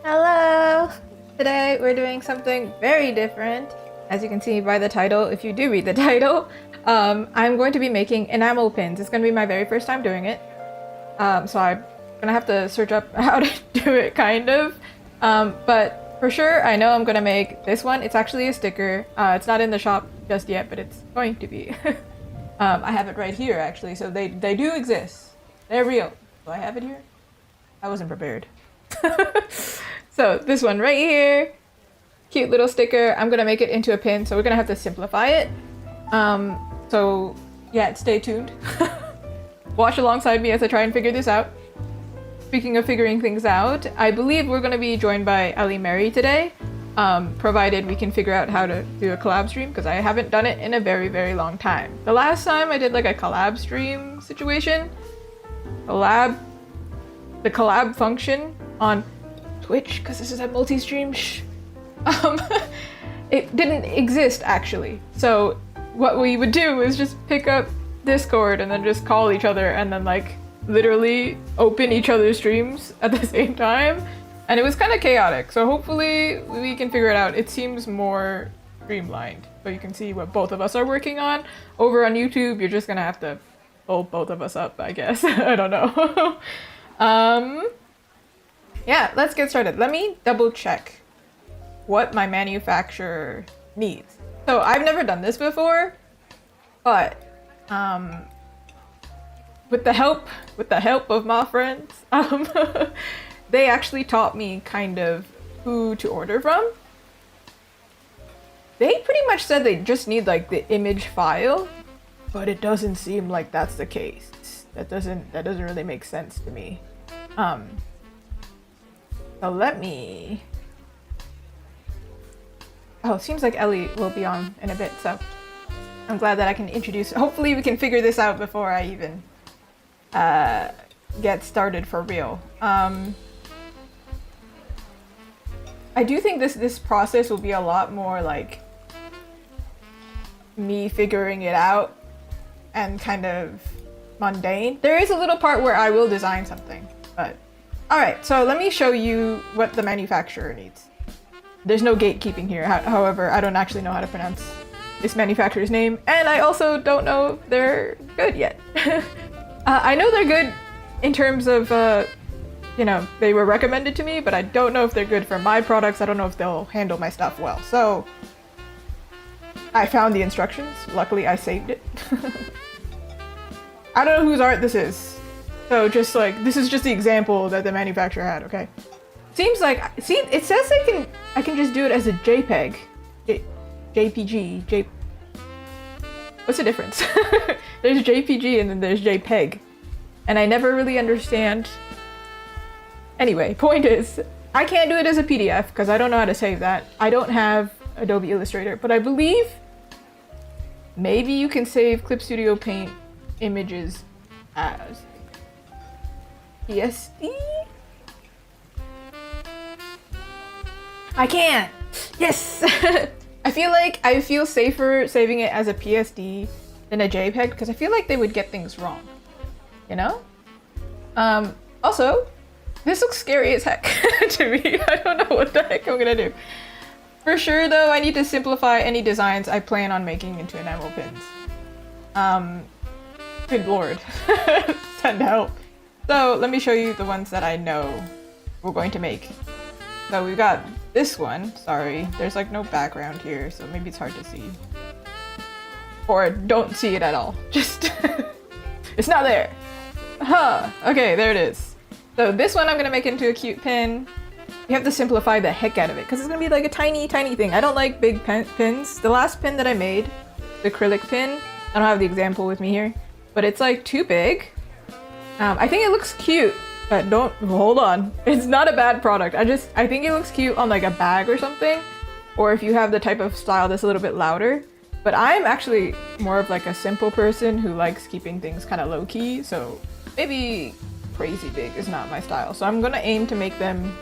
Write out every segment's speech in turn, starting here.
Hello! Today we're doing something very different. As you can see by the title, if you do read the title, I'm going to be making enamel pins. It's going to be my very first time doing it. So I'm going to have to search up how to do it, kind of. But for sure, I know I'm going to make this one. It's actually a sticker. It's not in the shop just yet, but it's going to be. I have it right here, actually, so they do exist. They're real. Do I have it here? I wasn't prepared. So this one right here, cute little sticker. I'm gonna make it into a pin, so we're gonna have to simplify it. So yeah, stay tuned. Watch alongside me as I try and figure this out. Speaking of figuring things out, I believe we're gonna be joined by Ali Mary today, provided we can figure out how to do a collab stream, because I haven't done it in a very, very long time. The last time I did like a collab stream situation, the collab function on Twitch, because this is a multi-stream, it didn't exist actually. So what we would do is just pick up Discord and then just call each other and then like literally open each other's streams at the same time. And it was kind of chaotic. So hopefully we can figure it out. It seems more streamlined. So you can see what both of us are working on. Over on YouTube, you're just gonna have to pull both of us up, I guess. I don't know. Yeah, let's get started. Let me double check what my manufacturer needs. So I've never done this before. But with the help of my friends, they actually taught me kind of who to order from. They pretty much said they just need like the image file, but it doesn't seem like that's the case. That doesn't really make sense to me. So let me. Oh, it seems like Ellie will be on in a bit, so I'm glad that I can introduce. Hopefully, we can figure this out before I even get started for real. I do think this process will be a lot more like me figuring it out and kind of mundane. There is a little part where I will design something, but all right. So let me show you what the manufacturer needs. There's no gatekeeping here. However, I don't actually know how to pronounce this manufacturer's name, and I also don't know if they're good yet. I know they're good in terms of, you know, they were recommended to me, but I don't know if they're good for my products. I don't know if they'll handle my stuff well. So I found the instructions. Luckily, I saved it. I don't know whose art this is. So just like, this is just the example that the manufacturer had, okay? Seems like, see, it says I can just do it as a JPEG. JPG, what's the difference? There's JPG and then there's JPEG. And I never really understand. Anyway, point is, I can't do it as a PDF because I don't know how to save that. I don't have Adobe Illustrator, but I believe maybe you can save Clip Studio Paint images as PSD? I can! Yes! I feel safer saving it as a PSD than a JPEG because I feel like they would get things wrong. You know? Also, this looks scary as heck to me. I don't know what the heck I'm gonna do. For sure though, I need to simplify any designs I plan on making into enamel pins. Good lord. Send help. So let me show you the ones that I know we're going to make. So we've got this one. Sorry, there's like no background here, so maybe it's hard to see. Or don't see it at all. Just, it's not there. Huh, okay, there it is. So this one I'm gonna make into a cute pin. You have to simplify the heck out of it because it's gonna be like a tiny thing. I don't like big pins. The last pin that I made, the acrylic pin, I don't have the example with me here, but it's like too big. I think it looks cute, but hold on. It's not a bad product. I think it looks cute on like a bag or something, or if you have the type of style that's a little bit louder. But I'm actually more of like a simple person who likes keeping things kind of low key, so maybe crazy big is not my style. So I'm gonna aim to make them,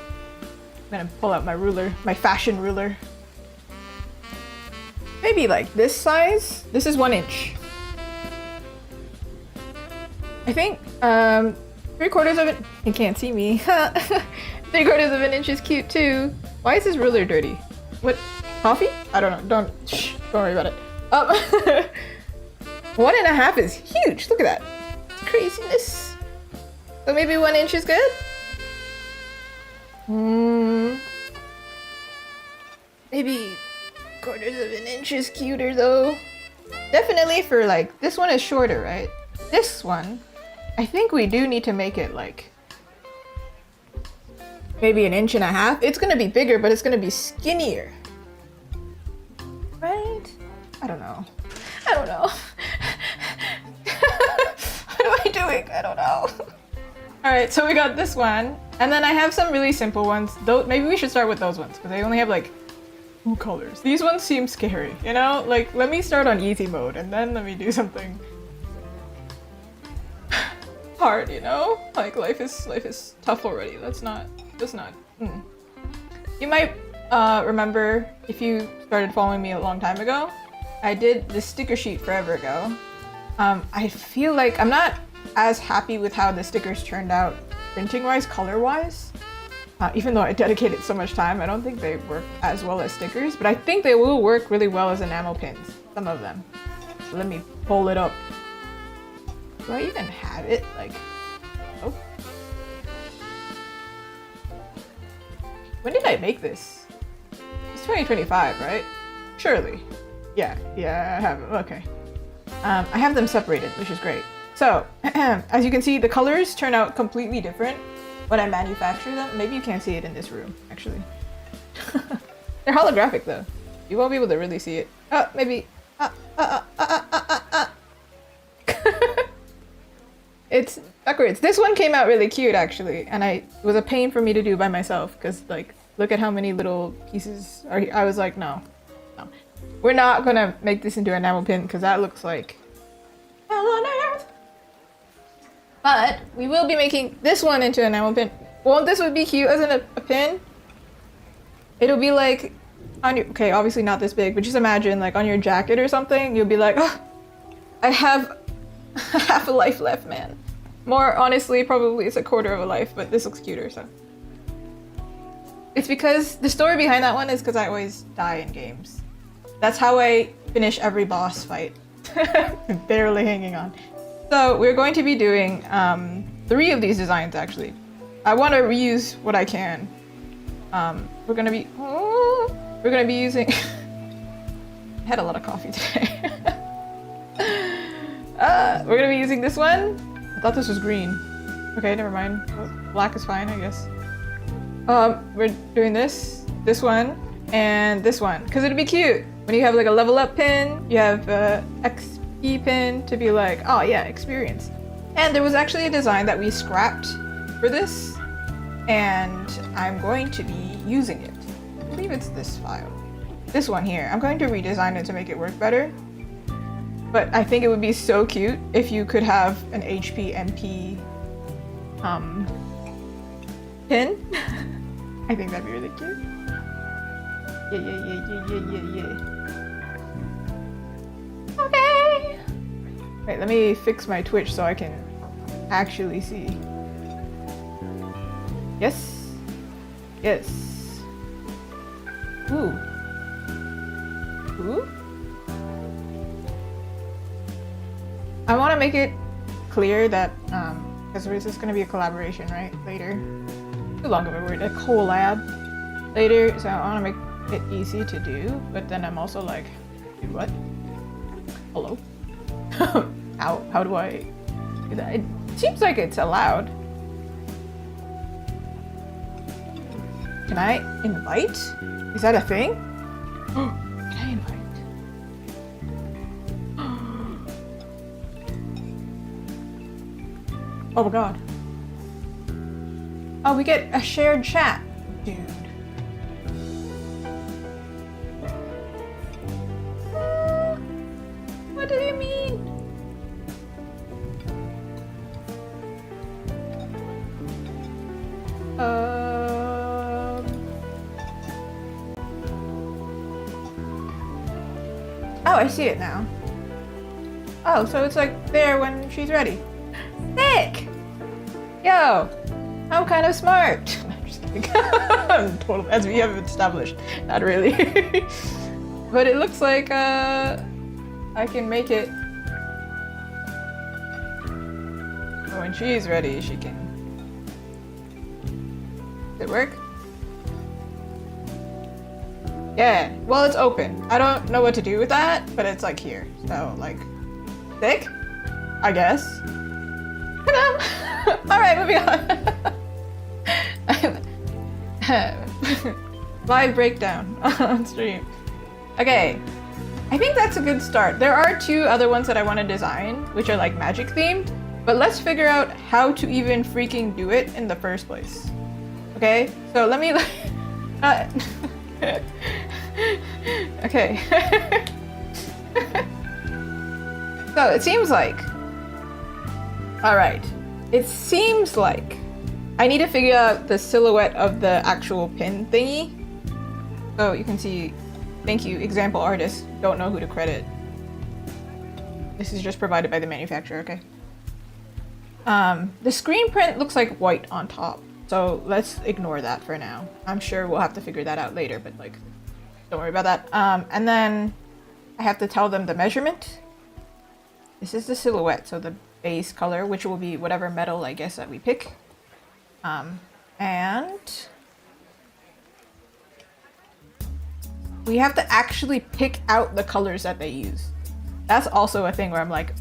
I'm gonna pull out my ruler, my fashion ruler. Maybe like this size. This is 1 inch. I think 3/4 of it, you can't see me. 3/4 of an inch is cute too. Why is this ruler dirty? What, coffee? I don't know, don't worry about it. 1.5 is huge, look at that. It's craziness. So maybe 1 inch is good? Maybe 1/4 of an inch is cuter though. Definitely for like, this one is shorter, right? This one, I think we do need to make it like maybe 1.5 inches. It's gonna be bigger, but it's gonna be skinnier. Right? I don't know. What am I doing? I don't know. Alright, so we got this one. And then I have some really simple ones. Maybe we should start with those ones because they only have like 2 colors. These ones seem scary, you know? Like, let me start on easy mode and then let me do something hard, you know? Like life is tough already. That's not. You might remember if you started following me a long time ago. I did this sticker sheet forever ago. I feel like I'm not as happy with how the stickers turned out printing wise, color wise. Even though I dedicated so much time, I don't think they work as well as stickers, but I think they will work really well as enamel pins, some of them. So let me pull it up. Do I even have it? Like, oh. When did I make this? It's 2025, right? Surely. Yeah, I have it. Okay. I have them separated, which is great. So, as you can see, the colors turn out completely different when I manufacture them. Maybe you can't see it in this room, actually. They're holographic, though. You won't be able to really see it. Oh, maybe. It's backwards. This one came out really cute, actually, and it was a pain for me to do by myself, because, like, look at how many little pieces are here. I was like, no. We're not gonna make this into an enamel pin, because that looks like hell on earth. But we will be making this one into an enamel pin. Won't this would be cute as a pin? It'll be like on your, okay, obviously not this big, but just imagine like on your jacket or something, you'll be like, oh, I have half a life left, man. More honestly, probably it's a quarter of a life, but this looks cuter, so. It's because the story behind that one is because I always die in games. That's how I finish every boss fight. Barely hanging on. So we're going to be doing 3 of these designs, actually. I want to reuse what I can. We're gonna be using I had a lot of coffee today. We're gonna be using this one. I thought this was green. Okay, never mind. Well, black is fine, I guess. We're doing this one, and this one, because it'd be cute. When you have like a level up pin, you have a XP pin to be like, oh yeah, experience. And there was actually a design that we scrapped for this, and I'm going to be using it. I believe it's this file. This one here. I'm going to redesign it to make it work better. But I think it would be so cute if you could have an HP MP pin. I think that'd be really cute. Yeah. Okay. Wait, let me fix my Twitch so I can actually see. Yes. Ooh. I want to make it clear that, because this is going to be a collaboration, right? Later. Too long of a word. A collab. Later, so I want to make it easy to do, but then I'm also like, dude, what? Hello? How do I do that? It seems like it's allowed. Can I invite? Is that a thing? Can I invite? Oh my god. Oh, we get a shared chat, dude. What do you mean? Oh, I see it now. Oh, so it's like there when she's ready. Sick! Yo, I'm kind of smart. I'm just kidding. I'm total, as we have established. Not really. But it looks like I can make it. So when she's ready, she can. Did it work? Yeah, well, it's open. I don't know what to do with that, but it's like here. So, like, sick? I guess. Alright, moving on. Live breakdown on stream. Okay, I think that's a good start. There are 2 other ones that I want to design, which are like magic themed, but let's figure out how to even freaking do it in the first place. Okay, so let me okay. So it seems like, alright, it seems like I need to figure out the silhouette of the actual pin thingy. So you can see, thank you, example artist, don't know who to credit. This is just provided by the manufacturer, okay? The screen print looks like white on top, so let's ignore that for now. I'm sure we'll have to figure that out later, but like, don't worry about that. And then I have to tell them the measurement. This is the silhouette, so the base color, which will be whatever metal I guess that we pick. And we have to actually pick out the colors that they use. That's also a thing where I'm like,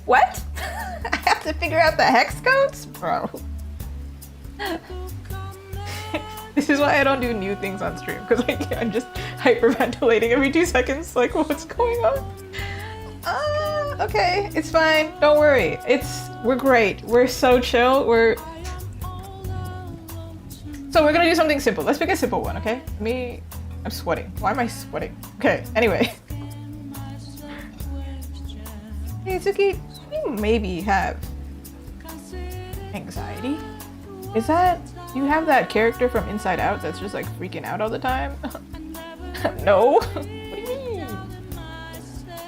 what? I have to figure out the hex codes? Bro. This is why I don't do new things on stream, because like, I'm just hyperventilating every 2 seconds, like what's going on? Okay, it's fine, don't worry. We're great, we're so chill, So we're gonna do something simple. Let's pick a simple one, okay? I'm sweating. Why am I sweating? Okay, anyway. Hey, Suki, you maybe have anxiety? Is that, you have that character from Inside Out that's just like freaking out all the time? No. What do you mean?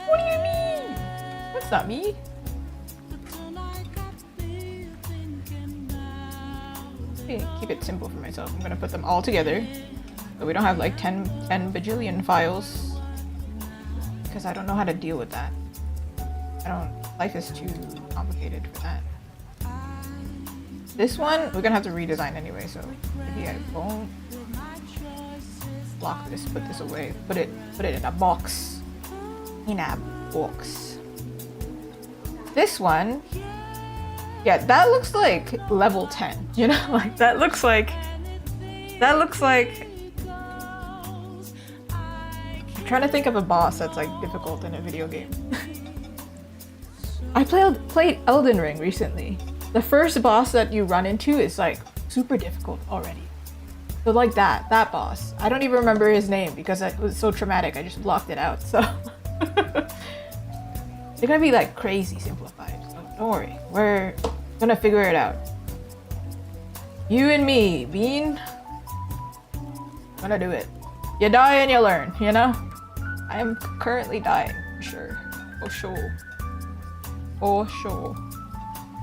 What do you mean? That's not me. Keep it simple for myself. I'm gonna put them all together so we don't have like 10 bajillion files, because I don't know how to deal with that. Life is too complicated for that. This one we're gonna have to redesign anyway, so maybe I won't block this, put this away, put it in a box. In a box. This one, yeah, that looks like level 10, you know? Like that looks like I'm trying to think of a boss that's like difficult in a video game. I played Elden Ring recently. The first boss that you run into is like super difficult already. So like that boss. I don't even remember his name because it was so traumatic. I just blocked it out. So they're gonna be like crazy simplified. So don't worry, we're gonna figure it out. You and me, Bean. Gonna do it. You die and you learn, you know? I am currently dying, for sure. For sure. For sure.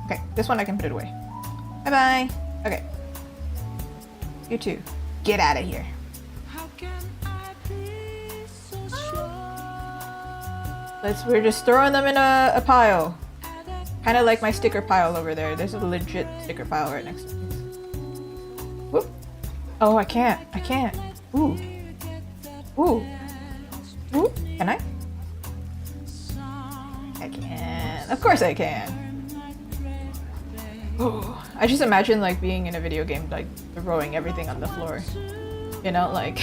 Okay, this one I can put it away. Bye-bye. Okay. You too. Get out of here. We're just throwing them in a pile. Kind of like my sticker pile over there. There's a legit sticker pile right next to me. Whoop. Oh, I can't. Ooh. Ooh. Ooh. Can I? I can. Of course I can. Ooh. I just imagine like being in a video game, like throwing everything on the floor. You know, like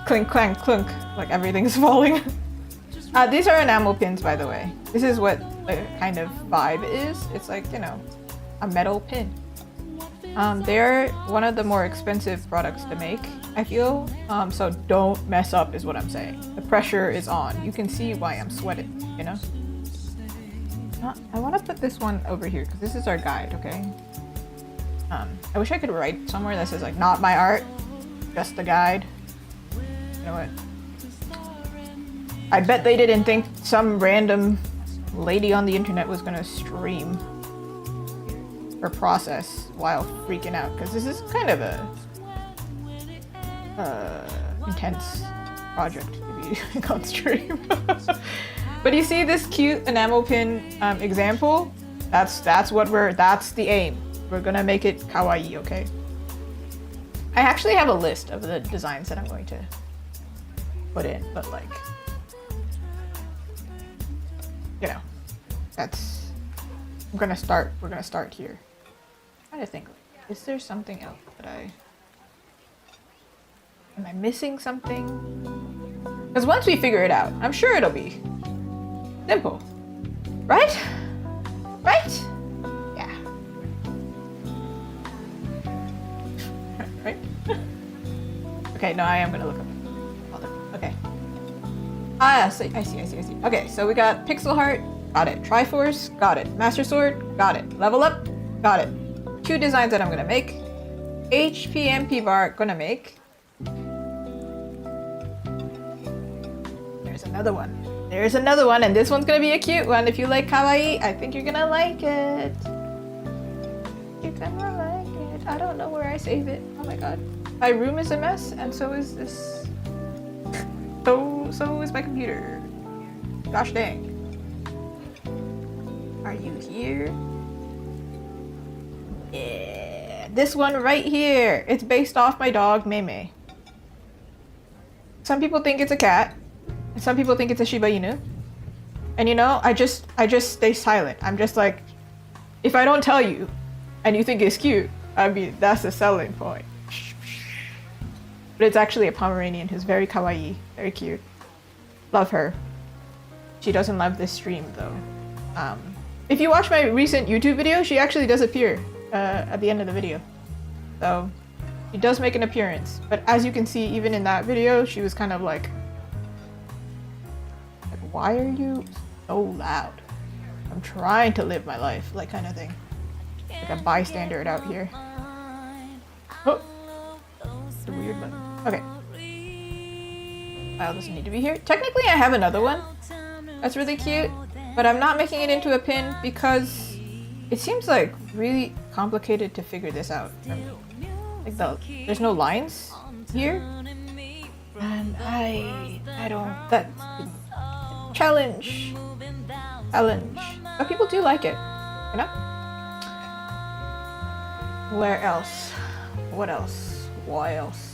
clink, clank, clunk, like everything's falling. These are enamel pins, by the way. This is what the kind of vibe is. It's like, you know, a metal pin. They're one of the more expensive products to make, I feel. So don't mess up is what I'm saying. The pressure is on. You can see why I'm sweating, you know? I want to put this one over here because this is our guide, okay? I wish I could write somewhere that says like, not my art, just the guide. You know what? I bet they didn't think some random lady on the internet was gonna stream her process while freaking out, because this is kind of a intense project to be on stream. But you see this cute enamel pin example? That's the aim. We're gonna make it kawaii, okay? I actually have a list of the designs that I'm going to put in, but like, you know, we're gonna start here. I'm trying to think, is there something else that am I missing something? Because once we figure it out, I'm sure it'll be simple, right? Right? Yeah. Right? Okay, no, I am gonna look up. Okay. I see. Okay, so we got Pixel Heart, got it. Triforce, got it. Master Sword, got it. Level Up, got it. 2 designs that I'm gonna make. HPMP bar, gonna make. There's another one. There's another one, and this one's gonna be a cute one. If you like kawaii, I think you're gonna like it. You're gonna like it. I don't know where I save it. Oh my god. My room is a mess, and so is this. So is my computer. Gosh dang. Are you here? Yeah. This one right here. It's based off my dog, Mei. Some people think it's a cat. And some people think it's a Shiba Inu. And you know, I just stay silent. I'm just like, if I don't tell you and you think it's cute, I mean, that's the selling point. But it's actually a Pomeranian who's very kawaii, very cute. Love her. She doesn't love this stream though. If you watch my recent YouTube video, she actually does appear at the end of the video. So she does make an appearance. But as you can see, even in that video, she was kind of like, why are you so loud? I'm trying to live my life, like kind of thing. Like a bystander out here. Oh, it's a weird button. Okay. File doesn't need to be here. Technically, I have another one that's really cute, but I'm not making it into a pin because it seems like really complicated to figure this out. Like there's no lines here, and I don't. That's challenge. But people do like it, you know? Where else? What else? Why else?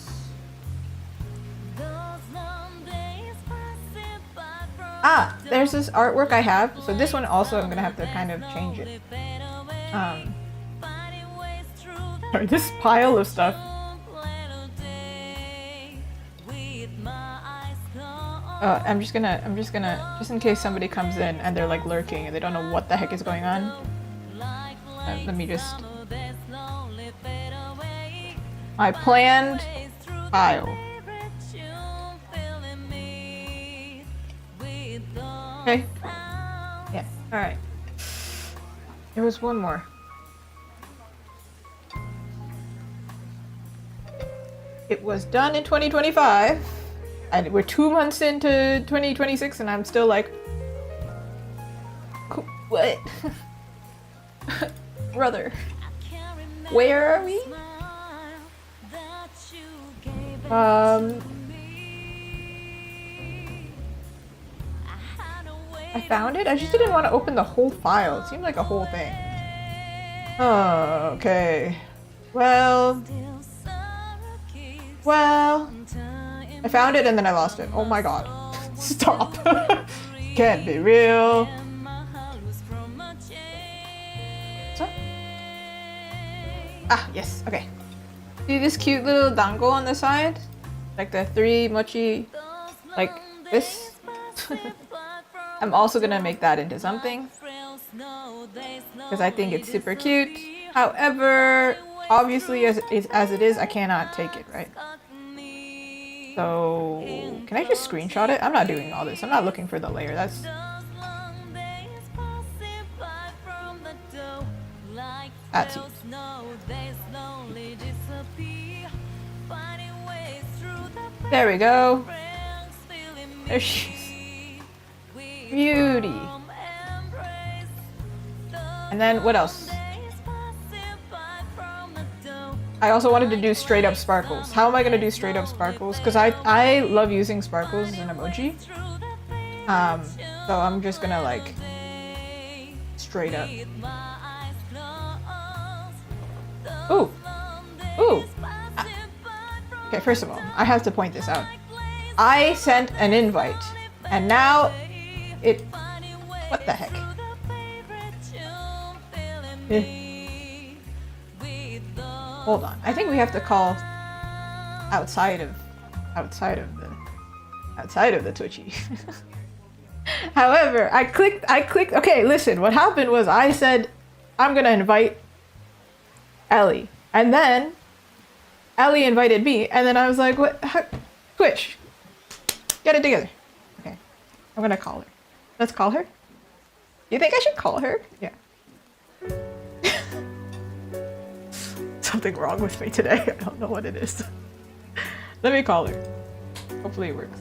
Ah, there's this artwork I have. So this one also I'm gonna have to kind of change it. Sorry, this pile of stuff. I'm just gonna, just in case somebody comes in and they're like lurking and they don't know what the heck is going on. Let me just. My planned pile. Okay. Yeah. All right. There was one more. It was done in 2025. And we're 2 months into 2026 and I'm still like, what? Brother, where are we? I found it. I just didn't want to open the whole file. It seemed like a whole thing. Oh, okay. Well, I found it and then I lost it. Oh my god. Stop. Can't be real. What's up? Ah, yes. Okay. See this cute little dango on the side? Like the 3 mochi, like this? I'm also gonna make that into something. Because I think it's super cute. However, obviously as it is, I cannot take it, right? So, can I just screenshot it? I'm not doing all this. I'm not looking for the layer. That's... easy. There we go. There she is. Beauty. And then what else? I also wanted to do straight up sparkles. How am I gonna do straight up sparkles? Because I love using sparkles as an emoji. So I'm just gonna like straight up. Ooh. Ooh. Okay, first of all, I have to point this out. I sent an invite, and now it... What the heck? Hold on. I think we have to call outside of the Twitchy. However, I clicked. Okay, listen. What happened was I said I'm gonna invite Ellie, and then Ellie invited me, and then I was like, "What? Twitch, get it together." Okay, I'm gonna call her. Let's call her. You think I should call her? Yeah. Something wrong with me today. I don't know what it is. Let me call her. Hopefully it works.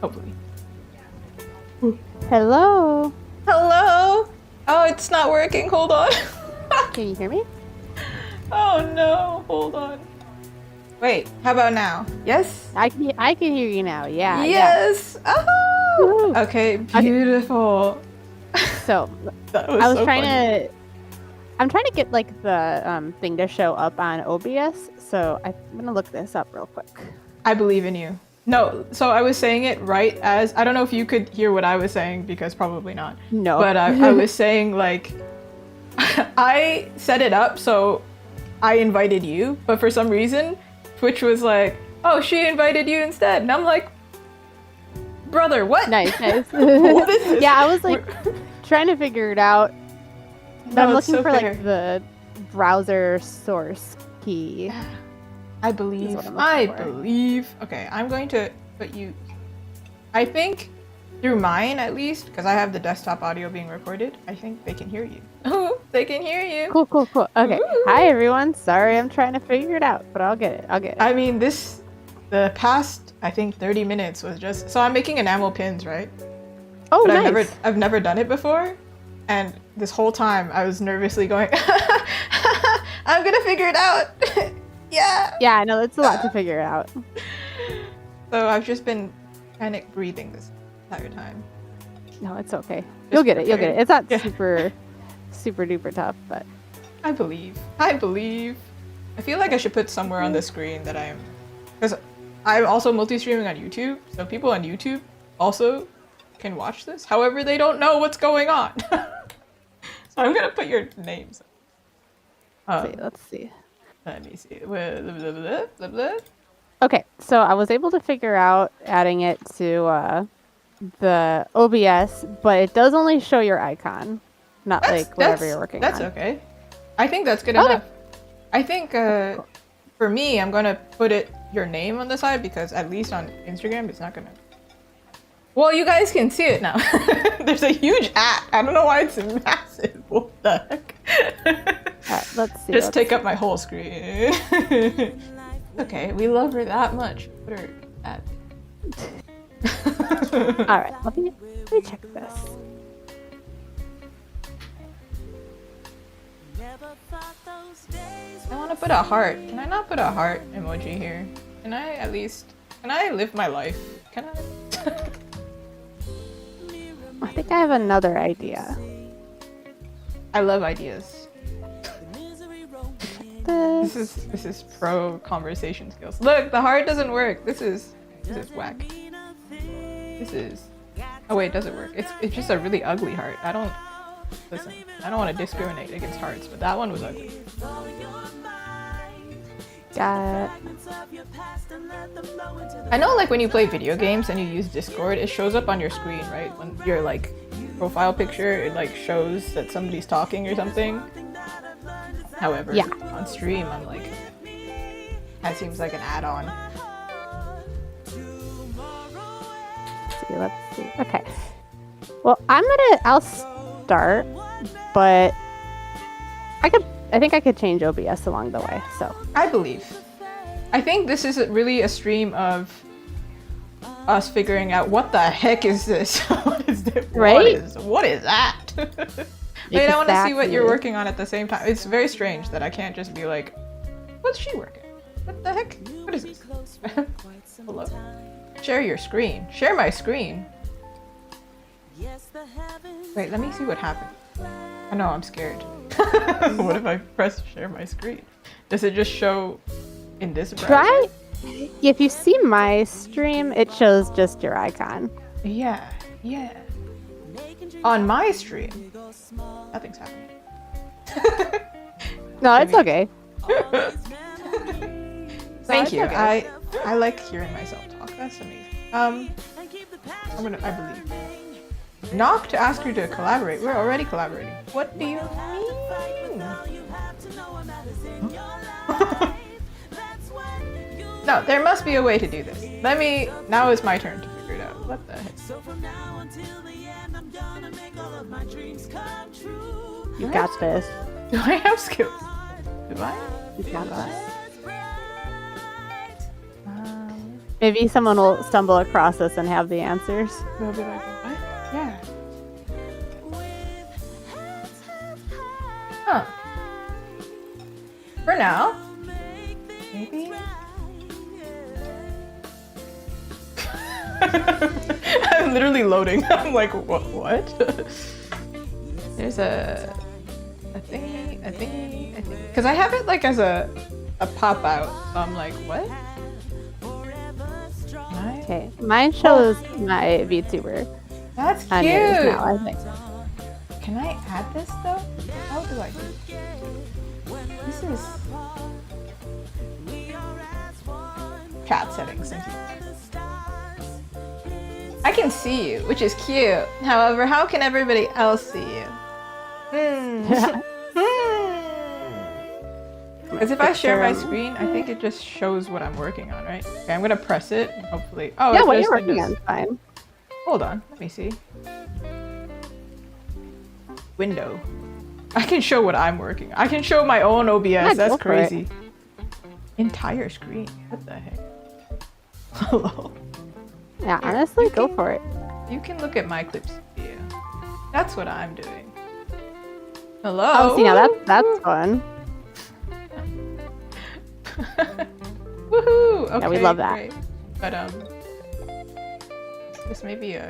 Hopefully. Hello. Hello. Oh, it's not working. Hold on. Can you hear me? Oh no. Hold on. Wait. How about now? Yes. I can hear you now. Yeah. Yes. Yeah. Oh. Okay. Beautiful. So I'm trying to get like the thing to show up on OBS. So I'm gonna look this up real quick. I believe in you. No, so I was saying it right as I don't know if you could hear what I was saying because probably not. No. But I was saying like I set it up so I invited you, but for some reason Twitch was like, "Oh, she invited you instead," and I'm like, "Brother, what?" Nice. What is this? Yeah, I was like trying to figure it out. No, I'm it's looking so for fair. like the browser source key. I believe. what I'm looking for. believe. Okay, I'm going to put you. I think through mine at least, because I have the desktop audio being recorded. I think they can hear you. Oh, they can hear you. Cool. Okay. Ooh. Hi everyone. Sorry, I'm trying to figure it out, but I'll get it. I mean, the past I think 30 minutes was just. So I'm making enamel pins, right? Oh, But nice. I've never done it before, and this whole time I was nervously going, "I'm gonna figure it out." Yeah. Yeah, I know it's a lot to figure out. So I've just been panic breathing this entire time. No, it's okay. You'll get it. preparing. It's not Yeah. super duper tough, but I believe. I feel like I should put somewhere on the screen that I am, because I'm also multi-streaming on YouTube, so people on YouTube also can watch this. However, they don't know what's going on. So I'm gonna put your names. let's see. Let me see. Blah, blah, blah, blah, blah. Okay, so I was able to figure out adding it to the OBS, but it does only show your icon, not like whatever you're working That's on. okay. I think that's good Okay. enough. I think for me, I'm gonna put your name on the side because at least on Instagram, it's not gonna. Well, you guys can see it now. There's a huge @ I don't know why it's massive. What the heck? Alright, let's see. Just take up my whole screen. Okay, we love her that much. Put her at. Alright, let me check this. I want to put a heart. Can I not put a heart emoji here? Can I at least? Can I live my life? Can I? I think I have another idea. I love ideas. This is pro conversation skills. Look, the heart doesn't work. This is whack. This is. Oh wait, does it work? It's just a really ugly heart. I don't want to discriminate against hearts, but that one was ugly. Got I know, like when you play video games and you use Discord, it shows up on your screen, right? When your like profile picture, it like shows that somebody's talking or something. However, Yeah. on stream, I'm like, that seems like an add-on. Let's see. Okay. Well, I'll start, but I think I could change OBS along the way. So I believe. I think this is really a stream of us figuring out what the heck is this? What is this? Right? What is that? Wait, I want to see what you're Exactly. working on at the same time. It's very strange that I can't just be like, what's she working? What the heck? What is this? Hello? Share your screen. Share my screen. Wait, let me see what happened. I know, I'm scared. What if I press share my screen? Does it just show in this browser? try. If you see my stream, it shows just your icon. Yeah. On my stream, nothing's happening. No, it's okay. Thank it's you. okay. I like hearing myself talk. That's amazing. I believe. Knock to ask you to collaborate. We're already collaborating. What do you mean? No, there must be a way to do this. Now is my turn to figure it out. What the heck? You got this. Do I have skills? Do I? You got this. Maybe someone will stumble across this and have the answers. They'll be like, what? Yeah. Huh. For now, maybe. I'm literally loading. I'm like, what? There's a thingy. Because I have it like as a pop out. So I'm like, what? Can I? Okay, mine shows my VTuber That's on yours cute. now, I think. Can I add this though? How do I do it? This is chat settings. Thank you. I can see you, which is cute. However, how can everybody else see you? Because if I share my screen, I think it just shows what I'm working on, right? Okay, I'm gonna press it and hopefully. Oh, Yeah, it's what just you're in working this- on is fine. Hold on, let me see. Window. I can show what I'm working on. I can show my own OBS. Yeah, That's go for it. crazy. Entire screen. What the heck? Hello. Yeah, Here, honestly, you go can- for it. You can look at my clips view. That's what I'm doing. Hello. Oh, see, now that's fun. Woohoo! Okay, Yeah, we love that. Great. But this may be a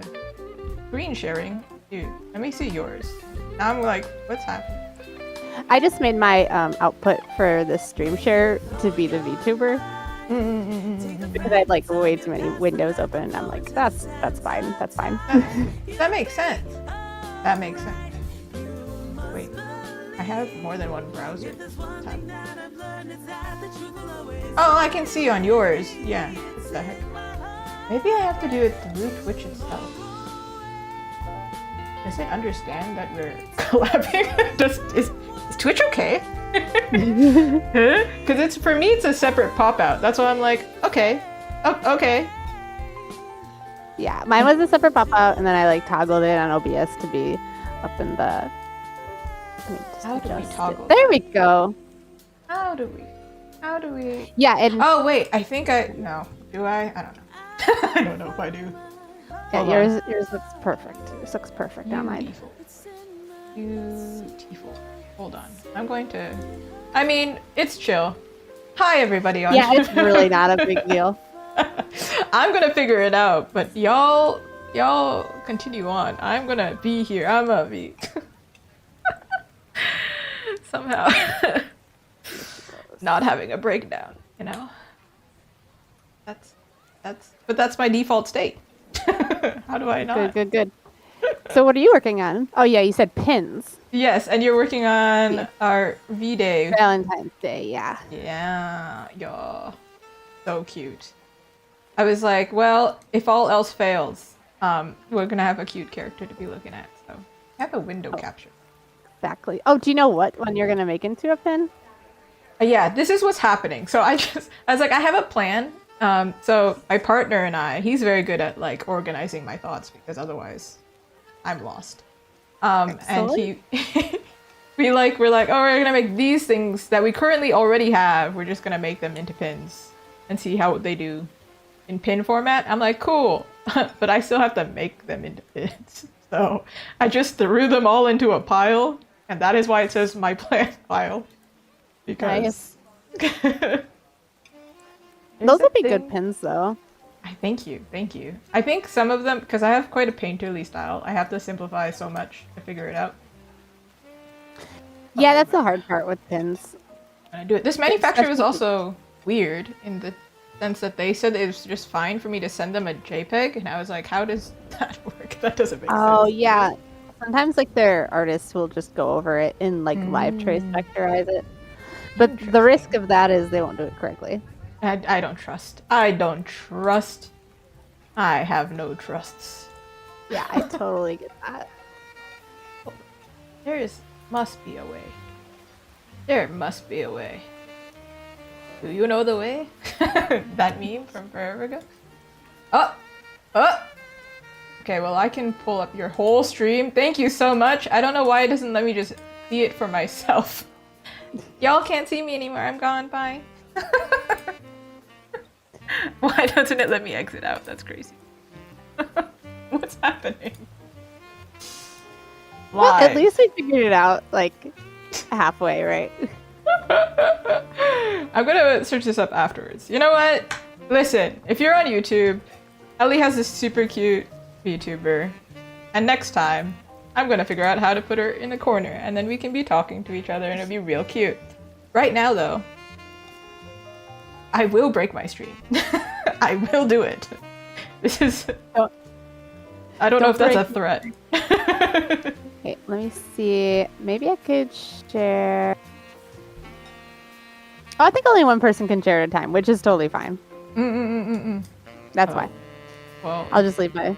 screen sharing. Dude, let me see yours. Now I'm like, what's happening? I just made my output for the stream share to be the VTuber because I had like way too many windows open. And I'm like, that's fine. That's fine. That makes sense. That makes sense. Wait, I have more than one browser tab. Oh, I can see on yours. Yeah. What the heck? Maybe I have to do it through Twitch itself. Does it understand that we're collabing? Is Twitch okay? Because it's for me, it's a separate pop out. That's why I'm like, okay, oh, okay. Yeah, mine was a separate pop out, and then I like toggled it on OBS to be up in the. Let me just How do we adjust it. toggle There we go. How do we? Yeah, and Oh wait, I think no. Do I? I don't know. I don't know if I do. yeah, Hold on. yours looks perfect. Yours looks perfect on mine. Beautiful. Hold on. I'm going to. I mean, it's chill. Hi everybody on. Yeah, it's really not a big deal. I'm gonna figure it out, but y'all continue on. I'm gonna be here. I'm gonna be somehow not having a breakdown. You know. That's my default state. How do I not? Good. So what are you working on? Oh yeah, you said pins. Yes, and you're working on our V-Day. Valentine's Day, yeah. Yeah. So cute. I was like, well, if all else fails, we're gonna have a cute character to be looking at. So I have a window capture. Exactly. Oh, do you know what one you're gonna make into a pin? Yeah, this is what's happening. So I was like, I have a plan. So my partner and he's very good at like organizing my thoughts because otherwise I'm lost. And we're like, oh, we're gonna make these things that we currently already have. We're just gonna make them into pins and see how they do in pin format. I'm like, cool, but I still have to make them into pins. So I just threw them all into a pile, and that is why it says my plan pile. Because those would be good pins, though. Thank you. I think some of them, because I have quite a painterly style, I have to simplify so much to figure it out. Yeah, that's the hard part with pins. And I do it. This manufacturer was also weird in the sense that they said it was just fine for me to send them a JPEG, and I was like, how does that work? That doesn't make sense. Oh yeah, sometimes like their artists will just go over it and like live trace vectorize it, but the risk of that is they won't do it correctly. I don't trust. I have no trusts. Yeah, I totally get that. Must be a way. There must be a way. Do you know the way? That meme from forever ago? Oh! Okay, well I can pull up your whole stream. Thank you so much. I don't know why it doesn't let me just see it for myself. Y'all can't see me anymore. I'm gone. Bye. Why doesn't it let me exit out? That's crazy. What's happening? Well, Why? at least we figured it out like halfway, right? I'm gonna search this up afterwards. You know what? Listen, if you're on YouTube, Ellie has this super cute VTuber, and next time I'm gonna figure out how to put her in the corner, and then we can be talking to each other, and it'll be real cute. Right now, though, I will break my stream. I will do it. This is. Don't- I don't know if don't that's a break- threat. Okay, let me see. Maybe I could share. Oh, I think only one person can share at a time, which is totally fine. That's Oh, fine. Well, I'll just leave my.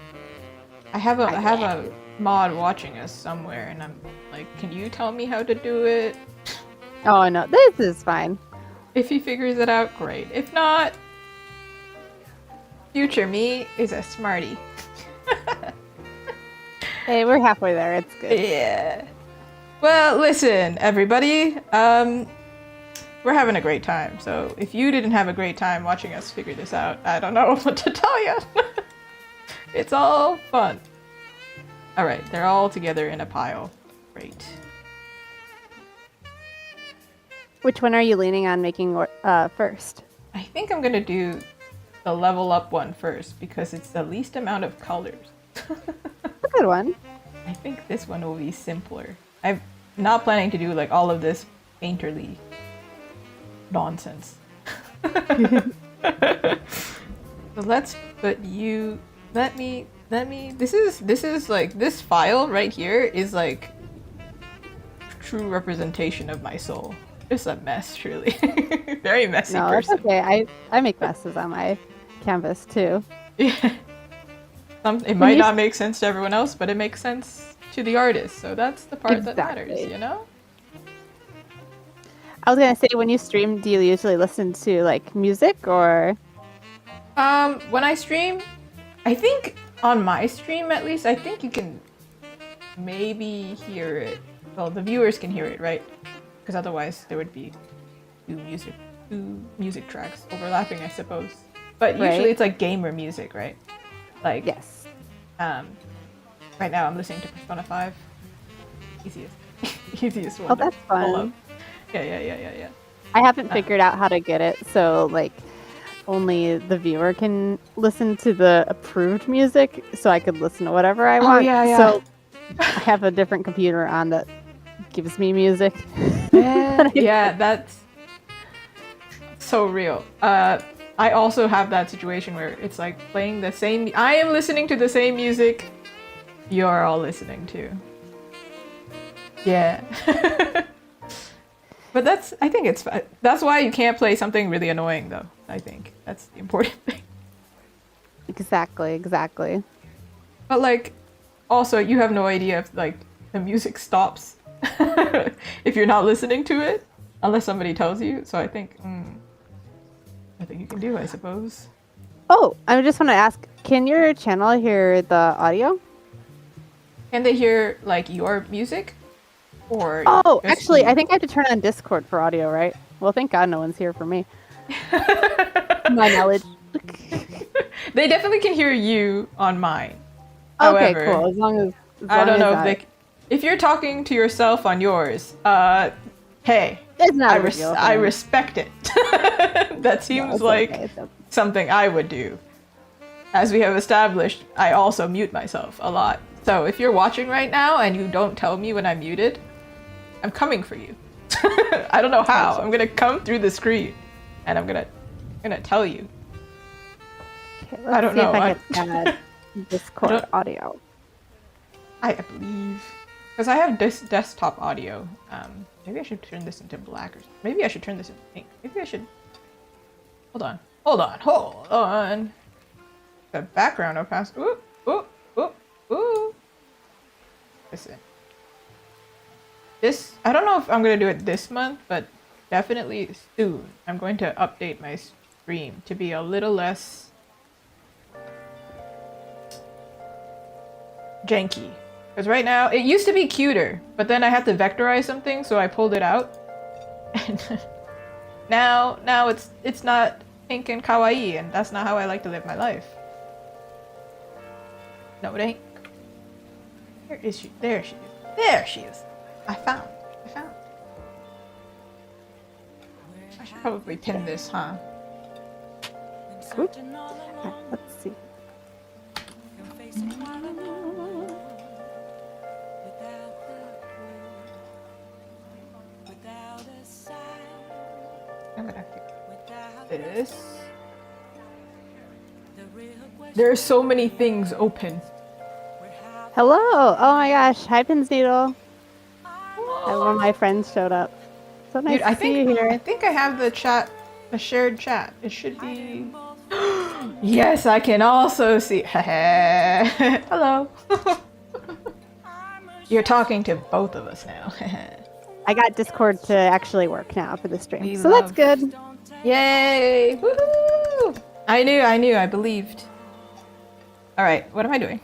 I have a mod watching us somewhere, and I'm like, can you tell me how to do it? Oh no, this is fine. If he figures it out, great. If not, future me is a smarty. Hey, we're halfway there. It's good. Yeah. Well, listen, everybody. We're having a great time. So if you didn't have a great time watching us figure this out, I don't know what to tell you. It's all fun. All right, they're all together in a pile. Great. Which one are you leaning on making first? I think I'm gonna do the level up one first because it's the least amount of colors. A good one. I think this one will be simpler. I'm not planning to do like all of this painterly nonsense. So let's put you. Let me. This is like this file right here is like true representation of my soul. Just a mess, truly. Very messy No, that's person. okay. I make messes on my canvas too. Yeah. It might not make sense to everyone else, but it makes sense to the artist. So that's the part that matters, Exactly. you know? I was gonna say, when you stream, do you usually listen to like music or? When I stream, I think on my stream at least, I think you can maybe hear it. Well, the viewers can hear it, right? Because otherwise there would be two music tracks overlapping, I suppose. But usually Right. it's like gamer music, right? Like Yes. right now I'm listening to Persona 5. Easiest, easiest one. Oh, to that's pull fun. up. Yeah. I haven't figured out how to get it, so like only the viewer can listen to the approved music, so I could listen to whatever I want. yeah. So I have a different computer on that gives me music. Yeah, that's so real. I also have that situation where it's like playing the same. I am listening to the same music you're all listening to. Yeah. But I think it's fun. That's why you can't play something really annoying, though. I think that's the important thing. Exactly. But like, also you have no idea if like the music stops if you're not listening to it, unless somebody tells you. So I think you can do, I suppose. Oh, I just want to ask, can your channel hear the audio? Can they hear like your music? Or Oh, just actually, you? I think I have to turn on Discord for audio, right? Well, thank God no one's here for me. My knowledge. They definitely can hear you on mine. Okay, However, cool. As long as I don't know I- if you're talking to yourself on yours. Hey, It's not a big deal. I respect it. That seems it's like okay, it's okay. something I would do. As we have established, I also mute myself a lot. So if you're watching right now and you don't tell me when I'm muted, I'm coming for you. I don't know how. I'm gonna come through the screen, and I'm gonna tell you. Okay, I don't see know. if I can add Discord don't- audio. I believe, because I have this desktop audio. Maybe I should turn this into black, or maybe I should turn this into pink. Maybe I should. Hold on. The background opac. Ooh. Listen. This, I don't know if I'm gonna do it this month, but definitely soon. I'm going to update my stream to be a little less janky. Because right now, it used to be cuter, but then I had to vectorize something, so I pulled it out. And now it's not pink and kawaii, and that's not how I like to live my life. No, it ain't. Where is she? There she is. There she is. I found. I should probably pin this, huh? Oop. Okay, let's see. I'm gonna fix this. There are so many things open. Hello! Oh my gosh, hi Pins Needle. One of my friends showed up. So nice Dude, I to see you think here. I think I have the chat, a shared chat. It should be. Yes, I can also see. Hello. You're talking to both of us now. I got Discord to actually work now for the stream, We so that's good. Yay! Woohoo! I knew, I believed. All right, what am I doing?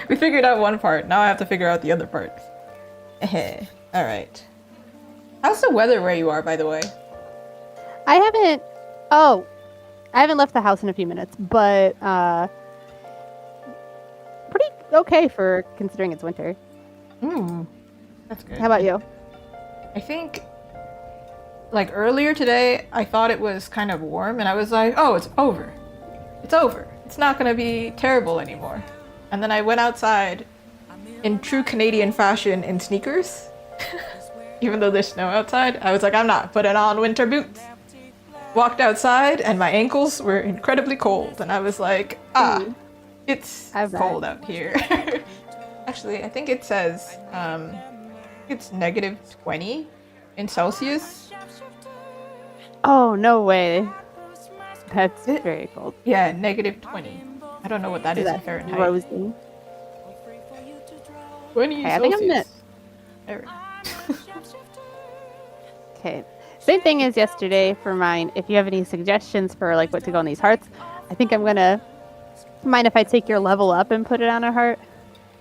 We figured out one part. Now I have to figure out the other part. All right. How's the weather where you are, by the way? I haven't left the house in a few minutes, but pretty okay for considering it's winter. That's good. How about you? I think, like earlier today, I thought it was kind of warm, and I was like, oh, it's over. It's over. It's not gonna be terrible anymore. And then I went outside in true Canadian fashion in sneakers. Even though there's snow outside, I was like, I'm not putting on winter boots. Walked outside, and my ankles were incredibly cold, and I was like, it's cold out here. Actually, I think it says it's -20 in Celsius. Oh, no way. That's very cold. Yeah, -20. I don't know what that is in Fahrenheit. Frozen. 20 Okay, I think I'm Celsius. gonna... Okay. Same thing as yesterday for mine. If you have any suggestions for like what to go on these hearts, I think I'm gonna... Mind if I take your level up and put it on a heart?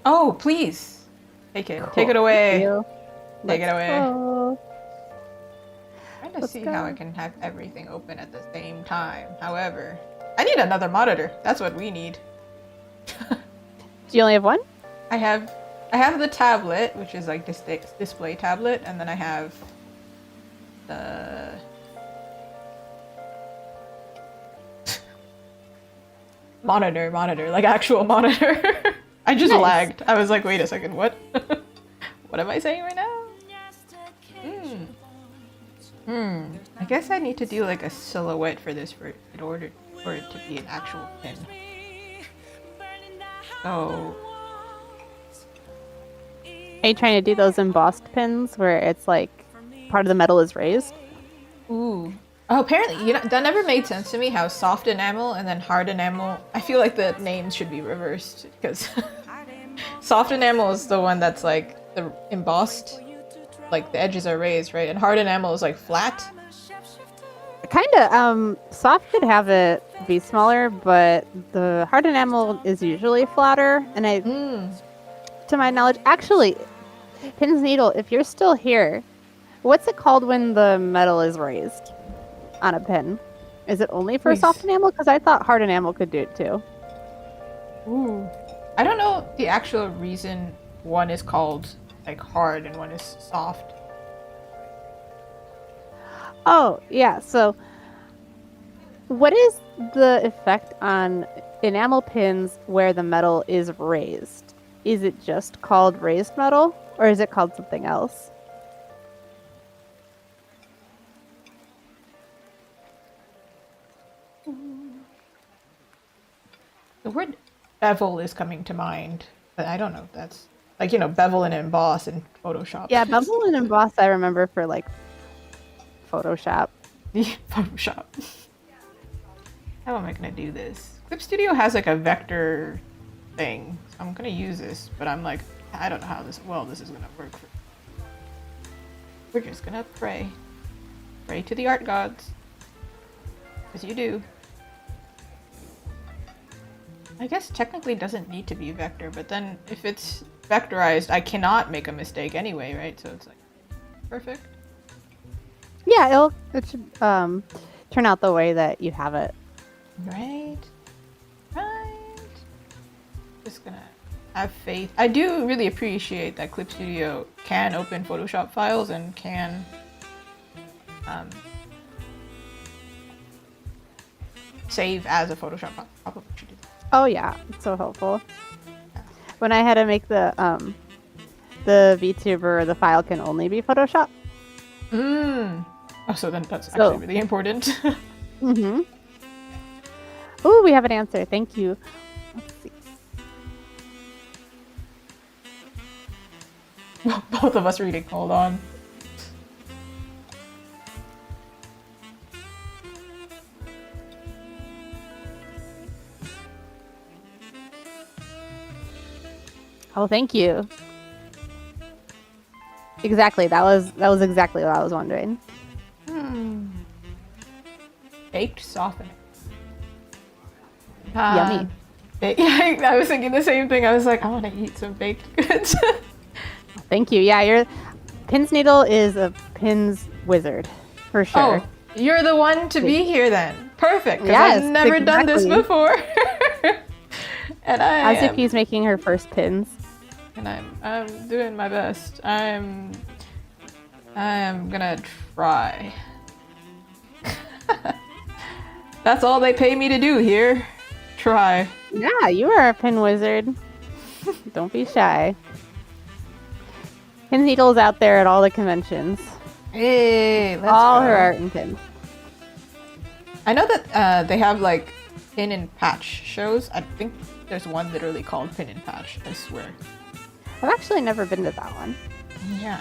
Oh, please. Take it. Cool. Take it away. Take it away. Go. Trying to see how I can have everything open at the same time. However, I need another monitor. That's what we need. Do you only have one? I have the tablet, which is like display tablet, and then I have the monitor, like actual monitor. I just lagged. I was like, wait a second, what? What am I saying right now? I guess I need to do like a silhouette for this in order for it to be an actual pin. So, are you trying to do those embossed pins where it's like part of the metal is raised? ooh. Oh, apparently, that never made sense to me how soft enamel and then hard enamel. I feel like the names should be reversed because soft enamel is the one that's like the embossed, like the edges are raised, right? And hard enamel is like flat. Kinda. Soft could have it be smaller, but the hard enamel is usually flatter. And to my knowledge, actually, Pins Needle, if you're still here, what's it called when the metal is raised on a pin? Is it only for soft enamel? Because I thought hard enamel could do it too. Ooh. I don't know the actual reason one is called like hard and one is soft. Oh, yeah. So what is the effect on enamel pins where the metal is raised? Is it just called raised metal or is it called something else? The word bevel is coming to mind, but I don't know if that's like, bevel and emboss in Photoshop. Yeah, bevel and emboss I remember for like Photoshop. Photoshop. How am I gonna do this? Clip Studio has like a vector thing. So I'm gonna use this, but I'm like, I don't know how this is gonna work. We're just gonna pray. Pray to the art gods. As you do. I guess technically it doesn't need to be vector, but then if it's vectorized, I cannot make a mistake anyway, right? So it's like perfect. Yeah, it should turn out the way that you have it. Right. Just gonna have faith. I do really appreciate that Clip Studio can open Photoshop files and can save as a Photoshop file. Probably should do that. Oh yeah, it's so helpful. When I had to make the VTuber, the file can only be Photoshop. Oh, so then that's actually really important. Ooh, we have an answer. Thank you. Let's see. Both of us reading. Hold on. Oh, thank you. Exactly. That was exactly what I was wondering. Baked softener. Yummy. Yeah, I was thinking the same thing. I was like, I want to eat some baked goods. Thank you. Yeah, Pins Needle is a pins wizard, for sure. Oh, you're the one to be here then. Perfect. Because Yes, I've never done this exactly. before. And As if he's making her first pins. And I'm doing my best. I am gonna try. That's all they pay me to do here. Try. Yeah, you are a pin wizard. Don't be shy. Pins Needle's out there at all the conventions. Hey, let's all go. her art and pins. I know that they have like pin and patch shows. I think there's one literally called Pin and Patch. I swear. I've actually never been to that one. Yeah.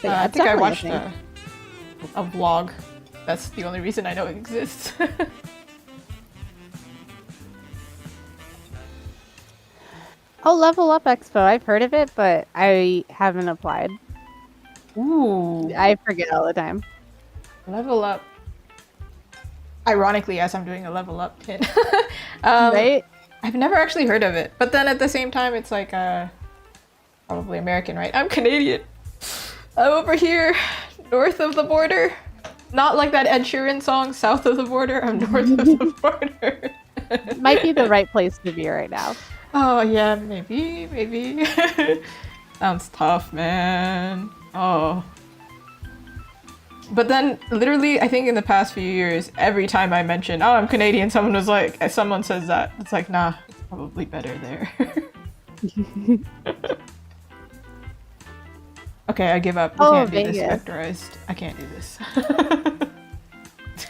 But yeah, I it's think I definitely a watched thing. a vlog. That's the only reason I know it exists. Oh, Level Up Expo. I've heard of it, but I haven't applied. Ooh. I forget all the time. Level up. Ironically, as I'm doing a level up pin. Right? I've never actually heard of it. But then at the same time, it's like probably American, right? I'm Canadian. I'm over here, north of the border. Not like that Ed Sheeran song, south of the border. I'm north of the border. Might be the right place to be right now. Oh, yeah, maybe. Sounds tough, man. Oh. But then, literally, I think in the past few years, every time I mention, oh, I'm Canadian, someone says that. It's like, nah, it's probably better there. Okay, I give up. We can't do this Vegas. vectorized. I can't do this.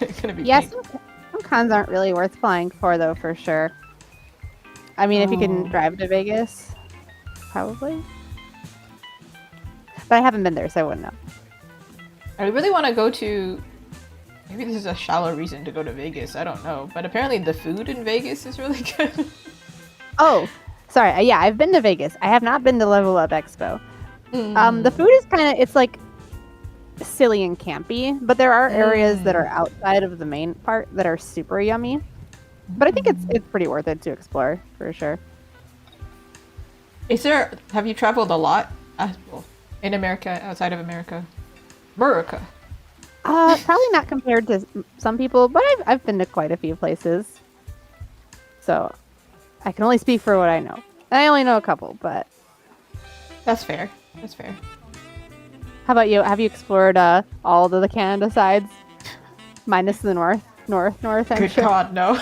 It's gonna be Yes, painful. some cons aren't really worth flying for, though, for sure. I mean, if you can Oh. drive to Vegas, probably. But I haven't been there, so I wouldn't know. I really want to go to. Maybe this is a shallow reason to go to Vegas. I don't know, but apparently the food in Vegas is really good. Oh, sorry. Yeah, I've been to Vegas. I have not been to Level Up Expo. The food is it's like silly and campy, but there are areas that are outside of the main part that are super yummy. But I think it's pretty worth it to explore for sure. Have you traveled a lot? Well, in America, outside of America? America. Probably not compared to some people, but I've been to quite a few places. So I can only speak for what I know. And I only know a couple, but That's fair. That's fair. how about you? Have you explored all of the Canada sides? Minus the north, I'm Good sure. God, no.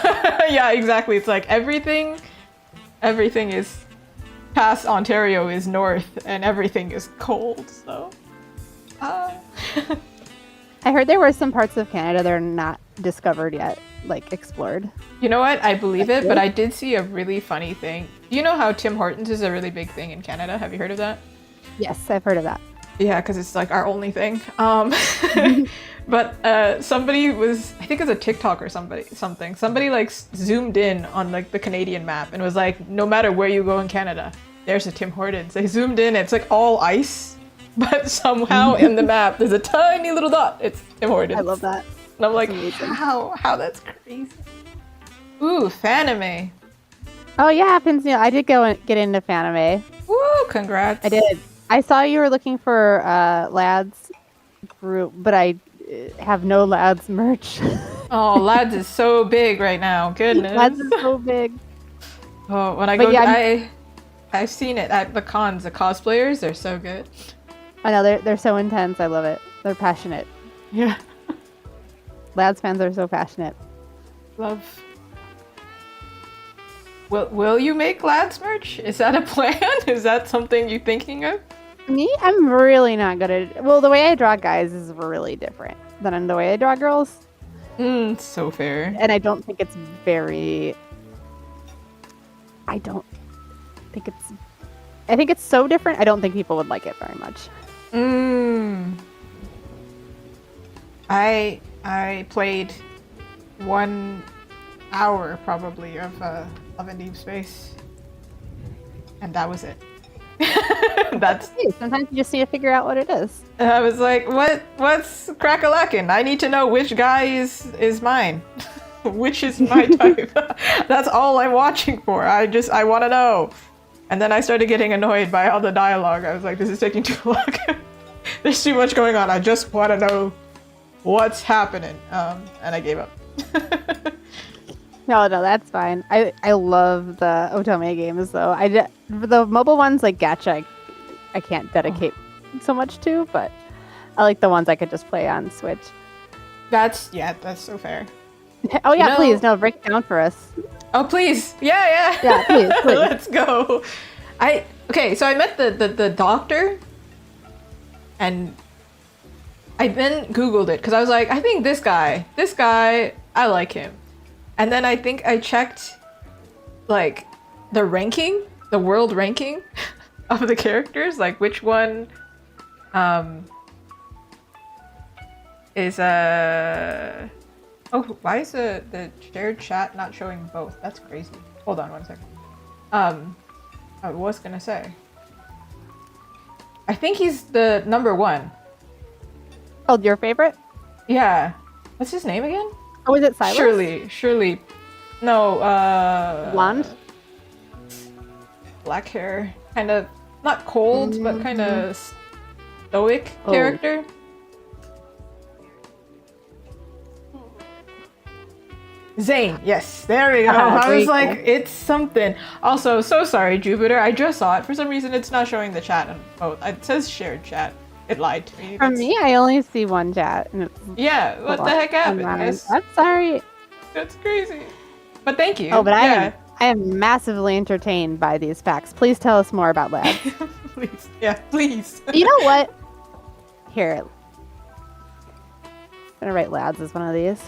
Yeah, exactly. It's like everything is past Ontario is north, and everything is cold. So, I heard there were some parts of Canada that are not discovered yet, like explored. you know what? I believe it, but I did see a really funny thing. Do you know how Tim Hortons is a really big thing in Canada? Have you heard of that? Yes, I've heard of that. Yeah, because it's like our only thing. But somebody was, I think it was a TikTok or somebody like zoomed in on like the Canadian map and was like, no matter where you go in Canada, there's a Tim Hortons. They zoomed in, it's like all ice, but somehow in the map there's a tiny little dot. It's Tim Hortons. I love that. And I'm like, amazing. how that's crazy. Ooh, Fanime. Oh yeah, Pinsneel. I did go and get into Fanime. Woo, congrats. I did. I saw you were looking for lads group, but I have no lads merch. Oh, Lads is so big right now. Goodness. Lads is so big. Oh, when I But go, yeah, I've seen it at the cons. The cosplayers, they're so good. I know they're so intense. I love it. They're passionate. Yeah, Lads fans are so passionate. love. Will you make Lads merch? Is that a plan? Is that something you're thinking of? Me, I'm really not good at. Well, the way I draw guys is really different than the way I draw girls. So fair. And I don't think it's very. I don't think it's. I think it's so different. I don't think people would like it very much. I played 1 hour probably of In Deep Space, and that was it. That's. Sometimes you just need to figure out what it is. I was like, what's crack-a-lackin'? I need to know which guy is mine. Which is my type. That's all I'm watching for. I want to know. And then I started getting annoyed by all the dialogue. I was like, this is taking too long. There's too much going on. I just want to know what's happening. And I gave up. No, that's fine. I love the Otome games though. The mobile ones like Gacha, I can't dedicate so much to, but I like the ones I could just play on Switch. That's so fair. Oh yeah, please, no, break it down for us. Oh please, yeah, please. Let's go. Okay, so I met the doctor, and I then Googled it because I was like, I think this guy, I like him, and then I think I checked, like, the world ranking of the characters, like which one, is Oh, why is the shared chat not showing both? That's crazy. Hold on 1 second. I was gonna say. I think he's the #1. Oh, your favorite? Yeah. What's his name again? Oh, is it Silas? Surely. No, Blonde? Black hair. Kind of, not cold, but kind of stoic character. Zane, yes, there we go. I was like, it's something. Also, so sorry, Jupiter. I just saw it. For some reason, it's not showing the chat on both. It says shared chat. It lied to me. For me, I only see one chat. And yeah, what the heck happened? I'm sorry. That's crazy. But thank you. Oh, but I am massively entertained by these facts. Please tell us more about labs. Please, yeah, please. You know what? Here, I'm gonna write lads as one of these.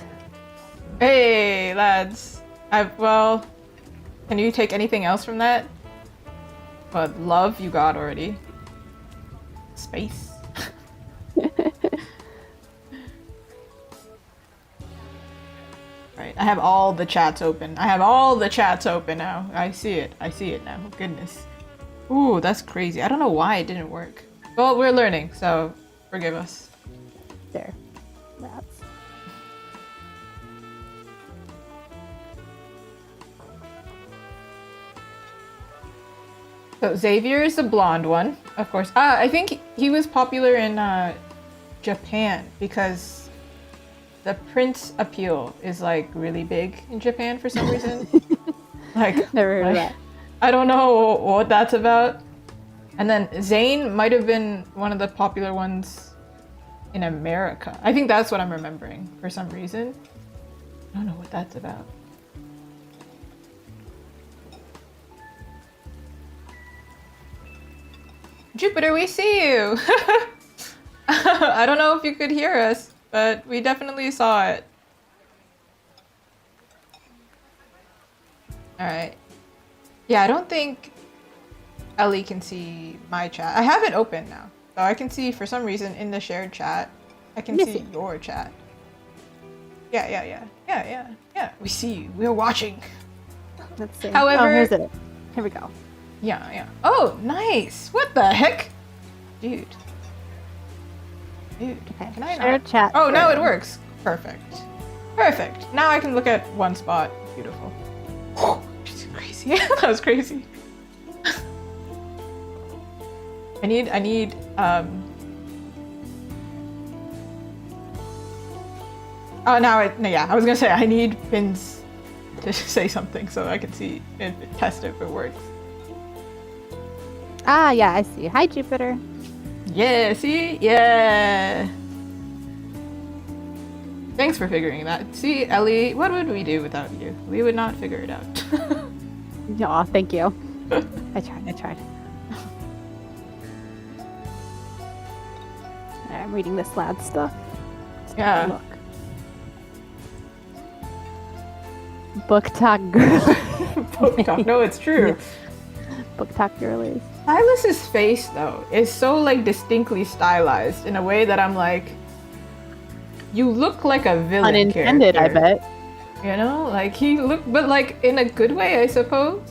Hey, lads. Well, can you take anything else from that? But love you got already. Space. Right, I have all the chats open. Now. I see it now. Goodness. Ooh, that's crazy. I don't know why it didn't work. Well, we're learning, so forgive us. There. Labs. So Xavier is the blonde one, of course. I think he was popular in Japan because the Prince appeal is like really big in Japan for some reason. Like, never heard of that. I don't know what that's about. And then Zane might have been one of the popular ones in America. I think that's what I'm remembering for some reason. I don't know what that's about. Jupiter, we see you! I don't know if you could hear us, but we definitely saw it. Alright. Yeah, I don't think Ellie can see my chat. I have it open now. So I can see, for some reason, in the shared chat, I can see your chat. Yeah. We see you. We're watching. Let's see. However... Oh, here's it. Here we go. Yeah. Oh, nice! What the heck? Dude, Okay. can I Share not? chat. Oh, now it works. Perfect. Now I can look at one spot. Beautiful. It's crazy. That was crazy. I need, Oh, I was gonna say, I need pins to say something so I can see if test if it works. Ah, yeah, I see. Hi, Jupiter. Yeah, see? Yeah. Thanks for figuring that. See, Ellie, what would we do without you? We would not figure it out. Aw, thank you. I tried. I'm reading this lad stuff. Yeah. Look. Book talk girl. Book talk. No, it's true. Book talk girlies. Silas's face though is so like distinctly stylized in a way that I'm like, you look like a villain Unintended, character. I bet. You know, like he looked, but like in a good way, I suppose.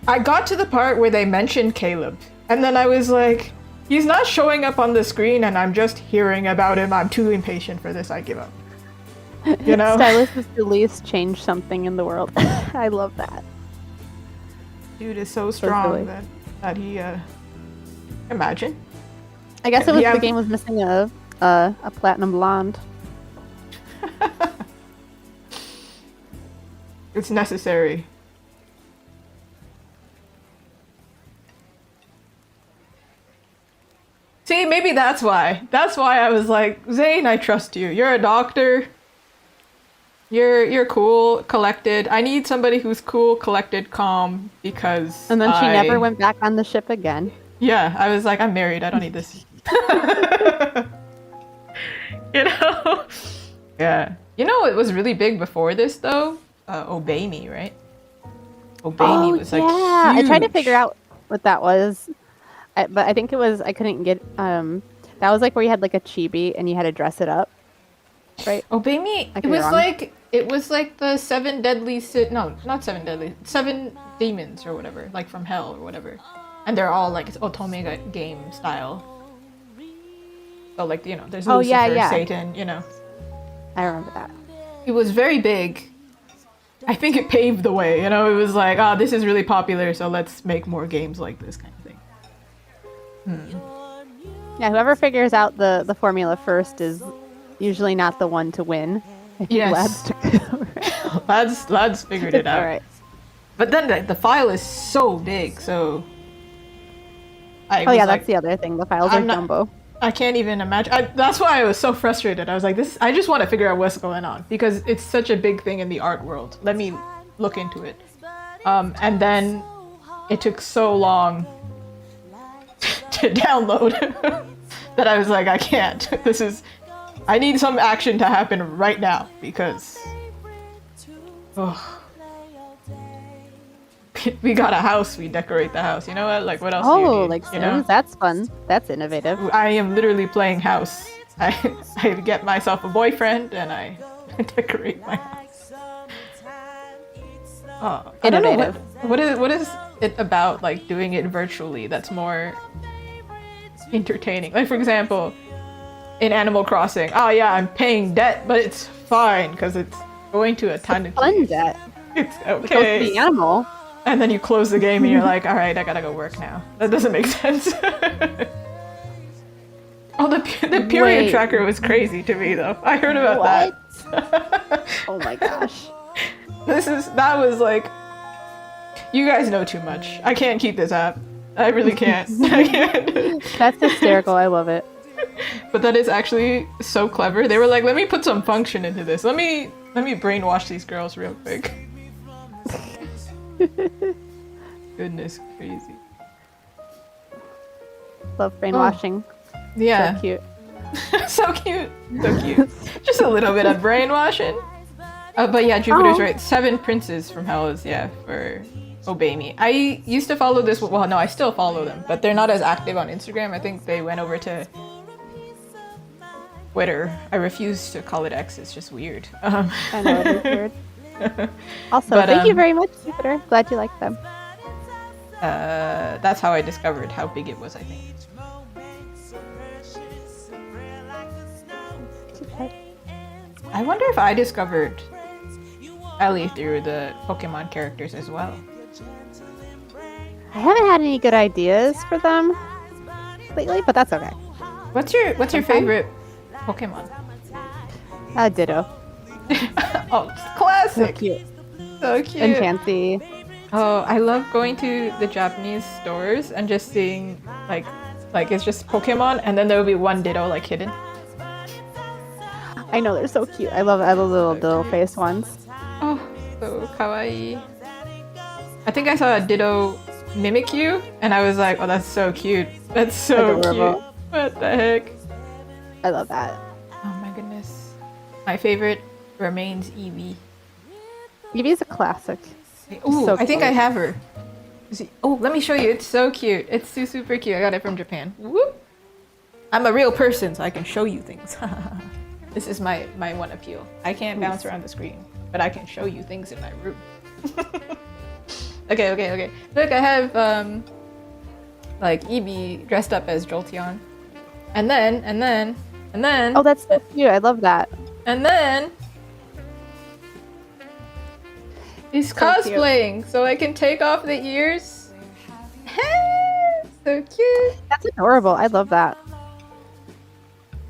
I got to the part where they mentioned Caleb, and then I was like, he's not showing up on the screen, and I'm just hearing about him. I'm too impatient for this. I give up. You know? Stylist is to least change something in the world. I love that. Dude is so strong that he, imagine. I guess it was the game was missing a platinum blonde. It's necessary. See, maybe that's why. That's why I was like, Zane, I trust you. You're a doctor. You're cool, collected. I need somebody who's cool, collected, calm, because And then she never went back on the ship again. Yeah, I was like, I'm married. I don't need this. You know? Yeah. You know what was really big before this, though? Obey Me, right? Obey Me was like yeah. huge. I tried to figure out what that was. But I think it was, I couldn't get, that was like where you had like a chibi and you had to dress it up, right? Obey Me, it was like the seven demons or whatever, like from hell or whatever. And they're all like Otome game style. So like, you know, there's Lucifer, Satan, you know. I remember that. It was very big. I think it paved the way, you know, it was like, this is really popular, so let's make more games like this kind of thing. Yeah, whoever figures out the formula first is usually not the one to win. Yes. Lads figured it out. All right. But then the file is so big, so... that's the other thing. The files are jumbo. I can't even imagine. That's why I was so frustrated. I was like, I just want to figure out what's going on, because it's such a big thing in the art world. Let me look into it. And then it took so long to download that I was like, I can't. I need some action to happen right now, because we got a house, we decorate the house. You know what? Like, what else do you need? Like Sims? You know? That's fun. That's innovative. I am literally playing house. I get myself a boyfriend and I decorate my house. I don't know what is it about, like, doing it virtually that's more entertaining. Like, for example, in Animal Crossing, I'm paying debt, but it's fine because it's going to a ton of fun debt. It's okay. It's the animal. And then you close the game and you're like, all right, I gotta go work now. That doesn't make sense. The period tracker was crazy to me, though. I heard about that. Oh my gosh. That was like, you guys know too much. I can't keep this up. I really can't. I can't. That's hysterical. I love it. But that is actually so clever. They were like, let me put some function into this. Let me brainwash these girls real quick. Goodness, crazy. Love brainwashing. Yeah. So cute. So cute. So cute. Just a little bit of brainwashing. But yeah, Jupiter's right. 7 princes from hell is, for Obey Me. I used to follow this, well, no, I still follow them, but they're not as active on Instagram. I think they went over to Twitter. I refuse to call it X, it's just weird. I know, it is weird. Also, thank you very much, Jupiter. Glad you like them. That's how I discovered how big it was, I think. I wonder if I discovered Ellie through the Pokemon characters as well. I haven't had any good ideas for them lately, but that's okay. What's your favorite Pokemon? Ditto. Oh, classic. So cute. So cute. And fancy. Oh, I love going to the Japanese stores and just seeing like it's just Pokemon, and then there will be one Ditto like hidden. I know, they're so cute. I love the little face ones. Oh, so kawaii. I think I saw a Ditto Mimikyu, and I was like, oh, that's so cute. That's so Adorable. cute. What the heck? I love that. Oh my goodness. My favorite remains Evie. Evie's a classic. Ooh, So I think I cute. have her. Oh, let me show you. It's so cute. It's super cute. I got it from Japan. Whoop. I'm a real person, so I can show you things. This is my one appeal. I can't bounce around the screen, but I can show you things in my room. Okay. Look, I have like Eevee dressed up as Jolteon, and then. Oh, that's so cute. I love that. And then he's cosplaying, so I can take off the ears. So cute. That's adorable. I love that.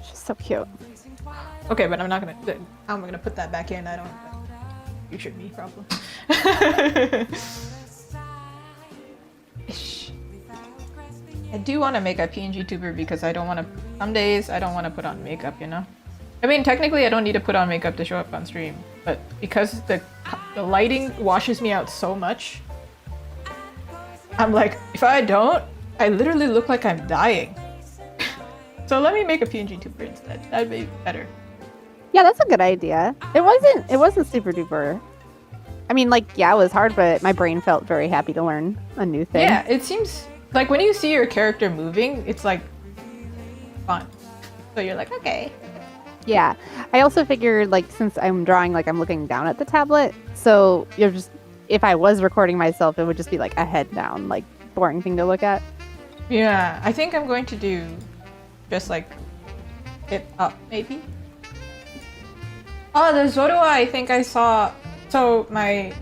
She's so cute. Okay, but I'm not gonna. I'm gonna put that back in. I don't. You should be problem. I do want to make a PNG tuber because I don't want to. Some days I don't want to put on makeup. You know. I mean, technically, I don't need to put on makeup to show up on stream, but because the lighting washes me out so much, I'm like, if I don't, I literally look like I'm dying. So let me make a PNG tuber instead. That'd be better. Yeah, that's a good idea. It wasn't super duper. I mean, like, yeah, it was hard, but my brain felt very happy to learn a new thing. Yeah, it seems like when you see your character moving, it's like fun. So you're like, okay. Yeah. I also figured, like, since I'm drawing, like, I'm looking down at the tablet, so you're just, if I was recording myself, it would just be like a head down, like, boring thing to look at. Yeah, I think I'm going to do just like it up, maybe. Oh, the Zorua I think I saw. So my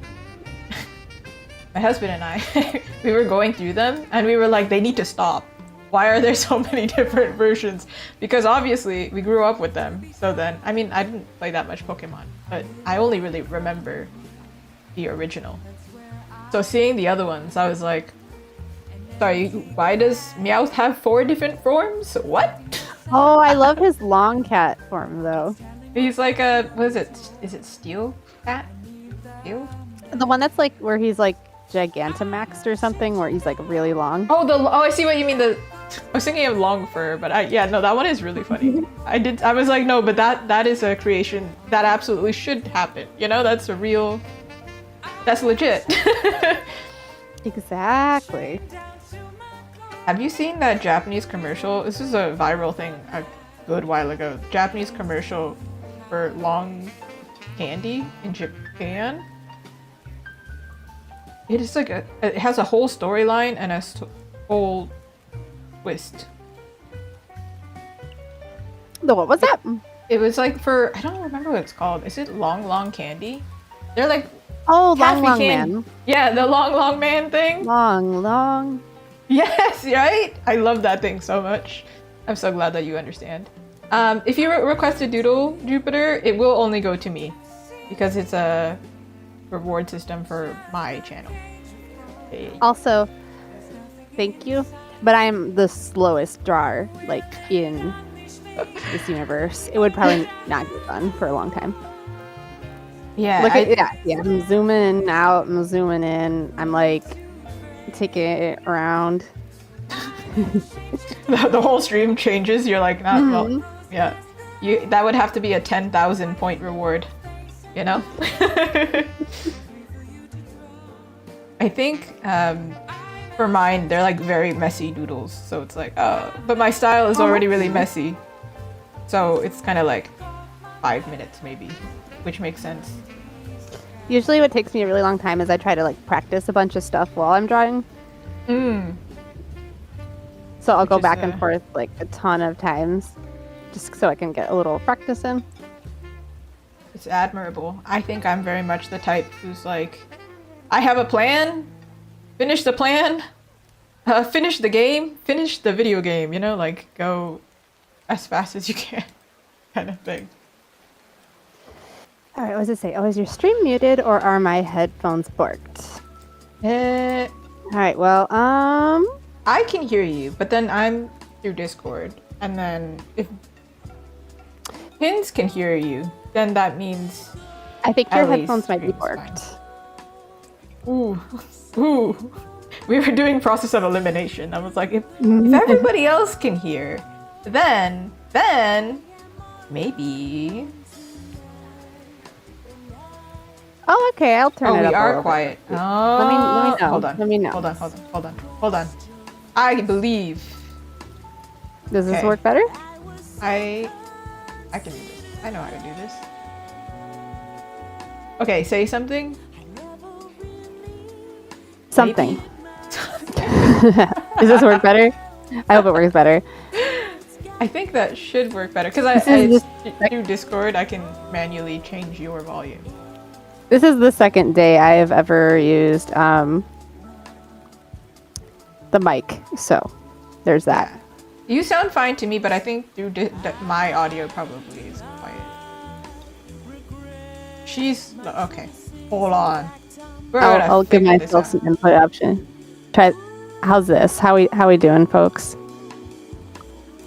husband and I, we were going through them and we were like, they need to stop. Why are there so many different versions? Because obviously we grew up with them. So then, I mean, I didn't play that much Pokemon, but I only really remember the original. So seeing the other ones, I was like, sorry, why does Meowth have 4 different forms? What? Oh, I love his long cat form, though. He's like a, what is it? Is it Steel Cat? Steel? The one that's like where he's like Gigantamaxed or something, where he's like really long. Oh, I see what you mean. I was thinking of long fur, but yeah, no, that one is really funny. I was like, no, but that is a creation that absolutely should happen. You know, that's legit. Exactly. Have you seen that Japanese commercial? This is a viral thing a good while ago. Japanese commercial for long candy in Japan. It is like it has a whole storyline and a whole twist. What was that? It was like for, I don't remember what it's called. Is it Long Candy? They're like, Oh, Taffy long candy. man. Yeah, the long man thing. Long. Yes, right? I love that thing so much. I'm so glad that you understand. If you request a doodle, Jupiter, it will only go to me because it's a reward system for my channel. Hey. Also, thank you, but I'm the slowest drawer, like, in this universe. It would probably not get done for a long time. Yeah, Look at yeah. I'm zooming out, I'm zooming in. I'm like taking it around. the whole stream changes. You're like, not well. Yeah, that would have to be a 10,000 point reward. You know. I think for mine, they're like very messy doodles. So it's like, oh, but my style is already really messy. So it's kind of like 5 minutes maybe, which makes sense. Usually what takes me a really long time is I try to like practice a bunch of stuff while I'm drawing. So I'll go back and forth like a ton of times just so I can get a little practice in. It's admirable. I think I'm very much the type who's like, I have a plan, finish the plan, finish the game, finish the video game, you know, like go as fast as you can kind of thing. All right, what does it say? Oh, is your stream muted or are my headphones borked? All right, well, I can hear you, but then I'm through Discord, and then if Pins can hear you, then that means I think your headphones might be borked. Ooh. We were doing process of elimination. I was like, if everybody else can hear, Then maybe. Oh, okay. I'll turn it Oh, up. we a are little quiet. bit. Oh, Let me know. hold on. Let me know. Hold on. I believe. Does this Okay. work better? I can do this. I know how to do this. Okay, say something. Something. Maybe? Does this work better? I hope it works better. I think that should work better because through Discord I can manually change your volume. This is the second day I have ever used the mic, so there's that. Yeah. You sound fine to me, but I think through my audio probably is quiet. She's okay. Hold on. I'll give myself some input option. Try. How's this? How we doing, folks?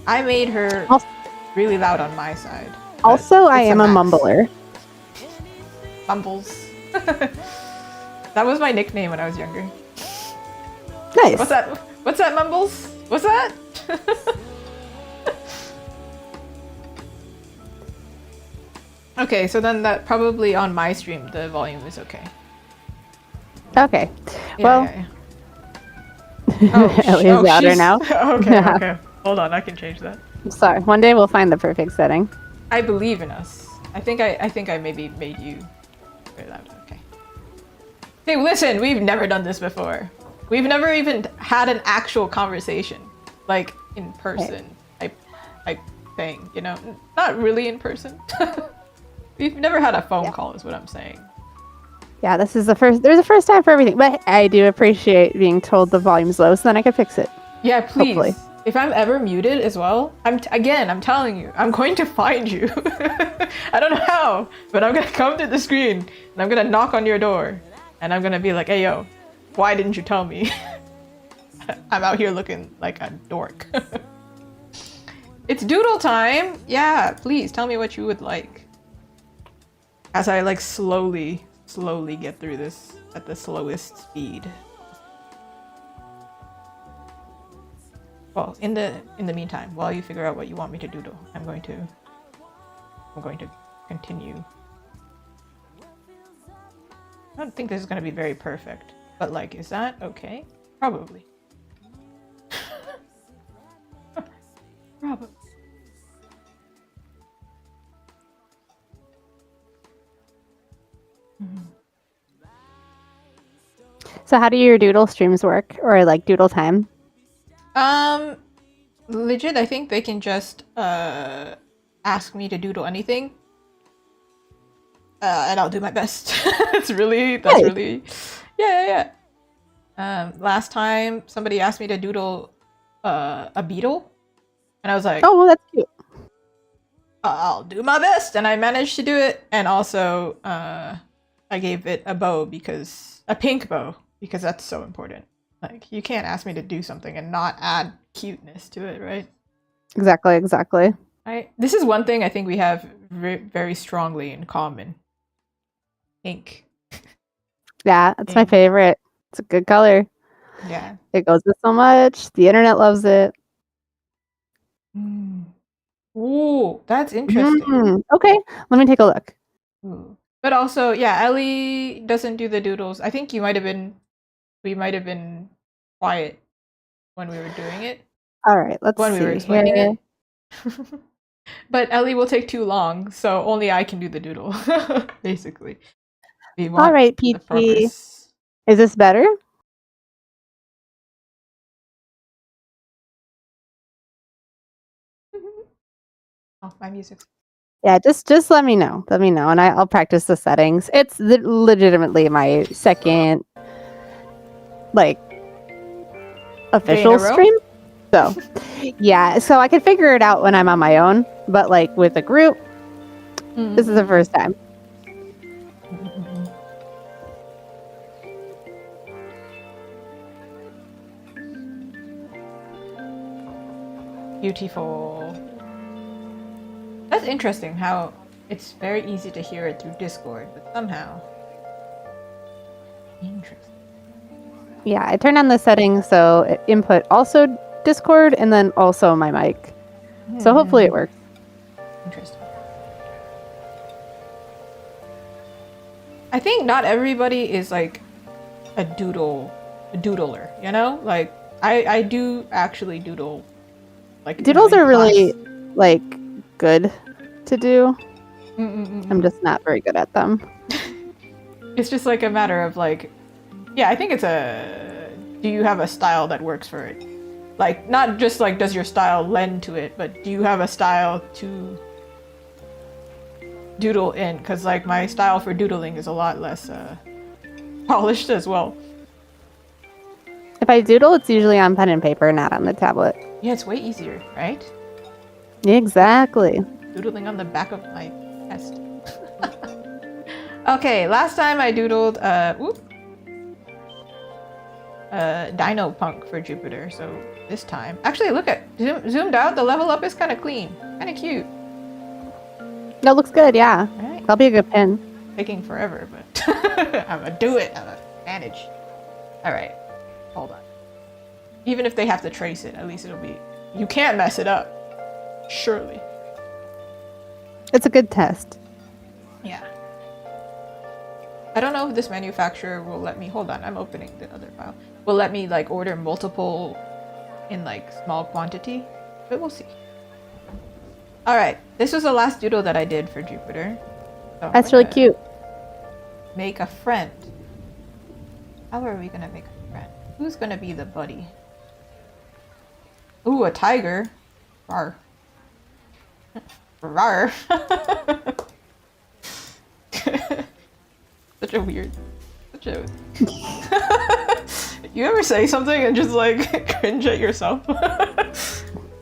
I made her really loud on my side. Also, I am a mumbler. Mumbles. That was my nickname when I was younger. Nice. What's that? What's that, Mumbles? What's that? Okay, so then that probably on my stream the volume is okay. Okay. Yeah, well, yeah. Oh, Ellie's louder now. Okay. Hold on, I can change that. I'm sorry. One day we'll find the perfect setting. I believe in us. I think I maybe made you very loud. Okay. Hey, listen, we've never done this before. We've never even had an actual conversation, like in person. Type thing, you know, not really in person. We've never had a phone call, is what I'm saying. Yeah, this is the first. There's a first time for everything, but I do appreciate being told the volume's low, so then I can fix it. Yeah, please. Hopefully. If I'm ever muted as well, I'm telling you, I'm going to find you. I don't know how, but I'm gonna come to the screen and I'm gonna knock on your door, and I'm gonna be like, "Hey, yo, why didn't you tell me?" I'm out here looking like a dork. It's doodle time. Yeah, please tell me what you would like. As I like slowly get through this at the slowest speed. Well, in the meantime, while you figure out what you want me to doodle, I'm going to continue. I don't think this is going to be very perfect, but like, is that okay? Probably. Probably. So how do your doodle streams work, or like doodle time? Legit, I think they can just ask me to doodle anything, and I'll do my best. That's really, yeah. Last time somebody asked me to doodle a beetle, and I was like, oh, well, that's cute. I'll do my best, and I managed to do it. And also, I gave it a pink bow, because that's so important. Like, you can't ask me to do something and not add cuteness to it, right? Exactly. This is one thing I think we have very strongly in common. Pink. Yeah, it's my favorite. It's a good color. Yeah. It goes with so much. The internet loves it. Ooh, that's interesting. Okay, let me take a look. Ooh. But also, yeah, Ellie doesn't do the doodles. I think we might have been quiet when we were doing it. All right, let's see. When we were explaining it. But Ellie will take too long, so only I can do the doodle, basically. All right, PT. Is this better? Oh, my music's... Yeah, just let me know. Let me know, and I'll practice the settings. It's legitimately my second, like, official stream. So, yeah, so I can figure it out when I'm on my own, but like with a group, this is the first time. Beautiful. That's interesting how it's very easy to hear it through Discord, but somehow... Interesting. Yeah, I turned on the settings so it input also Discord and then also my mic. So hopefully it works. Interesting. I think not everybody is like a doodler, you know? Like I do actually doodle. Like Doodles in are really class. like good to do. Mm-mm-mm. I'm just not very good at them. It's just like a matter of like, yeah, I think it's a, do you have a style that works for it? Like, not just like, does your style lend to it, but do you have a style to doodle in? Because like my style for doodling is a lot less polished as well. If I doodle, it's usually on pen and paper, not on the tablet. Yeah, it's way easier, right? Exactly. Doodling on the back of my chest. Okay, last time I doodled Dino Punk for Jupiter, so this time... Actually, look at... Zoomed out, the level up is kind of clean. Kind of cute. That looks good, yeah. Alright. That'll be a good pin. Taking forever, but... I'm gonna do it! I'm gonna manage. Alright. Hold on. Even if they have to trace it, at least it'll be... You can't mess it up. Surely. It's a good test. Yeah. I don't know if this manufacturer will let me... Hold on, I'm opening the other file. Will let me, like, order multiple in, like, small quantity. But we'll see. Alright, this was the last doodle that I did for Jupiter. So That's really cute. Make a friend. How are we gonna make a friend? Who's gonna be the buddy? Ooh, a tiger. Rar. Rar. Such a weird... Such a... You ever say something and just like cringe at yourself?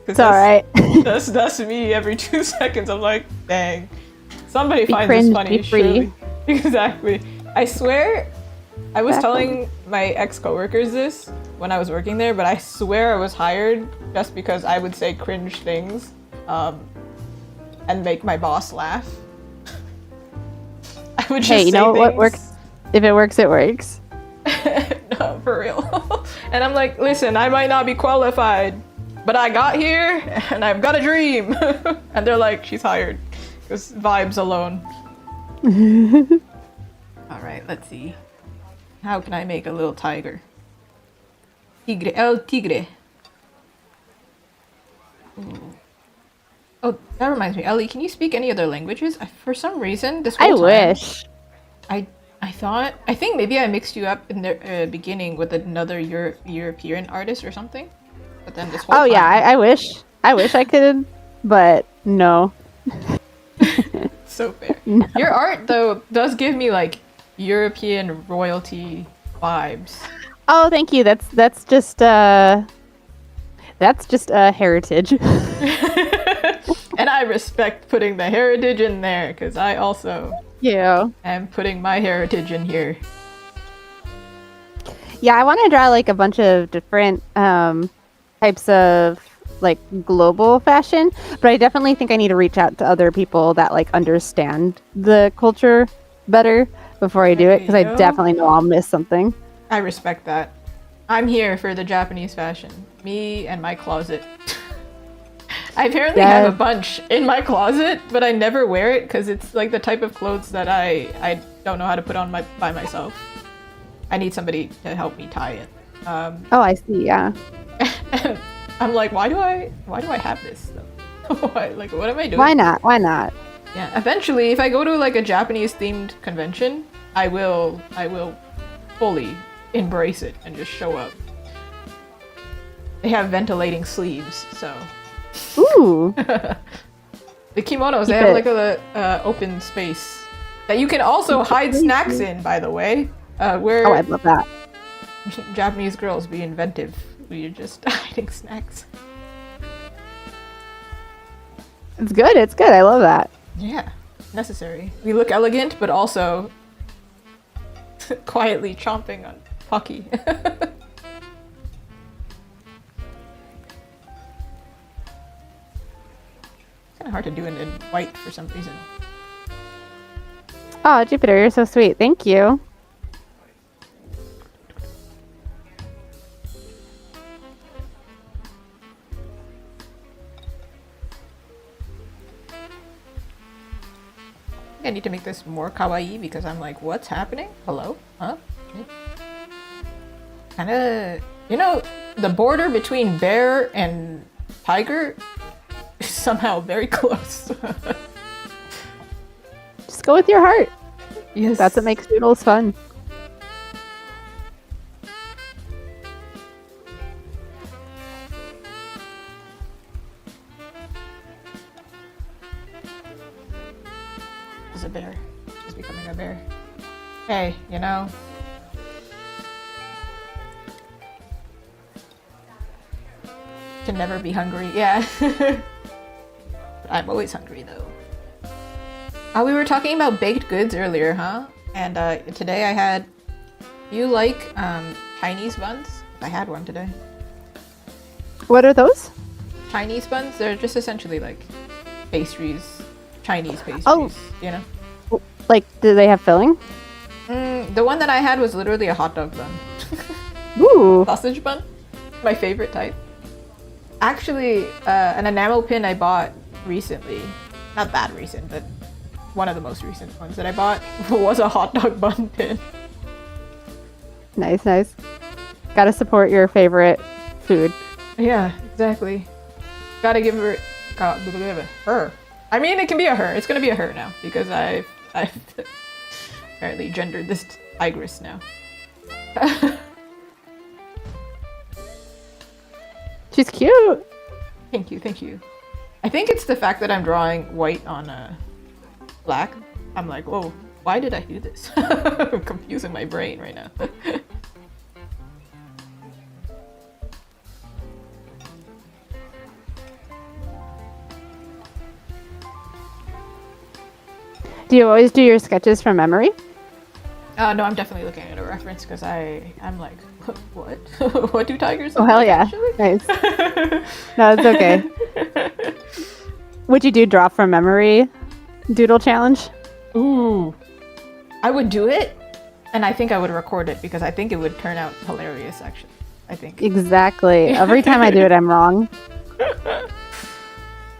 It's alright. That's me every 2 seconds. I'm like, dang. Somebody finds cringe, this funny, be free. surely. Exactly. I swear, I was telling my ex-coworkers this when I was working there, but I swear I was hired just because I would say cringe things and make my boss laugh. I would just Hey, you say know what things. works? If it works, it works. No, for real. And I'm like, listen, I might not be qualified, but I got here and I've got a dream. And they're like, she's hired. Because vibes alone. Alright, let's see. How can I make a little tiger? Tigre, el tigre. Ooh. Oh, that reminds me. Ellie, can you speak any other languages? For some reason, this whole I time, wish. I think maybe I mixed you up in the beginning with another European artist or something. But then this whole time... yeah, I wish. I wish I could, but no. So fair. No. Your art, though, does give me, like, European royalty vibes. Oh, thank you. That's just heritage. And I respect putting the heritage in there, because I also am putting my heritage in here. Yeah, I want to draw like a bunch of different types of like global fashion, but I definitely think I need to reach out to other people that like understand the culture better before I do it, because I definitely know I'll miss something. I respect that. I'm here for the Japanese fashion. Me and my closet. I apparently have a bunch in my closet, but I never wear it because it's like the type of clothes that I don't know how to put on by myself. I need somebody to help me tie it. Oh, I see. Yeah. I'm like, why do I have this stuff? Like, what am I doing? Why not? Why not? Yeah. Eventually, if I go to like a Japanese themed convention, I will fully embrace it and just show up. They have ventilating sleeves, so. Ooh. The kimonos, they have like a open space that you can also hide snacks in, by the way. Where I'd love that. Japanese girls be inventive. We're just hiding snacks. It's good. It's good. I love that. Yeah, necessary. We look elegant, but also quietly chomping on Pocky. Kind of hard to do it in white for some reason. Oh, Jupiter, you're so sweet. Thank you. I need to make this more kawaii because I'm like, what's happening? Hello? Huh? Kinda, you know, the border between bear and tiger is somehow very close. Just go with your heart. Yes. That's what makes doodles fun. Is a bear. She's becoming a bear. Hey, you know. Can never be hungry. Yeah. But I'm always hungry though. We were talking about baked goods earlier, huh? And today I had. You like Chinese buns? I had one today. What are those? Chinese buns? They're just essentially like pastries, Chinese pastries. Oh. You know. Like, do they have filling? The one that I had was literally a hot dog bun. Ooh. Sausage bun? My favorite type. Actually, an enamel pin I bought recently. Not that recent, but one of the most recent ones that I bought was a hot dog bun pin. Nice, nice. Gotta support your favorite food. Yeah, exactly. Gotta give her... her. I mean, it can be a her. It's gonna be a her now, because I've apparently gendered this tigress now. She's cute. Thank you, thank you. I think it's the fact that I'm drawing white on black. I'm like, whoa, why did I do this? I'm confusing my brain right now. Do you always do your sketches from memory? No, I'm definitely looking at a reference because I'm like, what? What do tigers Oh, look hell like, yeah. actually? Nice. No, it's okay. Would you do draw from memory doodle challenge? Ooh. I would do it, and I think I would record it because I think it would turn out hilarious, actually. I think. Exactly. Every time I do it, I'm wrong.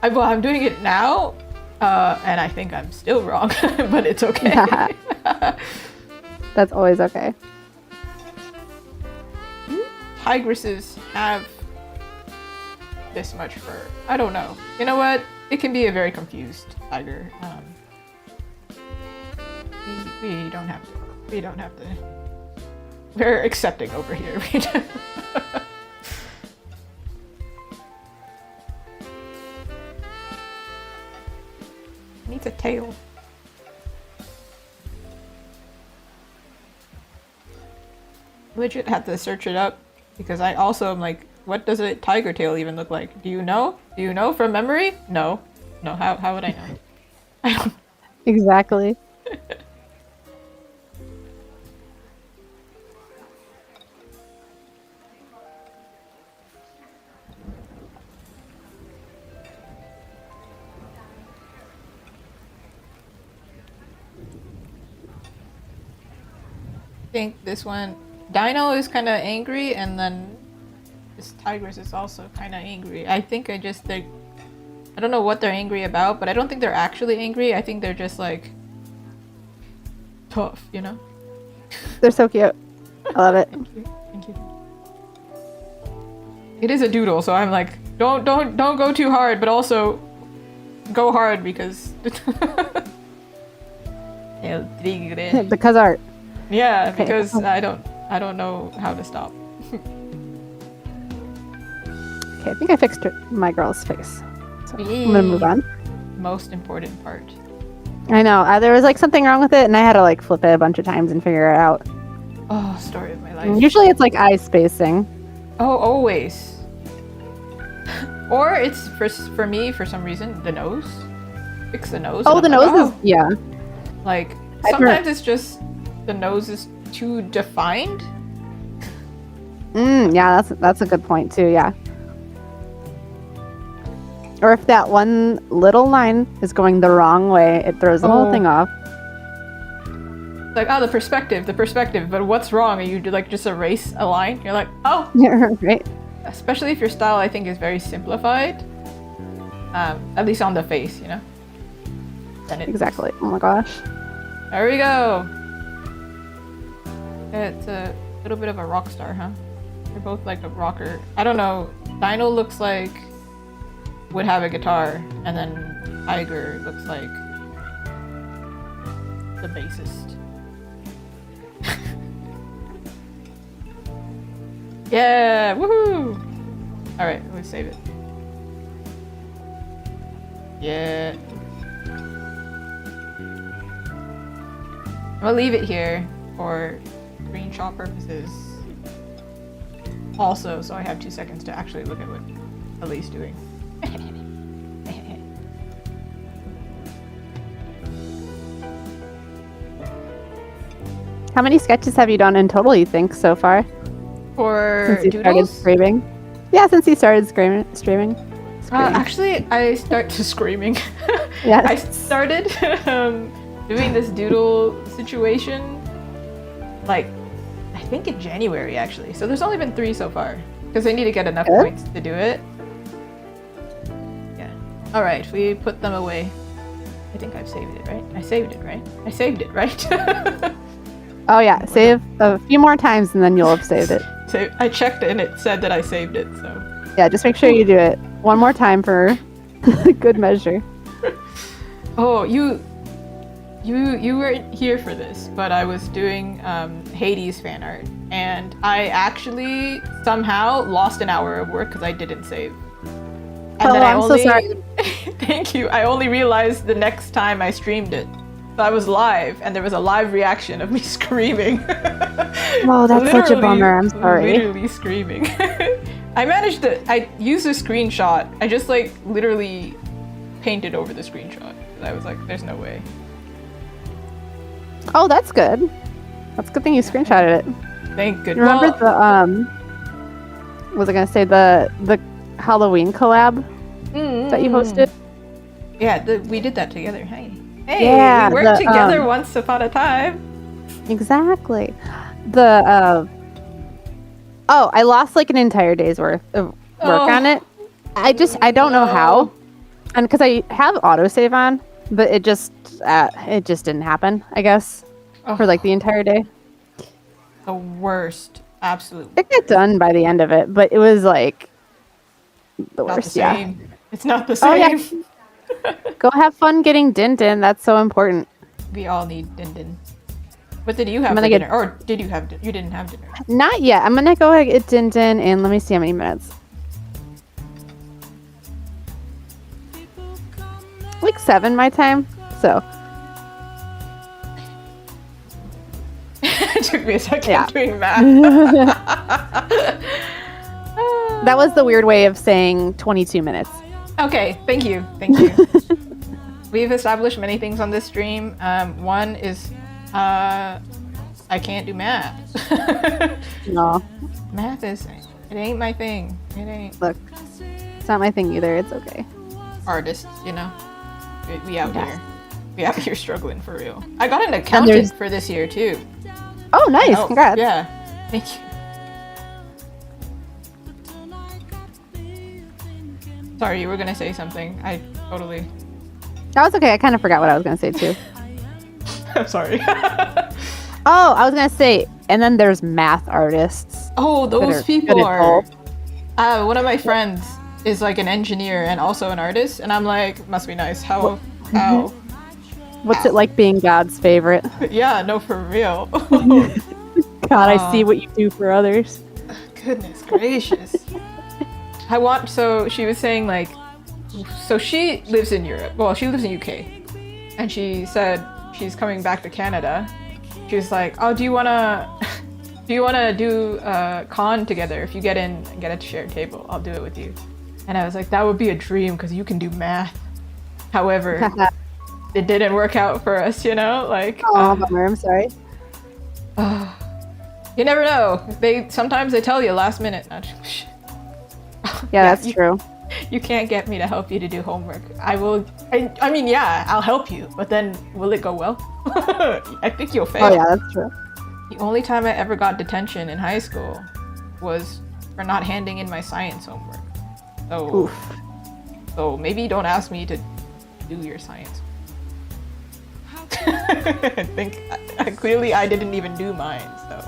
I'm doing it now, and I think I'm still wrong, but it's okay. That's always okay. Tigresses have this much fur. I don't know. You know what? It can be a very confused tiger. We don't have to. We don't have to. We're accepting over here. We don't. Needs a tail. Legit had to search it up because I also am like, what does a tiger tail even look like? Do you know? Do you know from memory? No. No, how would I know? I don't. Exactly. I think this one, Dino is kind of angry, and then this tigress is also kind of angry. I think I don't know what they're angry about, but I don't think they're actually angry. I think they're just like tough, you know? They're so cute. I love it. Thank you. Thank you. It is a doodle, so I'm like, don't go too hard, but also go hard because El tigre. Because art. Yeah, Okay. because I don't know how to stop. Okay, I think I fixed my girl's face. So I'm gonna move on. Most important part. I know. There was like something wrong with it, and I had to like flip it a bunch of times and figure it out. Oh, story of my life. Usually it's like eye spacing. Oh, always. Or it's for me, for some reason, the nose. Fix the nose. Oh, and the I'm like, nose is, yeah. Like, I've sometimes it's just the nose is too defined. Yeah, that's a good point too, yeah. Or if that one little line is going the wrong way, it throws the whole thing off. Like, oh, the perspective, but what's wrong? Are you like just erase a line? You're like, oh. Yeah, right. Especially if your style, I think, is very simplified. At least on the face, you know? Then it, Exactly. Oh my gosh. there we go. It's a little bit of a rock star, huh? They're both like a rocker. I don't know. Dino looks like would have a guitar, and then Tiger looks like the bassist. Yeah, woohoo! All right, let's save it. Yeah. I'm gonna leave it here for screenshot purposes. Also, so I have 2 seconds to actually look at what Ellie's doing. How many sketches have you done in total, you think, so far? For Since you started doodles? streaming? Yeah, since you started streaming. Actually, I started screaming. Yes. I started doing this doodle situation, like, I think in January, actually. So there's only been 3 so far, because I need to get enough Good. points to do it. Yeah. All right, we put them away. I think I've saved it, right? I saved it, right? I saved it, right? Oh yeah, save a few more times and then you'll have saved it. So I checked and it said that I saved it, so. Yeah, just make sure you do it one more time for good measure. Oh, you weren't here for this, but I was doing Hades fan art, and I actually somehow lost an hour of work because I didn't save. And Oh, I'm so sorry. Thank you. I only realized the next time I streamed it. So I was live, and there was a live reaction of me screaming. Oh, that's such a bummer. I'm sorry. Literally screaming. I used a screenshot. I just like literally painted over the screenshot. I was like, there's no way. Oh, that's good. That's a good thing you screenshotted it. Thank goodness. Remember was I gonna say the Halloween collab that you hosted? Yeah, we did that together. Hey, Yeah, we worked together once upon a time. Exactly. I lost like an entire day's worth of work on it. I don't know how, and because I have autosave on, but it just didn't happen. I guess for like the entire day. The worst, absolute. It got done by the end of it, but it was like the Not worst. the Yeah. same. It's not the Oh, yeah. same. Go have fun getting Dintin. That's so important. We all need din-din. What did you have I'm for gonna get- dinner? Or did you have dinner? You didn't have dinner. Not yet. I'm gonna go get Dintin and let me see how many minutes. Like 7 my time. So It took me a second Yeah. doing math. that was the weird way of saying 22 minutes. Okay, thank you. Thank you. We've established many things on this stream. One is I can't do math. No, Math is, it ain't my thing. It ain't. look, it's not my thing either. It's okay. Artists, you know? We out Yes. here. We out here struggling for real. I got an accountant for this year too. Oh, nice. Oh, Congrats. Yeah. Thank you. Sorry, you were gonna say something. I totally. That was okay. I kind of forgot what I was gonna say too. I'm sorry. Oh, I was gonna say, and then there's math artists. Oh, that those are people good at are. both. One of my friends is like an engineer and also an artist, and I'm like, must be nice. How? What's it like being God's favorite? Yeah, no, for real. God, I see what you do for others. Goodness gracious. So she was saying like, so she lives in Europe. Well, she lives in UK. And she said she's coming back to Canada. She was like, oh, do you wanna do a con together? If you get in and get a shared table, I'll do it with you. And I was like, that would be a dream because you can do math. However, it didn't work out for us, you know? Like, Oh, bummer. I'm sorry. you never know. Sometimes they tell you last minute. Yeah, that's true. You can't get me to help you to do homework. I mean, yeah, I'll help you, but then will it go well? I think you'll fail. Oh, yeah, that's true. The only time I ever got detention in high school was for not handing in my science homework. So, Oof. so maybe don't ask me to do your science. I think clearly I didn't even do mine, so.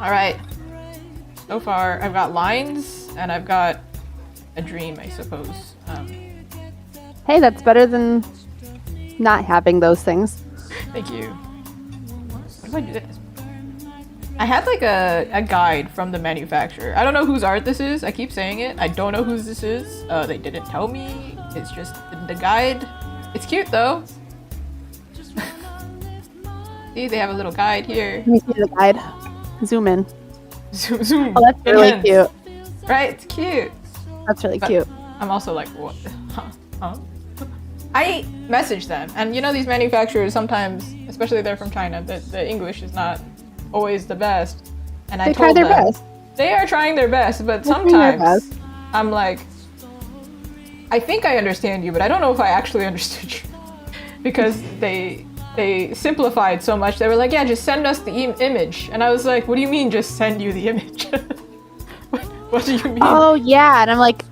All right. So far, I've got lines and I've got a dream, I suppose. Hey, that's better than not having those things. Thank you. What do I do this? I had like a guide from the manufacturer. I don't know whose art this is. I keep saying it. I don't know whose this is. They didn't tell me. It's just the guide. It's cute though. See, they have a little guide here. Let me see the guide. Zoom in. Zoom. Oh, that's really cute. Right? It's cute. That's really But cute. I'm also like, what? Huh? I messaged them, and you know these manufacturers sometimes, especially they're from China, the English is not always the best. And I They told try their them best. they are trying their best, but They're trying their sometimes best. I'm like, I think I understand you, but I don't know if I actually understood you because they simplified so much. They were like, yeah, just send us the image, and I was like, what do you mean, just send you the image? What do you mean? Oh yeah, and I'm like,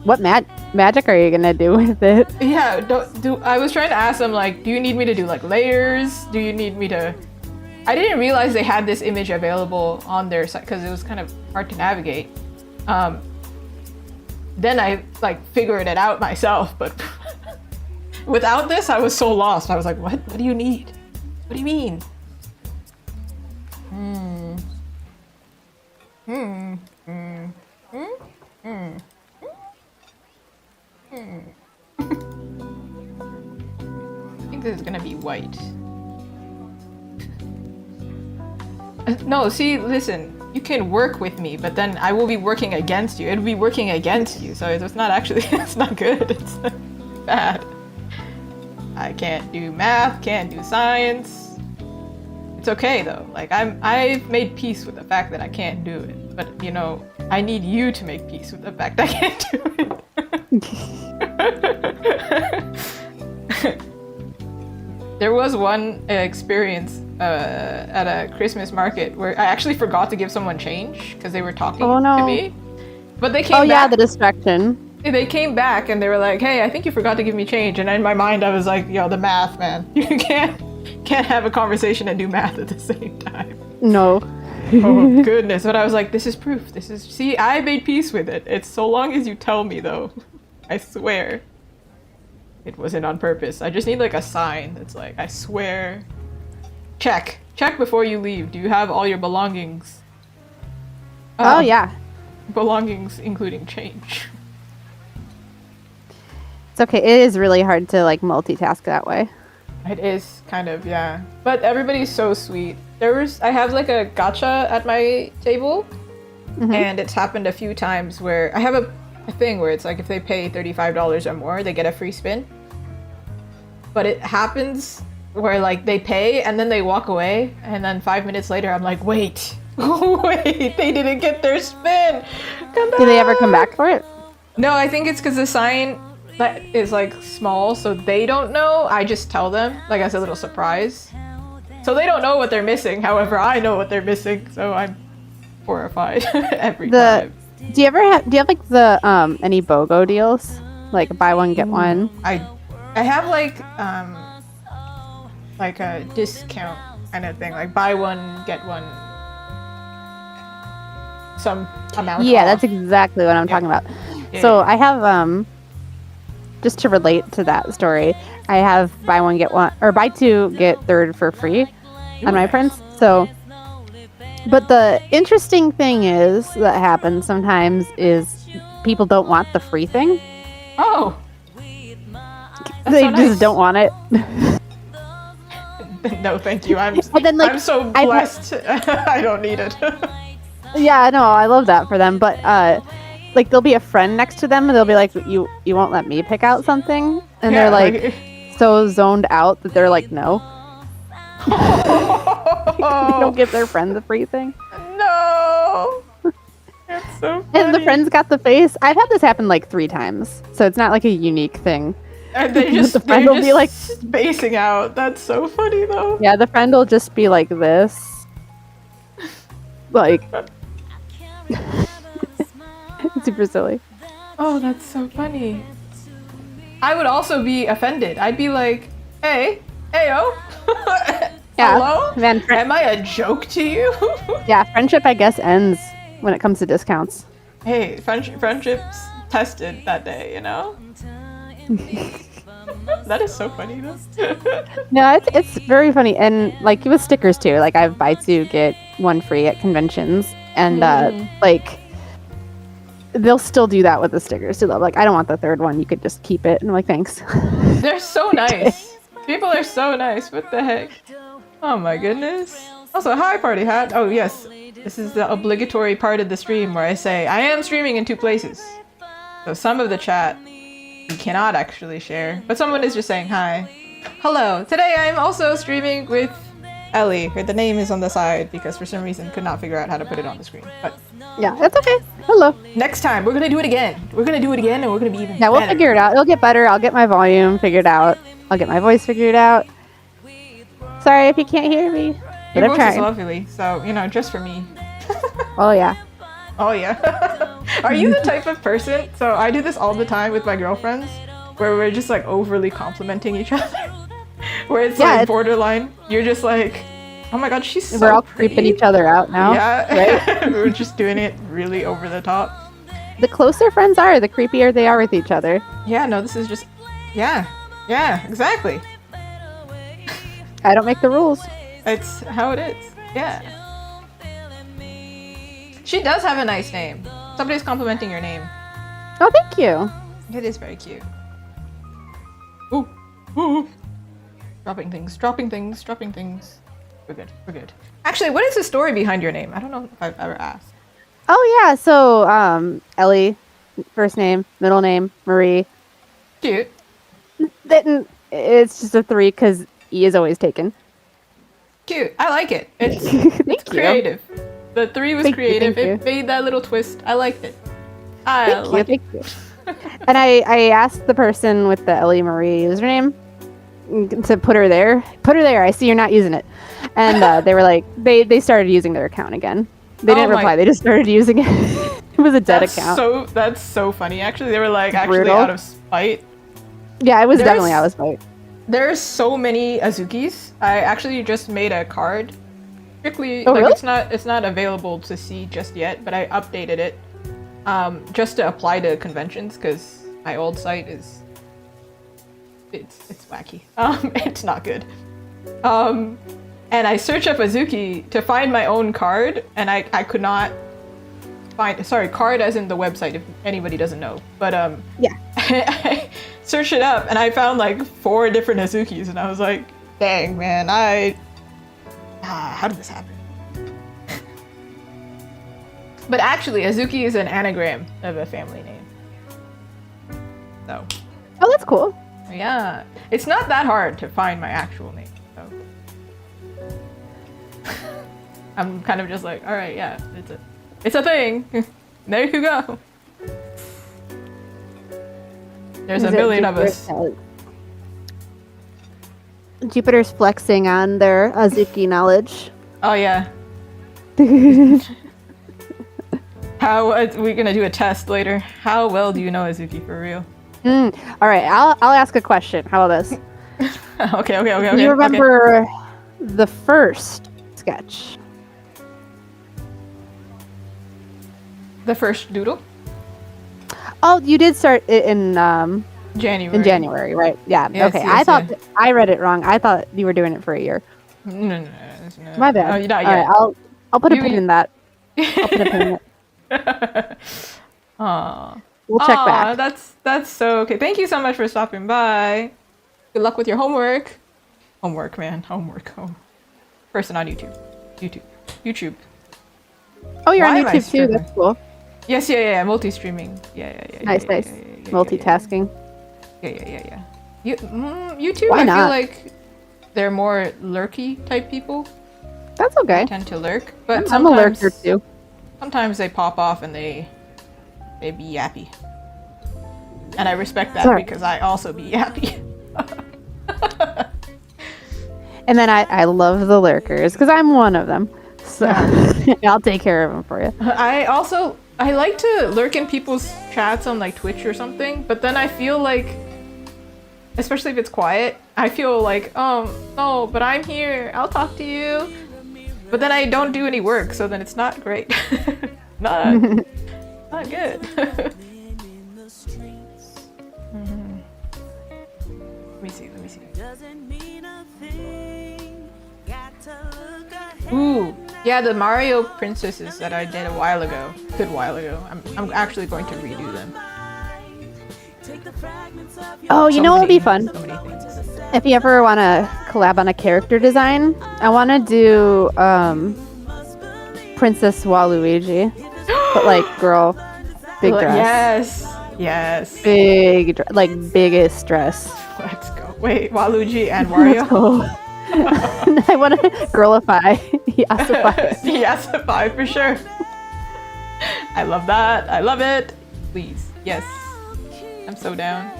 what magic are you gonna do with it? Yeah, I was trying to ask them, like, do you need me to do like layers? Do you need me to... I didn't realize they had this image available on their site because it was kind of hard to navigate. Then I like figured it out myself, but without this, I was so lost. I was like, what do you need? What do you mean? I think this is gonna be white. No, see, listen. You can work with me, but then I will be working against you. It'll be working against you, so it's not actually, it's not good. It's bad. I can't do math, can't do science. It's okay though. Like I've made peace with the fact that I can't do it. But you know, I need you to make peace with the fact that I can't do it. There was one experience at a Christmas market where I actually forgot to give someone change because they were talking to me. But they came back. Oh yeah, the distraction. They came back and they were like, hey, I think you forgot to give me change. And in my mind, I was like, yo, the math, man. You can't have a conversation and do math at the same time. No. Oh, goodness. But I was like, this is proof. See, I made peace with it. It's so long as you tell me, though. I swear. It wasn't on purpose. I just need like a sign that's like, I swear. Check before you leave. Do you have all your belongings? Oh yeah. Belongings including change. It's okay. It is really hard to like multitask that way. It is kind of, yeah. But everybody's so sweet. I have like a gacha at my table, and it's happened a few times where I have a thing where it's like if they pay $35 or more, they get a free spin. But it happens where like they pay and then they walk away, and then 5 minutes later I'm like, wait, they didn't get their spin. Do they ever come back for it? No, I think it's because the sign that is like small, so they don't know. I just tell them like as a little surprise, so they don't know what they're missing. However, I know what they're missing, so I'm horrified every time. Do you have like the any BOGO deals, like buy one get one? I have like a discount kind of thing, like buy one get one some amount. Yeah, off. that's exactly what I'm talking about. Yeah, So yeah. I have just to relate to that story, I have buy one get one or buy two get third for free on my prints. So, but the interesting thing is that happens sometimes is people don't want the free thing. Oh, They so just nice. don't want it. No, thank you. I'm then, like, I'm so blessed. I don't need it. Yeah, no, I love that for them. But like there'll be a friend next to them and they'll be like, you won't let me pick out something, and Yeah, they're like so zoned out that they're like, no. They don't give their friend the free thing. No. It's so funny. And the friend's got the face. I've had this happen like 3 times, so it's not like a unique thing. And they The just friend they're will just be like- spacing out. That's so funny though. Yeah, the friend will just be like this. Like super silly. Oh, that's so funny. I would also be offended. I'd be like, hey, heyo. Yeah, Hello? man, Am I a joke to you? yeah, friendship, I guess, ends when it comes to discounts. Hey, friendships tested that day, you know? That is so funny, though. No, it's very funny, and like with stickers too. Like I have buy two get one free at conventions, and like they'll still do that with the stickers too. They're like, I don't want the third one. You could just keep it. And I'm like, thanks. They're so nice. People are so nice. What the heck? Oh my goodness. Also, hi, Party Hat. Oh, yes. This is the obligatory part of the stream where I say, I am streaming in 2 places. So some of the chat we cannot actually share, but someone is just saying hi. Hello. Today I'm also streaming with Ellie. The name is on the side because for some reason could not figure out how to put it on the screen. But Yeah, that's okay. Hello. next time we're gonna do it again. We're gonna do it again, and we're gonna be even Yeah, we'll better. figure it out. It'll get better. I'll get my volume figured out. I'll get my voice figured out. Sorry if you can't hear me, but Your I'm voice trying. is lovely, so you know, just for me. Oh yeah. Oh yeah. Are you the type of person? So I do this all the time with my girlfriends, where we're just like overly complimenting each other. Where it's Yeah, like it's- borderline. You're just like, oh my god, she's so We're all pretty. creeping each other out now. Yeah. Right? We're just doing it really over the top. The closer friends are, the creepier they are with each other. Yeah, no, this is just, yeah, exactly. I don't make the rules. It's how it is. Yeah. She does have a nice name. Somebody's complimenting your name. Oh, thank you. It is very cute. Ooh, ooh. Dropping things, dropping things, dropping things. We're good, we're good. Actually, what is the story behind your name? I don't know if I've ever asked. Oh yeah, so Ellie, first name, middle name, Marie. Cute. Then it's just a 3 because E is always taken. Cute. I like it. It's Thank it's you. creative. The 3 was Thank you, creative. thank It made that little twist. I liked it. I Thank you, like thank you. And I asked the person with the Ellie Marie username to put her there. Put her there. I see you're not using it. And they were like, they started using their account again. They didn't Oh my- reply. They just started using it. It was a dead account. That's so funny. Actually, they were like actually Brutal. out of spite. Yeah, it was There's- definitely out of spite. There's so many Azukis. I actually just made a card. Strictly, Oh, like really? it's not available to see just yet, but I updated it just to apply to conventions because my old site is it's wacky. It's not good. And I searched up Azuki to find my own card, and I could not find. Sorry, card as in the website. If anybody doesn't know, but Yeah. I searched it up and I found like 4 different Azukis, and I was like, dang man, how did this happen? But actually, Azuki is an anagram of a family name. So, Oh, that's cool. yeah. It's not that hard to find my actual name, so. I'm kind of just like, alright, yeah, it's a thing. There you go. There's a Is it million of us. Jupiter's flexing on their Azuki knowledge. Oh yeah. How are we gonna do a test later? How well do you know Azuki for real? All right, I'll ask a question. How about this? Okay. Do you remember the first sketch? The first doodle? Oh, you did start it in January. January, right? Yeah. Yes, okay. yes, I thought yeah. I read it wrong. I thought you were doing it for a year. No. My bad. Oh, not All yet. right, I'll put a You- pin in that. I'll put a pin in it. Aw. We'll check Aw, back. That's so okay. Thank you so much for stopping by. Good luck with your homework. Homework, man. Homework. Person on YouTube. YouTube. Oh, you're Why on am I YouTube too. stripping? That's cool. Yes, yeah. Multi-streaming. Yeah. Nice. Multitasking. Yeah. YouTube, Why I not? feel like they're more lurky type people. That's okay. They tend to lurk, but I'm a sometimes lurker too. sometimes they pop off and they be yappy. And I respect that Sorry. because I also be yappy. And then I love the lurkers because I'm one of them. So I'll take care of them for you. I like to lurk in people's chats on like Twitch or something, but then I feel like especially if it's quiet, I feel like, oh no, but I'm here. I'll talk to you. But then I don't do any work, so then it's not great. not good. Mhm. Let me see. Ooh, yeah, the Mario princesses that I did a while ago. Good while ago. I'm actually going to redo them. Oh, you know what would be fun? So many things. If you ever want to collab on a character design, I want to do Princess Waluigi, but like girl, big dress. Yes. Biggest dress. Let's go. Wait, Waluigi and Wario? I want to girlify. Yasify for sure. I love that. I love it. Please. Yes. I'm so down.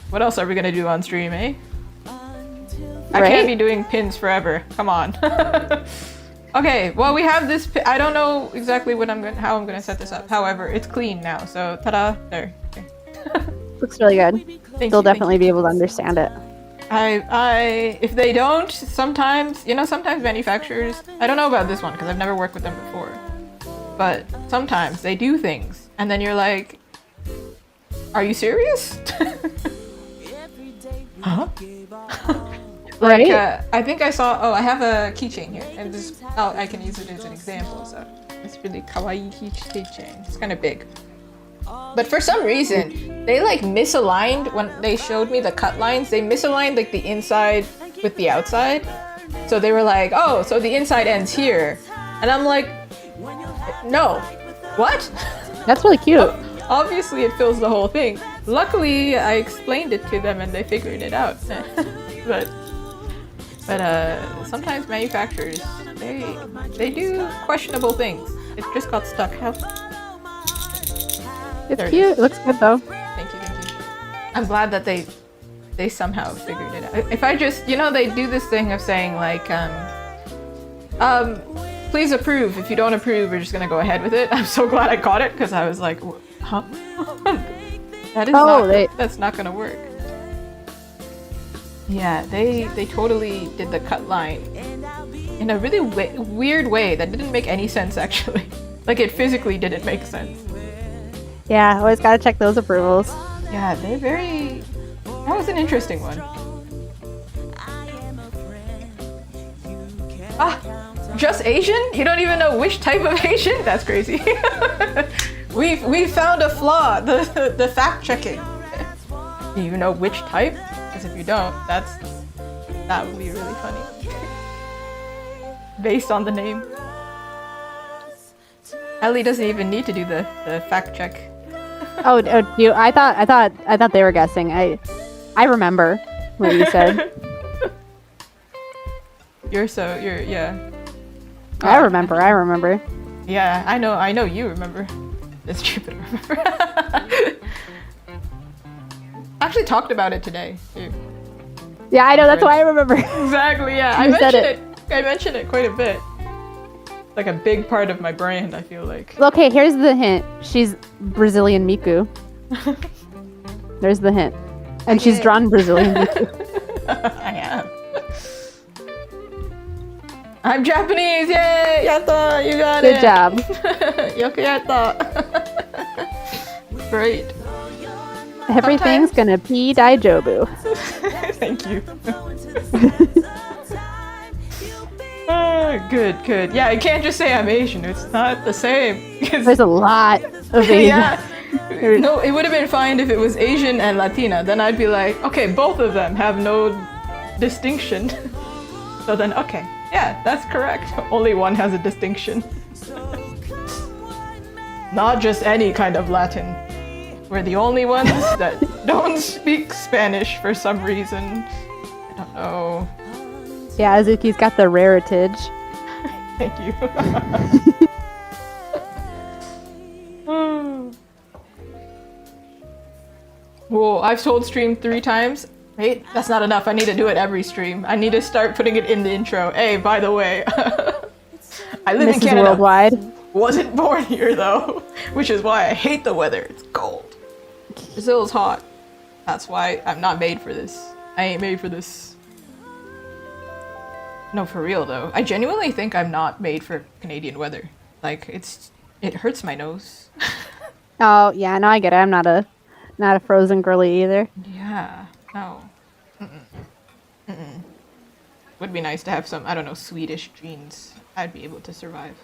What else are we gonna do on stream, eh? I can't be doing pins forever. Come on. Okay, well we have this. I don't know exactly how I'm gonna set this up. However, it's clean now. So ta-da! There. Okay. Looks really good. They'll definitely be able to understand it. If they don't, sometimes manufacturers. I don't know about this one because I've never worked with them before. But sometimes they do things, and then you're like, "Are you serious?" Huh? Right? I think I saw. Oh, I have a keychain here, and I can use it as an example. So it's really kawaii keychain. It's kind of big, but for some reason they like misaligned when they showed me the cut lines. They misaligned like the inside with the outside. So they were like, "Oh, so the inside ends here," and I'm like, "No, what?" That's really cute. Obviously, it fills the whole thing. Luckily, I explained it to them and they figured it out. but sometimes manufacturers they do questionable things. It just got stuck. It's cute. It looks good though. Thank you. I'm glad that they somehow figured it out. If I just, they do this thing of saying like, please approve. If you don't approve, we're just gonna go ahead with it. I'm so glad I caught it because I was like, huh? That's not gonna work. Yeah, they totally did the cut line in a really weird way that didn't make any sense actually. Like it physically didn't make sense. Yeah, always gotta check those approvals. Yeah, that was an interesting one. Just Asian? You don't even know which type of Asian? That's crazy. we found a flaw. The fact checking. Do you know which type? Because if you don't, that would be really funny. Based on the name. Ellie doesn't even need to do the fact check. I thought they were guessing. I remember what you said. Yeah. I remember. Yeah, I know you remember. It's stupid remember. I actually talked about it today, too. Yeah, I know, that's why I remember. Exactly, yeah. I mentioned it quite a bit. It's like a big part of my brand, I feel like. Okay, here's the hint. She's Brazilian Miku. There's the hint. And she's drawn Brazilian Miku. I am. I'm Japanese, yay! Yatta, you got it! Good job. Yoku yatta! Great. Everything's gonna be daijobu. Thank you. Good. Yeah, I can't just say I'm Asian. It's not the same. There's a lot of Asian. Yeah. No, it would have been fine if it was Asian and Latina. Then I'd be like, okay, both of them have no distinction. So then, okay. Yeah, that's correct. Only one has a distinction. Not just any kind of Latin. We're the only ones that don't speak Spanish for some reason. I don't know. Yeah, Azuki's got the raritage. Thank you. Whoa, I've told stream 3 times. Wait, that's not enough. I need to do it every stream. I need to start putting it in the intro. Hey, by the way, I live in Canada. Worldwide. Wasn't born here though, which is why I hate the weather. It's cold. Brazil's hot. That's why I'm not made for this. I ain't made for this. No, for real though. I genuinely think I'm not made for Canadian weather. Like it hurts my nose. Oh yeah, no, I get it. I'm not a frozen girly either. Yeah. No. Would be nice to have some, I don't know, Swedish jeans. I'd be able to survive.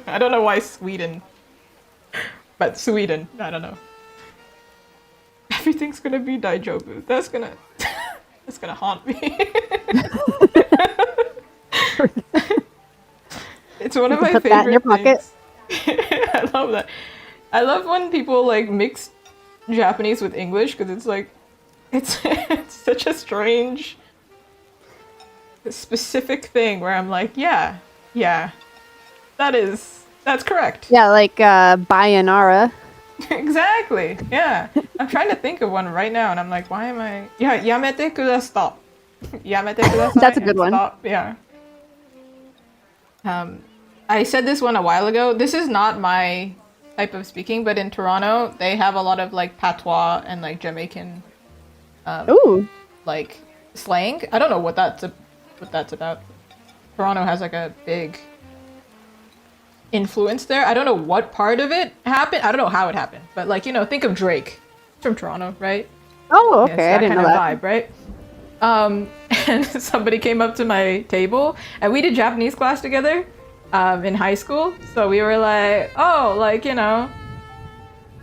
I don't know why Sweden. But Sweden, I don't know. Everything's gonna be Daijobu. That's gonna haunt me. It's one of my put favorite that in your pocket. things. I love that. I love when people like mix Japanese with English because it's like it's such a strange specific thing where I'm like, yeah, that's correct. Yeah, like Bayanara. Exactly. Yeah. I'm trying to think of one right now and I'm like, why am I yamete kudasai. Yamete kudasai. That's a good one. Stop. Yeah. I said this one a while ago. This is not my type of speaking, but in Toronto, they have a lot of like patois and like Jamaican like slang. I don't know what that's about. Toronto has like a big influence there. I don't know what part of it happened. I don't know how it happened, but like, you know, think of Drake. He's from Toronto, right? Oh, okay. Yeah, I didn't know that. Vibe, right? And somebody came up to my table, and we did Japanese class together in high school. So we were like, oh, like, you know,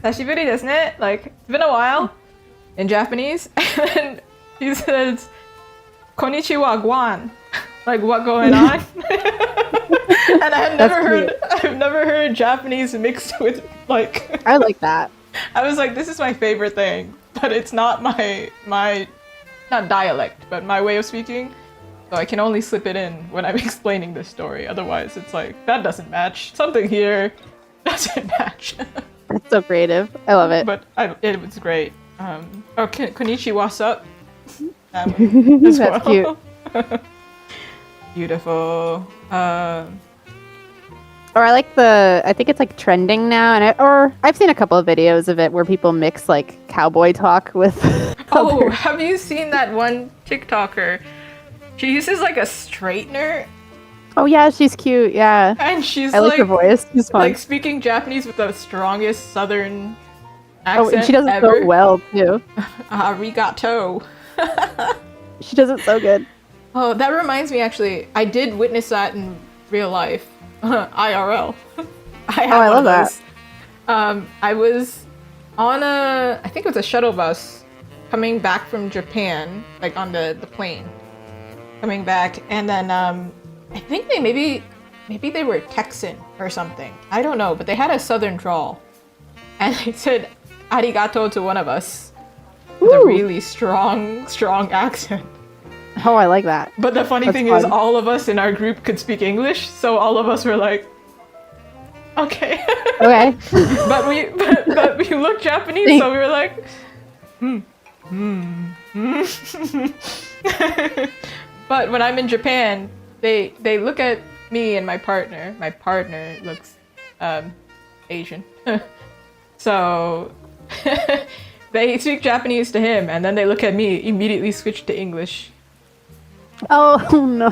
sashiburi desu ne? Like, it's been a while in Japanese. And he says, konnichiwa, guan. Like, what going on? And I've never heard Japanese mixed with, like... I like that. I was like, this is my favorite thing, but it's not my not dialect, but my way of speaking. So I can only slip it in when I'm explaining this story. Otherwise, it's like, that doesn't match. Something here doesn't match. That's so creative. I love it. But it was great. Konnichiwa, what's up? That's cute. Beautiful. Or I think it's like trending now, or I've seen a couple of videos of it where people mix like cowboy talk with. Oh, have you seen that one TikToker? She uses like a straightener. Oh yeah, she's cute. Yeah, and she's I like her voice. She's fun. Like speaking Japanese with the strongest Southern accent. Oh, and she does it so well too. Arigato. She does it so good. Oh, that reminds me. Actually, I did witness that in real life. IRL. I love that. I was on I think it was a shuttle bus coming back from Japan, like on the plane coming back, and then I think maybe they were Texan or something. I don't know, but they had a southern drawl, and they said arigato to one of us with a really strong accent. Oh, I like that. But the funny thing is, all of us in our group could speak English, so all of us were like, okay. Okay. but we look Japanese, so we were like, But when I'm in Japan, they look at me and my partner. My partner looks Asian. So they speak Japanese to him, and then they look at me, immediately switch to English. Oh no.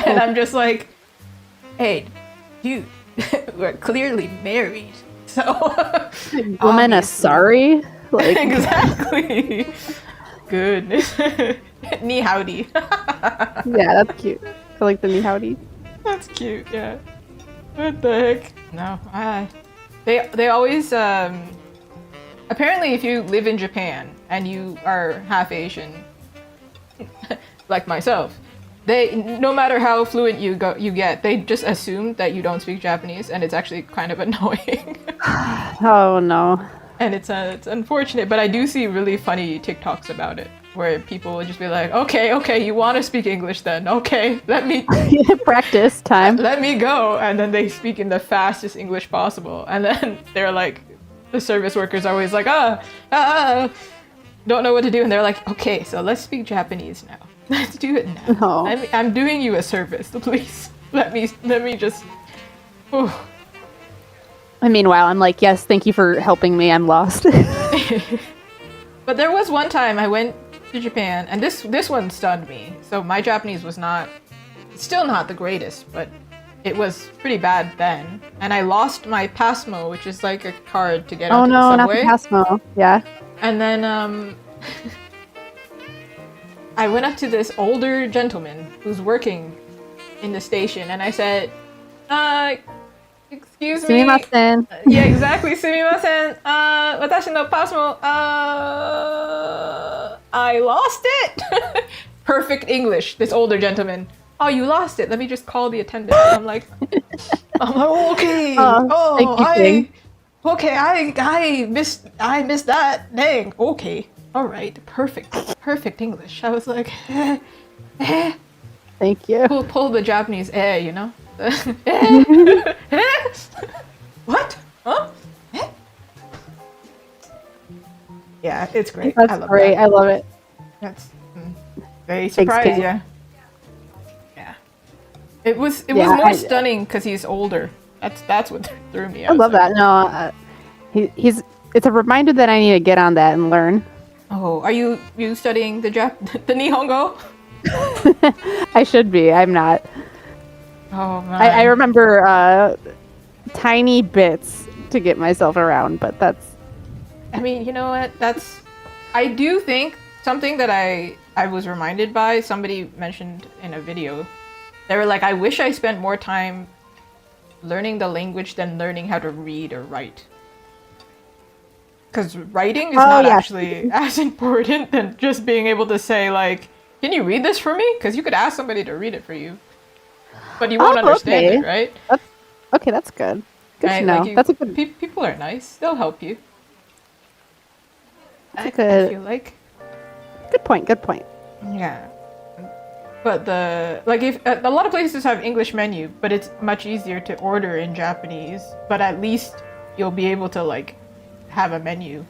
And I'm just like, hey, dude, we're clearly married. So woman are sorry? Like exactly. Goodness. Ni howdy. Yeah, that's cute. I like the ni howdy. That's cute, yeah. What the heck? No, they always apparently if you live in Japan and you are half Asian like myself, they, no matter how fluent you get, they just assume that you don't speak Japanese, and it's actually kind of annoying. Oh no. And it's unfortunate, but I do see really funny TikToks about it, where people will just be like, okay, you want to speak English then? Okay, let me practice time. Let me go, and then they speak in the fastest English possible, and then they're like, the service workers are always like, don't know what to do, and they're like, okay, so let's speak Japanese now. Let's do it now. Oh. I'm doing you a service. Please let me just. Oh. And meanwhile, I'm like, yes, thank you for helping me. I'm lost. But there was one time I went to Japan, and this one stunned me. So my Japanese was still not the greatest, but it was pretty bad then. And I lost my Passmo, which is like a card to get onto the subway. Not the Passmo. Yeah. And then I went up to this older gentleman who's working in the station, and I said, excuse me. Sumimasen. Yeah, exactly. Sumimasen. Watashi no Passmo. I lost it. Perfect English. This older gentleman. Oh, you lost it. Let me just call the attendant. I'm like, okay. I missed that. Dang. Okay. All right. Perfect English. I was like, Thank you. pull the Japanese you know. What? Huh? Yeah, it's great. That's I love great. that. I love it. That's very surprised. Kid. Yeah. It was more stunning because he's older. That's what threw me. I love that. No, he's. It's a reminder that I need to get on that and learn. Oh, are you studying the Nihongo? I should be. I'm not. Oh man. I remember tiny bits to get myself around, but that's. I mean, you know what? I do think something that I was reminded by, somebody mentioned in a video. They were like, I wish I spent more time learning the language than learning how to read or write. Because writing is not actually as important than just being able to say, like, can you read this for me? Because you could ask somebody to read it for you. But you won't understand it, right? That's good. Good to know. Like that's a good. People are nice. They'll help you. I feel like. Good point. Good point. Yeah. But if a lot of places have English menu, but it's much easier to order in Japanese. But at least you'll be able to like have a menu.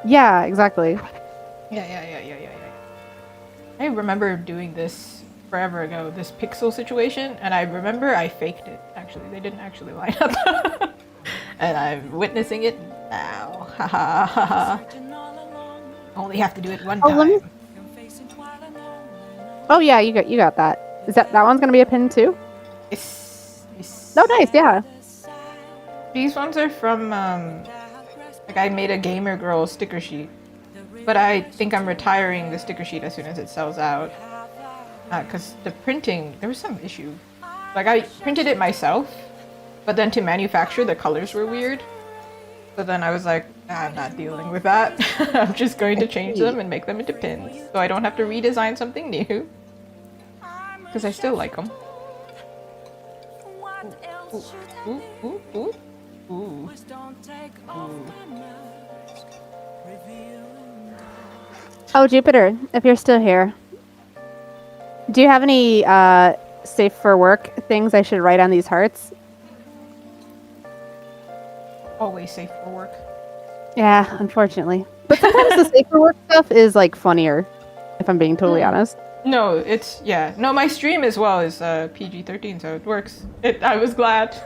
Yeah, exactly. Yeah. I remember doing this forever ago, this pixel situation, and I remember I faked it. Actually, they didn't actually line up, and I'm witnessing it now. Only have to do it one time. Oh yeah, you got that. Is that one's gonna be a pin too? Yes. Oh, nice. Yeah. These ones are from like I made a gamer girl sticker sheet, but I think I'm retiring the sticker sheet as soon as it sells out. Because the printing, there was some issue. Like I printed it myself, but then to manufacture the colors were weird. So then I was like, I'm not dealing with that. I'm just going to change them and make them into pins, so I don't have to redesign something new. Because I still like them. Ooh. Oh, Jupiter, if you're still here, do you have any safe for work things I should write on these hearts? Always safe for work. Yeah, unfortunately. But sometimes the safe for work stuff is like funnier, if I'm being totally honest. No, no, my stream as well is PG-13, so it works. I was glad.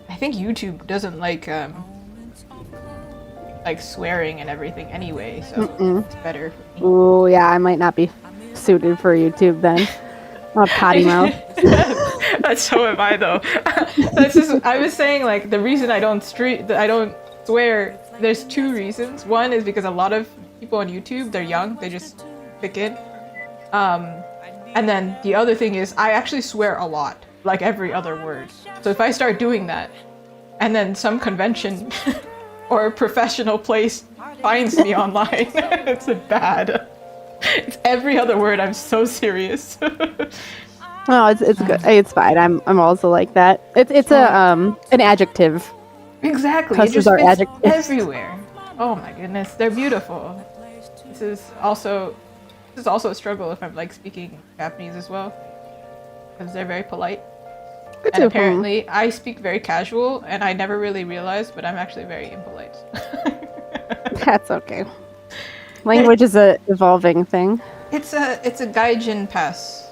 I think YouTube doesn't like swearing and everything anyway, so it's better for me. Ooh, yeah, I might not be suited for YouTube then. I'm a potty mouth. That's so am I though. I was saying like the reason I don't swear. There's two reasons. One is because a lot of people on YouTube, they're young, they just pick in. And then the other thing is I actually swear a lot, like every other word. So if I start doing that, and then some convention or a professional place finds me online, it's bad. It's every other word. I'm so serious. No, it's good. It's fine. I'm also like that. It's an adjective. Exactly. It just fits everywhere. Oh my goodness, they're beautiful. This is also a struggle if I'm like speaking Japanese as well, because they're very polite. And apparently, I speak very casual, and I never really realized, but I'm actually very impolite. That's okay. Language is a evolving thing. It's a gaijin pass.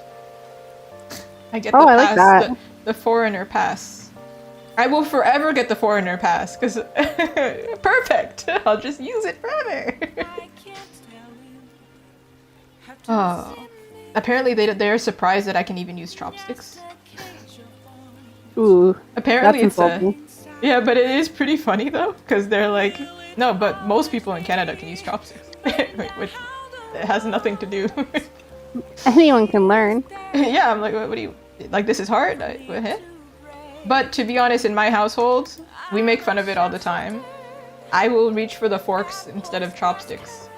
I get I like that. The foreigner pass. I will forever get the foreigner pass because perfect. I'll just use it forever. Oh, apparently they're surprised that I can even use chopsticks. Ooh, Apparently that's insulting. yeah, but it is pretty funny though because they're like, no, but most people in Canada can use chopsticks, which it has nothing to do. Anyone can learn. Yeah, I'm like, what do you like? This is hard. What? But to be honest, in my household, we make fun of it all the time. I will reach for the forks instead of chopsticks.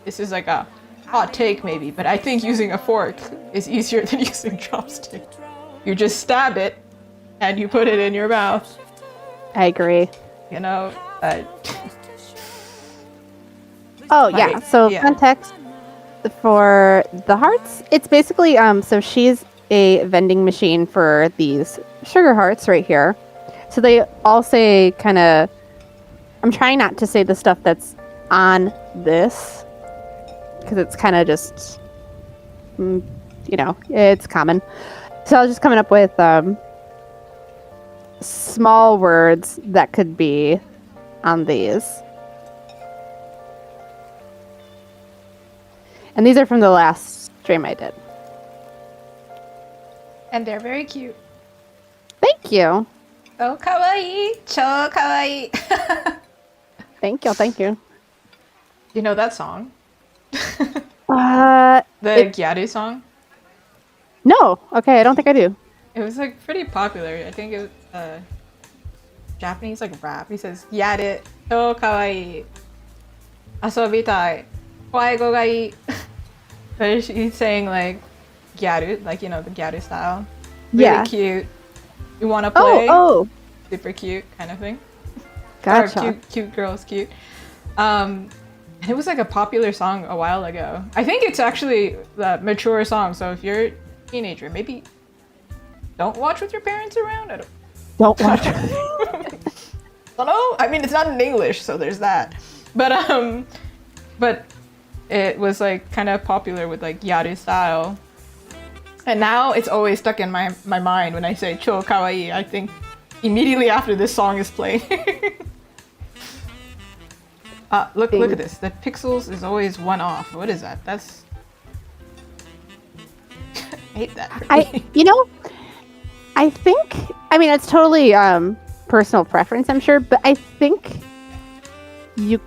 This is like a hot take maybe, but I think using a fork is easier than using chopsticks. You just stab it and you put it in your mouth. I agree. You know? Oh, yeah. So context for the hearts, it's basically, so she's a vending machine for these sugar hearts right here. So they all say kind of, I'm trying not to say the stuff that's on this because it's kind of just, you know, it's common. So I was just coming up with small words that could be on these. And these are from the last stream I did. And they're very cute. Thank you. So kawaii. Cho kawaii. Thank you. Thank you. You know that song? The Gyaru song? No. Okay, I don't think I do. It was like pretty popular. I think it was Japanese like rap. He says, Yaru, cho kawaii. Asobitai. Kawaii go ga ii. But he's saying like Gyaru, like, you know, the Gyaru style. Really Yeah. cute. You want to play? Oh. Super cute kind of thing. Gotcha. Or cute girls, cute. And it was like a popular song a while ago. I think it's actually a mature song. So if you're a teenager, maybe don't watch with your parents around. Don't watch. I don't know. I mean, it's not in English, so there's that. But it was like kind of popular with like Yaru style. And now it's always stuck in my mind when I say cho kawaii. I think immediately after this song is playing. Look at this. The pixels is always one off. What is that? That's I hate that. I think, I mean, it's totally personal preference, I'm sure, but I think you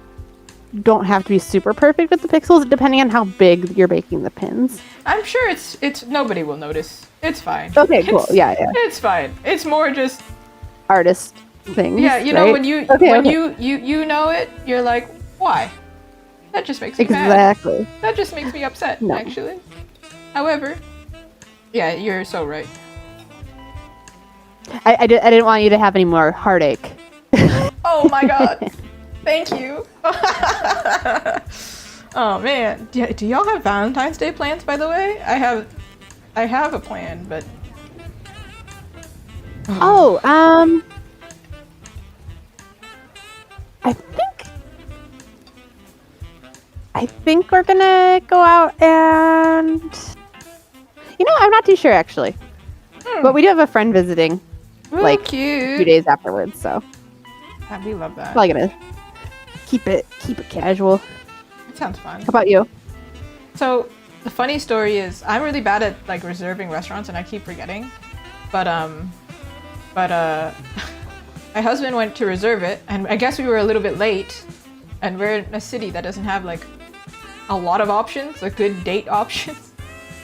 don't have to be super perfect with the pixels depending on how big you're making the pins. I'm sure it's nobody will notice. It's fine. Okay, cool. Yeah. It's fine. It's more just artist things. Yeah, you know, right? when you know it, you're like, why? That just makes me mad. Exactly. That just makes me upset, No. actually. However, yeah, you're so right. I didn't want you to have any more heartache. Oh my god. Thank you. Oh man. Do y'all have Valentine's Day plans, by the way? I have a plan, but I think we're gonna go out and, you know, I'm not too sure actually. But we do have a friend visiting like cute. 2 days afterwards, so We love that. probably gonna keep it casual. It sounds fun. How about you? So the funny story is I'm really bad at like reserving restaurants and I keep forgetting. But my husband went to reserve it and I guess we were a little bit late and we're in a city that doesn't have like a lot of options, like good date options.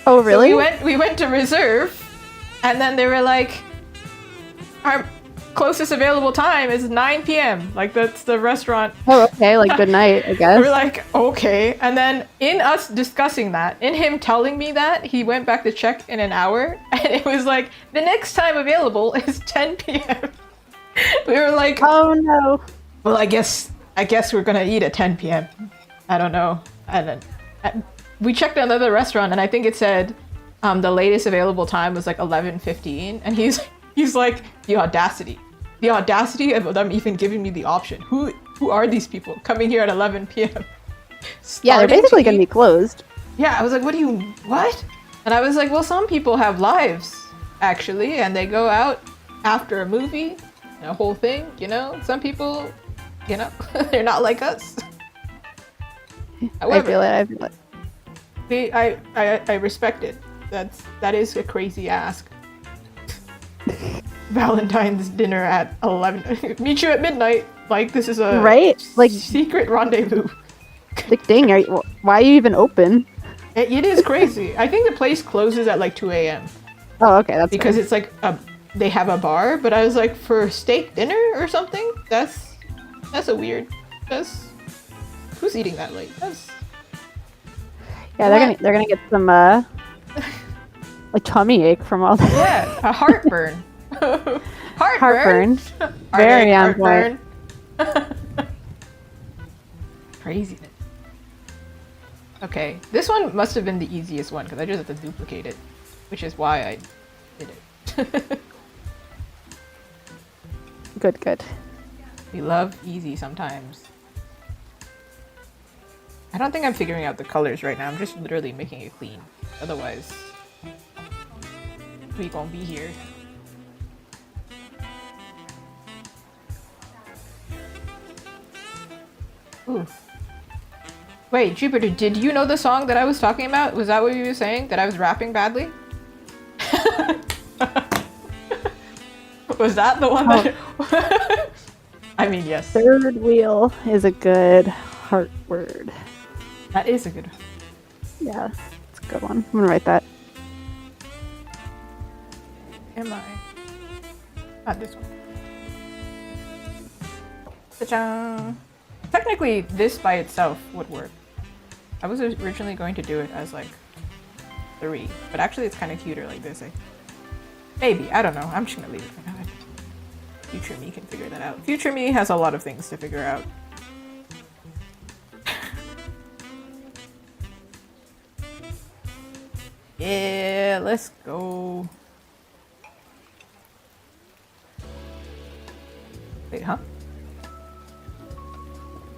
Oh, really? So we went to reserve and then they were like, our closest available time is 9 p.m. Like that's the restaurant. Oh, okay. Like good night, I guess. We're like, okay. And then in us discussing that, in him telling me that, he went back to check in an hour and it was like, the next time available is 10 p.m. We were like, Oh no. well, I guess we're gonna eat at 10 p.m. I don't know. And then we checked another restaurant and I think it said the latest available time was like 11:15 and he's like, the audacity of them even giving me the option. Who are these people coming here at 11 p.m.? Yeah, they're basically gonna be closed. Yeah, I was like, what? And I was like, well, some people have lives, actually, and they go out after a movie a whole thing, you know? Some people, you know, they're not like us. However, I feel it. I respect it. That is a crazy ask. Valentine's dinner at 11. Meet you at midnight. Like this is a Right? Like secret rendezvous. like dang, why are you even open? It is crazy. I think the place closes at like 2 a.m. Oh, okay, that's because fair. it's like they have a bar. But I was like, for steak dinner or something. That's a weird. Who's eating that late? Yeah, they're gonna get some like tummy ache from all that. Yeah, a heartburn. Heartburn. Very on point. Craziness. Okay, this one must have been the easiest one because I just have to duplicate it, which is why I did it. Good. We love easy sometimes. I don't think I'm figuring out the colors right now. I'm just literally making it clean. Otherwise, we gonna be here. Ooh. Wait, Jupiter, did you know the song that I was talking about? Was that what you were saying? That I was rapping badly? Was that the one that... I mean, yes. Third wheel is a good heart word. That is a good one. Yeah, it's a good one. I'm gonna write that. Am I? Not this one. Ta-da! Technically, this by itself would work. I was originally going to do it as like 3, but actually it's kind of cuter like this. Maybe, I don't know. I'm just gonna leave it for now. Future me can figure that out. Future me has a lot of things to figure out. Yeah, let's go. Wait, huh?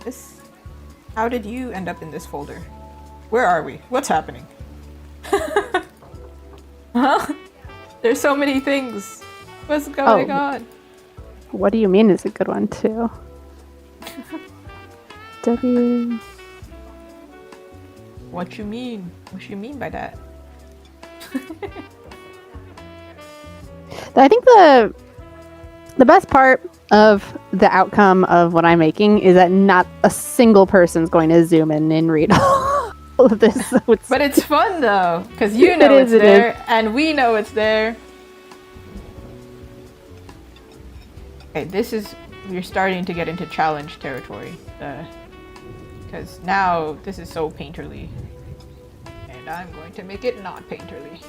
This? How did you end up in this folder? Where are we? What's happening? Huh? There's so many things. What's going on? What do you mean is a good one too? W. What you mean? What you mean by that? I think the best part of the outcome of what I'm making is that not a single person's going to zoom in and read all of this. So but it's fun though, because you know it's there, and we know it's there. Okay, we're starting to get into challenge territory. Because now this is so painterly. And I'm going to make it not painterly.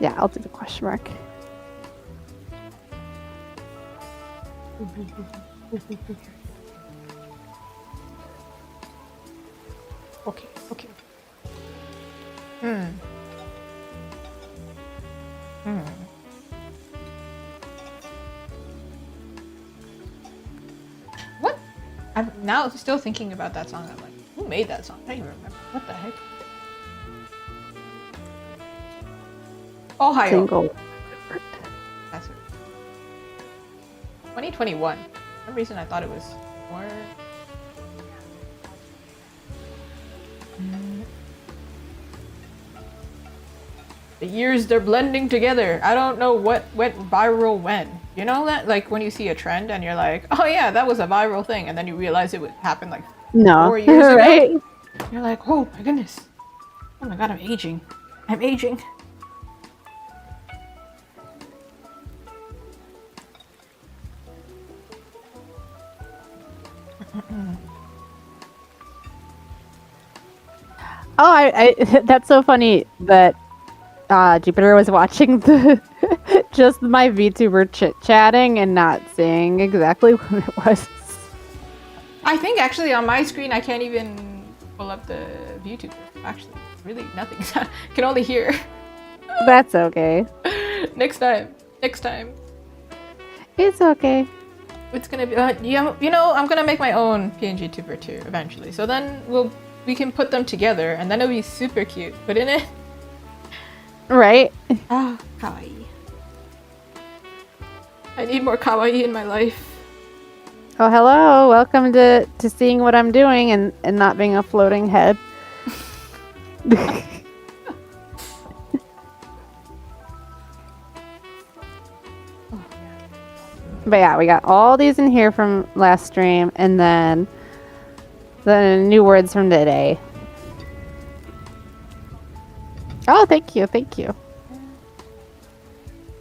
Yeah, I'll do the question mark. Okay. What? I'm now still thinking about that song. I'm like, who made that song? I don't even remember. What the heck? Ohio. Single. That's it. 2021. For some reason I thought it was more... The years, they're blending together. I don't know what went viral when. You know that? Like when you see a trend and you're like, oh yeah, that was a viral thing. And then you realize it would happen like 4 years ago. Right? You're like, oh my goodness. Oh my god, I'm aging. I'm aging. Oh, I that's so funny that Jupiter was watching the just my VTuber chit-chatting and not seeing exactly what it was. I think actually on my screen I can't even pull up the VTuber. Actually, really nothing. I can only hear. That's okay. Next time. It's okay. It's gonna be, yeah, you know, I'm gonna make my own PNG tuber too eventually. So then we can put them together, and then it'll be super cute. Put in it. Right? Ah, kawaii. I need more kawaii in my life. Oh, hello. Welcome to seeing what I'm doing and not being a floating head. But yeah, we got all these in here from last stream, and then the new words from today. Oh, thank you, thank you.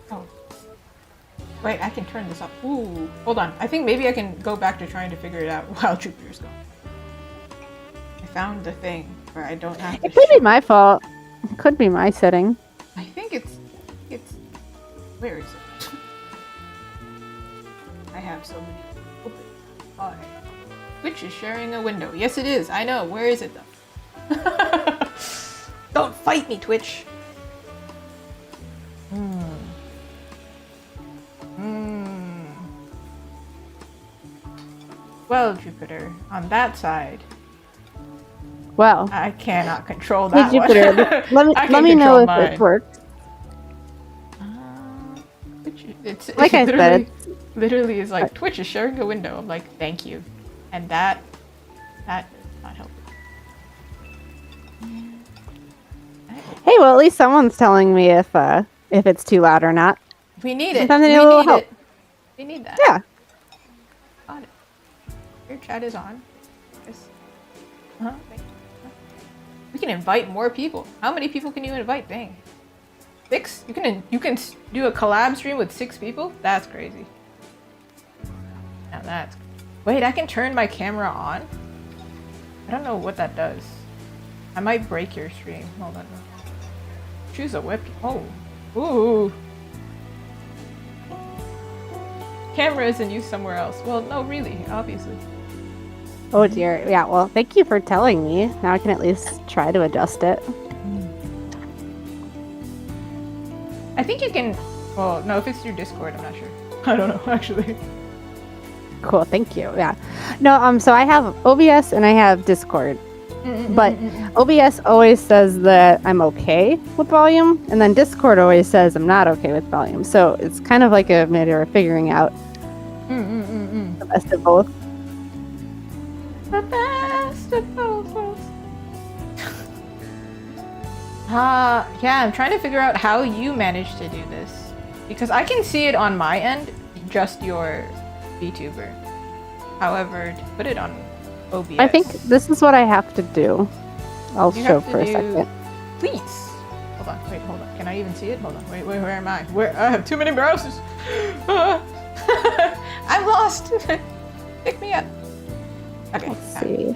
Oh. Wait, I can turn this up. Ooh, hold on. I think maybe I can go back to trying to figure it out while Jupiter's gone. I found the thing where I don't have to. It could be my fault. It could be my setting. I think it's. Where is it? I have so many open. Oh, Twitch is sharing a window. Yes, it is. I know. Where is it though? Don't fight me, Twitch. Well, Jupiter, on that side, Well, I cannot control that hey, Jupiter, one. let me know if it works. It's Like I said, literally is like Twitch is sharing a window. I'm like, thank you, and that does not help. Hey, well, at least someone's telling me if it's too loud or not. We need it. Sometimes We they need a little need help. it. We need that. Yeah. Got it. Your chat is on. Yes. We can invite more people. How many people can you invite? Dang. 6? You can do a collab stream with 6 people? That's crazy. Now that's... Wait, I can turn my camera on? I don't know what that does. I might break your stream. Hold on. Choose a web... Oh. Ooh. Camera is in use somewhere else. Well, no, really, obviously. Oh dear. Yeah, well, thank you for telling me. Now I can at least try to adjust it. I think you can... Well, no, if it's through Discord, I'm not sure. I don't know, actually. Cool, thank you. Yeah. No, so I have OBS and I have Discord. But OBS always says that I'm okay with volume, and then Discord always says I'm not okay with volume. So it's kind of like a matter of figuring out the best of both. The best of both worlds. Yeah, I'm trying to figure out how you managed to do this. Because I can see it on my end, just your VTuber. However, to put it on OBS... I think this is what I have to do. I'll show for a second. Please! Hold on, wait, hold on. Can I even see it? Hold on, wait, where am I? I have too many browsers! I'm lost! Pick me up! Okay. Let's see.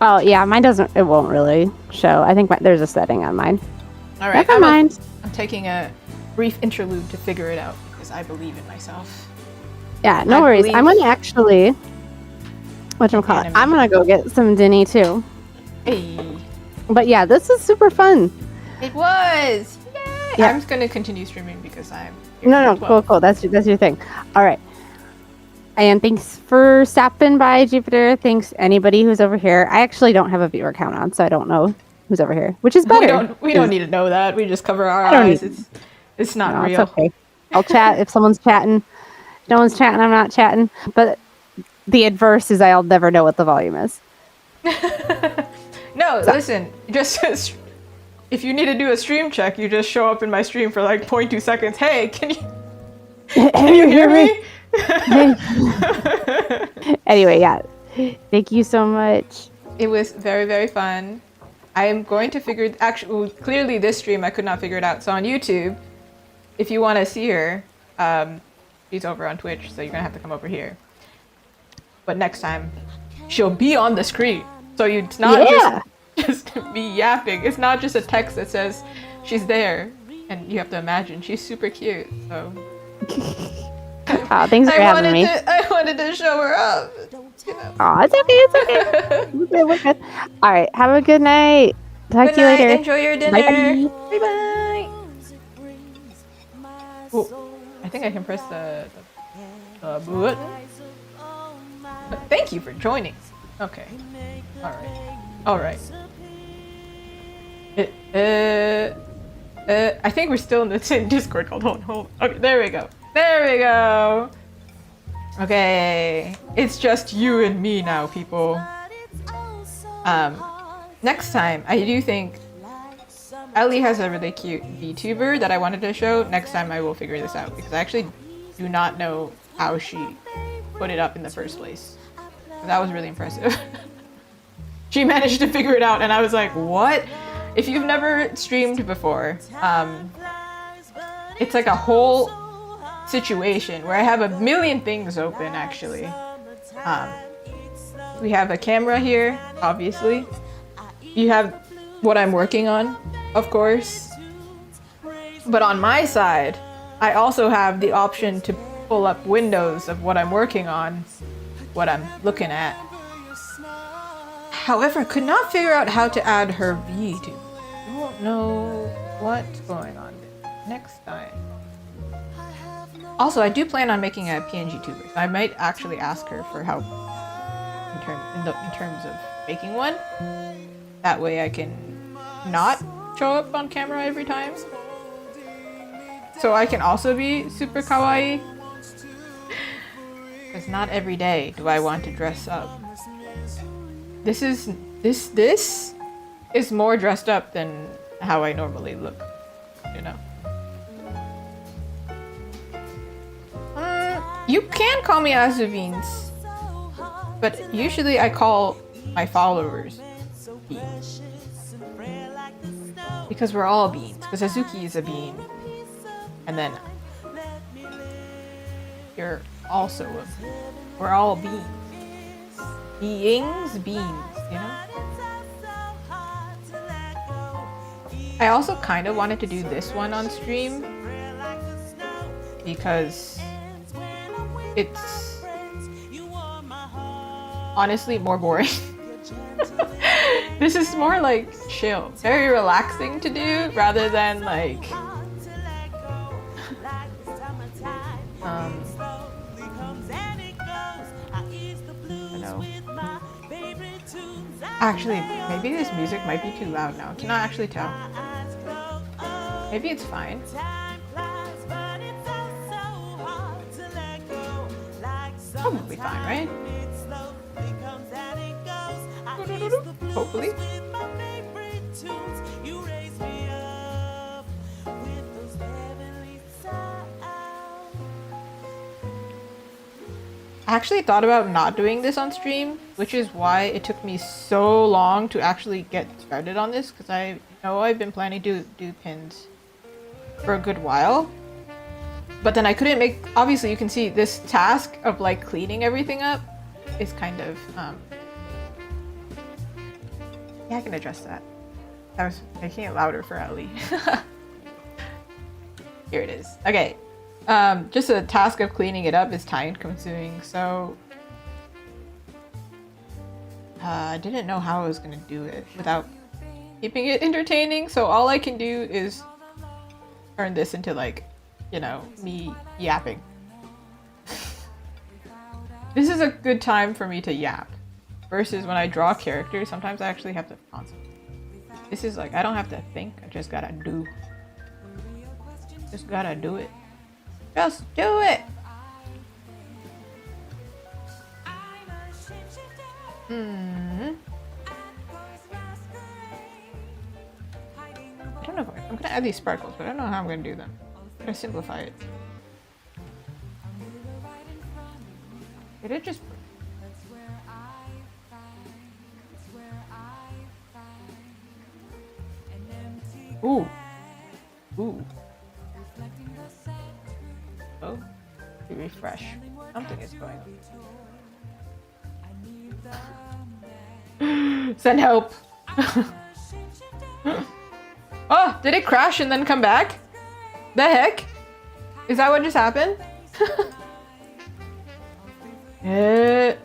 Oh, yeah, mine doesn't... It won't really show. I think there's a setting on mine. Alright, Never mind. I'm taking a brief interlude to figure it out, because I believe in myself. Yeah, no worries. I'm gonna actually... Whatchamacallit? I'm gonna go get some Dinny, too. Hey. But yeah, this is super fun. It was! Yay! Yeah. I'm just gonna continue streaming because I'm... No, cool. That's your thing. All right. And thanks for stopping by, Jupiter. Thanks anybody who's over here. I actually don't have a viewer count on, so I don't know who's over here, which is better. We don't need to know that. We just cover our eyes. It's not real. It's okay. I'll chat if someone's chatting. If no one's chatting, I'm not chatting. But the adverse is I'll never know what the volume is. No, listen. Just if you need to do a stream check, you just show up in my stream for like 0.2 seconds. Hey, can you hear me? Anyway, yeah. Thank you so much. It was very, very fun. I am going to figure... Actually, clearly this stream I could not figure it out. So on YouTube, if you want to see her, she's over on Twitch, so you're going to have to come over here. But next time, she'll be on the screen. So it's not just me yapping. It's not just a text that says she's there. And you have to imagine, she's super cute, so... Oh, thanks for having me. I wanted to show her up. You know. Oh, it's okay. We're good. All right, have a good night. Talk to you later. Enjoy your dinner. Bye. Bye. Oh, I think I can press the button. But thank you for joining. Okay. All right. I think we're still in the same Discord. Hold on. Okay, there we go. There we go. Okay, it's just you and me now, people. Next time, I do think Ellie has a really cute VTuber that I wanted to show. Next time I will figure this out because I actually do not know how she put it up in the first place. That was really impressive. She managed to figure it out and I was like, what? If you've never streamed before, it's like a whole situation where I have a million things open actually. We have a camera here, obviously. You have what I'm working on, of course. But on my side, I also have the option to pull up windows of what I'm working on, what I'm looking at. However, could not figure out how to add her VTuber. Don't know what's going on next time. Also, I do plan on making a PNG tuber. I might actually ask her for help in terms of making one. That way I can not show up on camera every time. So I can also be super kawaii. Because not every day do I want to dress up. This is more dressed up than how I normally look, you know. You can call me Azubeans, but usually I call my followers beans. Because we're all beans. Because Azuki is a bean. And then you're also a bean. We're all beans. Beings, beans, you know? I also kind of wanted to do this one on stream because it's honestly more boring. This is more like chill, very relaxing to do rather than like I don't know. Actually, maybe this music might be too loud now. Cannot actually tell. Maybe it's fine. Probably fine, right? Hopefully. I actually thought about not doing this on stream, which is why it took me so long to actually get started on this, because I know I've been planning to do pins for a good while. But then I couldn't make, obviously you can see this task of like cleaning everything up is kind of, yeah, I can adjust that. I was making it louder for Ellie. Here it is. Okay. Just a task of cleaning it up is time consuming, so I didn't know how I was gonna do it without keeping it entertaining, so all I can do is turn this into like, you know, me yapping. This is a good time for me to yap, versus when I draw characters, sometimes I actually have to concentrate. This is like, I don't have to think, I just gotta do. Just gotta do it. Just do it! I don't know if I'm gonna add these sparkles, but I don't know how I'm gonna do them. I'm gonna simplify it. Did it just... Ooh. Ooh. Oh, to refresh. Something is going on. Send help! Oh, did it crash and then come back? The heck? Is that what just happened? Did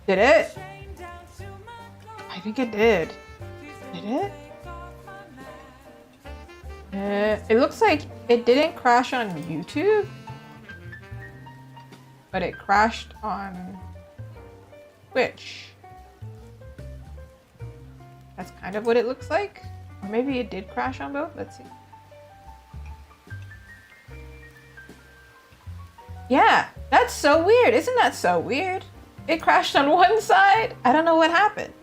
it? I think it did. Did it? It looks like it didn't crash on YouTube, but it crashed on Twitch. That's kind of what it looks like. Or maybe it did crash on both. Let's see. Yeah, that's so weird. Isn't that so weird? It crashed on one side. I don't know what happened.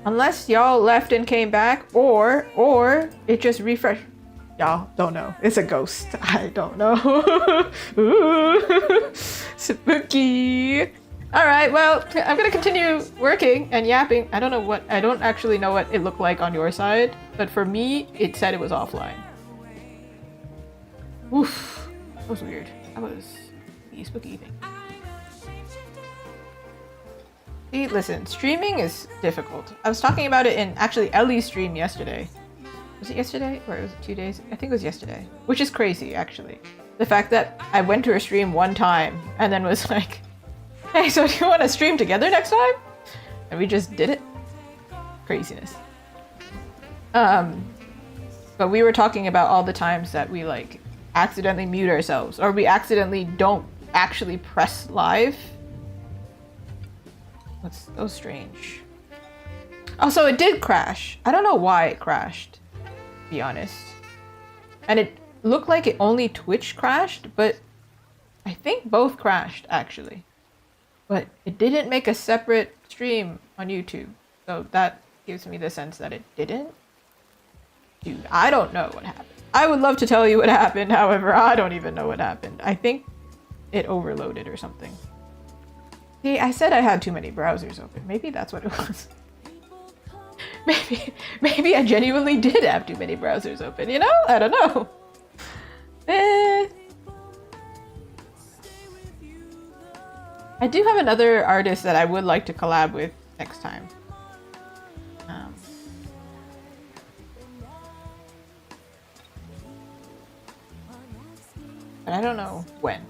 Unless y'all left and came back, or it just refreshed. Y'all don't know. It's a ghost. I don't know. Ooh, spooky. All right, well, I'm gonna continue working and yapping. I don't actually know what it looked like on your side, but for me, it said it was offline. Oof, that was weird. That was the spooky thing. See, listen, streaming is difficult. I was talking about it in actually Ellie's stream yesterday. Was it yesterday? Or was it 2 days? I think it was yesterday. Which is crazy, actually. The fact that I went to her stream one time and then was like, hey, so do you want to stream together next time? And we just did it. Craziness. But we were talking about all the times that we like accidentally mute ourselves or we accidentally don't actually press live. That's so strange. Also, it did crash. I don't know why it crashed, to be honest. And it looked like it only Twitch crashed, but I think both crashed, actually. But it didn't make a separate stream on YouTube. So that gives me the sense that it didn't. Dude, I don't know what happened. I would love to tell you what happened, however, I don't even know what happened. I think it overloaded or something. See, I said I had too many browsers open. Maybe that's what it was. Maybe I genuinely did have too many browsers open, you know? I don't know. I do have another artist that I would like to collab with next time. But I don't know when.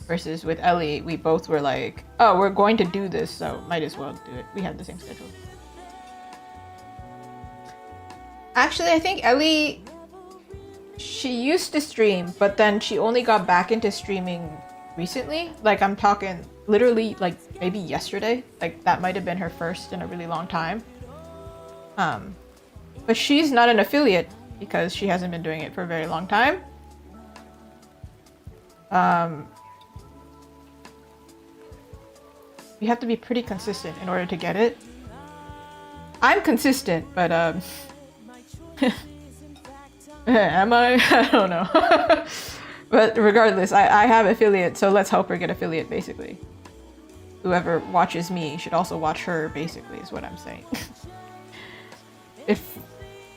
Versus with Ellie, we both were like, oh, we're going to do this, so might as well do it. We had the same schedule. Actually, I think Ellie, she used to stream, but then she only got back into streaming recently. Like, I'm talking literally, like, maybe yesterday. Like, that might have been her first in a really long time. But she's not an affiliate because she hasn't been doing it for a very long time. You have to be pretty consistent in order to get it. I'm consistent, but am I? I don't know. But regardless, I have affiliate, so let's help her get affiliate, basically. Whoever watches me should also watch her, basically, is what I'm saying. It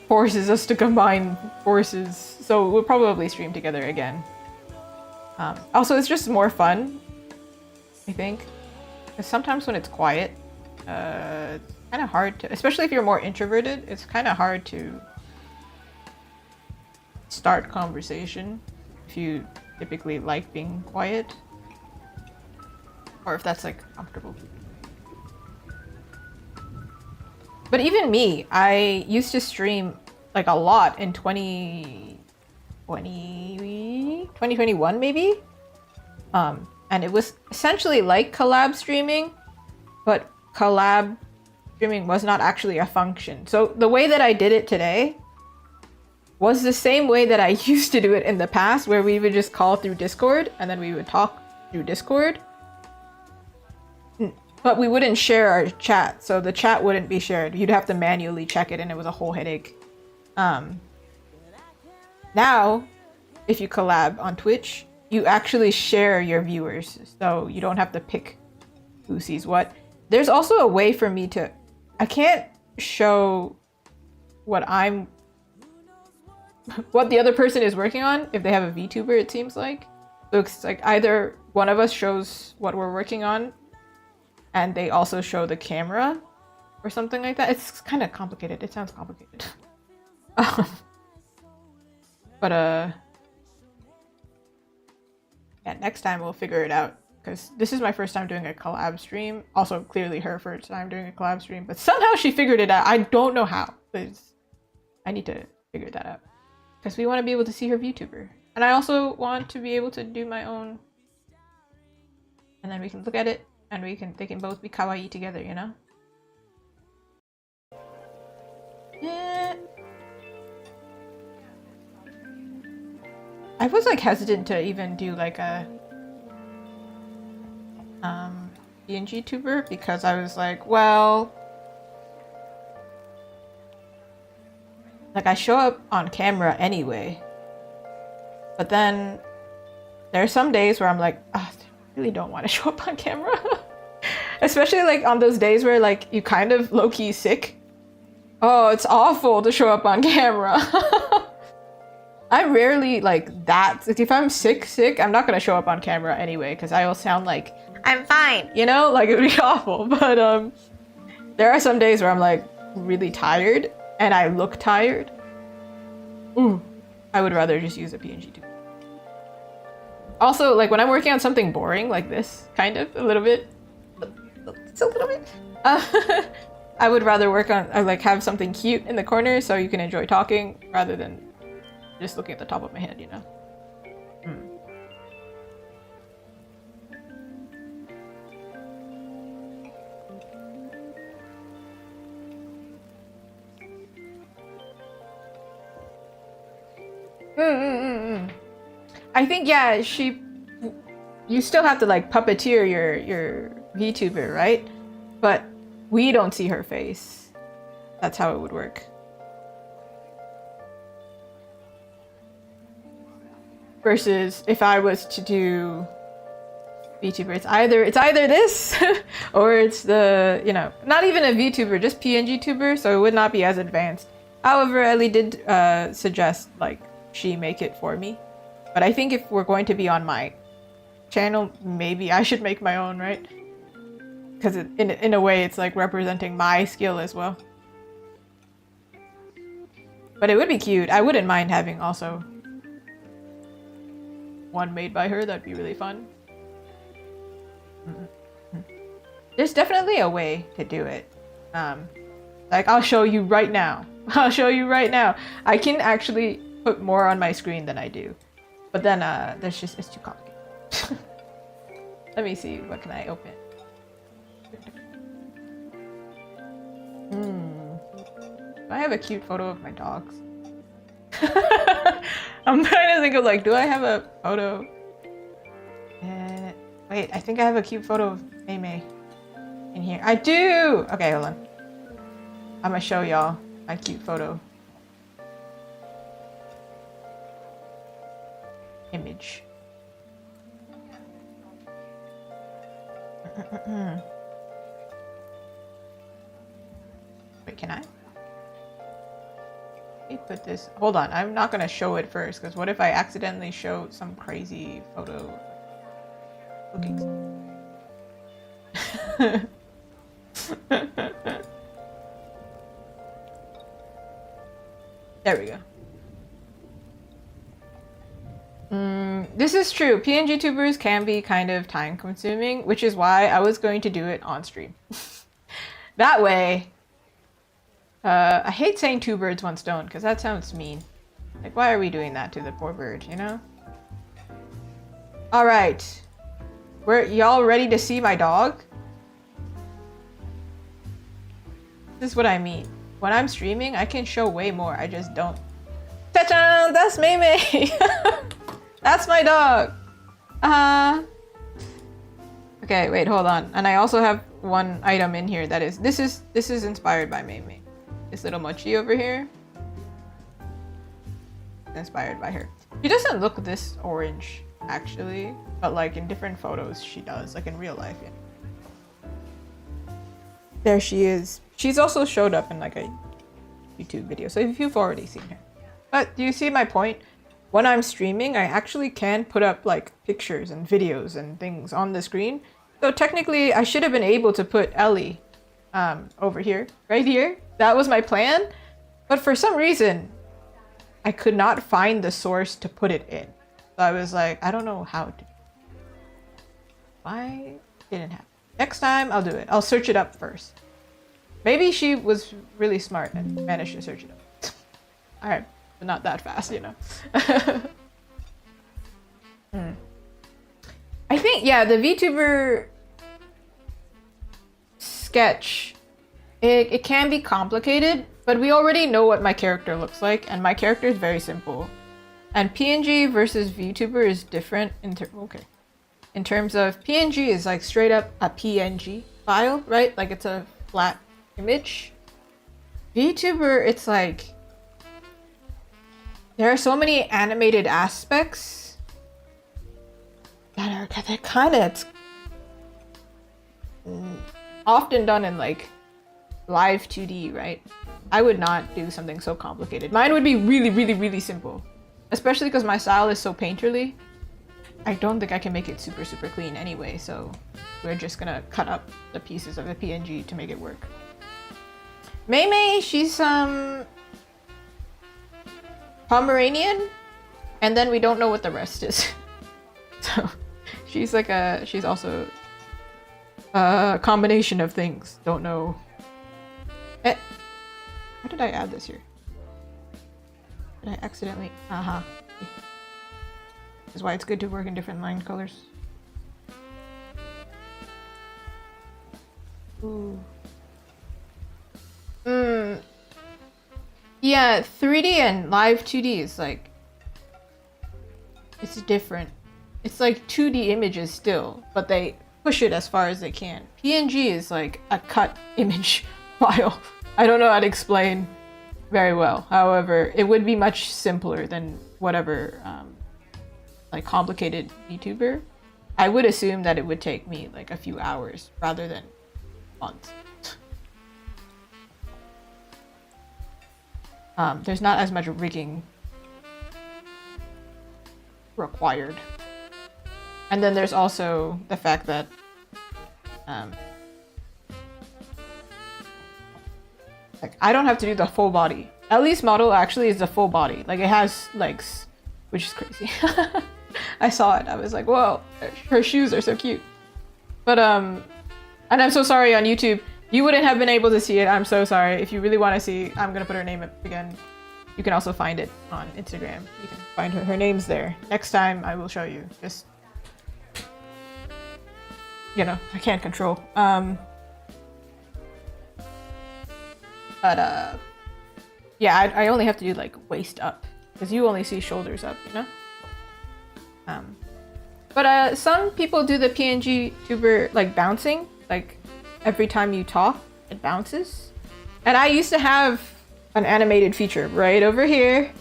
forces us to combine forces, so we'll probably stream together again. Also, it's just more fun, I think. Because sometimes when it's quiet, it's kind of hard to, especially if you're more introverted, it's kind of hard to start conversation if you typically like being quiet. Or if that's like comfortable. But even me, I used to stream like a lot in 2021 maybe? And it was essentially like collab streaming, but collab streaming was not actually a function. So the way that I did it today was the same way that I used to do it in the past, where we would just call through Discord and then we would talk through Discord. But we wouldn't share our chat, so the chat wouldn't be shared. You'd have to manually check it and it was a whole headache. Now, if you collab on Twitch, you actually share your viewers, so you don't have to pick who sees what. There's also a way for me to... I can't show what the other person is working on if they have a VTuber, it seems like. So it's like either one of us shows what we're working on and they also show the camera or something like that. It's kind of complicated. It sounds complicated. But yeah, next time we'll figure it out, because this is my first time doing a collab stream. Also, clearly her first time doing a collab stream, but somehow she figured it out. I don't know how, but I need to figure that out, because we want to be able to see her VTuber, and I also want to be able to do my own and then we can look at it, and they can both be kawaii together, you know? Yeah. I was like hesitant to even do like a PNG tuber because I was like, well, like I show up on camera anyway. But then there are some days where I'm like, oh, I really don't want to show up on camera. Especially like on those days where like you kind of low-key sick. Oh, it's awful to show up on camera. I'm rarely like that. Like, if I'm sick, I'm not gonna show up on camera anyway because I will sound like I'm fine, you know? Like it would be awful. But there are some days where I'm like really tired and I look tired. Ooh, I would rather just use a PNG too. Also, like when I'm working on something boring like this, kind of a little bit, it's a little bit. I would rather work on like have something cute in the corner so you can enjoy talking rather than just looking at the top of my head, you know. I think yeah, you still have to like puppeteer your VTuber, right? But we don't see her face. That's how it would work. Versus if I was to do VTuber, it's either this or it's the, you know, not even a VTuber, just PNG tuber, so it would not be as advanced. However, Ellie did suggest like she make it for me. But I think if we're going to be on my channel, maybe I should make my own, right? Because in a way, it's like representing my skill as well. But it would be cute. I wouldn't mind having also one made by her. That'd be really fun. There's definitely a way to do it. Like I'll show you right now. I'll show you right now. I can actually put more on my screen than I do. But then it's too complicated. Let me see, what can I open? Do I have a cute photo of my dogs? I'm trying to think of like, do I have a photo? Wait, I think I have a cute photo of Mei Mei in here. I do! Okay, hold on. I'm gonna show y'all my cute photo. Image. Wait, can I? Let me put this. Hold on, I'm not gonna show it first because what if I accidentally show some crazy photo looking? There we go. This is true. PNG tubers can be kind of time consuming, which is why I was going to do it on stream. That way, I hate saying two birds, one stone, because that sounds mean. Like, why are we doing that to the poor bird, you know? Alright. Y'all ready to see my dog? This is what I mean. When I'm streaming, I can show way more. I just don't. Ta-da! That's Mei Mei! That's my dog! Okay, wait, hold on. And I also have one item in here that is... This is inspired by Mei Mei. This little mochi over here. Inspired by her. She doesn't look this orange, actually. But like in different photos, she does. Like in real life, yeah. There she is. She's also showed up in like a YouTube video, so if you've already seen her. But do you see my point? When I'm streaming, I actually can put up like pictures and videos and things on the screen. So technically, I should have been able to put Ellie over here, right here. That was my plan. But for some reason, I could not find the source to put it in. So I was like, I don't know how to. Why didn't happen? Next time, I'll do it. I'll search it up first. Maybe she was really smart and managed to search it up. All right. But not that fast, you know. I think think, yeah, the VTuber sketch, it can be complicated, but we already know what my character looks like, and my character is very simple. And PNG versus VTuber is different in terms of PNG is like straight up a PNG file, right? Like it's a flat image. VTuber, it's like there are so many animated aspects that are kind of often done in like live 2D, right? I would not do something so complicated. Mine would be really, really, really simple. Especially because my style is so painterly. I don't think I can make it super, super clean anyway, so we're just gonna cut up the pieces of the PNG to make it work. Mei, she's Pomeranian, and then we don't know what the rest is. So she's like she's also a combination of things. Don't know. How did I add this here? Did I accidentally? Aha. This is why it's good to work in different line colors. Ooh. Yeah, 3D and live 2D is like... it's different. It's like 2D images still, but they push it as far as they can. PNG is like a cut image file. I don't know how to explain very well. However, it would be much simpler than whatever like complicated VTuber. I would assume that it would take me like a few hours rather than months. There's not as much rigging required. And then there's also the fact that like I don't have to do the full body. Ellie's model actually is a full body. Like it has legs, which is crazy. I saw it. I was like, whoa, her shoes are so cute. But and I'm so sorry on YouTube. You wouldn't have been able to see it. I'm so sorry. If you really want to see, I'm gonna put her name up again. You can also find it on Instagram. You can find her. Her name's there. Next time I will show you. Just, you know, I can't control. But yeah, I only have to do like waist up because you only see shoulders up, you know. But some people do the PNG tuber like bouncing, like every time you talk, it bounces. And I used to have an animated feature right over here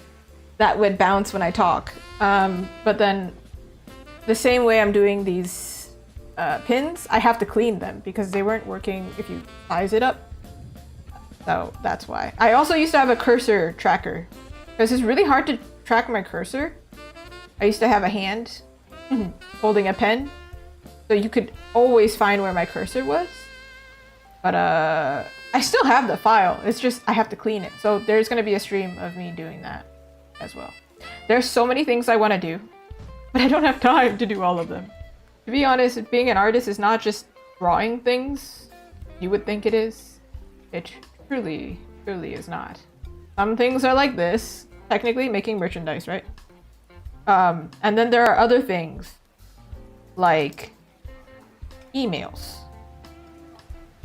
that would bounce when I talk. But then the same way I'm doing these pins, I have to clean them because they weren't working if you size it up. So that's why. I also used to have a cursor tracker because it's really hard to track my cursor. I used to have a hand holding a pen, so you could always find where my cursor was. But I still have the file. It's just I have to clean it. So there's gonna be a stream of me doing that as well. There's so many things I want to do, but I don't have time to do all of them. To be honest, being an artist is not just drawing things you would think it is. It truly is not. Some things are like this, technically making merchandise, right? And then there are other things like emails.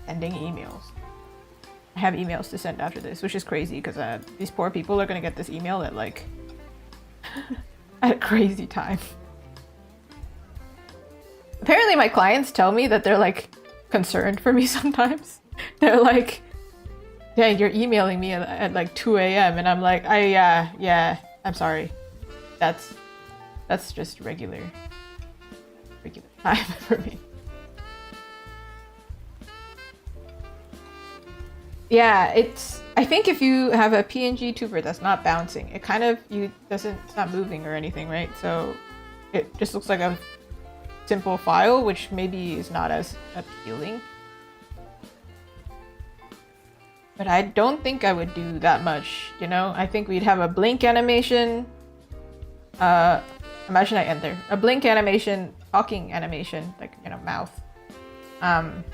Sending emails. I have emails to send after this, which is crazy because these poor people are gonna get this email at like at a crazy time. Apparently my clients tell me that they're like concerned for me sometimes. They're like, dang, you're emailing me at like 2 a.m. and I'm like, yeah, I'm sorry. That's just regular time for me. Yeah, I think if you have a PNG tuber that's not bouncing, it kind of, it's not moving or anything, right? So it just looks like a simple file, which maybe is not as appealing. But I don't think I would do that much, you know? I think we'd have a blink animation. Imagine I enter. A blink animation, talking animation, like, you know, mouth. I'm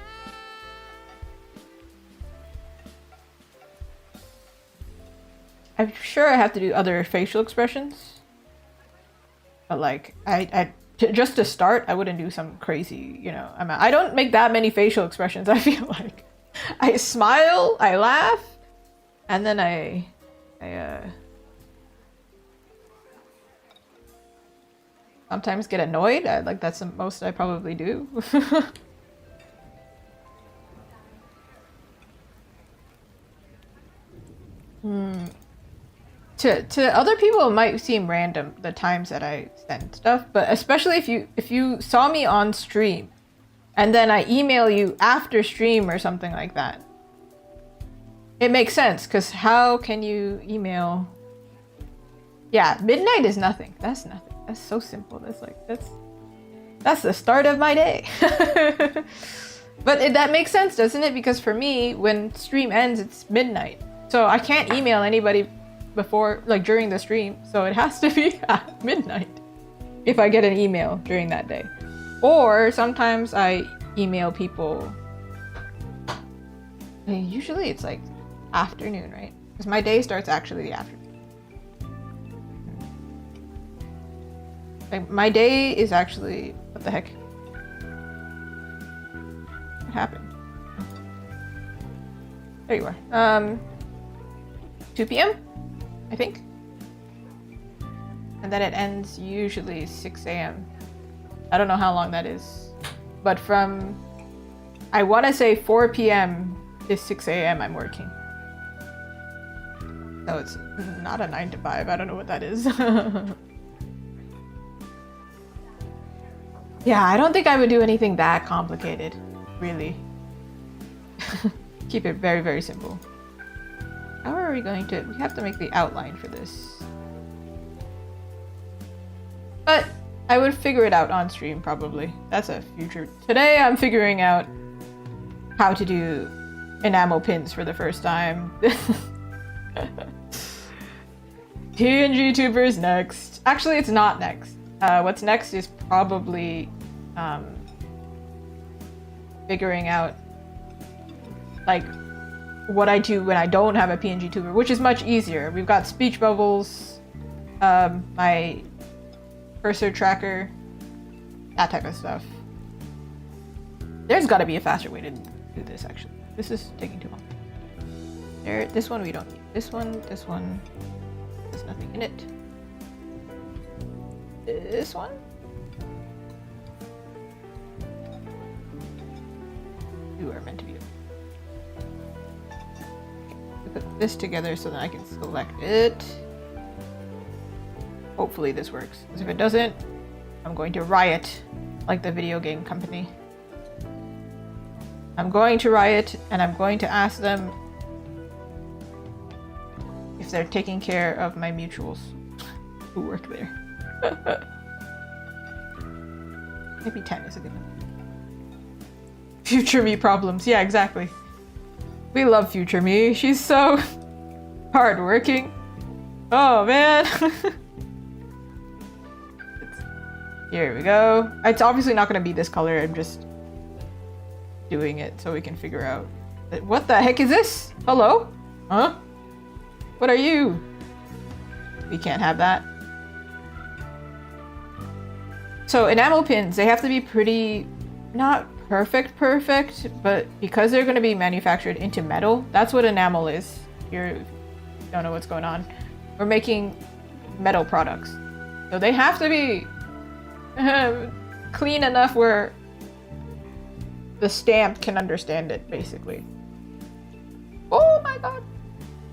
sure I have to do other facial expressions. But like, I just to start, I wouldn't do some crazy, you know. I don't make that many facial expressions. I feel like I smile, I laugh, and then I sometimes get annoyed. Like that's the most I probably do. To other people, it might seem random the times that I send stuff, but especially if you saw me on stream, and then I email you after stream or something like that, it makes sense. Because how can you email? Yeah, midnight is nothing. That's nothing. That's so simple. That's the start of my day. But that makes sense, doesn't it? Because for me, when stream ends, it's midnight, so I can't email anybody before, like during the stream, so it has to be at midnight if I get an email during that day. Or sometimes I email people, usually it's like afternoon, right? Because my day starts actually the afternoon. Like my day is actually, what the heck? What happened? There you are. 2 p.m. I think. And then it ends usually 6 a.m. I don't know how long that is. But from, I want to say 4 p.m. to 6 a.m. I'm working. So it's not a 9 to 5. I don't know what that is. Yeah, I don't think I would do anything that complicated, really. Keep it very, very simple. How are we going to... We have to make the outline for this. But I would figure it out on stream, probably. That's a future... Today I'm figuring out how to do enamel pins for the first time. PNG Tubers next. Actually, it's not next. What's next is probably figuring out like what I do when I don't have a PNG tuber, which is much easier. We've got speech bubbles, my cursor tracker, that type of stuff. There's got to be a faster way to do this, actually. This is taking too long. This one we don't need. This one, there's nothing in it. This one? You are meant to be. Put this together so that I can select it. Hopefully this works. Because if it doesn't, I'm going to riot like the video game company. I'm going to riot and I'm going to ask them if they're taking care of my mutuals who work there. Maybe 10 is a good one. Future me problems. Yeah, exactly. We love future me. She's so hardworking. Oh man. Here we go. It's obviously not going to be this color. I'm just doing it so we can figure out. What the heck is this? Hello? Huh? What are you? We can't have that. So enamel pins, they have to be pretty, not perfect, but because they're going to be manufactured into metal, that's what enamel is. You don't know what's going on. We're making metal products. So they have to be clean enough where the stamp can understand it, basically. Oh my god.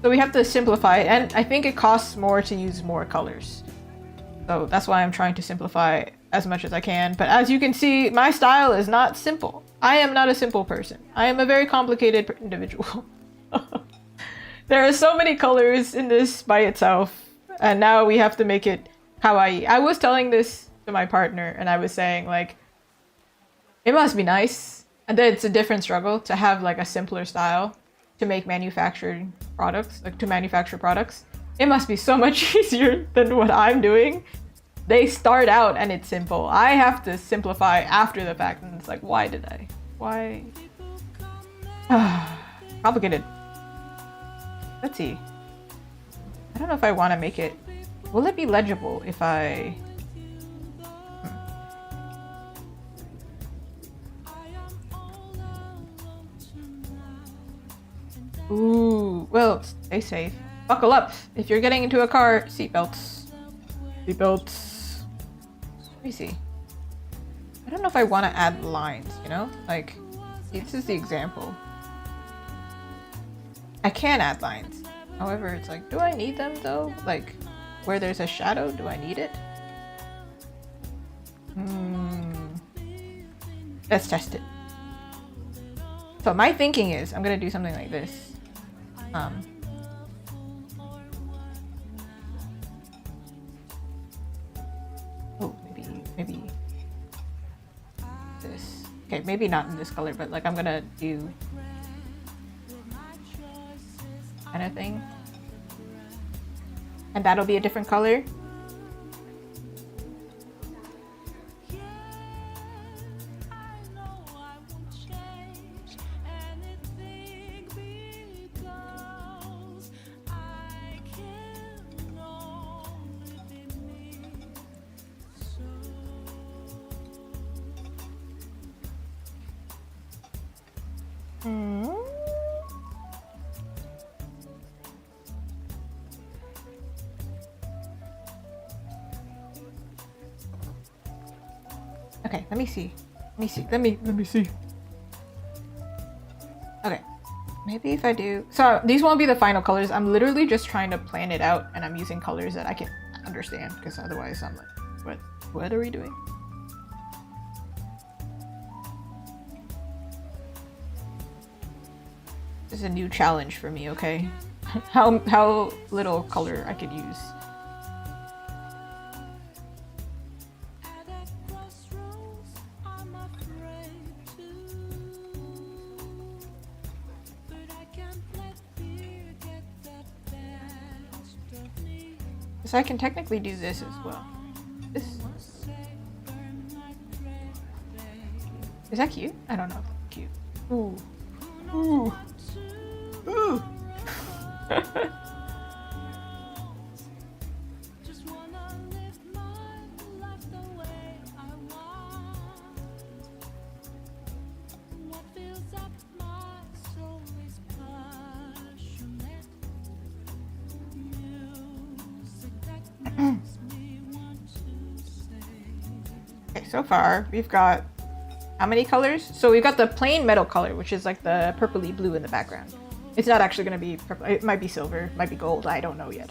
So we have to simplify it, and I think it costs more to use more colors. So that's why I'm trying to simplify as much as I can. But as you can see, my style is not simple. I am not a simple person. I am a very complicated individual. There are so many colors in this by itself, and now we have to make it kawaii. I was telling this to my partner, and I was saying, like, it must be nice, and then it's a different struggle to have like a simpler style to make manufactured products, like to manufacture products. It must be so much easier than what I'm doing. They start out and it's simple. I have to simplify after the fact, and it's like, why did I? Why? Complicated. Let's see. I don't know if I want to make it... Will it be legible if I... Ooh, well, stay safe. Buckle up. If you're getting into a car, seatbelts. Seatbelts. Let me see. I don't know if I want to add lines, you know? Like, see, this is the example. I can add lines. However, it's like, do I need them though? Like, where there's a shadow, do I need it? Let's test it. So my thinking is, I'm gonna do something like this. Oh, maybe this. Okay, maybe not in this color, but like I'm gonna do kind of thing. And that'll be a different color. Okay, let me see. Let me see. Okay. Maybe if I do... So, these won't be the final colors. I'm literally just trying to plan it out, and I'm using colors that I can understand, because otherwise I'm like, what are we doing? This is a new challenge for me, okay? How little color I could use. So I can technically do this as well. This is that cute? I don't know if it's cute. Ooh. Ooh. Ooh. Okay, so far we've got how many colors? So we've got the plain metal color, which is like the purpley blue in the background. It's not actually going to be purple. It might be silver, might be gold. I don't know yet.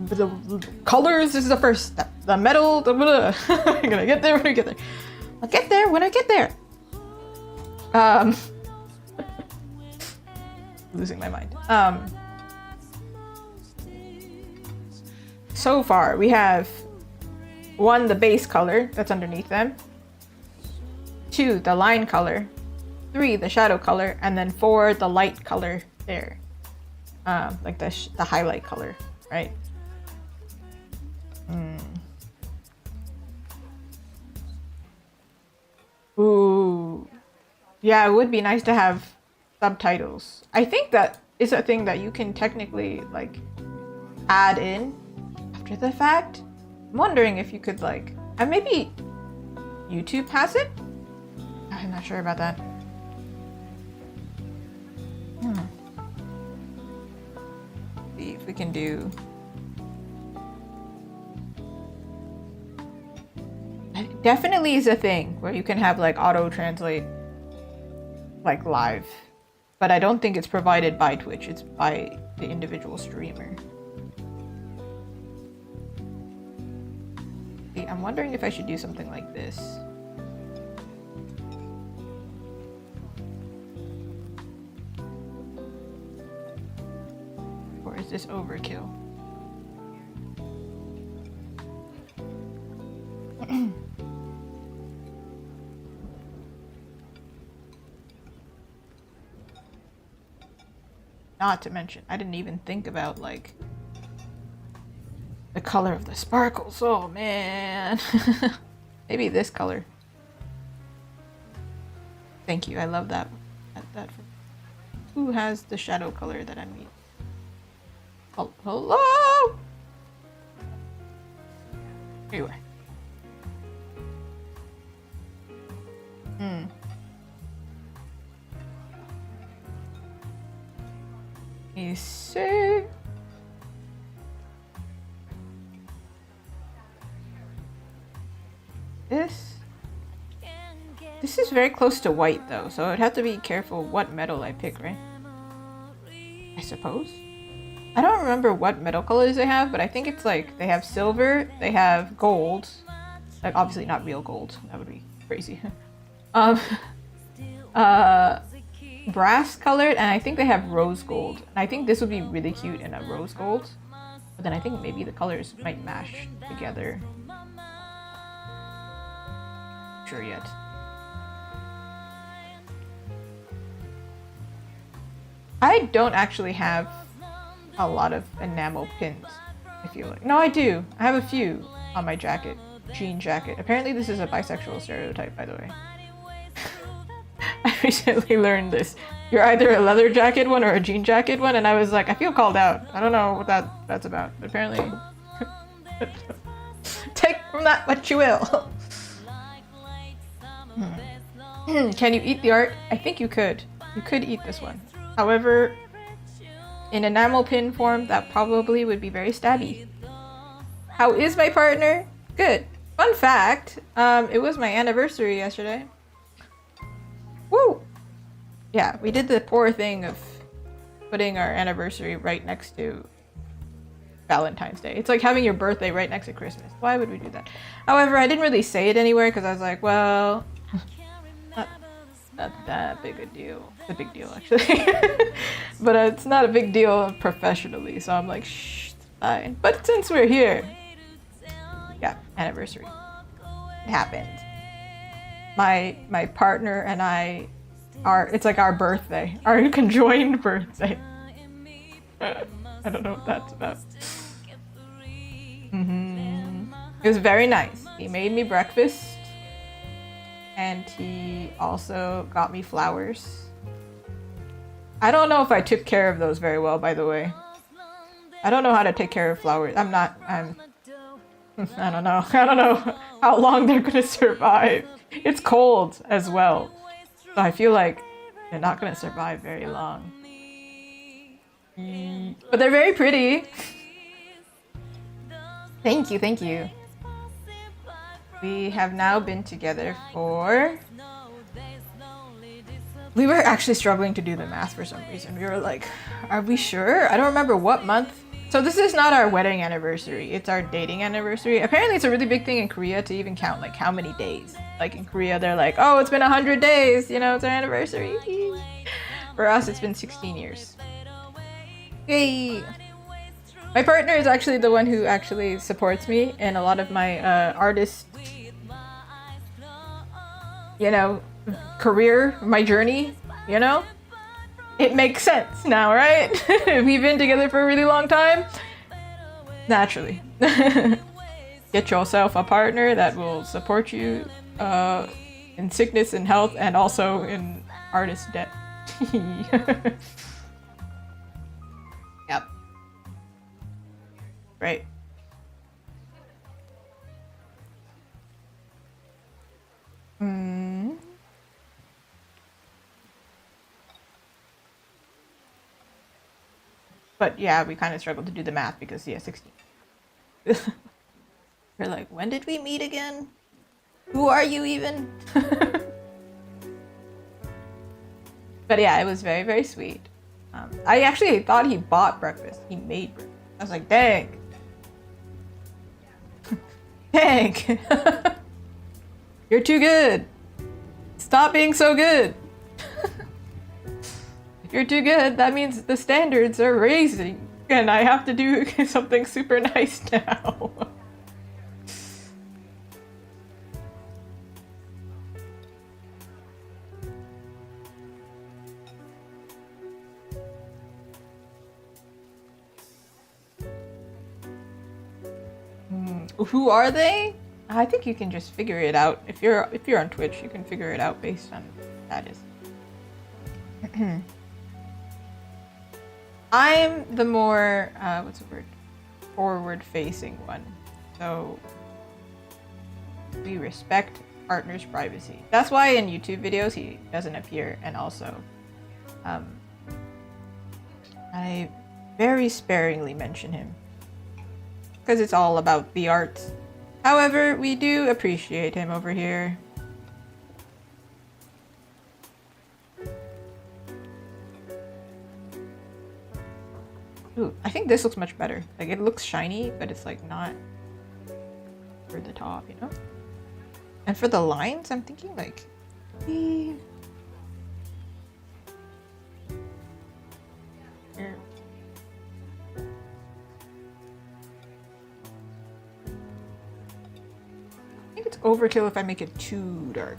But the colors, this is the first step. The metal, I'm gonna get there when I get there. I'll get there when I get there. Losing my mind. So far, we have 1, the base color that's underneath them. 2, the line color. 3, the shadow color, and then 4, the light color there. Like the highlight color, right? Ooh. Yeah, it would be nice to have subtitles. I think that is a thing that you can technically like add in after the fact. I'm wondering if you could like, and maybe YouTube has it? I'm not sure about that. See if we can do. It definitely is a thing where you can have like auto translate like live, but I don't think it's provided by Twitch. It's by the individual streamer. See, I'm wondering if I should do something like this. Or is this overkill? Not to mention, I didn't even think about like the color of the sparkles. Oh man. Maybe this color. Thank you. I love that. Who has the shadow color that I need? Oh, hello. Anyway. me see. This is very close to white though, so I'd have to be careful what metal I pick, right? I suppose. I don't remember what metal colors they have, but I think it's like they have silver, they have gold. Like obviously not real gold. That would be crazy. Brass colored, and I think they have rose gold. And I think this would be really cute in a rose gold. But then I think maybe the colors might mash together. Not sure yet. I don't actually have a lot of enamel pins, I feel like. No, I do. I have a few on my jacket. Jean jacket. Apparently this is a bisexual stereotype, by the way. I recently learned this. You're either a leather jacket one or a jean jacket one, and I was like, I feel called out. I don't know what that's about, but apparently... Take from that what you will. Can you eat the art? I think you could. You could eat this one. However, in enamel pin form, that probably would be very stabby. How is my partner? Good. Fun fact, it was my anniversary yesterday. Woo! Yeah, we did the poor thing of putting our anniversary right next to Valentine's Day. It's like having your birthday right next to Christmas. Why would we do that? However, I didn't really say it anywhere because I was like, well, not that big a deal. It's a big deal, actually. But it's not a big deal professionally, so I'm like, shh, it's fine. But since we're here, yeah, anniversary. It happened. My partner and I it's like our birthday, our conjoined birthday. I don't know what that's about. It was very nice. He made me breakfast. And he also got me flowers. I don't know if I took care of those very well, by the way. I don't know how to take care of flowers. I don't know. I don't know how long they're gonna survive. It's cold as well. So I feel like they're not gonna survive very long. But they're very pretty. Thank you, thank you. We have now been together for... We were actually struggling to do the math for some reason. We were like, are we sure? I don't remember what month. So this is not our wedding anniversary. It's our dating anniversary. Apparently it's a really big thing in Korea to even count like how many days. Like in Korea, they're like, oh, it's been 100 days. You know, it's our anniversary. For us, it's been 16 years. Yay! My partner is actually the one who actually supports me in a lot of my artist, you know, career, my journey, you know? It makes sense now, right? We've been together for a really long time. Naturally. Get yourself a partner that will support you in sickness and health and also in artist debt. Yep. Right. But yeah, we kind of struggled to do the math because, yeah, 16. We're like, when did we meet again? Who are you even? But yeah, it was very, very sweet. I actually thought he bought breakfast. He made breakfast. I was like, dang. Dang. You're too good. Stop being so good. If you're too good, that means the standards are raising. And I have to do something super nice now. Who are they? I think you can just figure it out. If you're on Twitch, you can figure it out based on status. I'm the more what's the word? Forward-facing one. So we respect partner's privacy. That's why in YouTube videos he doesn't appear, and also I very sparingly mention him. Because it's all about the arts. However, we do appreciate him over here. Ooh, I think this looks much better. Like, it looks shiny, but it's like not over the top, you know? And for the lines, I'm thinking like... Here. I think it's overkill if I make it too dark.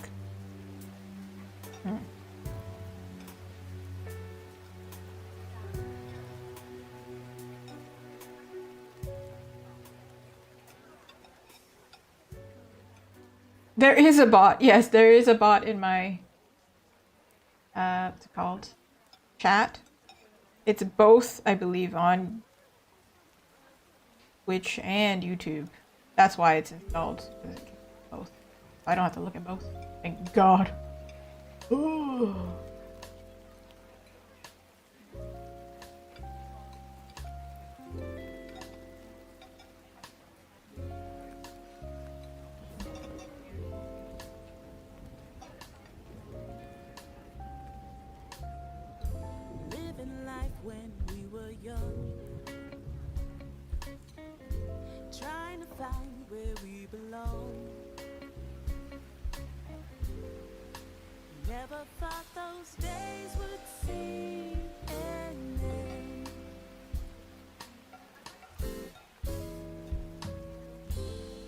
There is a bot. Yes, there is a bot in my what's it called? Chat. It's both, I believe, on Twitch and YouTube. That's why it's installed. Both. I don't have to look at both. Thank God. When we were young, trying to find where we belong. Never thought those days would see an end.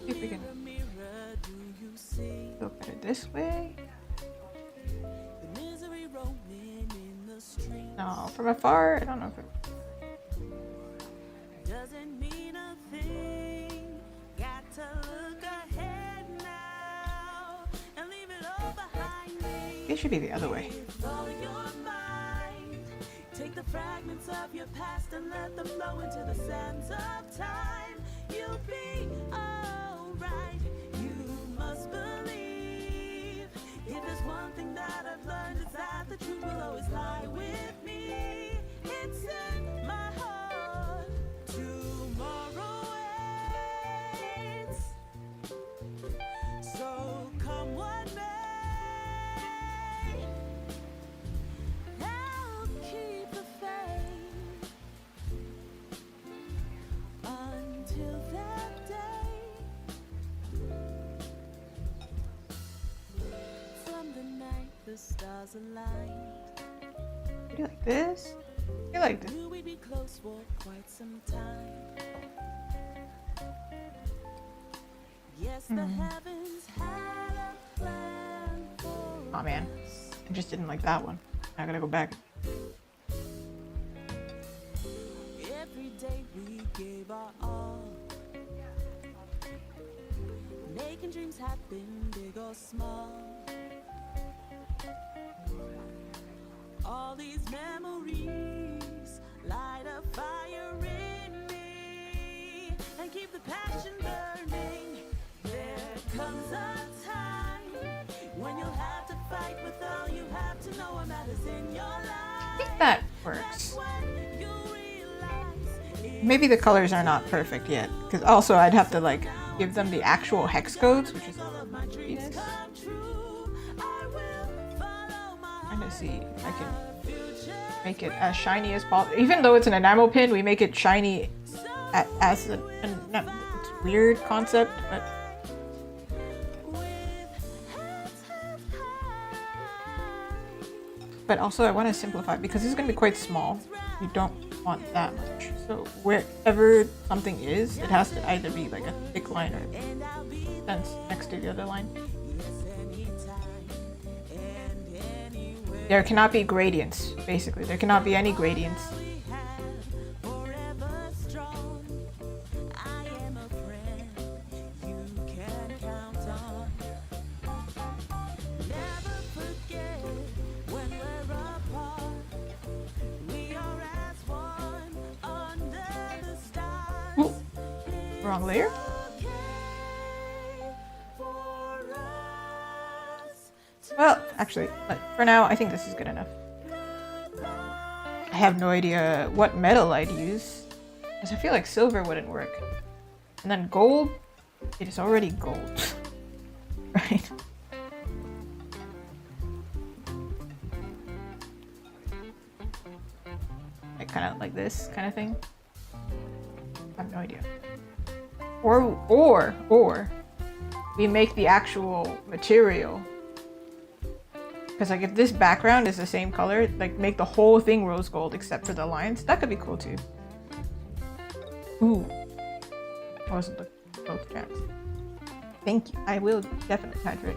If we can Mirror, do you see look at it this way. the misery rolling in the street? No, from afar, I don't know if it... Doesn't mean a thing. Got to look ahead now and leave it all behind me. It should be the other way. With all your mind, take the fragments of your past and let them flow into the sands of time. You'll be alright. You must believe. If there's one thing that I've learned, it's that the truth will always lie with me. It's in my heart. Tomorrow waits. So come what may, I'll keep the faith until that day. From the night the stars aligned, You like this? You like this? knew we'd be close for quite some time. Yes, the heavens had a plan for Oh man, us. I just didn't like that one. I gotta go back. Every day we gave our all, making dreams happen, big or small. All these memories light a fire in me and keep the passion burning. There comes a time when you'll have to fight with all you have to know what matters in your life. I think that works. That's when you realize Maybe the colors are not perfect yet, because also I'd have to like give them the actual hex codes, which is all of my dreams come true. I will follow my trying to see if I can future. make it as shiny as possible. Even though it's an enamel pin, we make it shiny as it's a weird concept, but also I want to simplify because this is going to be quite small. You don't want that much. So wherever something is, it has to either be like a thick line or dense next to the other line. There cannot be gradients, basically. There cannot be any gradients. Forever strong. I am a friend you can count on. Never forget when we're apart. We are as one under the stars. Ooh, wrong layer. Okay for us to Well, actually, but for now, I think this is good enough. I have no idea what metal I'd use. Because I feel like silver wouldn't work. And then gold, it is already gold. Right? Like kind of like this kind of thing. I have no idea. Or we make the actual material. Because like if this background is the same color, like make the whole thing rose gold except for the lines. That could be cool too. Ooh. I wasn't looking at both chats. Thank you. I will definitely hydrate.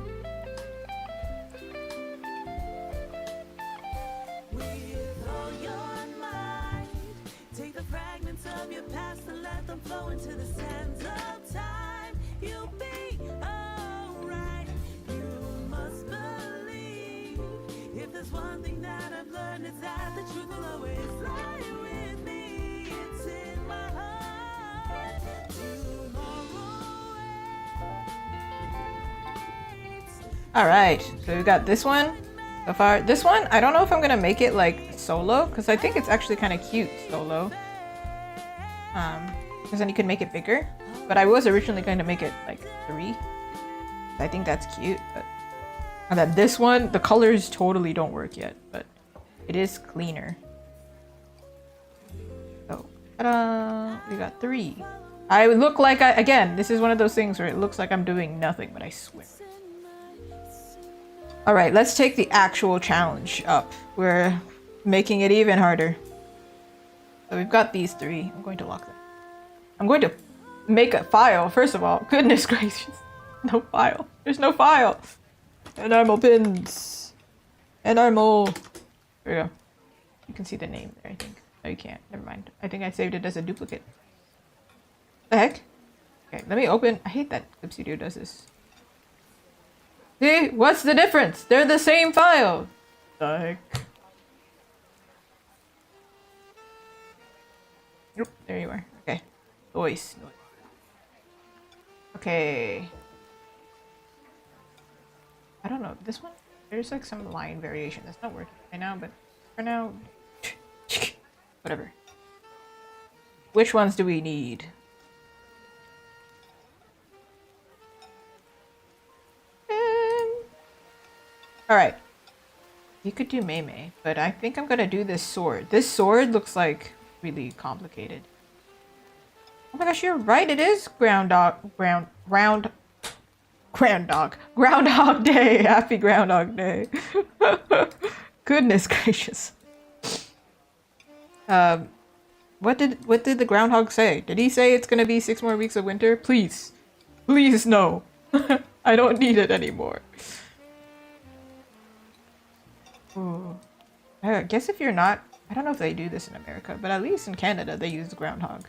With all your might, take the fragments of your past and let them flow into the sands of time. You'll be alright. You must believe. If there's one thing that I've learned, it's that the truth will always lie with me. It's in my heart. Tomorrow waits. Alright, so we got this one. So far, this one, I don't know if I'm gonna make it like solo, because I think it's actually kind of cute solo. Because then you can make it bigger. But I was originally going to make it like 3. I think that's cute. But... And then this one, the colors totally don't work yet, but it is cleaner. So, ta-da! We got 3. I look like again, this is one of those things where it looks like I'm doing nothing, but I swear. Alright, let's take the actual challenge up. We're making it even harder. So we've got these 3. I'm going to lock them. I'm going to make a file, first of all. Goodness gracious. No file. There's no file. Enamel pins. Enamel. There we go. You can see the name there, I think. No, you can't. Never mind. I think I saved it as a duplicate. The heck? Okay, let me open. I hate that Clipsy Dude does this. See? What's the difference? They're the same file. The heck? Yep, there you are. Okay. Noise. Okay. I don't know. This one? There's like some line variation that's not working right now, but for now... whatever. Which ones do we need? Alright. You could do Mei, but I think I'm gonna do this sword. This sword looks like really complicated. Oh my gosh, you're right. It is Groundhog Day. Happy Groundhog Day. Goodness gracious. What did the groundhog say? Did he say it's gonna be 6 more weeks of winter? Please. Please no. I don't need it anymore. Ooh. I guess if you're not, I don't know if they do this in America, but at least in Canada they use the groundhog.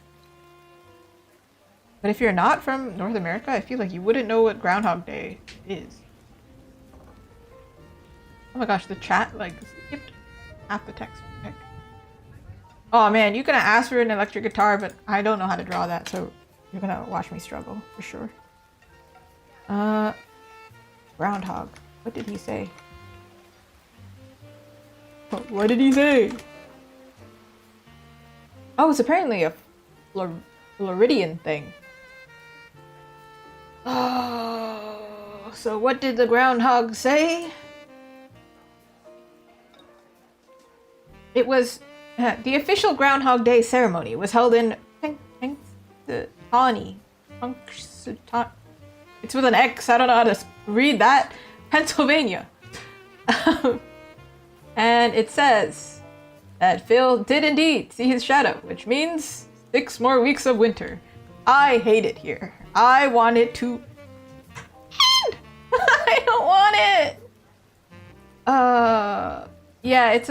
But if you're not from North America, I feel like you wouldn't know what Groundhog Day is. Oh my gosh, the chat like skipped half the text. Heck. Oh man, you're gonna ask for an electric guitar, but I don't know how to draw that, so you're gonna watch me struggle for sure. Groundhog. What did he say? What did he say? Oh, it's apparently a Floridian thing. Oh, so what did the groundhog say? It was the official Groundhog Day ceremony was held in the Pawnee. It's with an X. I don't know how to read that. Pennsylvania. And it says that Phil did indeed see his shadow, which means 6 more weeks of winter. I hate it here. I want it to end. I don't want it. Yeah, it's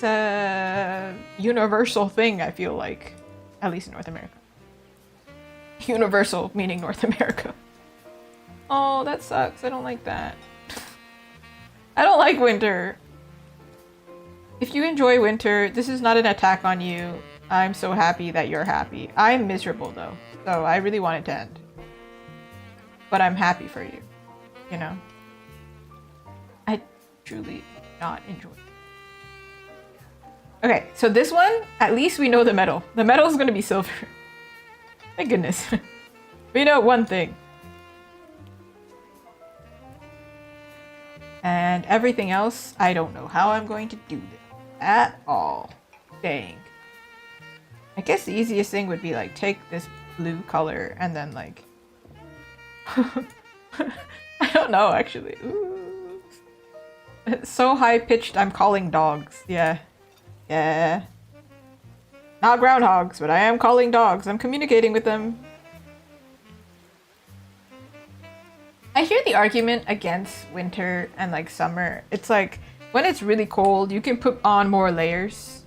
a universal thing, I feel like, at least in North America. Universal meaning North America. Oh, that sucks. I don't like that. I don't like winter. If you enjoy winter, this is not an attack on you. I'm so happy that you're happy. I'm miserable though, so I really want it to end. But I'm happy for you, you know? I truly not enjoy. Okay, so this one, at least we know the metal. The metal is going to be silver. Thank goodness. We know one thing. And everything else, I don't know how I'm going to do this at all. Dang. I guess the easiest thing would be like take this blue color and then like... I don't know actually. Ooh. It's so high pitched I'm calling dogs. Yeah. Yeah. Not groundhogs, but I am calling dogs. I'm communicating with them. I hear the argument against winter and like summer. It's like when it's really cold, you can put on more layers.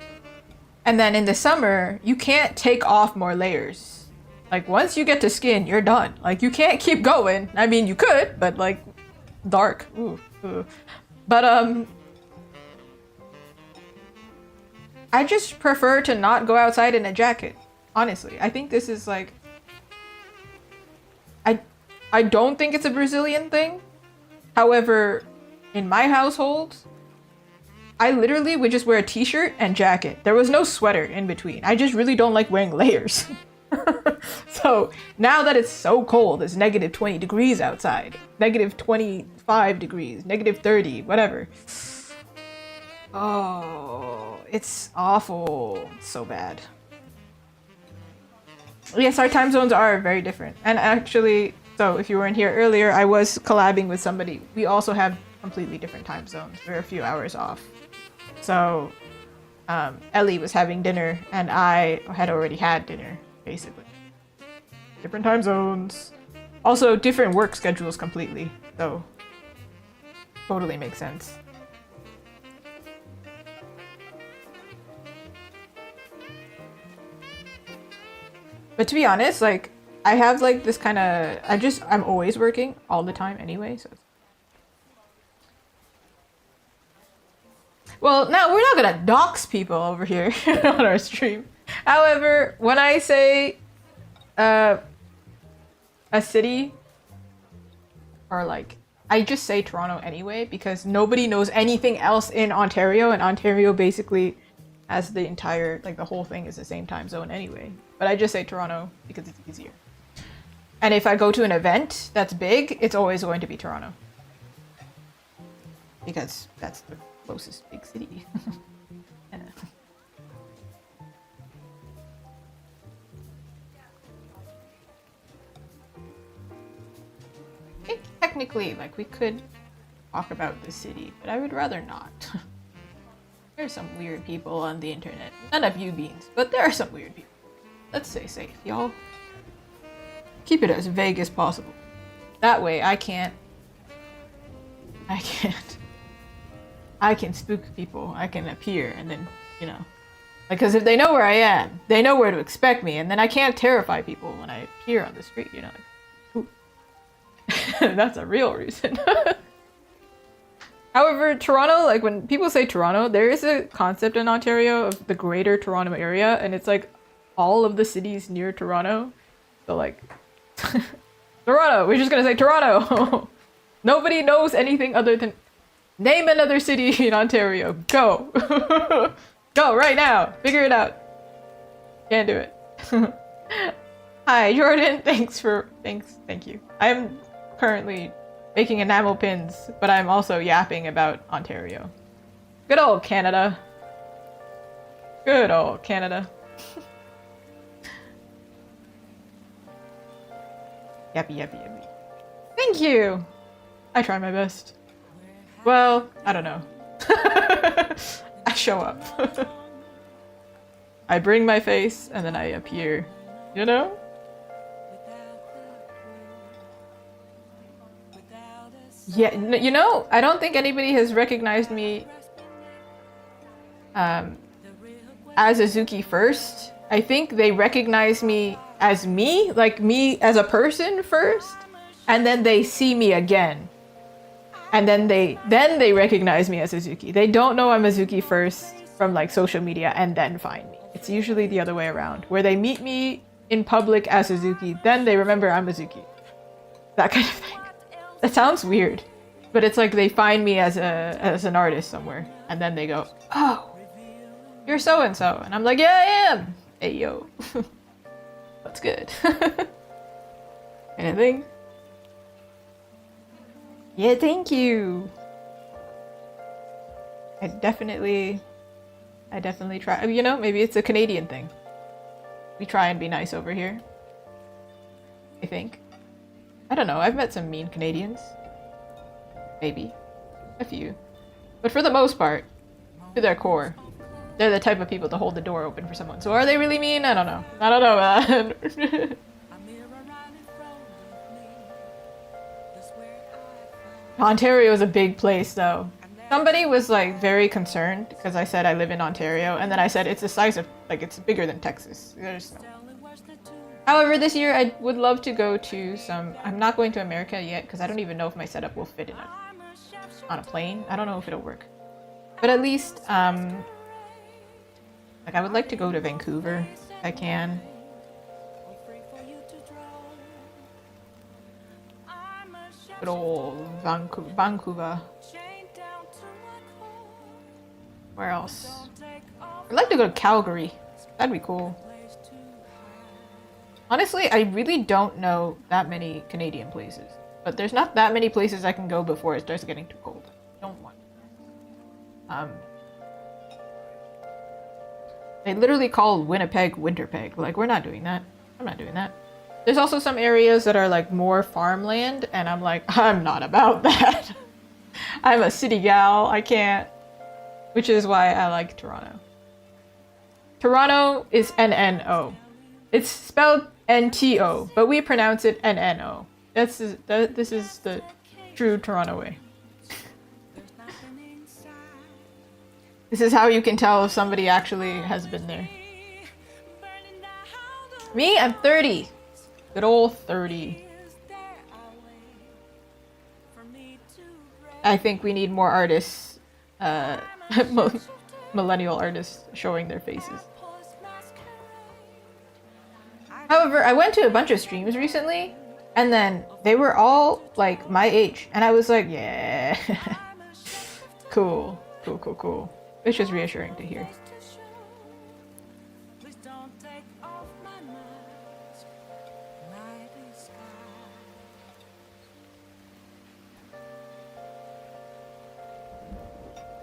And then in the summer, you can't take off more layers. Like once you get to skin, you're done. Like you can't keep going. I mean, you could, but like dark. Ooh, ooh. But I just prefer to not go outside in a jacket. Honestly, I think this is like I don't think it's a Brazilian thing. However, in my household, I literally would just wear a t-shirt and jacket. There was no sweater in between. I just really don't like wearing layers. So now that it's so cold, it's negative 20 degrees outside, negative 25 degrees, negative 30, whatever. Oh, it's awful. It's so bad. Yes, our time zones are very different. And actually, so if you weren't here earlier, I was collabing with somebody. We also have completely different time zones. We're a few hours off. So Ellie was having dinner and I had already had dinner, basically. Different time zones. Also different work schedules completely. So totally makes sense. But to be honest, like, I have like this kind of, I'm always working all the time anyway, so. Well, now we're not gonna dox people over here on our stream. However, when I say a city, or like, I just say Toronto anyway, because nobody knows anything else in Ontario, and Ontario basically has the entire, like the whole thing is the same time zone anyway. But I just say Toronto because it's easier. And if I go to an event that's big, it's always going to be Toronto. Because that's the closest big city. Yeah. I think technically, like, we could talk about the city, but I would rather not. There's some weird people on the internet. None of you beans, but there are some weird people. Let's stay safe, y'all. Keep it as vague as possible. That way I can spook people. I can appear and then, you know. Because if they know where I am, they know where to expect me, and then I can't terrify people when I appear on the street, you know. Like, ooh. That's a real reason. However, Toronto, like when people say Toronto, there is a concept in Ontario of the greater Toronto area, and it's like all of the cities near Toronto. So like, Toronto, we're just gonna say Toronto. Nobody knows anything other than name another city in Ontario. Go. Go right now. Figure it out. Can't do it. Hi, Jordan. Thank you. I'm currently making enamel pins, but I'm also yapping about Ontario. Good old Canada. Good old Canada. Yappy. Thank you! I try my best. Well, I don't know. I show up. I bring my face, and then I appear. You know? Yeah, you know, I don't think anybody has recognized me as Azuki first. I think they recognize me as me, like me as a person first, and then they see me again. And then they recognize me as Azuki. They don't know I'm Azuki first from like social media and then find me. It's usually the other way around, where they meet me in public as Azuki, then they remember I'm Azuki. That kind of thing. That sounds weird, But it's like they find me as an artist somewhere, and then they go, "Oh, you're so and so," and I'm like, "Yeah, I am." Hey yo, that's good. Anything? Yeah, thank you. I definitely try. You know, maybe it's a Canadian thing. We try and be nice over here. I think. I don't know. I've met some mean Canadians. Maybe. A few. But for the most part, to their core, they're the type of people to hold the door open for someone. So are they really mean? I don't know. I don't know, man. Ontario is a big place, though. Somebody was, like, very concerned because I said I live in Ontario, and then I said it's the size of, like, it's bigger than Texas. There's no... However, this year I would love to go to some... I'm not going to America yet because I don't even know if my setup will fit in on a plane. I don't know if it'll work. But at least, like, I would like to go to Vancouver if I can. Good old Vancouver. Where else? I'd like to go to Calgary. That'd be cool. Honestly, I really don't know that many Canadian places. But there's not that many places I can go before it starts getting too cold. Don't want. They literally call Winnipeg Winterpeg. Like, we're not doing that. I'm not doing that. There's also some areas that are like more farmland, and I'm like, I'm not about that. I'm a city gal. I can't. Which is why I like Toronto. Toronto is N-N-O. It's spelled N-T-O, but we pronounce it N-N-O. This is the true Toronto way. This is how you can tell if somebody actually has been there. Me, I'm 30. Good old 30. I think we need more artists, millennial artists showing their faces. However, I went to a bunch of streams recently, and then they were all like my age, and I was like, yeah, cool, cool, cool, cool. It's just reassuring to hear.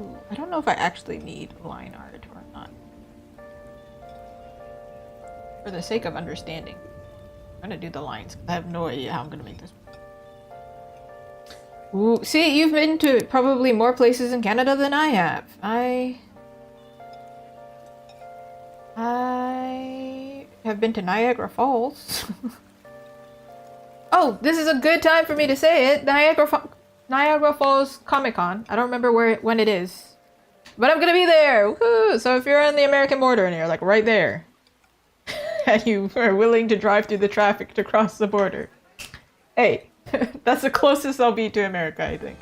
Ooh, I don't know if I actually need line art or not. For the sake of understanding, I'm gonna do the lines. I have no idea how I'm gonna make this. Ooh, see, you've been to probably more places in Canada than I have. I have been to Niagara Falls. Oh, this is a good time for me to say it. Niagara Falls Comic-Con. I don't remember when it is. But I'm gonna be there! Woohoo! So if you're on the American border and you're like right there, and you are willing to drive through the traffic to cross the border, hey, that's the closest I'll be to America, I think.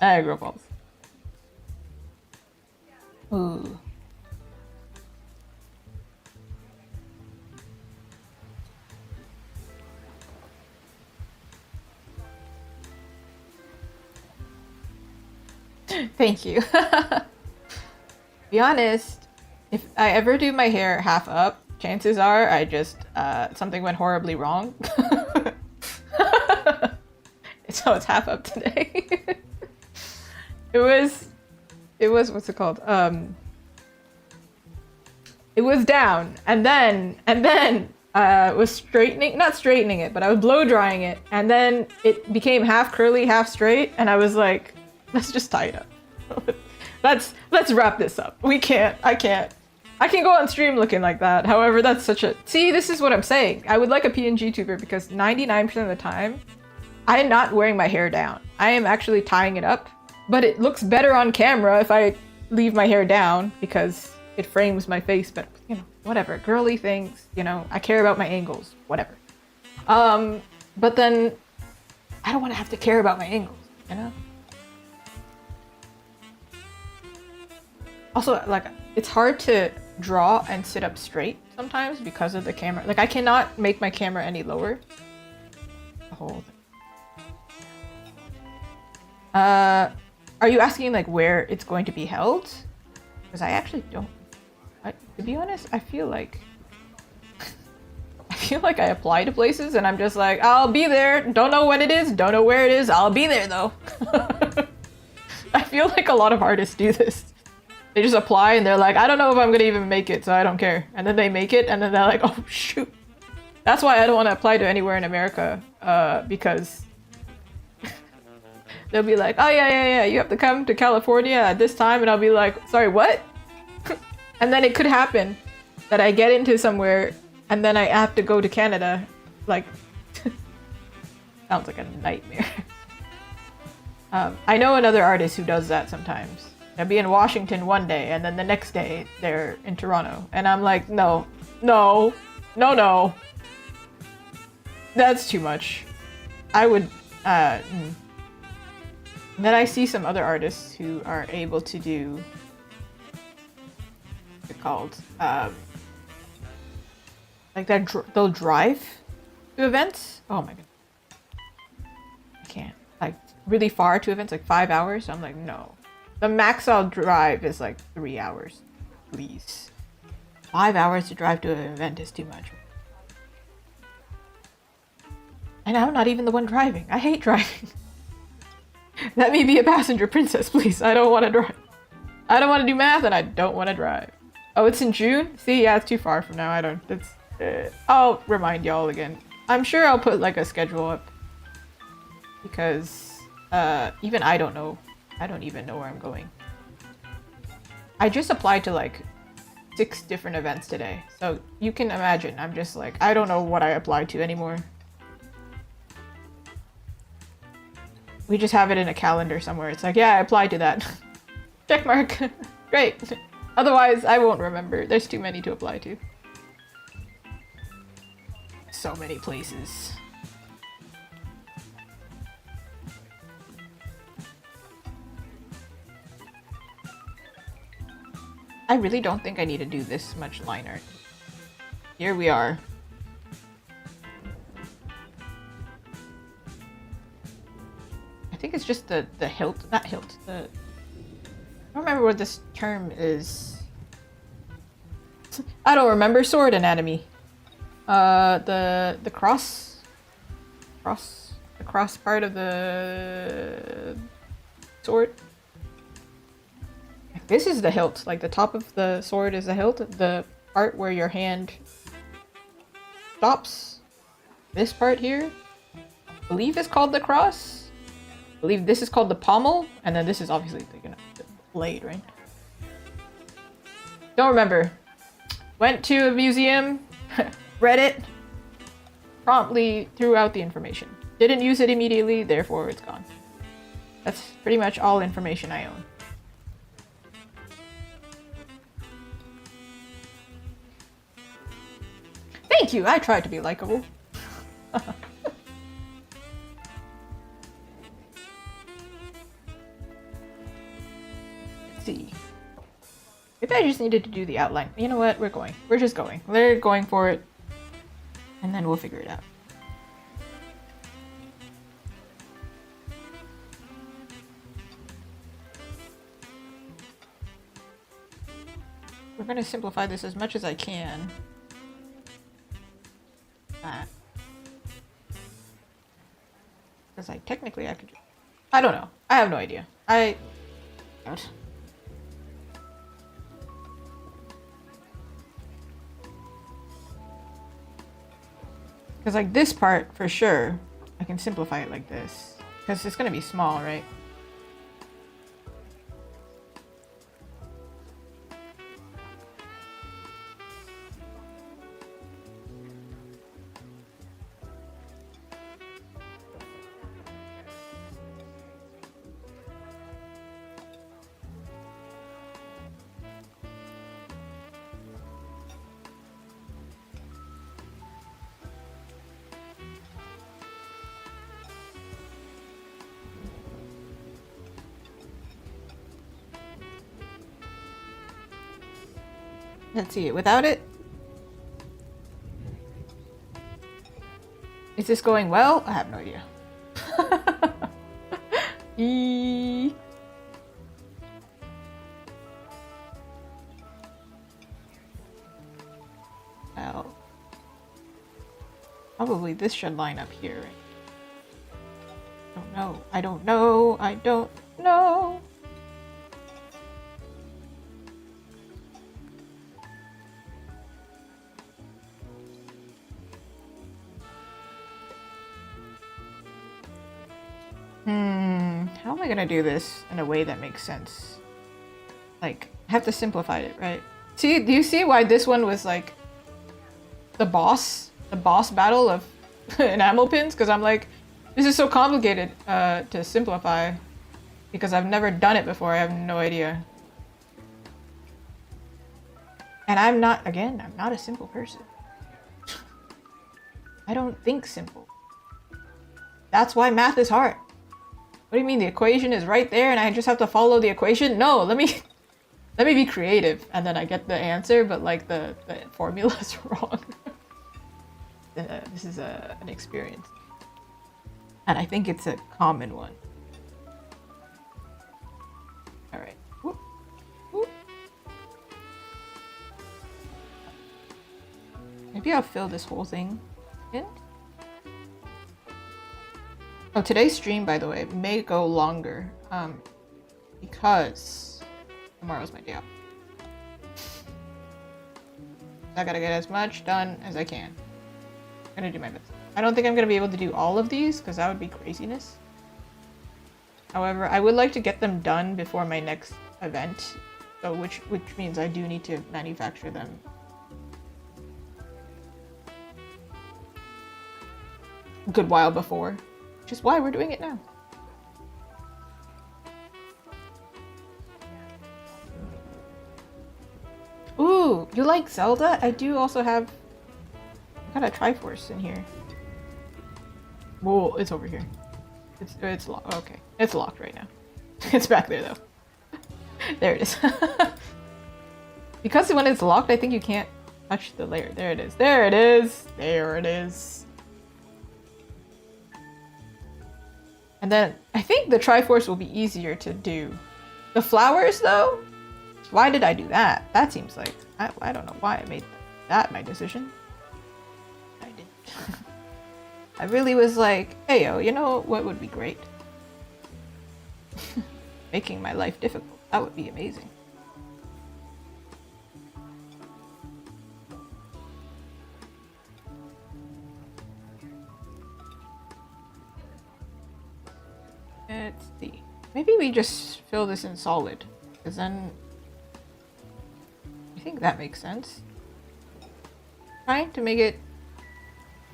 Niagara Falls. Ooh. Thank you. Be honest, if I ever do my hair half up, chances are I just, something went horribly wrong. So it's half up today. It was, what's it called? It was down, and then, was not straightening it, but I was blow drying it, and then it became half curly, half straight, and I was like, let's just tie it up. let's wrap this up. I can go on stream looking like that. However, that's such a... See, this is what I'm saying. I would like a PNG tuber because 99% of the time, I am not wearing my hair down. I am actually tying it up, but it looks better on camera if I leave my hair down because it frames my face, but you know, whatever. Girly things, you know, I care about my angles, whatever. But then I don't want to have to care about my angles, you know? Also, like, it's hard to draw and sit up straight sometimes because of the camera. Like, I cannot make my camera any lower. The whole thing. Are you asking like where it's going to be held? Because I actually don't. To be honest, I feel like I apply to places and I'm just like, I'll be there. Don't know when it is. Don't know where it is. I'll be there though. I feel like a lot of artists do this. They just apply and they're like, I don't know if I'm gonna even make it, so I don't care. And then they make it and then they're like, oh shoot. That's why I don't want to apply to anywhere in America, because they'll be like, oh yeah, you have to come to California at this time, and I'll be like, sorry, what? And then it could happen that I get into somewhere and then I have to go to Canada. Like, sounds like a nightmare. I know another artist who does that sometimes. They'll be in Washington one day and then the next day they're in Toronto. And I'm like, no. That's too much. I would, And then I see some other artists who are able to do, what's it called? Like they'll drive to events. Oh my god. I can't. Like really far to events, like 5 hours. I'm like, no. The max I'll drive is like 3 hours. Please. 5 hours to drive to an event is too much. And I'm not even the one driving. I hate driving. Let me be a passenger princess, please. I don't want to drive. I don't want to do math and I don't want to drive. Oh, it's in June? See, yeah, it's too far from now. I don't. It's. I'll remind y'all again. I'm sure I'll put like a schedule up. Because even I don't know. I don't even know where I'm going. I just applied to like 6 different events today. So you can imagine. I'm just like, I don't know what I applied to anymore. We just have it in a calendar somewhere. It's like, yeah, I applied to that. Check mark. Great. Otherwise, I won't remember. There's too many to apply to. So many places. I really don't think I need to do this much line art. Here we are. I think it's just the hilt, not hilt, I don't remember what this term is. I don't remember sword anatomy. The cross part of the sword. This is the hilt, like the top of the sword is the hilt, the part where your hand stops. This part here, I believe is called the cross. I believe this is called the pommel, and then this is obviously the blade, right? Don't remember. Went to a museum, read it, promptly threw out the information. Didn't use it immediately, therefore it's gone. That's pretty much all information I own. Thank you, I tried to be likable. Let's see. Maybe I just needed to do the outline. You know what? We're going. We're just going. We're going for it. And then we'll figure it out. We're going to simplify this as much as I can. Because I technically I could. I don't know. I have no idea. What? Because like this part for sure, I can simplify it like this. Because it's gonna be small, right? Let's see, without it? Is this going well? I have no idea. E. Well, probably this should line up here, right? I don't know. I don't know. I don't know. How am I gonna do this in a way that makes sense? Like, I have to simplify it, right? See, do you see why this one was like the boss battle of enamel pins? Because I'm like, this is so complicated to simplify because I've never done it before. I have no idea. And I'm not a simple person. I don't think simple. That's why math is hard. What do you mean the equation is right there and I just have to follow the equation? No, let me be creative and then I get the answer, but like the formula is wrong. This is an experience. And I think it's a common one. All right. Whoop. Whoop. Maybe I'll fill this whole thing in. Oh, today's stream, by the way, may go longer because tomorrow's my day off. I gotta get as much done as I can. I'm gonna do my best. I don't think I'm gonna be able to do all of these because that would be craziness. However, I would like to get them done before my next event, so which means I do need to manufacture them. A good while before. Which is why we're doing it now. Ooh, you like Zelda? I do also have... I got a Triforce in here. Whoa, it's over here. It's locked. Okay, it's locked right now. It's back there though. There it is. Because when it's locked, I think you can't touch the layer. There it is. There it is. There it is. And then I think the Triforce will be easier to do. The flowers though? Why did I do that? That seems like, I don't know why I made that my decision. I didn't. I really was like, hey yo, you know what would be great? Making my life difficult. That would be amazing. Let's see. Maybe we just fill this in solid, because then I think that makes sense. Trying to make it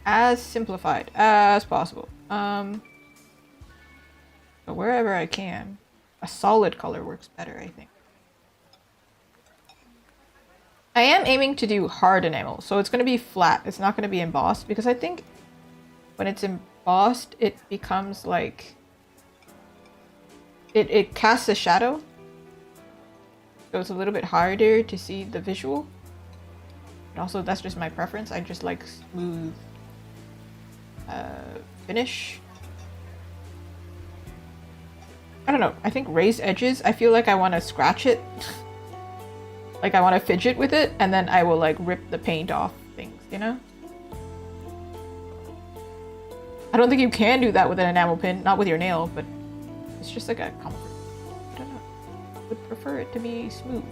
as simplified as possible. But wherever I can, a solid color works better, I think. I am aiming to do hard enamel, so it's going to be flat. It's not going to be embossed, because I think when it's embossed, it becomes like... It casts a shadow, so it's a little bit harder to see the visual. And also, that's just my preference. I just like smooth finish. I don't know. I think raised edges, I feel like I want to scratch it. Like I want to fidget with it, and then I will like rip the paint off things, you know? I don't think you can do that with an enamel pin, not with your nail, but it's just like a comfort. I don't know. I would prefer it to be smooth.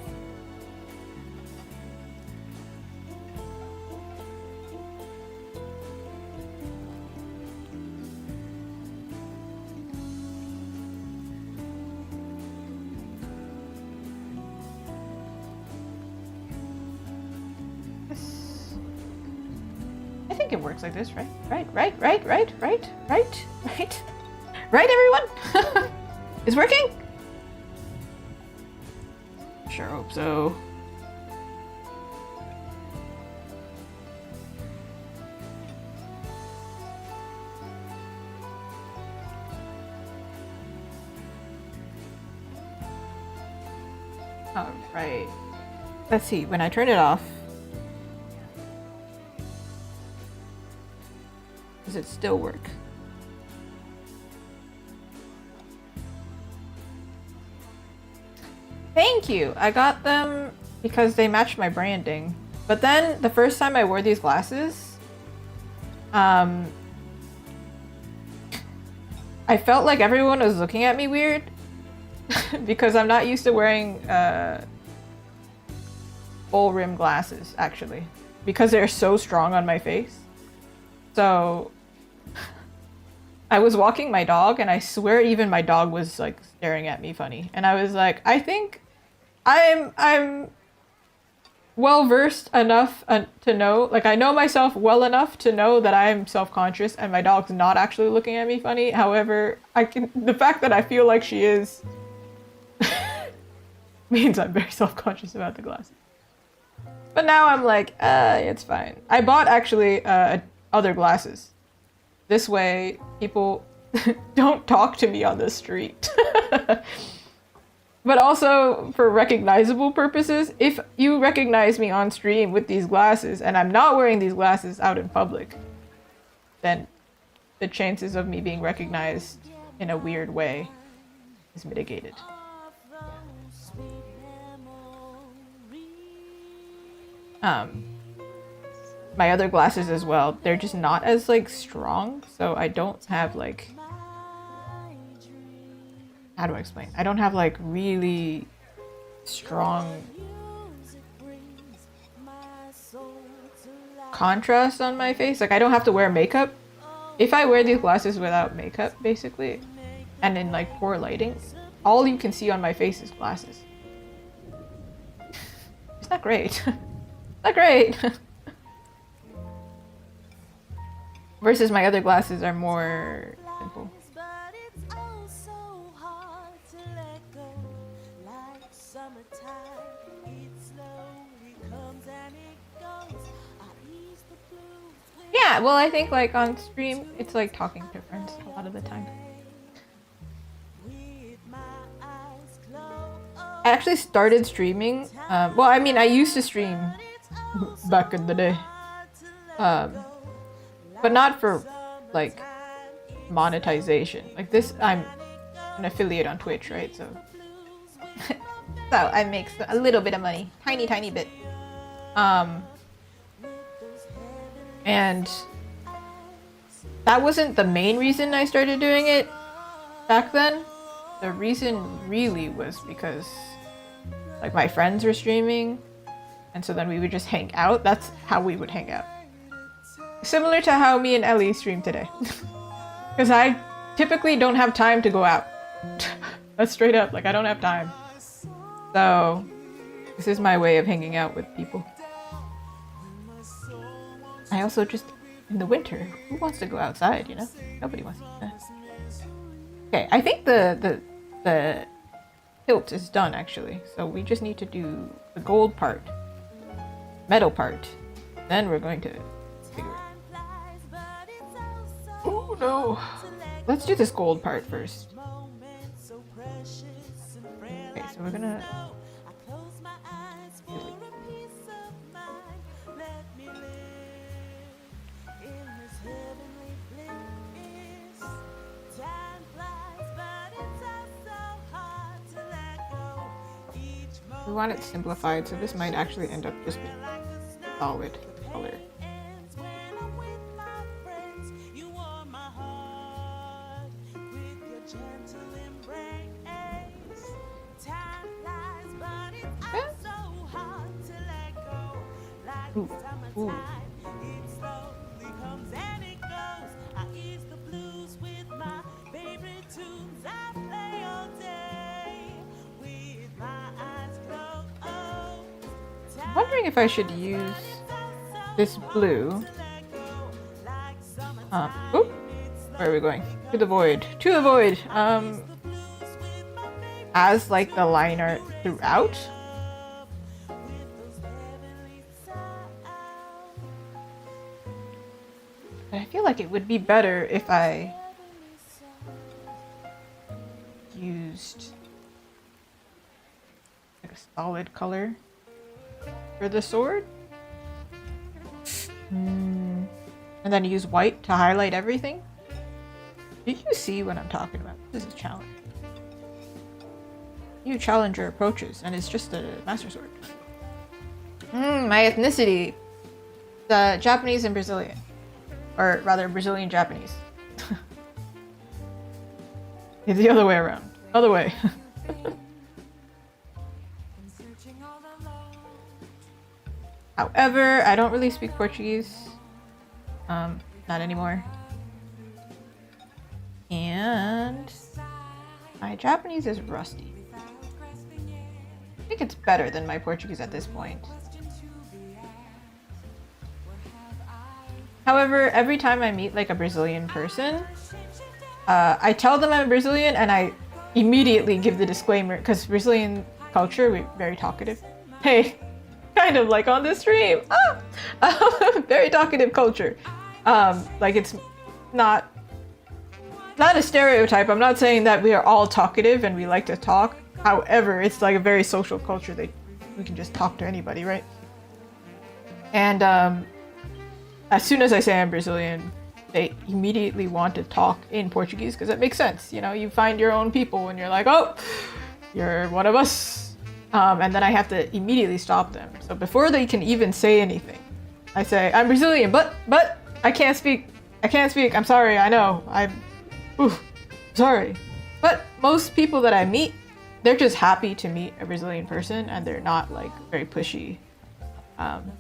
I think it works like this, right? Right, everyone? It's working? Sure hope so. All right. Let's see, when I turn it off, does it still work? Thank you. I got them because they matched my branding. But then the first time I wore these glasses, I felt like everyone was looking at me weird because I'm not used to wearing full rim glasses, actually, because they're so strong on my face. So I was walking my dog, and I swear even my dog was like staring at me funny. And I was like, I think I'm well versed enough to know, like, I know myself well enough to know that I'm self-conscious and my dog's not actually looking at me funny. However, the fact that I feel like she is means I'm very self-conscious about the glasses. But now I'm like, it's fine. I bought actually other glasses. This way, people don't talk to me on the street. But also for recognizable purposes, if you recognize me on stream with these glasses and I'm not wearing these glasses out in public, then the chances of me being recognized in a weird way is mitigated. My other glasses as well, they're just not as like strong, so I don't have like, how do I explain? I don't have like really strong contrast on my face. Like I don't have to wear makeup. If I wear these glasses without makeup, basically, and in like poor lighting, all you can see on my face is glasses. It's not great. Not great. Versus my other glasses are more simple. Yeah, well, I think like on stream, it's like talking to friends a lot of the time. I actually started streaming. Well, I mean, I used to stream back in the day. But not for like monetization. Like this, I'm an affiliate on Twitch, right? So, so I make a little bit of money, tiny bit. And that wasn't the main reason I started doing it back then. The reason really was because like my friends were streaming, and so then we would just hang out. That's how we would hang out. Similar to how me and Ellie stream today. Because I typically don't have time to go out. That's straight up, like I don't have time. So this is my way of hanging out with people. I also just, in the winter, who wants to go outside, you know? Nobody wants to do that. Okay, I think the hilt is done actually. So we just need to do the gold part, metal part. Then we're going to figure it out. Oh no! Let's do this gold part first. Okay, so we're gonna... We want it simplified, so this might actually end up just being solid color. Ooh. Ooh. I'm wondering if I should use this blue. Oop. Where are we going? To the void. To the void! As like the liner throughout. But I feel like it would be better if I used like a solid color for the sword. And then use white to highlight everything. Do you see what I'm talking about? This is a challenge. new challenger approaches, and it's just a master sword. My ethnicity. Japanese and Brazilian. Or rather, Brazilian Japanese. It's the other way around. Other way. However, I don't really speak Portuguese. Not anymore. And my Japanese is rusty. I think it's better than my Portuguese at this point. However, every time I meet like a Brazilian person, I tell them I'm Brazilian and I immediately give the disclaimer, because Brazilian culture, we're very talkative. Hey, kind of like on this stream. Very talkative culture. Like it's not a stereotype. I'm not saying that we are all talkative and we like to talk. However, it's like a very social culture that we can just talk to anybody, right? And as soon as I say I'm Brazilian, they immediately want to talk in Portuguese because it makes sense. You know, you find your own people and you're like, oh, you're one of us. And then I have to immediately stop them. So before they can even say anything, I say, I'm Brazilian, but I can't speak. I'm sorry, I know. Sorry. But most people that I meet, they're just happy to meet a Brazilian person and they're not like very pushy.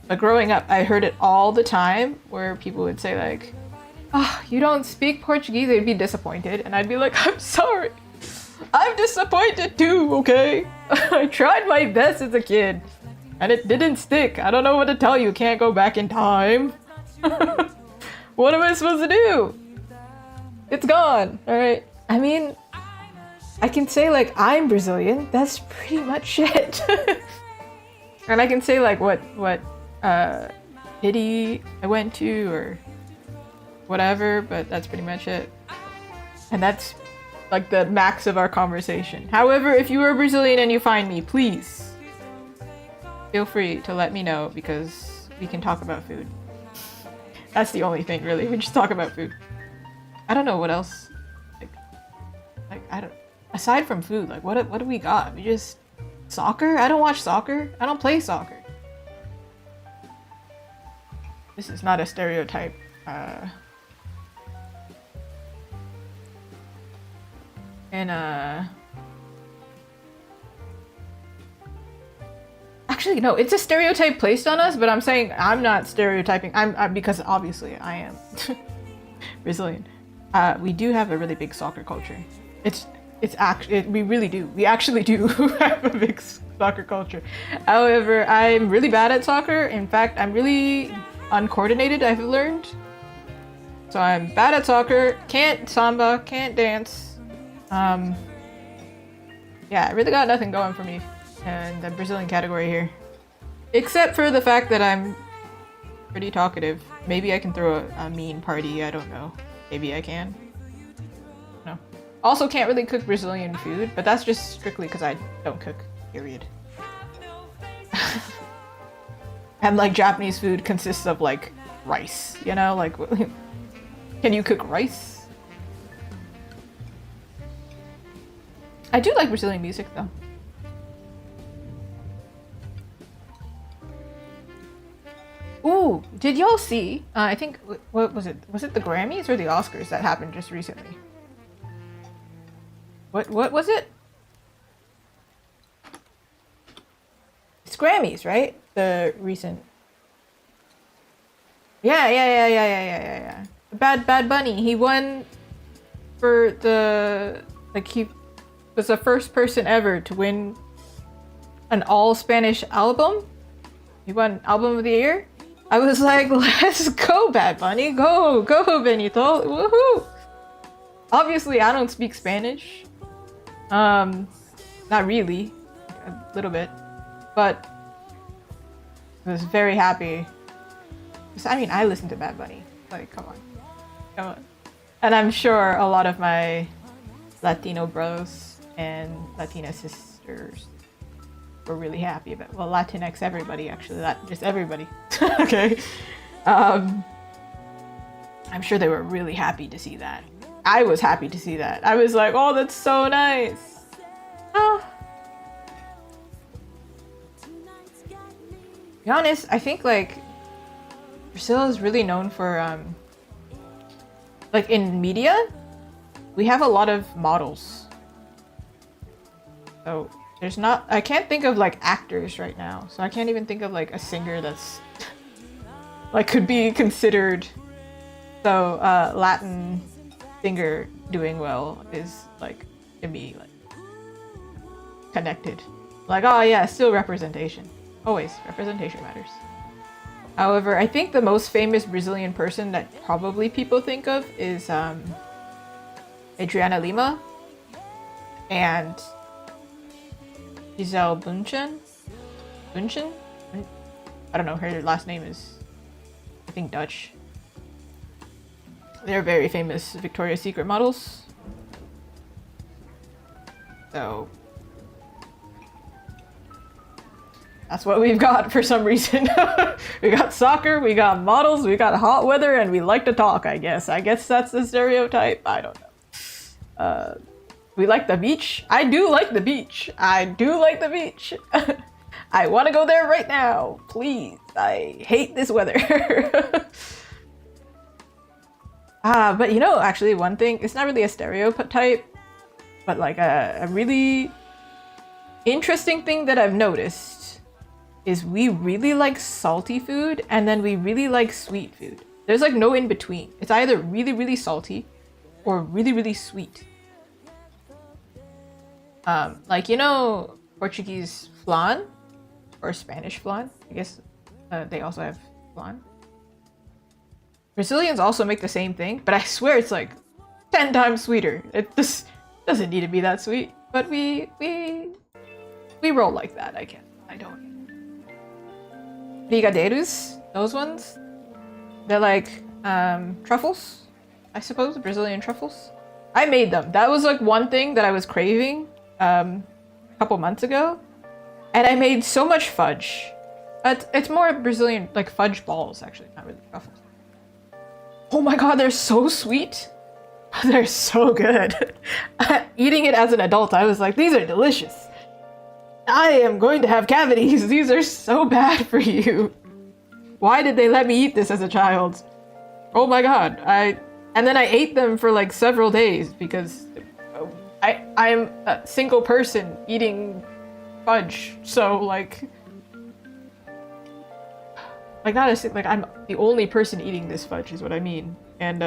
But growing up, I heard it all the time where people would say like, oh, you don't speak Portuguese? They'd be disappointed. And I'd be like, I'm sorry. I'm disappointed too, okay? I tried my best as a kid and it didn't stick. I don't know what to tell you. Can't go back in time. What am I supposed to do? It's gone, all right? I mean, I can say like I'm Brazilian. That's pretty much it. And I can say like what city I went to or whatever, but that's pretty much it. And that's like the max of our conversation. However, if you are Brazilian and you find me, please feel free to let me know because we can talk about food. That's the only thing, really. We just talk about food. I don't know what else. Like I don't. Aside from food, like what do we got? We just soccer? I don't watch soccer. I don't play soccer. This is not a stereotype. Actually, no, it's a stereotype placed on us, but I'm saying I'm not stereotyping. I'm because obviously I am Brazilian. We do have a really big soccer culture. We really do. We actually do have a big soccer culture. However, I'm really bad at soccer. In fact, I'm really uncoordinated, I've learned. So I'm bad at soccer, can't samba, can't dance. Yeah, I really got nothing going for me in the Brazilian category here. Except for the fact that I'm pretty talkative. Maybe I can throw a mean party, I don't know. Maybe I can. No. Also can't really cook Brazilian food, but that's just strictly because I don't cook, period. And like Japanese food consists of like rice, you know? Like, can you cook rice? I do like Brazilian music though. Ooh, did y'all see? I think, what was it? Was it the Grammys or the Oscars that happened just recently? What was it? It's Grammys, right? The recent. Yeah. Bad Bunny. He won for the, like, he was the first person ever to win an all Spanish album. He won Album of the Year. I was like, let's go, Bad Bunny. Go, Benito. Woohoo! Obviously, I don't speak Spanish. Not really. A little bit. But I was very happy. I mean, I listen to Bad Bunny. Like, come on. And I'm sure a lot of my Latino bros and Latina sisters were really happy about, well, Latinx everybody actually, just everybody. Okay. I'm sure they were really happy to see that. I was happy to see that. I was like, oh, that's so nice. Oh, be honest, I think like Brazil is really known for like in media, we have a lot of models. So there's not, I can't think of like actors right now. So I can't even think of like a singer that's like could be considered. So Latin singer doing well is like to me like connected. Like, oh yeah, still representation. Always representation matters. However, I think the most famous Brazilian person that probably people think of is Adriana Lima and Gisele Bündchen. Bündchen? I don't know, her last name is, I think, Dutch. They're very famous Victoria's Secret models. So that's what we've got for some reason. We got soccer, we got models, we got hot weather, and we like to talk, I guess. I guess that's the stereotype. I don't know. We like the beach. I do like the beach. I do like the beach. I want to go there right now. Please. I hate this weather. But you know, actually one thing, it's not really a stereotype, but like a really interesting thing that I've noticed is we really like salty food and then we really like sweet food. There's like no in between. It's either really, really salty or really, really sweet. Like, you know, Portuguese flan or Spanish flan. I guess they also have flan. Brazilians also make the same thing, but I swear it's like 10 times sweeter. It just doesn't need to be that sweet, but we roll like that. I don't. Brigadeiros, those ones, they're like truffles, I suppose, Brazilian truffles. I made them. That was like one thing that I was craving a couple months ago, and I made so much fudge. It's more Brazilian, like fudge balls, actually, not really truffles. Oh my god, they're so sweet. They're so good. Eating it as an adult, I was like, these are delicious. I am going to have cavities. These are so bad for you. Why did they let me eat this as a child? Oh my god. And then I ate them for like several days because I'm a single person eating fudge. So like not a, like I'm the only person eating this fudge is what I mean. And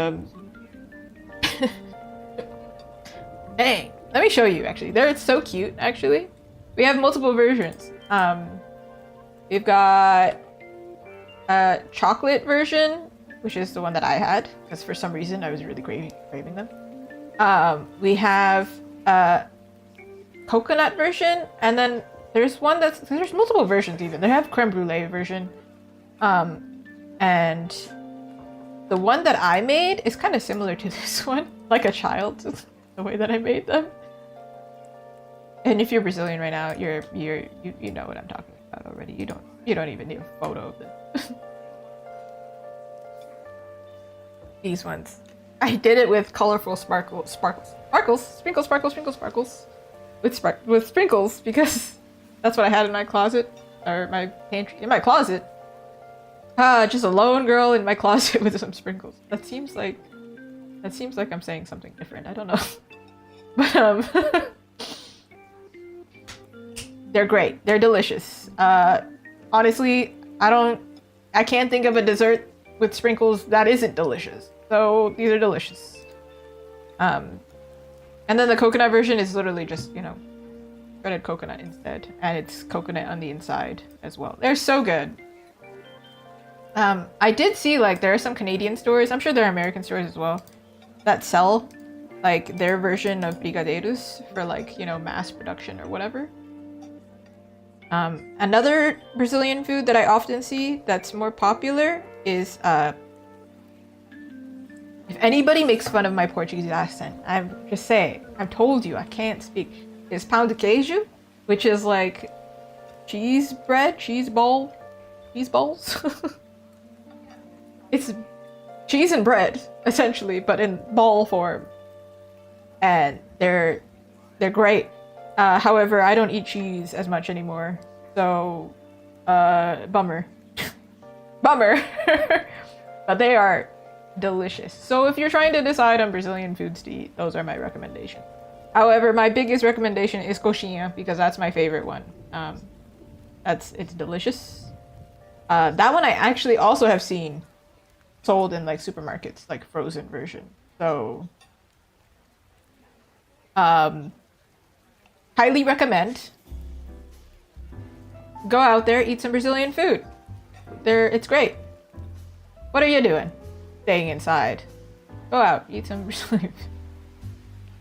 dang, let me show you actually. It's so cute actually. We have multiple versions. We've got a chocolate version, which is the one that I had because for some reason I was really craving them. We have a coconut version, and then there's multiple versions even. They have creme brulee version. And the one that I made is kind of similar to this one, like a child, the way that I made them. And if you're Brazilian right now, you know what I'm talking about already. You don't even need a photo of this. These ones. I did it with colorful sprinkles with sprinkles because that's what I had in my closet or my pantry. In my closet. Just a lone girl in my closet with some sprinkles. That seems like I'm saying something different. I don't know. But they're great. They're delicious. Honestly, I can't think of a dessert with sprinkles that isn't delicious. So these are delicious. And then the coconut version is literally just, you know, shredded coconut instead, and it's coconut on the inside as well. They're so good. I did see like there are some Canadian stores, I'm sure there are American stores as well, that sell like their version of brigadeiros for like, you know, mass production or whatever. Another Brazilian food that I often see that's more popular is if anybody makes fun of my Portuguese accent, I'm just saying, I've told you I can't speak. Is pão de queijo, which is like cheese balls. It's cheese and bread, essentially, but in ball form. And they're great. However, I don't eat cheese as much anymore. So Bummer. Bummer. But they are delicious. So if you're trying to decide on Brazilian foods to eat, those are my recommendations. However, my biggest recommendation is coxinha because that's my favorite one. It's delicious. That one I actually also have seen sold in like supermarkets, like frozen version. So highly recommend. Go out there, eat some Brazilian food. It's great. What are you doing? Staying inside. Go out, eat some Brazilian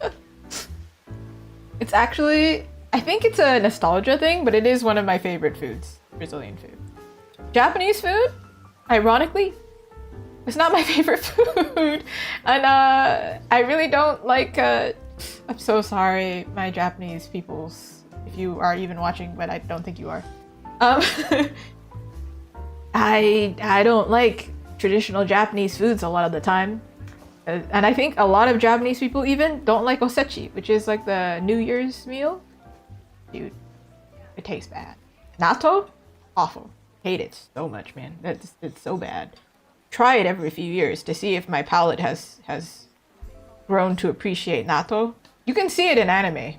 food. It's actually, I think it's a nostalgia thing, but it is one of my favorite foods, Brazilian food. Japanese food, ironically, it's not my favorite food. And I really don't like, I'm so sorry, my Japanese peoples, if you are even watching, but I don't think you are. I don't like traditional Japanese foods a lot of the time. And I think a lot of Japanese people even don't like osechi, which is like the New Year's meal. Dude, it tastes bad. Natto? Awful. Hate it so much, man. It's so bad. Try it every few years to see if my palate has grown to appreciate natto. You can see it in anime.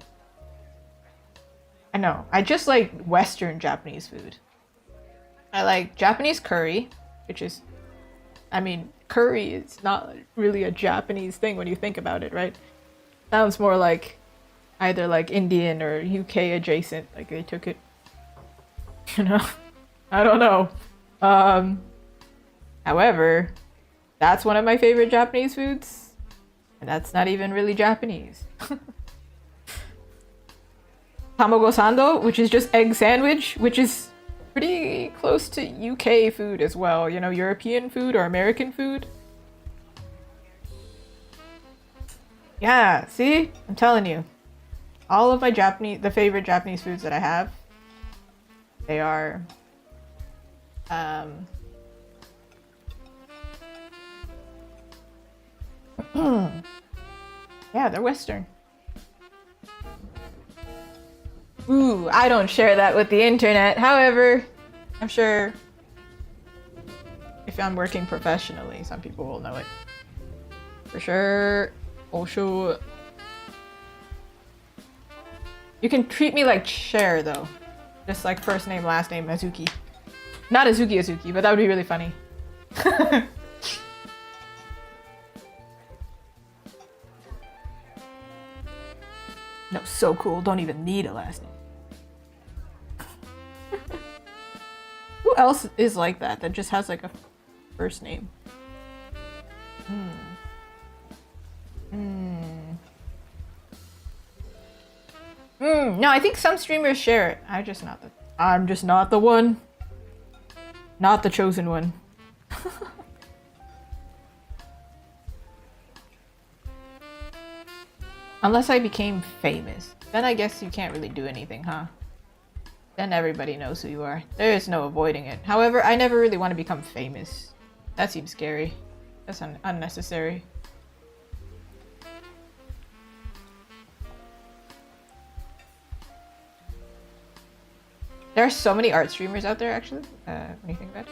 I know. I just like Western Japanese food. I like Japanese curry, which is, I mean, curry is not really a Japanese thing when you think about it, right? Sounds more like either like Indian or UK adjacent, like they took it, you know? I don't know. However, that's one of my favorite Japanese foods, and that's not even really Japanese. Tamago sando, which is just egg sandwich, which is pretty close to UK food as well, you know, European food or American food. Yeah, see? I'm telling you. All of my the favorite Japanese foods that I have, they are yeah, they're Western. Ooh, I don't share that with the internet. However, I'm sure if I'm working professionally, some people will know it. For sure. Oh, sure. You can treat me like Cher, though. Just like first name, last name, Azuki. Not Azuki, but that would be really funny. No, so cool. Don't even need a last name. Who else is like that just has like a first name? No, I think some streamers share it. I'm just not the one. Not the chosen one. Unless I became famous. Then I guess you can't really do anything, huh? Then everybody knows who you are. There is no avoiding it. However, I never really want to become famous. That seems scary. That's unnecessary. There are so many art streamers out there, actually. When you think about it.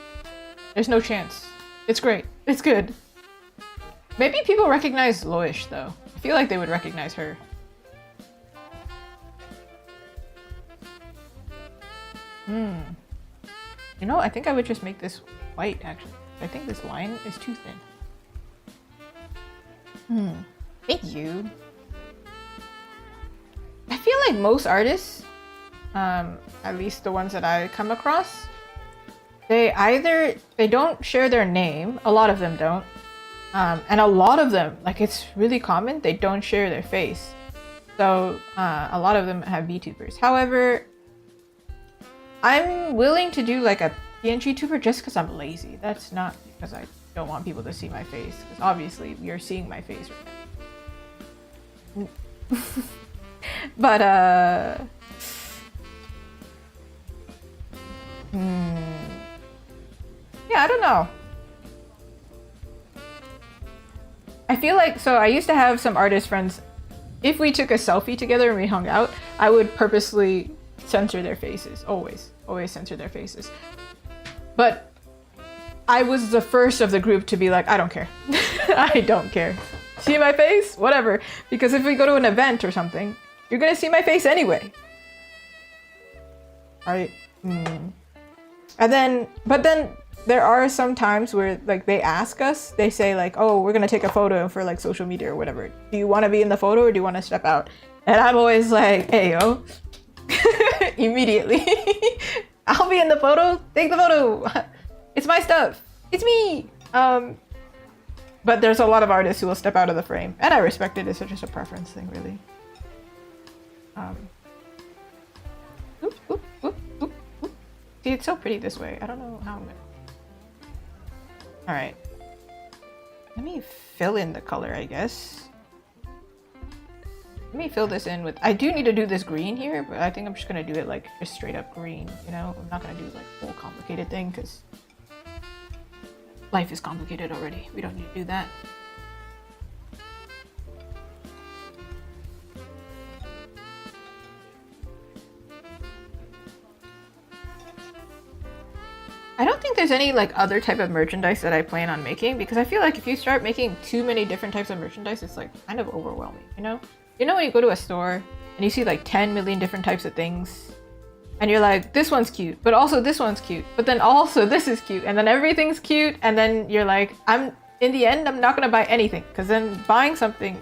There's no chance. It's great. It's good. Maybe people recognize Loish, though. I feel like they would recognize her. You know, I think I would just make this white, actually. I think this line is too thin. Thank you. I feel like most artists, at least the ones that I come across, they don't share their name. A lot of them don't. And a lot of them, like it's really common, they don't share their face. So a lot of them have VTubers. However, I'm willing to do like a PNG tuber just because I'm lazy. That's not because I don't want people to see my face. Because obviously you're seeing my face right now. But yeah, I don't know. I feel like, so I used to have some artist friends. If we took a selfie together and we hung out, I would purposely censor their faces. Always censor their faces. But I was the first of the group to be like, I don't care. I don't care. See my face? Whatever. Because if we go to an event or something, you're gonna see my face anyway. Right? And then, but then there are some times where like they ask us, they say like, oh, we're gonna take a photo for like social media or whatever. Do you want to be in the photo or do you want to step out? And I'm always like, hey, yo, immediately. I'll be in the photo. Take the photo. It's my stuff. It's me. But there's a lot of artists who will step out of the frame, and I respect it. It's just a preference thing, really. Oop, oop, oop, oop, oop. See, it's so pretty this way. I don't know how I'm gonna... Alright. Let me fill in the color, I guess. Let me fill this in with... I do need to do this green here, but I think I'm just gonna do it like just straight up green, you know? I'm not gonna do like a whole complicated thing, because life is complicated already. We don't need to do that. I don't think there's any like other type of merchandise that I plan on making, because I feel like if you start making too many different types of merchandise, it's like kind of overwhelming, you know? You know when you go to a store and you see like 10 million different types of things and you're like, this one's cute, but also this one's cute, but then also this is cute, and then everything's cute, and then you're like, in the end, I'm not gonna buy anything, because then buying something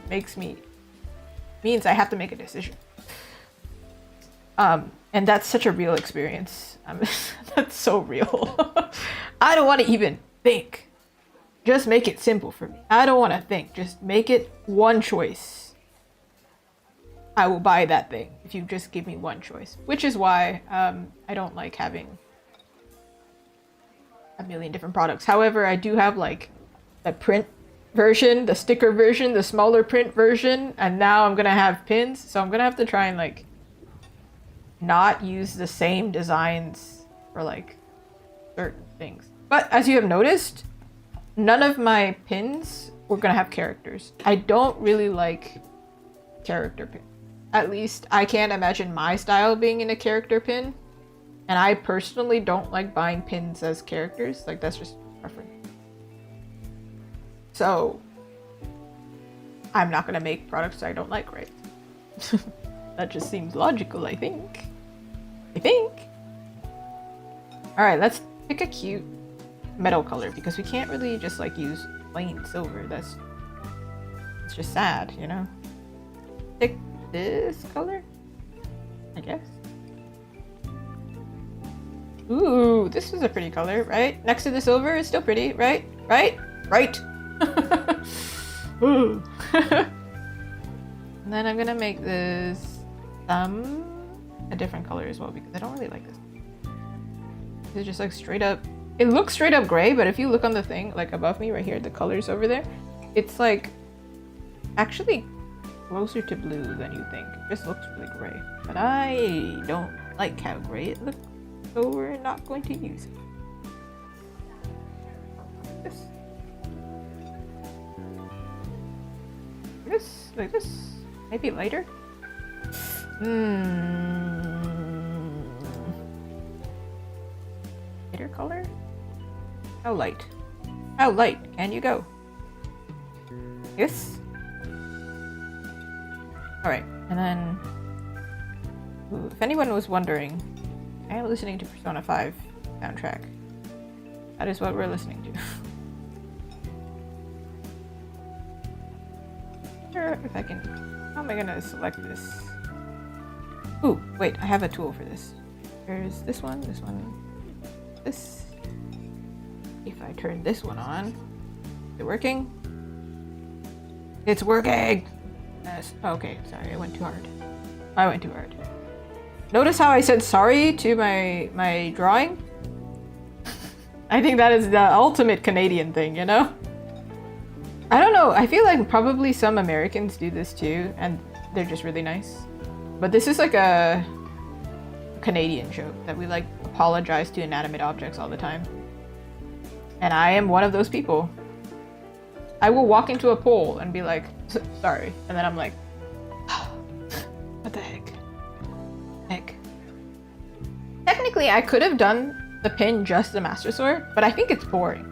means I have to make a decision. And that's such a real experience. That's so real. I don't want to even think. Just make it simple for me. I don't want to think. Just make it one choice. I will buy that thing if you just give me one choice. Which is why I don't like having a million different products. However, I do have like the print version, the sticker version, the smaller print version, and now I'm gonna have pins. So I'm gonna have to try and like not use the same designs for like certain things. But as you have noticed, none of my pins were gonna have characters. I don't really like character pins. At least I can't imagine my style being in a character pin. And I personally don't like buying pins as characters. Like, that's just preference. So I'm not gonna make products I don't like, right? That just seems logical, I think. Alright, let's pick a cute metal color, because we can't really just like use plain silver. It's just sad, you know? Pick this color, I guess. Ooh, this is a pretty color, right? Next to the silver is still pretty, right? Right? Ooh. And then I'm gonna make this a different color as well, because I don't really like this. It's just like straight up, it looks straight up gray, but if you look on the thing like above me right here, the colors over there, it's like actually closer to blue than you think. It just looks really gray, but I don't like how gray it looks, so we're not going to use it. Like this, maybe lighter. Lighter color? How light? How light can you go? Yes? Alright, and then... Ooh, if anyone was wondering, I am listening to Persona 5 soundtrack. That is what we're listening to. If I can... How am I gonna select this? Ooh, wait, I have a tool for this. There's this one, this. If I turn this one on, is it working? It's working! Yes. Okay, sorry, I went too hard. Notice how I said sorry to my drawing? I think that is the ultimate Canadian thing, you know? I don't know, I feel like probably some Americans do this too, and they're just really nice. But this is like a Canadian joke that we like apologize to inanimate objects all the time. And I am one of those people. I will walk into a pole and be like, sorry. And then I'm like, what the heck? technically I could have done the pin just the Master Sword, but I think it's boring.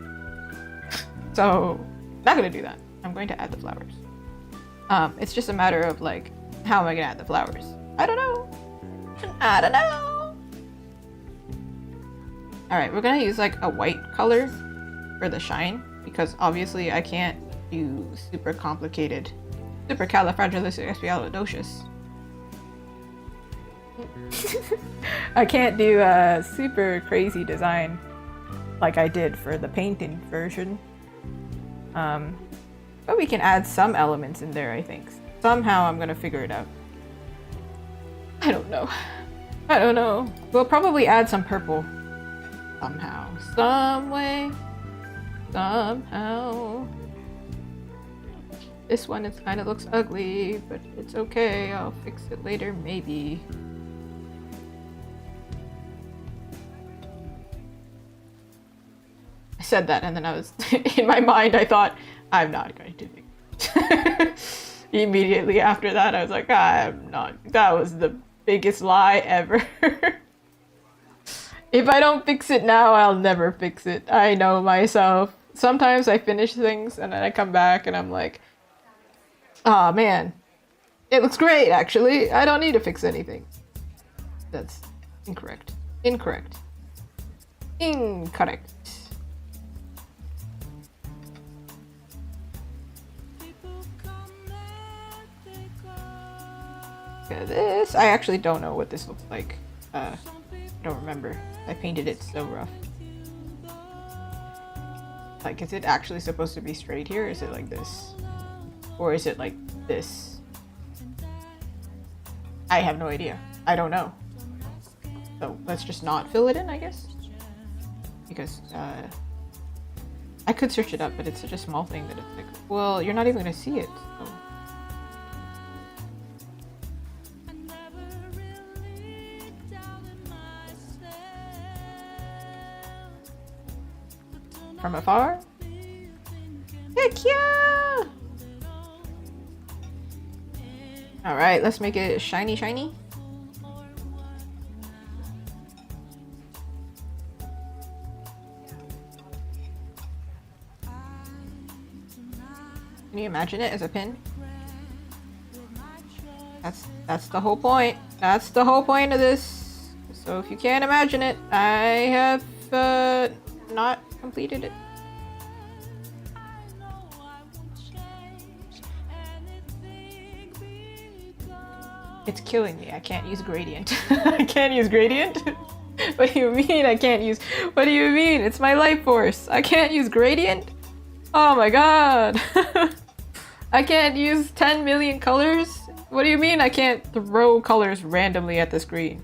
So, not gonna do that. I'm going to add the flowers. It's just a matter of like, how am I gonna add the flowers? I don't know. I don't know. Alright, we're gonna use like a white color for the shine, because obviously I can't do super complicated, supercalifragilisticexpialidocious. I can't do a super crazy design like I did for the painting version. But we can add some elements in there, I think. Somehow I'm gonna figure it out. I don't know. I don't know. We'll probably add some purple. Somehow. Some way. Somehow. This one is kind of looks ugly, but it's okay. I'll fix it later, maybe. I said that and then I was in my mind I thought I'm not going to fix it. Immediately after that I was like, I'm not. That was the biggest lie ever. If I don't fix it now, I'll never fix it. I know myself. Sometimes I finish things and then I come back and I'm like, oh man, it looks great actually. I don't need to fix anything. That's incorrect. Incorrect. Incorrect. Okay, this, I actually don't know what this looks like. I don't remember. I painted it so rough. Like, is it actually supposed to be straight here? Is it like this? Or is it like this? I have no idea. I don't know. So let's just not fill it in, I guess. Because I could search it up, but it's such a small thing that it's like, well, you're not even gonna see it. So. From afar? Heck yeah! Alright, let's make it shiny shiny. Can you imagine it as a pin? That's the whole point. That's the whole point of this. So if you can't imagine it, I have not completed it. It's killing me. I can't use gradient. I can't use gradient? What do you mean I can't use? What do you mean? It's my life force. I can't use gradient? Oh my god. I can't use 10 million colors? What do you mean I can't throw colors randomly at the screen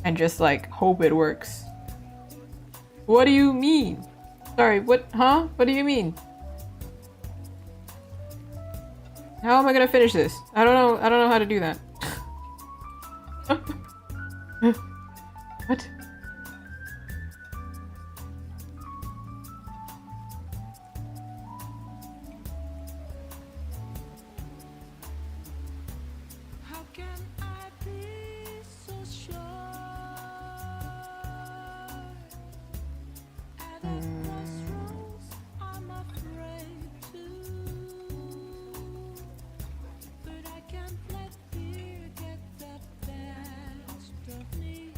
and just like hope it works? What do you mean? Sorry, what? Huh? What do you mean? How am I gonna finish this? I don't know. I don't know how to do that. What? How can I be so sure? At a crossroads, I'm afraid to. But I can't let fear get the best of me.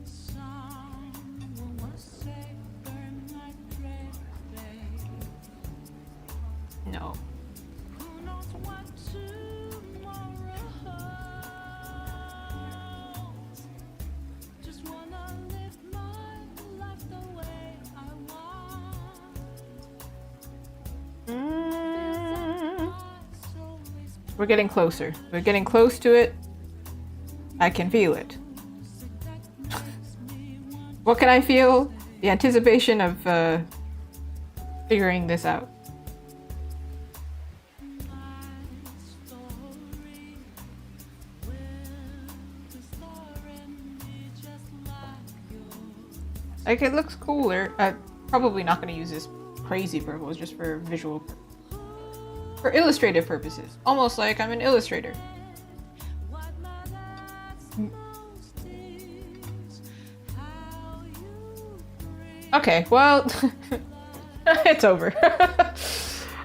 Someone must say, burn my dread, babe. No. Who knows what tomorrow holds? Just wanna live my life the way I want. We're getting closer. We're getting close to it. I can feel it. What can I feel? The anticipation of figuring this out. Like, it looks cooler. I'm probably not going to use this crazy purple. It's just for visual, for illustrative purposes. Almost like I'm an illustrator. Okay, well, it's over.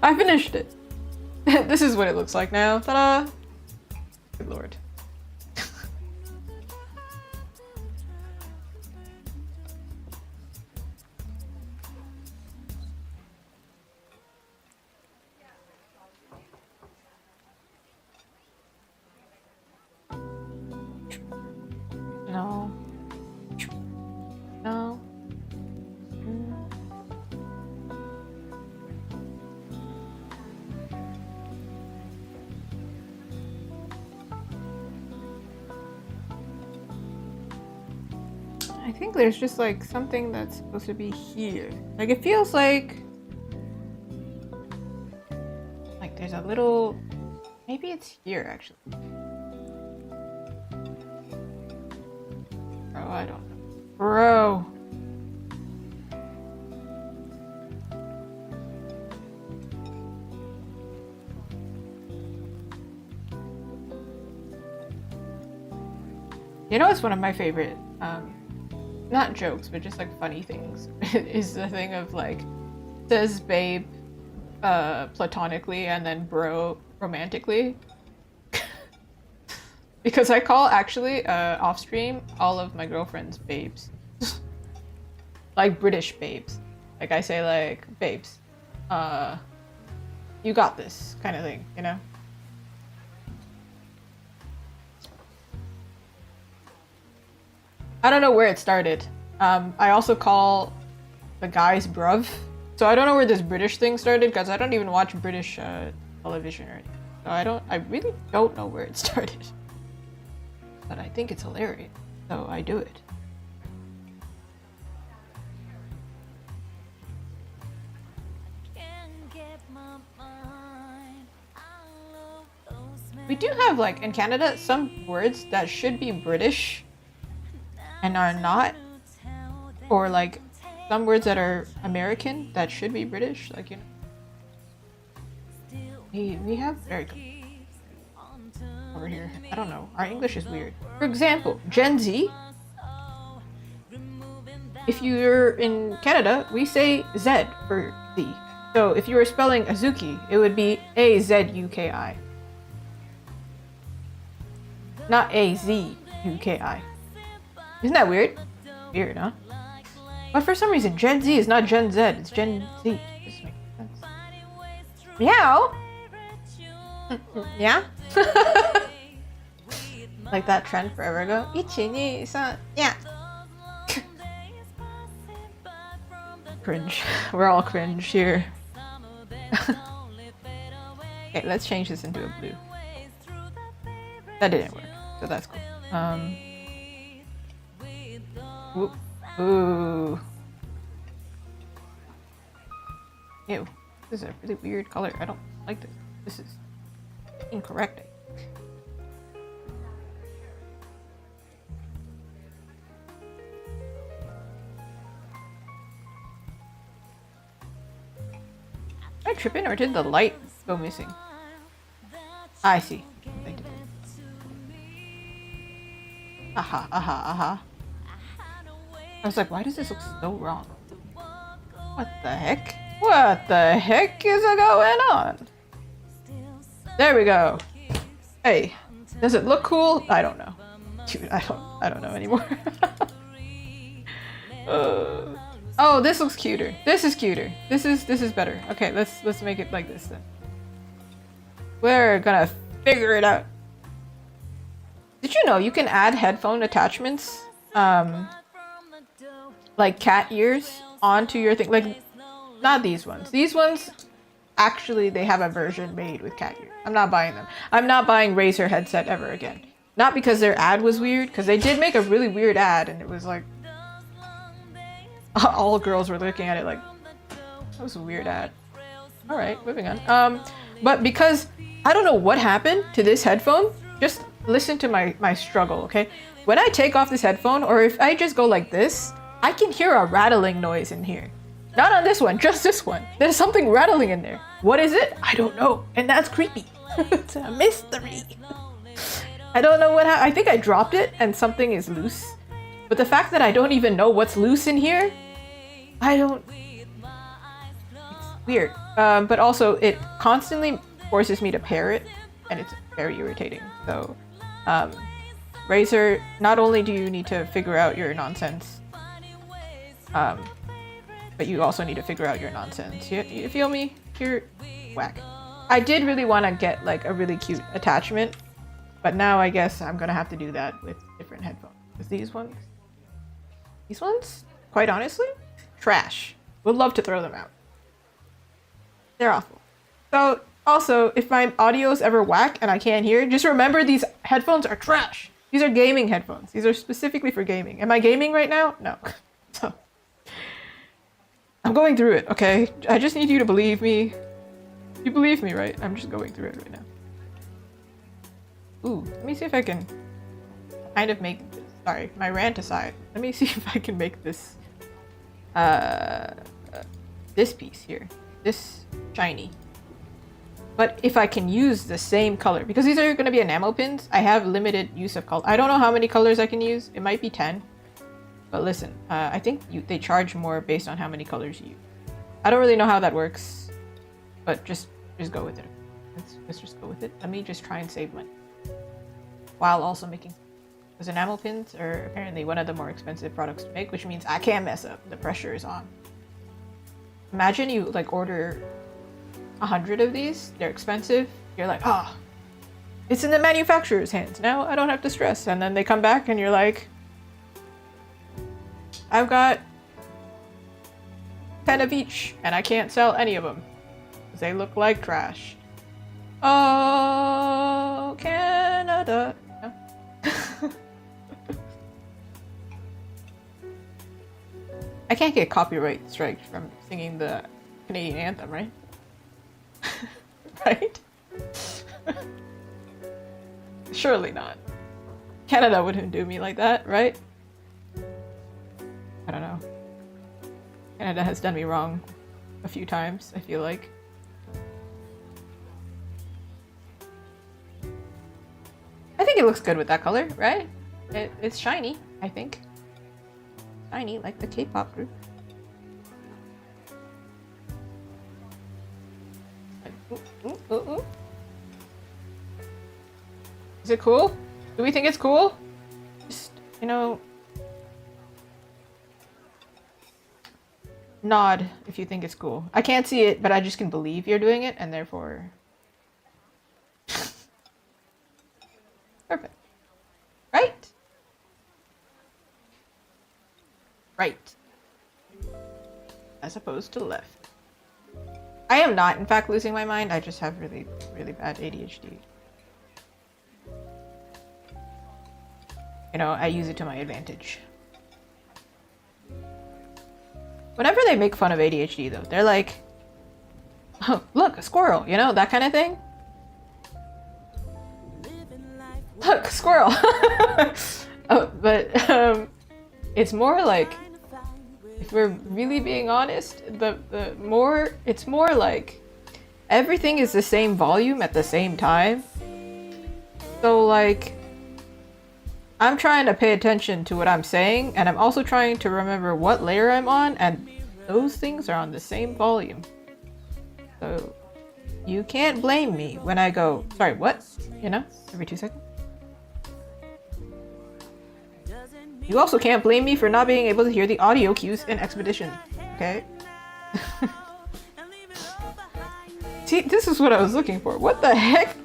I finished it. This is what it looks like now. Ta-da! Good lord. No. No. I think there's just like something that's supposed to be here. Like it feels like there's a little, maybe it's here actually. Bro, I don't know. Bro. You know, it's one of my favorite, not jokes, but just like funny things, is the thing of like, says babe platonically and then bro romantically. Because I call actually off stream all of my girlfriends babes. Like British babes. Like I say like babes, you got this kind of thing, you know? I don't know where it started. I also call the guys bruv. So I don't know where this British thing started because I don't even watch British television or anything. So I really don't know where it started. But I think it's hilarious, so I do it. We do have, like, in Canada, some words that should be British and are not. Or, like, some words that are American that should be British, like, you know. We have very good over here. I don't know. Our English is weird. For example, Gen Z. If you're in Canada, we say Z for Z. So if you were spelling Azuki, it would be A-Z-U-K-I. Not A-Z-U-K-I. Isn't that weird? Weird, huh? But for some reason, Gen Z is not Gen Z, it's Gen Z. This makes sense. Meow! Yeah? Like that trend forever ago. Ichi, ni, san, yeah. Cringe. We're all cringe here. Okay, let's change this into a blue. That didn't work, so that's cool. Ooh. Ew. This is a really weird color. I don't like this. This is incorrect. Did I trip in or did the light go missing? I see. I did. Aha, aha, aha. I was like, why does this look so wrong? What the heck? What the heck is going on? There we go. Hey, does it look cool? I don't know. Dude, I don't know anymore. Oh, this looks cuter. This is cuter. This is better. Okay, let's make it like this then. We're gonna figure it out. Did you know you can add headphone attachments, like cat ears, onto your thing? Like, not these ones. These ones, actually, they have a version made with cat ears. I'm not buying them. I'm not buying Razer headset ever again. Not because their ad was weird, because they did make a really weird ad, and it was like, all girls were looking at it like, that was a weird ad. All right, moving on. But because I don't know what happened to this headphone, just listen to my struggle, okay? When I take off this headphone, or if I just go like this, I can hear a rattling noise in here. Not on this one, just this one. There's something rattling in there. What is it? I don't know. And that's creepy. It's a mystery. I don't know what happened. I think I dropped it and something is loose. But the fact that I don't even know what's loose in here, I don't. It's weird. But also it constantly forces me to pair it, and it's very irritating. So, Razer, not only do you need to figure out your nonsense, but you also need to figure out your nonsense. You feel me? You're whack. I did really want to get like a really cute attachment, but now I guess I'm gonna have to do that with different headphones. Because these ones, quite honestly, trash. Would love to throw them out. They're awful. So also, if my audio is ever whack and I can't hear, just remember these headphones are trash. These are gaming headphones. These are specifically for gaming. Am I gaming right now? No. So I'm going through it, okay? I just need you to believe me. You believe me, right? I'm just going through it right now. Ooh, let me see if I can kind of make this. Sorry, my rant aside. Let me see if I can make this this piece here. This shiny. But if I can use the same color, because these are going to be enamel pins, I have limited use of color. I don't know how many colors I can use. It might be 10. But listen, I think they charge more based on how many colors you use. I don't really know how that works, but just go with it. Let's just go with it. Let me just try and save money while also making. Because enamel pins are apparently one of the more expensive products to make, which means I can't mess up. The pressure is on. Imagine you like order 100 of these. They're expensive. You're like, ah, it's in the manufacturer's hands. Now I don't have to stress. And then they come back and you're like, I've got 10 of each and I can't sell any of them because they look like trash. Oh, Canada. No? I can't get copyright striked from singing the Canadian anthem, right? Right? Surely not. Canada wouldn't do me like that, right? I don't know. Canada has done me wrong a few times, I feel like. I think it looks good with that color, right? It's shiny, I think. Shiny, like the K-pop group. Ooh, ooh, ooh. Is it cool? Do we think it's cool? Just, you know, nod if you think it's cool. I can't see it, but I just can believe you're doing it, and therefore... Perfect. Right? Right. As opposed to left. I am not, in fact, losing my mind. I just have really, really bad ADHD. You know, I use it to my advantage. Whenever they make fun of ADHD, though, they're like, oh, look, a squirrel, you know, that kind of thing. Look, squirrel. Oh, but it's more like, if we're really being honest, it's more like everything is the same volume at the same time. So like, I'm trying to pay attention to what I'm saying, and I'm also trying to remember what layer I'm on, and those things are on the same volume. So you can't blame me when I go, sorry, what? You know, every 2 seconds. You also can't blame me for not being able to hear the audio cues in Expedition, okay? See, this is what I was looking for. What the heck?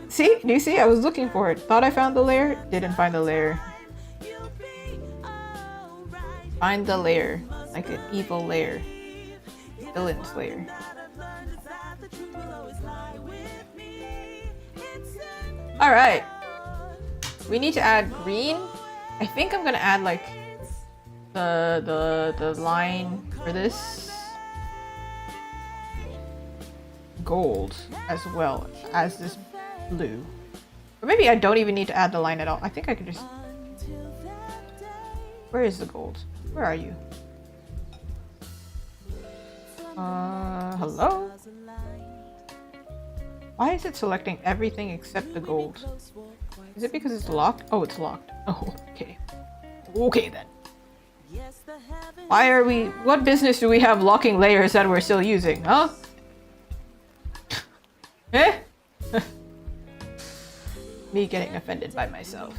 See? Do you see? I was looking for it. Thought I found the layer. Didn't find the layer. Find the layer. Like an evil layer. Villain's layer. Alright. We need to add green. I think I'm gonna add like the line for this gold as well as this blue. Or maybe I don't even need to add the line at all. I think I could just... Where is the gold? Where are you? Hello? Why is it selecting everything except the gold? Is it because it's locked? Oh, it's locked. Oh, okay. Okay then. Why are we... What business do we have locking layers that we're still using, huh? Eh? Me getting offended by myself.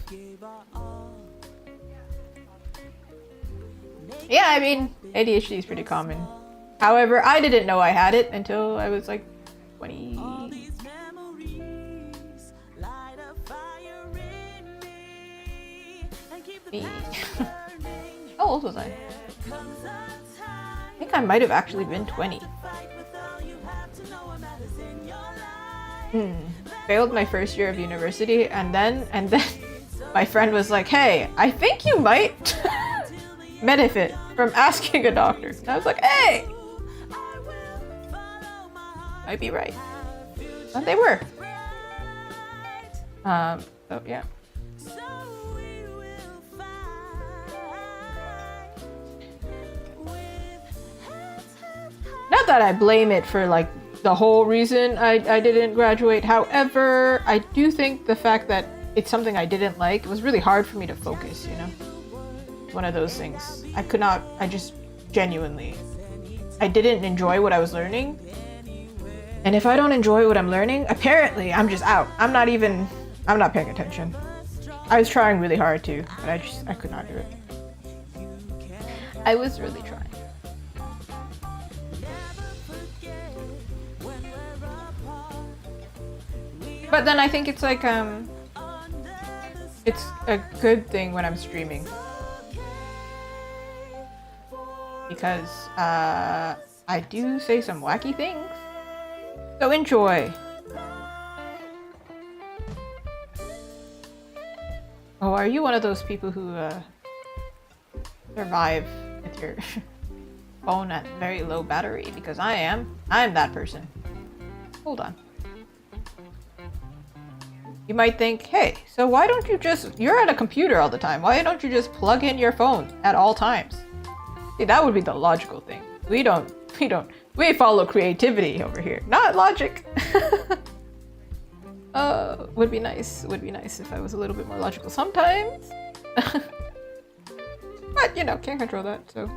Yeah, I mean, ADHD is pretty common. However, I didn't know I had it until I was like 20... How old was I? I think I might have actually been 20. Failed my first year of university, and then my friend was like, "Hey, I think you might benefit from asking a doctor." And I was like, "Hey, might be right," but they were. So yeah. Not that I blame it for like the whole reason I didn't graduate. However, I do think the fact that it's something I didn't like, it was really hard for me to focus, you know? One of those things. I just genuinely, I didn't enjoy what I was learning. And if I don't enjoy what I'm learning, apparently I'm just out. I'm not paying attention. I was trying really hard to, but I could not do it. I was really trying. But then I think it's like, it's a good thing when I'm streaming. Because, I do say some wacky things. So enjoy! Oh, are you one of those people who, survive with your phone at very low battery? Because I am. I'm that person. Hold on. You might think, hey, so why don't you you're at a computer all the time, why don't you just plug in your phone at all times? See, that would be the logical thing. We follow creativity over here, not logic. Would be nice if I was a little bit more logical sometimes. But, you know, can't control that, so.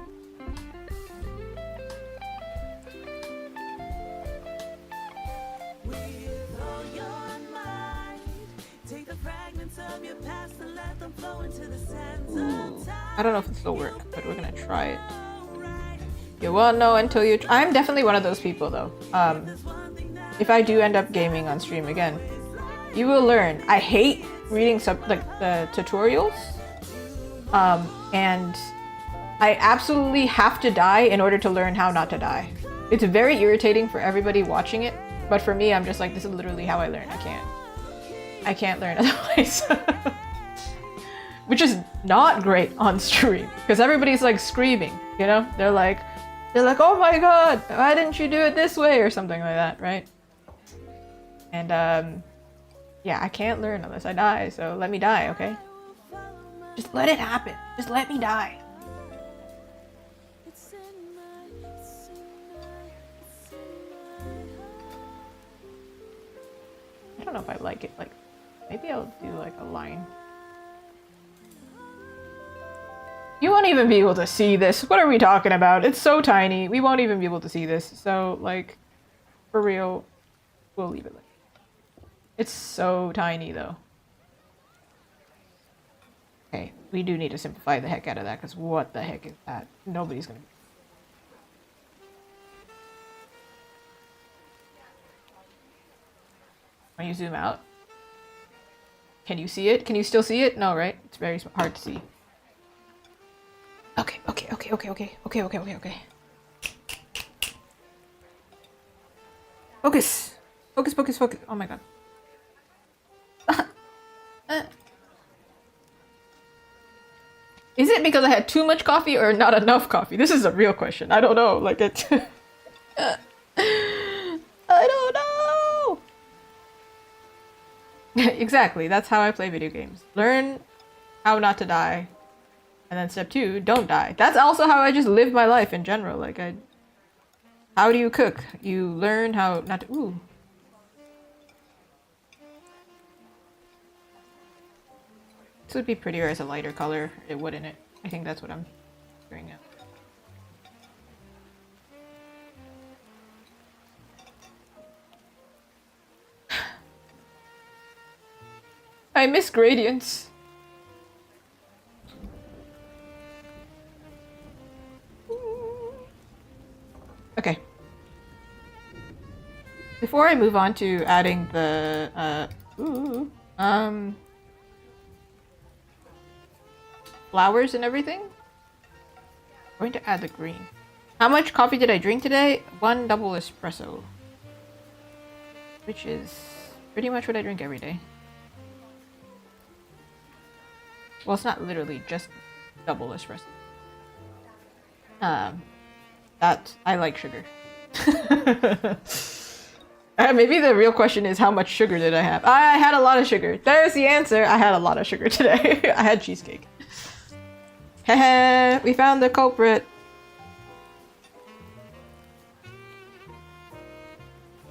Ooh. I don't know if it'll work, but we're gonna try it. You won't know until you I'm definitely one of those people though. If I do end up gaming on stream again, you will learn. I hate reading the tutorials. And I absolutely have to die in order to learn how not to die. It's very irritating for everybody watching it, but for me, I'm just like, this is literally how I learn. I can't learn otherwise. Which is not great on stream, because everybody's like screaming, you know? They're like, oh my god, why didn't you do it this way? Or something like that, right? And yeah, I can't learn unless I die, so let me die, okay? Just let it happen. Just let me die. I don't know if I like it, like, maybe I'll do like a line. You won't even be able to see this. What are we talking about? It's so tiny. We won't even be able to see this. So, like, for real, we'll leave it like that. It's so tiny, though. Okay, we do need to simplify the heck out of that, because what the heck is that? Nobody's gonna... When you zoom out, can you see it? Can you still see it? No, right? It's very hard to see. Okay. Focus. Focus. Oh my god. Is it because I had too much coffee or not enough coffee? This is a real question. I don't know. Like it. I don't know. Exactly. That's how I play video games. Learn how not to die. And then step 2, don't die. That's also how I just live my life in general. Like, how do you cook? You learn how not to... Ooh. This would be prettier as a lighter color, wouldn't it? I think that's what I'm figuring out. I miss gradients. Okay. Before I move on to adding the flowers and everything, I'm going to add the green. How much coffee did I drink today? 1 double espresso, which is pretty much what I drink every day. Well, it's not literally just double espresso. That I like sugar. Maybe the real question is how much sugar did I have? I had a lot of sugar. There's the answer. I had a lot of sugar today. I had cheesecake. Heh, we found the culprit.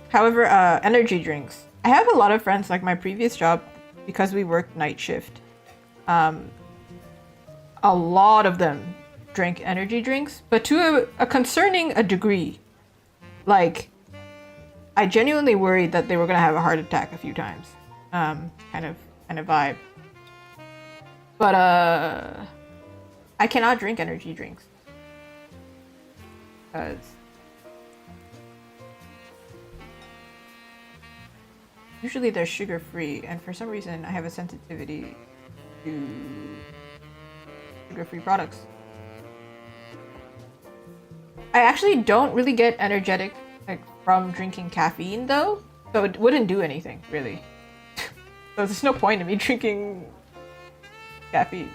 However, energy drinks. I have a lot of friends, like my previous job, because we worked night shift. A lot of them drank energy drinks, but to a concerning a degree. Like, I genuinely worried that they were gonna have a heart attack a few times. Kind of vibe. But I cannot drink energy drinks because usually they're sugar free, and for some reason I have a sensitivity to sugar free products. I actually don't really get energetic like from drinking caffeine though, so it wouldn't do anything really. So there's no point in me drinking caffeine.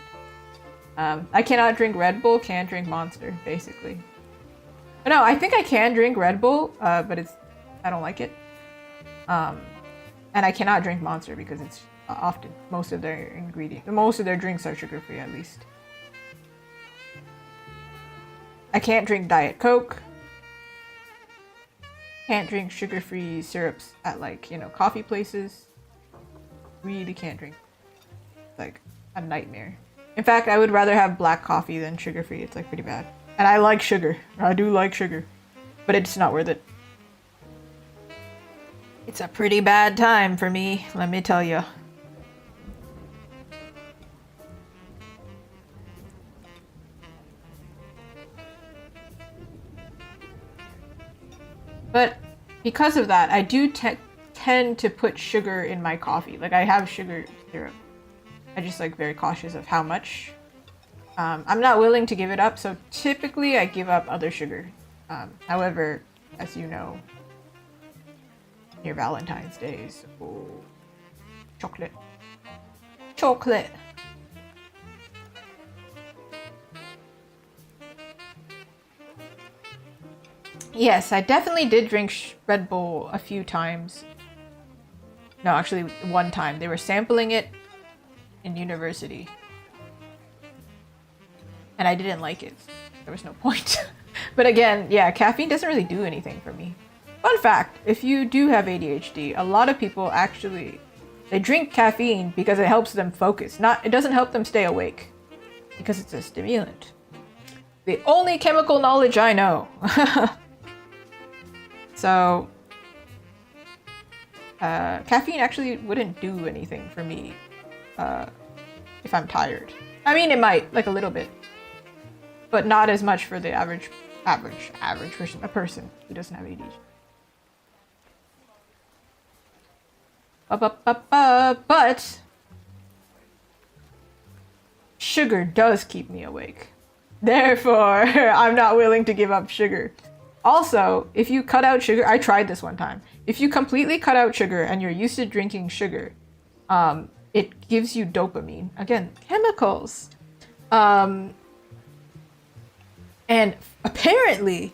I cannot drink Red Bull, can't drink Monster, basically. But no, I think I can drink Red Bull, but I don't like it. And I cannot drink Monster because it's often most of their drinks are sugar free at least. I can't drink Diet Coke. Can't drink sugar-free syrups at like, coffee places. Really can't drink. It's like a nightmare. In fact, I would rather have black coffee than sugar-free. It's like pretty bad. And I like sugar. I do like sugar. But it's not worth it. It's a pretty bad time for me, let me tell you. But because of that, I do tend to put sugar in my coffee. Like, I have sugar syrup. I just like very cautious of how much. I'm not willing to give it up, so typically I give up other sugar. However, as you know, near Valentine's Day, so chocolate. Chocolate! Yes, I definitely did drink Red Bull a few times. No, actually one time. They were sampling it in university. And I didn't like it. There was no point. But again, yeah, caffeine doesn't really do anything for me. Fun fact, if you do have ADHD, a lot of people actually, they drink caffeine because it helps them focus. It doesn't help them stay awake. Because it's a stimulant. The only chemical knowledge I know. So, caffeine actually wouldn't do anything for me if I'm tired. I mean, it might, like a little bit, but not as much for the average person, a person who doesn't have ADHD. But sugar does keep me awake. Therefore, I'm not willing to give up sugar. Also, if you cut out sugar, I tried this one time. If you completely cut out sugar and you're used to drinking sugar, it gives you dopamine. Again, chemicals. And apparently,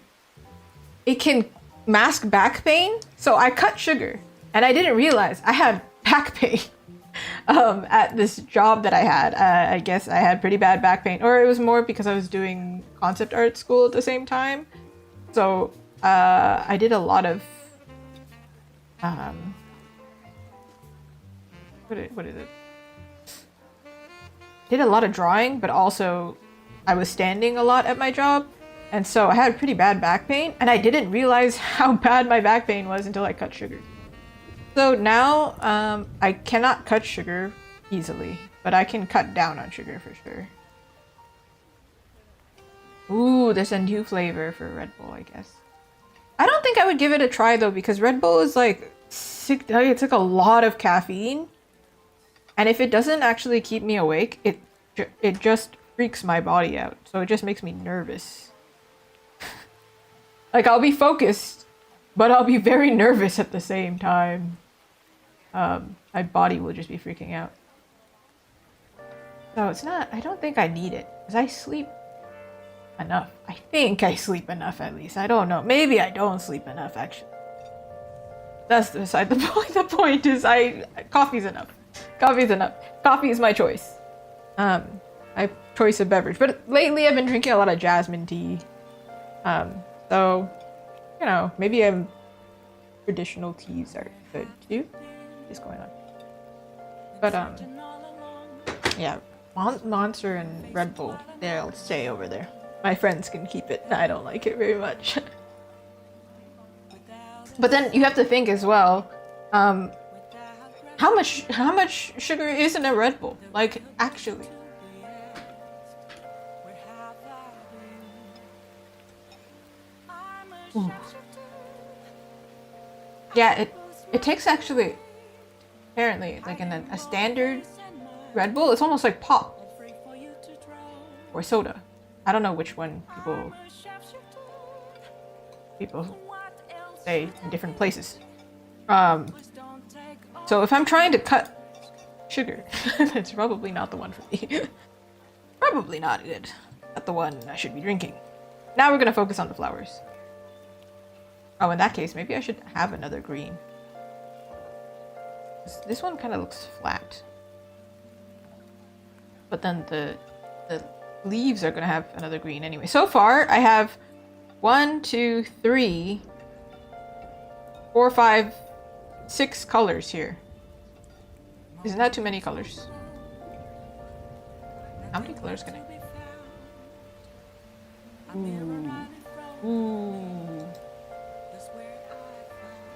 it can mask back pain. So I cut sugar and I didn't realize I had back pain at this job that I had. I guess I had pretty bad back pain, or it was more because I was doing concept art school at the same time. So, I did a lot of, what is it? Did a lot of drawing, but also I was standing a lot at my job. And so I had pretty bad back pain, and I didn't realize how bad my back pain was until I cut sugar. So now, I cannot cut sugar easily, but I can cut down on sugar for sure. Ooh, there's a new flavor for Red Bull, I guess. I don't think I would give it a try though, because Red Bull is like it's like a lot of caffeine, and if it doesn't actually keep me awake, it just freaks my body out. So it just makes me nervous. Like I'll be focused, but I'll be very nervous at the same time. My body will just be freaking out. So it's not. I don't think I need it because I sleep enough. I think I sleep enough at least. I don't know. Maybe I don't sleep enough actually. That's beside the point. The point is coffee's enough. Coffee's enough. Coffee is my choice. My choice of beverage. But lately I've been drinking a lot of jasmine tea. So you know, maybe traditional teas are good too. What's going on? But yeah, Monster and Red Bull, they'll stay over there. My friends can keep it. I don't like it very much. But then you have to think as well, how much sugar is in a Red Bull? Like actually. Ooh. Yeah, it takes actually apparently like in a standard Red Bull, it's almost like pop or soda. I don't know which one people say in different places. So if I'm trying to cut sugar, that's probably not the one for me. Probably not good. Not the one I should be drinking. Now we're gonna focus on the flowers. Oh, in that case, maybe I should have another green. This one kind of looks flat. But then the leaves are gonna have another green anyway. So far, I have 1, 2, 3, 4, 5, 6 colors here. Isn't that too many colors? How many colors can I? Ooh. Ooh.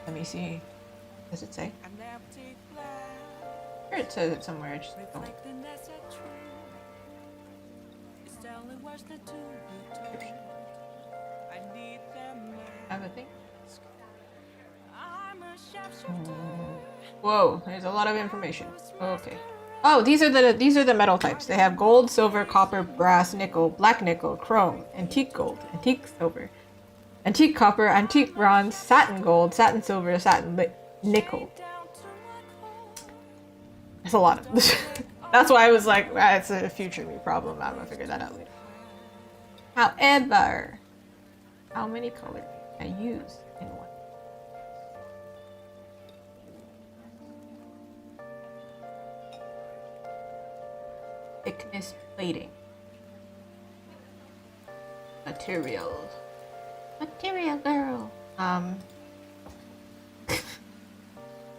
Let me see. Does it say? Here it says it somewhere. I just don't. Have a thing. Whoa, there's a lot of information. Okay. Oh, these are the metal types. They have gold, silver, copper, brass, nickel, black nickel, chrome, antique gold, antique silver, antique copper, antique bronze, satin gold, satin silver, satin nickel. There's a lot of this. That's why I was like, it's a future me problem. I'm gonna figure that out later. However, how many colors can I use in one? Thickness plating. Material. Material girl.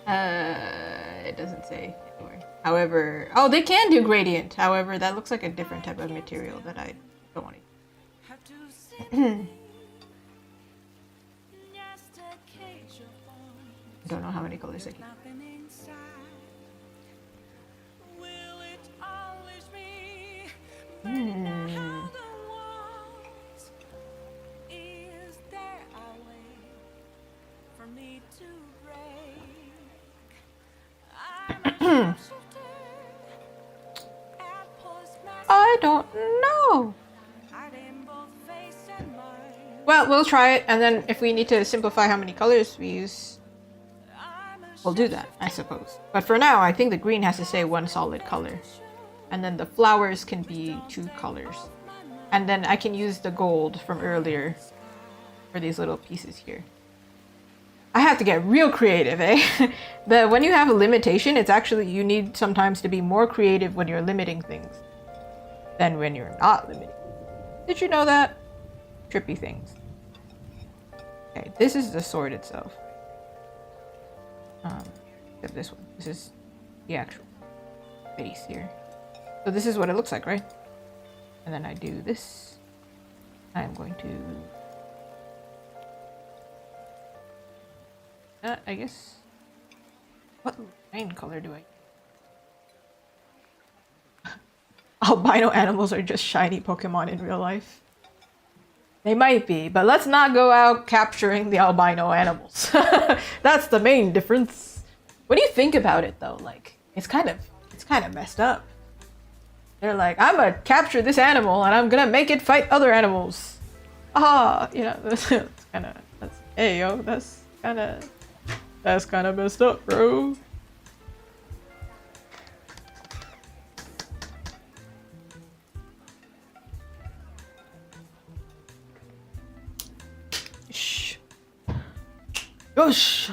It doesn't say anywhere. However, oh, they can do gradient. However, that looks like a different type of material that I don't want to use. I don't know how many colors I can. I don't know. Well, we'll try it, and then if we need to simplify how many colors we use, we'll do that, I suppose. But for now, I think the green has to say one solid color. And then the flowers can be 2 colors. And then I can use the gold from earlier for these little pieces here. I have to get real creative, eh? When you have a limitation, it's actually, you need sometimes to be more creative when you're limiting things than when you're not limiting. Did you know that? Trippy things. Okay, this is the sword itself. Except this one. This is the actual base here. So this is what it looks like, right? And then I do this. I'm going to... I guess... What line color do I... albino animals are just shiny Pokemon in real life. They might be, but let's not go out capturing the albino animals. That's the main difference. What do you think about it though? Like, it's kind of messed up. They're like, I'm gonna capture this animal and I'm gonna make it fight other animals. Ah, you know, that's hey yo, that's kind of messed up, bro. Yosh!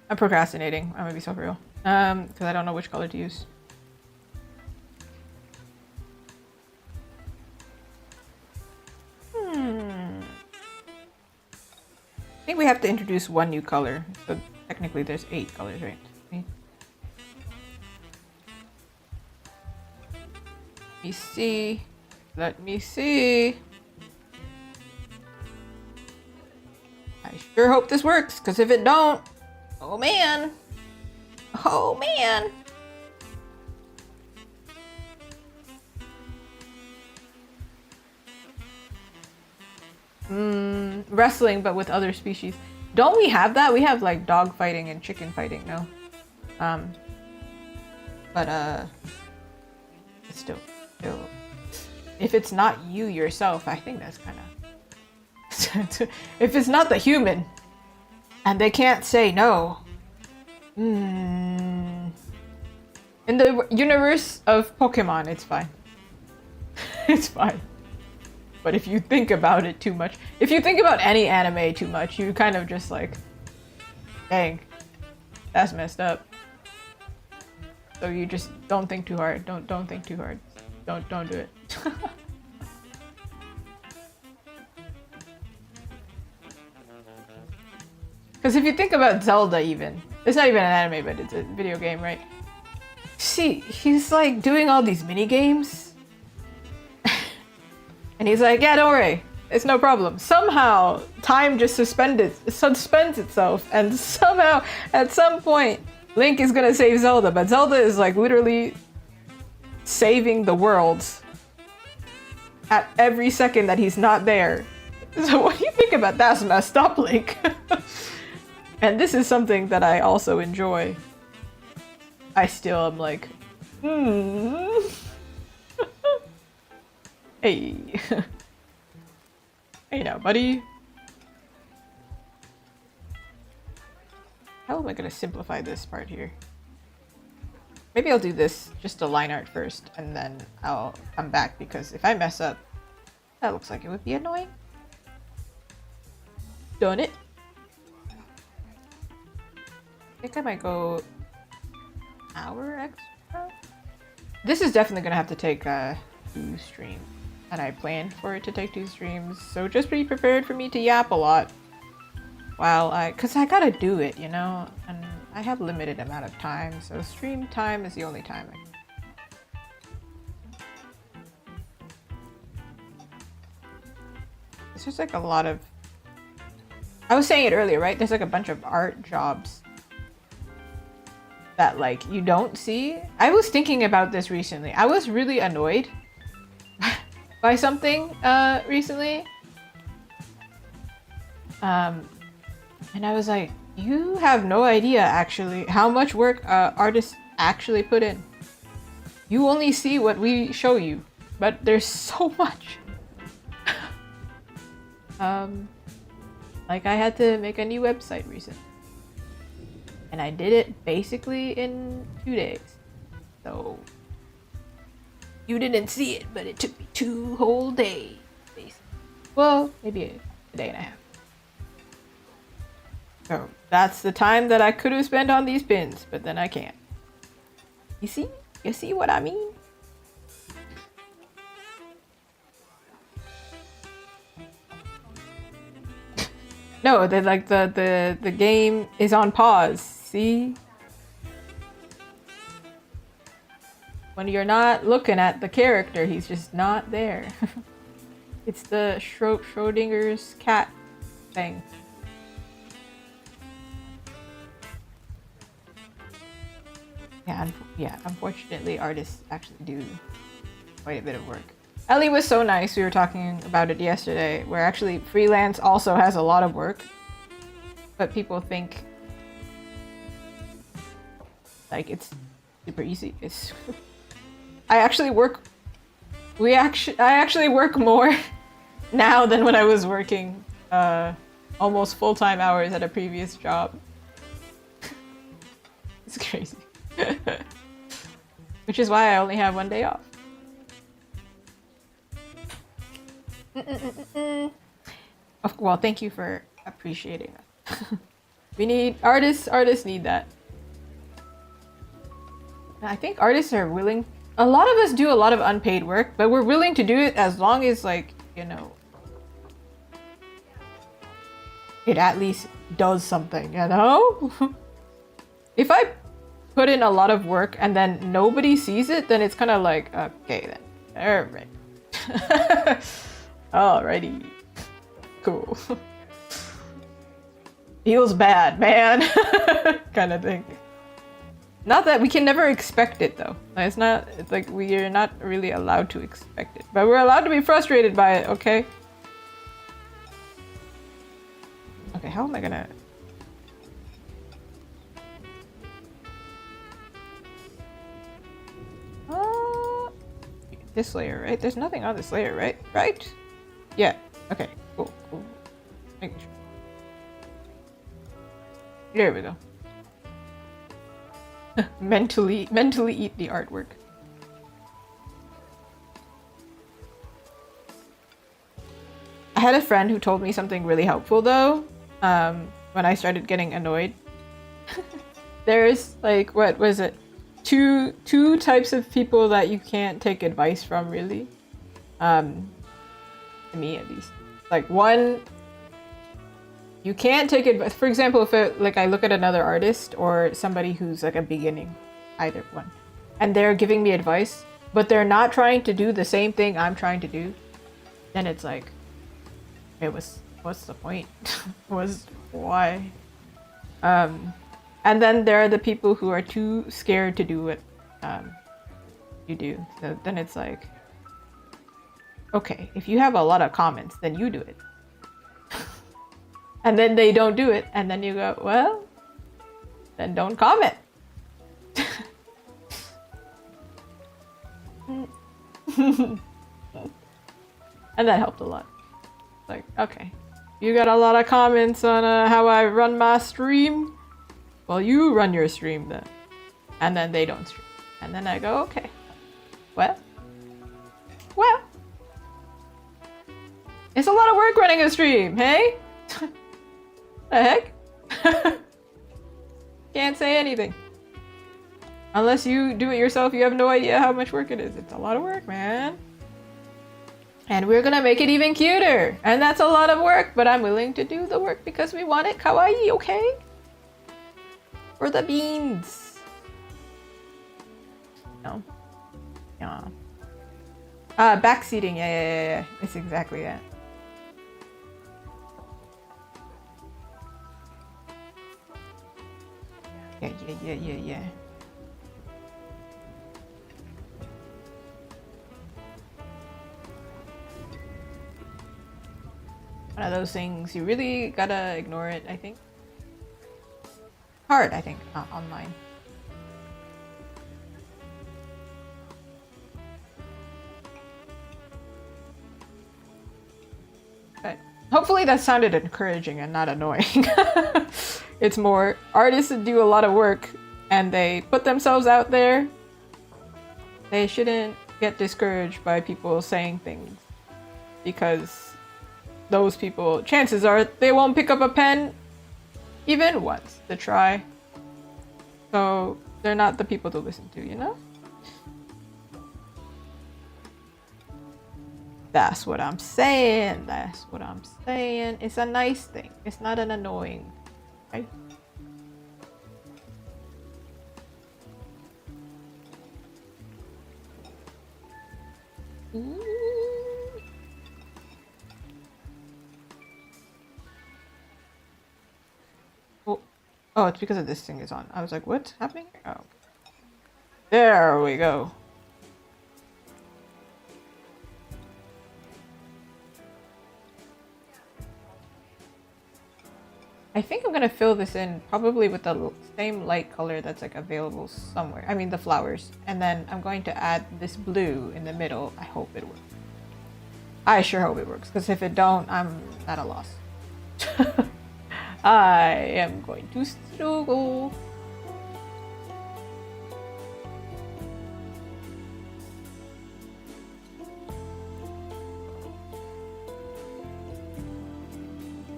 I'm procrastinating. I'm gonna be so real. Because I don't know which color to use. I think we have to introduce one new color. So technically there's 8 colors, right? Let me see. Let me see. I sure hope this works, because if it don't, oh man. Oh man. Wrestling, but with other species. Don't we have that? We have like dog fighting and chicken fighting, no? But it's still, if it's not you yourself, I think that's kind of. If it's not the human, and they can't say no. In the universe of Pokemon, it's fine. It's fine. But if you think about it too much, if you think about any anime too much, you kind of just like, dang, that's messed up. So you just don't think too hard. Don't think too hard. Don't do it. Because if you think about Zelda even, it's not even an anime, but it's a video game, right? See, he's like doing all these mini games. And he's like, yeah, don't worry. It's no problem. Somehow, time just suspends itself. And somehow, at some point, Link is gonna save Zelda. But Zelda is like literally saving the world at every second that he's not there. So what do you think about that? That's messed up, Link. And this is something that I also enjoy. I still am like, Hey. Hey now, buddy. How am I gonna simplify this part here? Maybe I'll do this, just a line art first, and then I'll come back, because if I mess up, that looks like it would be annoying. Done it. I think I might go hour extra. This is definitely gonna have to take 2 streams, and I planned for it to take 2 streams, so just be prepared for me to yap a lot while cause I gotta do it, you know, and I have limited amount of time, so stream time is the only time It's just like a lot of, I was saying it earlier, right? There's like a bunch of art jobs that like you don't see. I was thinking about this recently. I was really annoyed by something recently. And I was like, you have no idea actually how much work artists actually put in. You only see what we show you, but there's so much. Like I had to make a new website recently. And I did it basically in 2 days. So you didn't see it, but it took me 2 whole days, basically. Well, maybe a day and a half. So that's the time that I could have spent on these pins, but then I can't. You see? You see what I mean? No, they're like the game is on pause. See? When you're not looking at the character, he's just not there. It's the Schrodinger's cat thing. yeah, unfortunately, artists actually do quite a bit of work. Ellie was so nice. We were talking about it yesterday, where actually freelance also has a lot of work, but people think like it's super easy. It's I actually work. I actually work more now than when I was working almost full-time hours at a previous job. It's crazy. Which is why I only have one day off. Well, thank you for appreciating that. We need artists need that. I think artists are willing. A lot of us do a lot of unpaid work, but we're willing to do it as long as, like, you know, it at least does something, you know? If I put in a lot of work and then nobody sees it, then it's kind of like, okay then. Alright. Alrighty. Cool. Feels bad, man. Kind of thing. Not that we can never expect it though. It's like we are not really allowed to expect it. But we're allowed to be frustrated by it, okay? Okay, how am I gonna... this layer, right? There's nothing on this layer, right? Right? Yeah. Okay, cool. Making sure. There we go. mentally eat the artwork. I had a friend who told me something really helpful though, when I started getting annoyed. There's like, what was it? Two types of people that you can't take advice from, really. To me at least. Like, one, you can't take advice. For example, if I look at another artist or somebody who's like a beginning, either one, and they're giving me advice, but they're not trying to do the same thing I'm trying to do, then it's like, what's the point? Why? And then there are the people who are too scared to do what you do. So then it's like, okay, if you have a lot of comments, then you do it. And then they don't do it, and then you go, well, then don't comment. And that helped a lot. Like, okay, you got a lot of comments on how I run my stream. Well, you run your stream then. And then they don't stream. And then I go, okay, well, it's a lot of work running a stream, hey? The heck? Can't say anything. Unless you do it yourself, you have no idea how much work it is. It's a lot of work, man. And we're gonna make it even cuter. And that's a lot of work, but I'm willing to do the work because we want it kawaii, okay? For the beans. No. Yeah. Backseating, yeah. It's exactly that. Yeah. One of those things, you really gotta ignore it, I think. Hard, I think, online. But hopefully that sounded encouraging and not annoying. It's more, artists do a lot of work and they put themselves out there. They shouldn't get discouraged by people saying things, because those people, chances are they won't pick up a pen even once to try. So they're not the people to listen to, you know? That's what I'm saying. It's a nice thing. It's not an annoying, right? Oh, it's because of this thing is on. I was like, what's happening? Oh. There we go. I think I'm gonna fill this in probably with the same light color that's like available somewhere. I mean the flowers. And then I'm going to add this blue in the middle. I hope it works. I sure hope it works, because if it don't, I'm at a loss. I am going to struggle.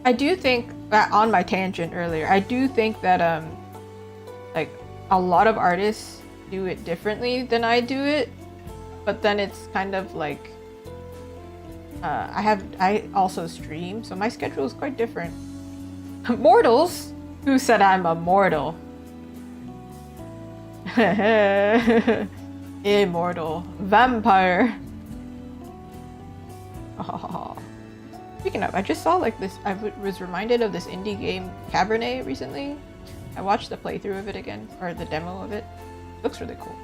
I do think that on my tangent earlier, I do think that like a lot of artists do it differently than I do it, but then it's kind of like I also stream, so my schedule is quite different. Mortals? Who said I'm a mortal? Immortal vampire. Oh. Speaking of, I just saw like this. I was reminded of this indie game Cabernet recently. I watched the playthrough of it again, or the demo of it. Looks really cool.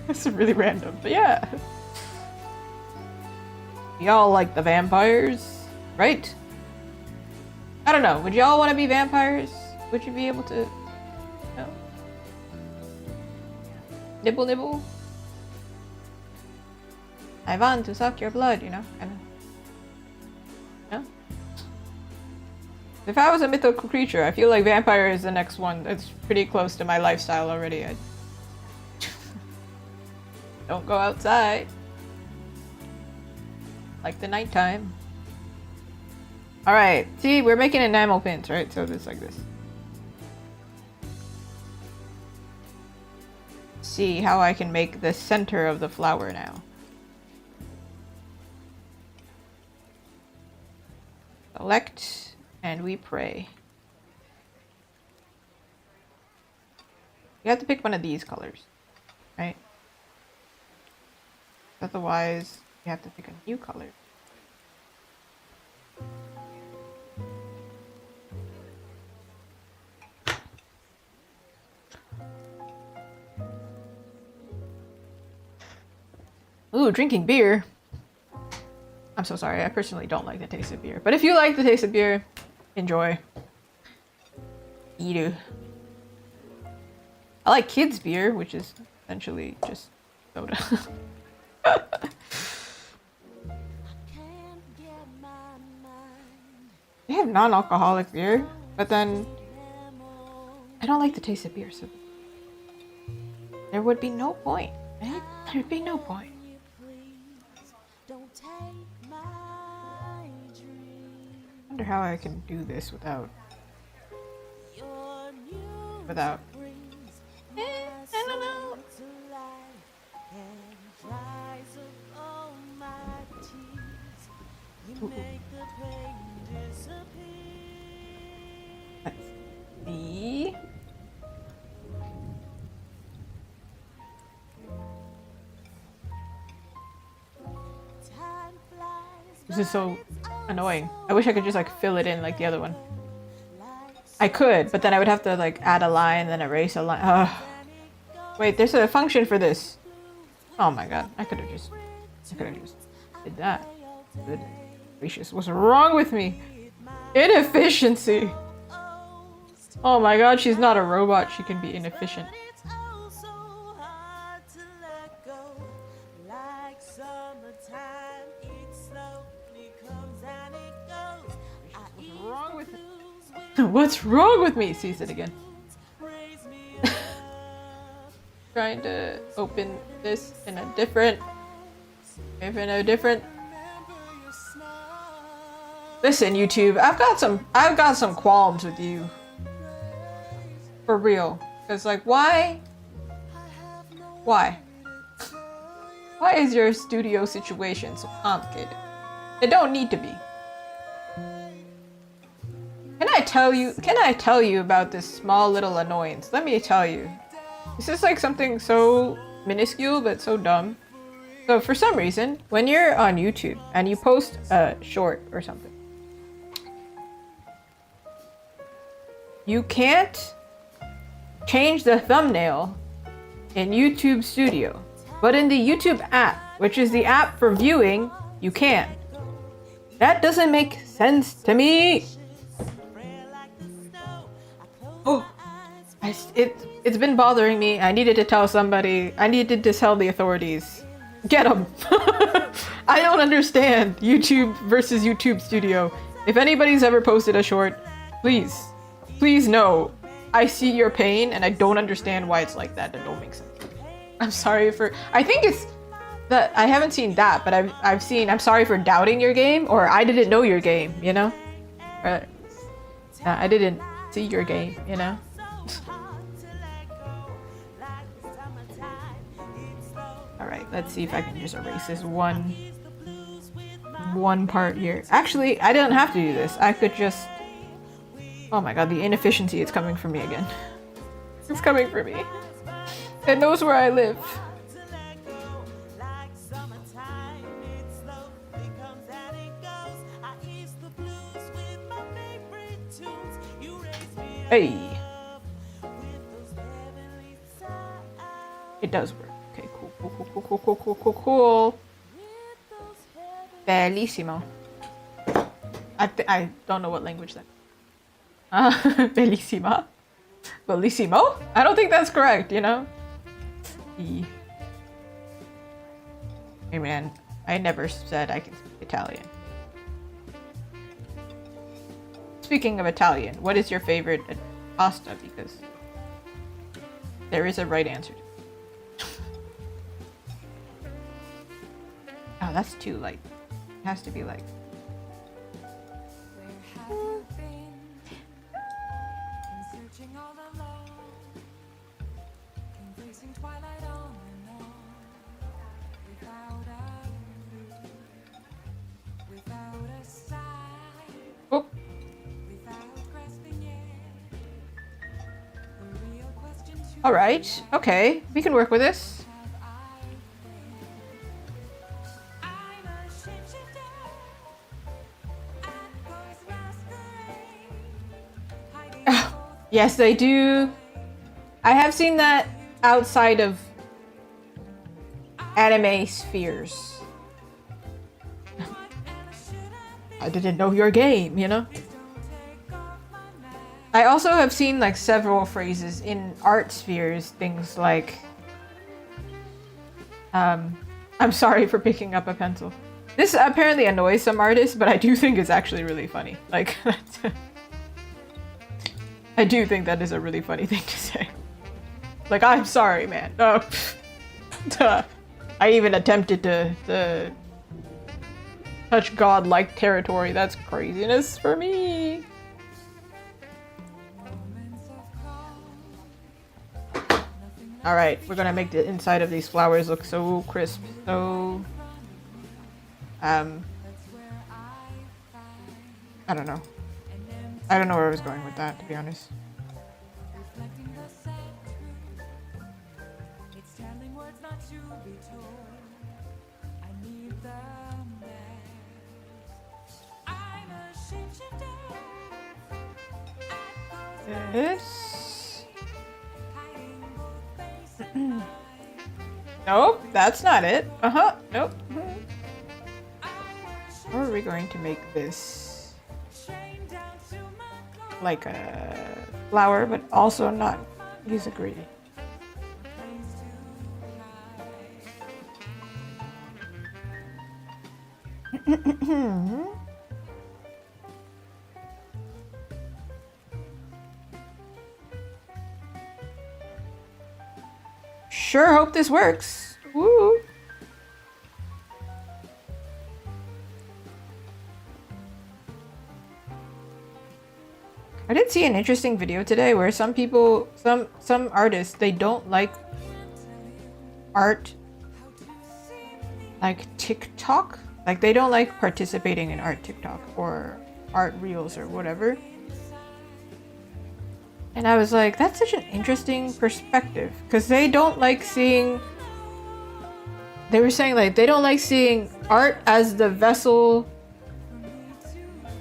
It's really random, but yeah. Y'all like the vampires, right? I don't know. Would y'all want to be vampires? Would you be able to, no? Nibble, nibble. I want to suck your blood, you know? Kind of. No? If I was a mythical creature, I feel like vampire is the next one. That's pretty close to my lifestyle already. I don't go outside. Like the nighttime. Alright, see, we're making enamel pins, right? So it's like this. See how I can make the center of the flower now. Select, and we pray. You have to pick one of these colors, right? Otherwise, you have to pick a new color. Ooh, drinking beer. I'm so sorry, I personally don't like the taste of beer. But if you like the taste of beer, enjoy. Eat it. I like kids' beer, which is essentially just soda. They have non-alcoholic beer, but then I don't like the taste of beer, so there would be no point, right? There'd be no point. I wonder how I can do this without. I don't know. Ooh. Let's see. This is so annoying. I wish I could just like fill it in like the other one. I could, but then I would have to like add a line, then erase a line. Ugh. Wait, there's a function for this. Oh my god, I could have just did that. Good gracious, what's wrong with me? Inefficiency. Oh my god, she's not a robot. She can be inefficient. What's wrong with me? Sees it again. Trying to open this in a different. Listen, YouTube, I've got some qualms with you. For real. Cause like, why? Why is your studio situation so complicated? It don't need to be. Can I tell you about this small little annoyance? Let me tell you. This is like something so minuscule but so dumb. So for some reason, when you're on YouTube and you post a short or something, you can't change the thumbnail in YouTube Studio, but in the YouTube app, which is the app for viewing, you can. That doesn't make sense to me. Oh, it's been bothering me. I needed to tell somebody. I needed to tell the authorities. Get them. I don't understand YouTube versus YouTube Studio. If anybody's ever posted a short, please know. I see your pain and I don't understand why it's like that. That don't make sense. I'm sorry for, I think it's that I haven't seen that, but I've seen I'm sorry for doubting your game, or I didn't know your game, you know? Or, I didn't see your game, you know? Alright, let's see if I can just erase this one part here. Actually, I didn't have to do this. I could just... Oh my god, the inefficiency is coming for me again. It's coming for me. It knows where I live. Hey! It does work. Okay, cool. Bellissimo. I don't know what language that. Bellissima? Bellissimo? I don't think that's correct, you know? Hey man, I never said I can speak Italian. Speaking of Italian, what is your favorite pasta? Because there is a right answer. Oh, that's too light. It has to be like... Oh. All right. Okay, we can work with this. Yes, they do. I have seen that outside of anime spheres. I didn't know your game, you know? I also have seen like several phrases in art spheres, things like I'm sorry for picking up a pencil. This apparently annoys some artists, but I do think it's actually really funny. Like, I do think that is a really funny thing to say. Like, I'm sorry, man. I even attempted to touch godlike territory. That's craziness for me. Alright, we're gonna make the inside of these flowers look so crisp, so... I don't know. I don't know where I was going with that, to be honest. This... Nope, that's not it. Nope. How are we going to make this like a flower, but also not use a gradient? Sure hope this works. Woo! I did see an interesting video today where some people, some artists, they don't like art like TikTok. Like they don't like participating in art TikTok or art reels or whatever. And I was like, that's such an interesting perspective, because they don't like seeing, they were saying like, they don't like seeing art as the vessel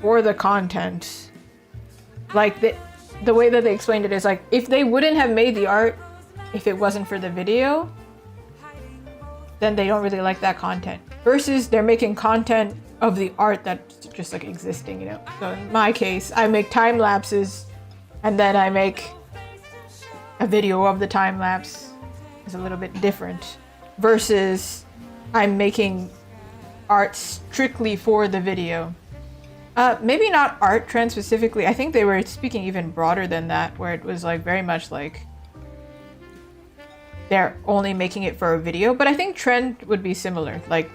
for the content. Like the way that they explained it is like, if they wouldn't have made the art if it wasn't for the video, then they don't really like that content. Versus they're making content of the art that's just like existing, you know? So in my case, I make time lapses and then I make a video of the time lapse. It's a little bit different. Versus I'm making art strictly for the video. Maybe not art trend specifically. I think they were speaking even broader than that, where it was like very much like they're only making it for a video. But I think trend would be similar. Like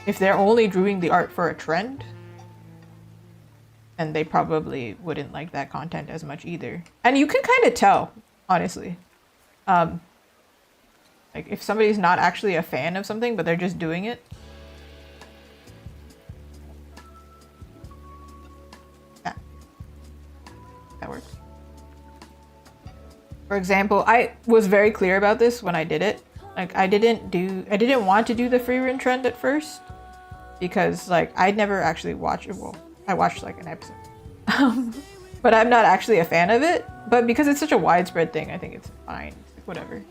if they're only doing the art for a trend, then they probably wouldn't like that content as much either. And you can kind of tell, honestly. Like if somebody's not actually a fan of something, but they're just doing it. That works. For example, I was very clear about this when I did it. Like I didn't want to do the free run trend at first because like I'd never actually watched it. Well, I watched like an episode, but I'm not actually a fan of it. But because it's such a widespread thing, I think it's fine. Whatever.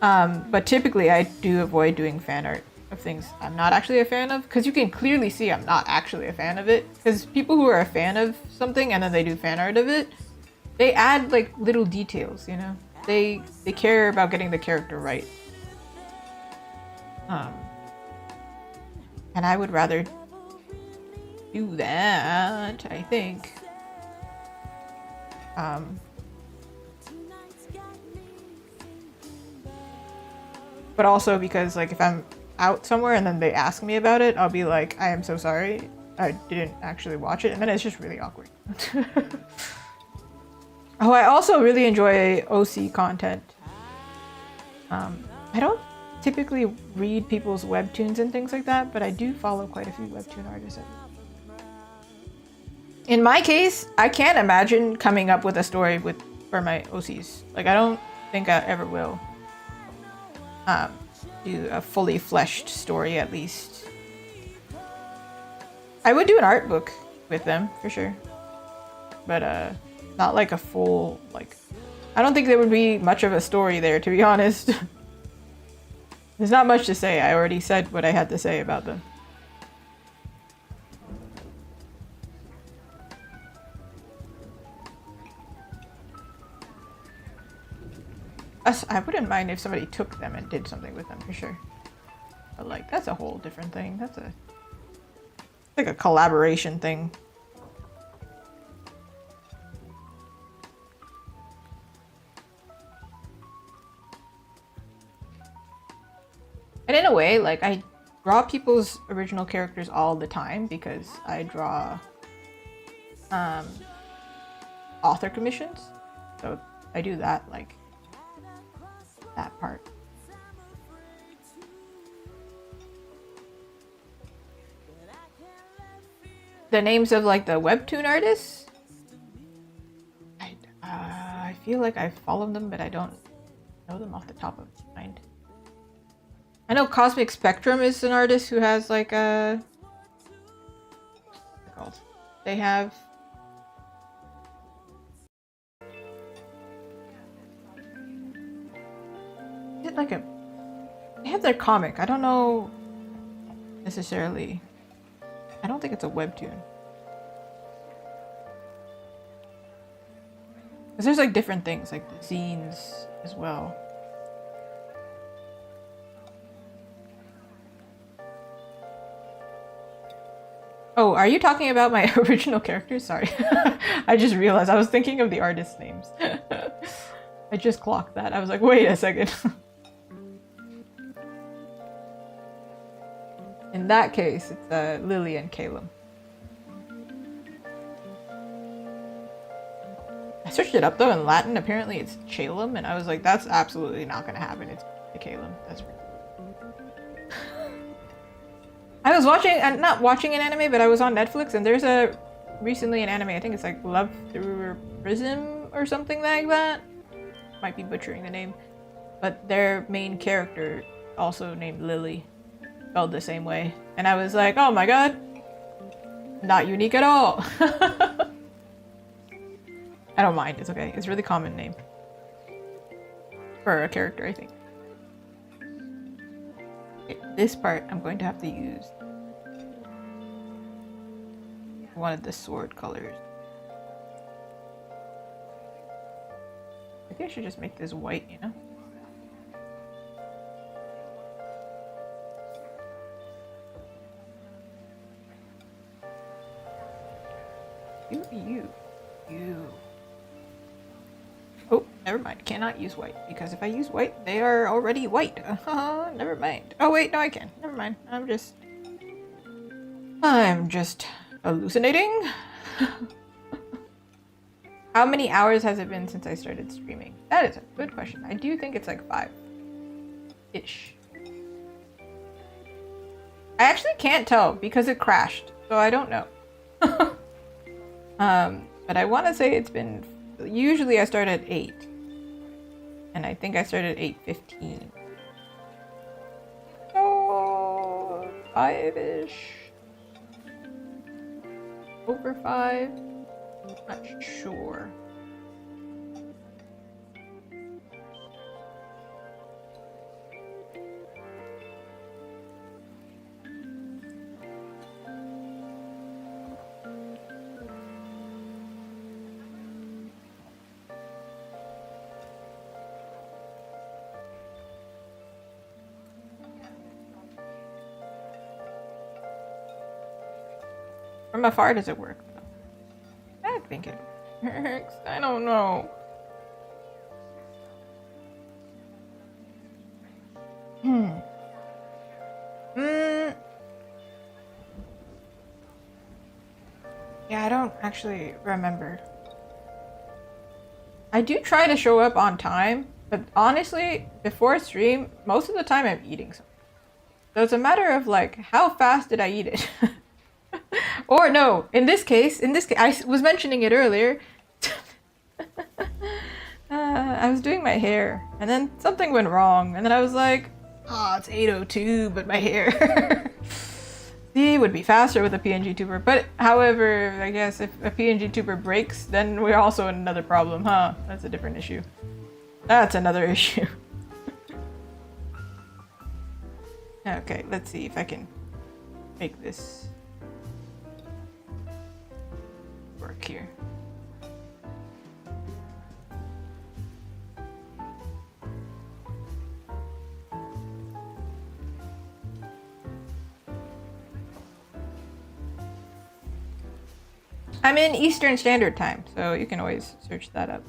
But typically I do avoid doing fan art of things I'm not actually a fan of, because you can clearly see I'm not actually a fan of it. Because people who are a fan of something and then they do fan art of it, they add like little details, you know? They care about getting the character right. And I would rather do that, I think. But also because like if I'm out somewhere and then they ask me about it, I'll be like, I am so sorry, I didn't actually watch it, and then it's just really awkward. Oh, I also really enjoy OC content. I don't typically read people's webtoons and things like that, but I do follow quite a few webtoon artists. In my case, I can't imagine coming up with a story for my OCs. Like I don't think I ever will. Do a fully fleshed story at least. I would do an art book with them for sure, but not like a full, like, I don't think there would be much of a story there, to be honest. There's not much to say. I already said what I had to say about them. I wouldn't mind if somebody took them and did something with them for sure. But like, that's a whole different thing. That's like a collaboration thing. And in a way, like I draw people's original characters all the time because I draw author commissions. So I do that, like that part. The names of like the webtoon artists, I feel like I followed them, but I don't know them off the top of my mind. I know Cosmic Spectrum is an artist who has like a, what's it called? They have like they have their comic. I don't know necessarily. I don't think it's a webtoon. Because there's like different things, like the zines as well. Oh, are you talking about my original characters? Sorry. I just realized I was thinking of the artist names. I just clocked that. I was like, wait a second. In that case, it's Lily and Caleb. I searched it up though in Latin. Apparently it's Chalem, and I was like, that's absolutely not gonna happen. It's Caleb. That's weird. I was watching, not watching an anime, but I was on Netflix, and there's recently an anime, I think it's like Love Through a Prism or something like that. Might be butchering the name. But their main character, also named Lily, spelled the same way. And I was like, oh my god, not unique at all. I don't mind. It's okay. It's a really common name for a character, I think. Okay, this part I'm going to have to use one of the sword colors. Maybe I should just make this white, you know? You. Oh, never mind. Cannot use white, because if I use white, they are already white. Never mind. Oh wait, no I can. Never mind. I'm just hallucinating. How many hours has it been since I started streaming? That is a good question. I do think it's like 5-ish. I actually can't tell because it crashed, so I don't know. But I want to say it's been... Usually I start at 8. And I think I started at 8:15. So... 5-ish? Over 5? Not sure. From how far does it work? I think it works. I don't know. Yeah, I don't actually remember. I do try to show up on time, but honestly, before stream, most of the time I'm eating something. So it's a matter of like, how fast did I eat it? Or no, in this case, I was mentioning it earlier. I was doing my hair, and then something went wrong, and then I was like, oh, it's 8:02, but my hair. See, it would be faster with a PNG tuber, but however, I guess if a PNG tuber breaks, then we're also in another problem, huh? That's a different issue. That's another issue. Okay, let's see if I can make this work here. I'm in Eastern Standard Time, so you can always search that up.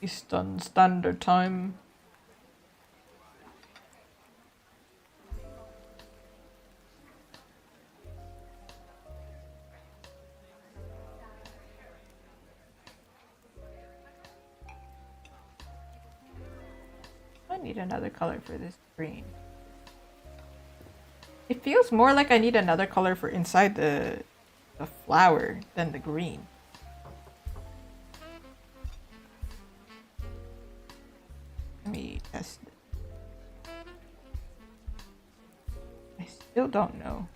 Eastern Standard Time. I need another color for this green. It feels more like I need another color for inside the flower than the green. Let me test it. I still don't know.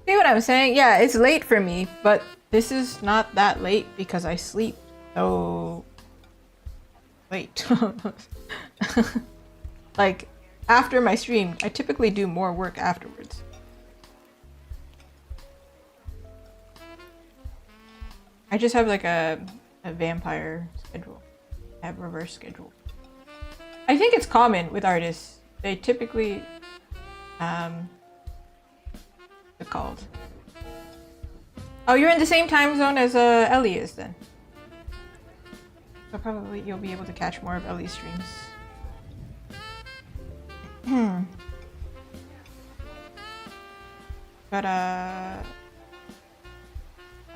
See what I'm saying? Yeah, it's late for me, but this is not that late because I sleep so late. Like, after my stream, I typically do more work afterwards. I just have like a vampire schedule. I have reverse schedule. I think it's common with artists. They typically, what's it called? Oh, you're in the same time zone as Ellie is then. So probably you'll be able to catch more of Ellie's streams. But I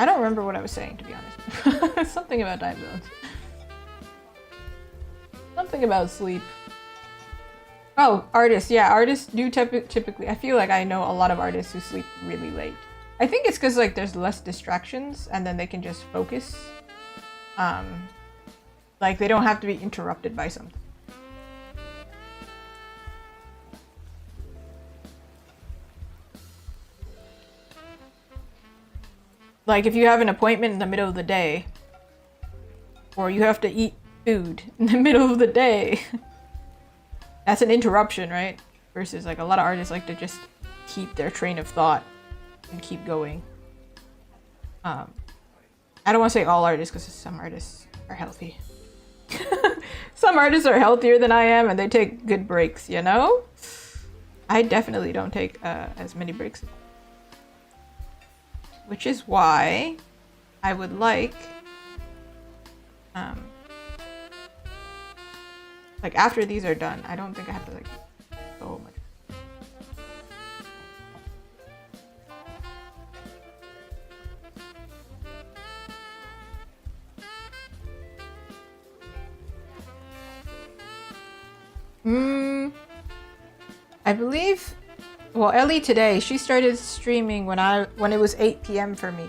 don't remember what I was saying, to be honest. Something about time zones. Something about sleep. Oh, artists. Yeah, artists do typically. I feel like I know a lot of artists who sleep really late. I think it's because like there's less distractions and then they can just focus. Like they don't have to be interrupted by something. Like if you have an appointment in the middle of the day, or you have to eat food in the middle of the day, that's an interruption, right? Versus like a lot of artists like to just keep their train of thought and keep going. I don't want to say all artists because some artists are healthy. Some artists are healthier than I am and they take good breaks, you know? I definitely don't take as many breaks. Which is why I would like after these are done, I don't think I have to like so much. I believe, well, Ellie today, she started streaming when it was 8 p.m. for me.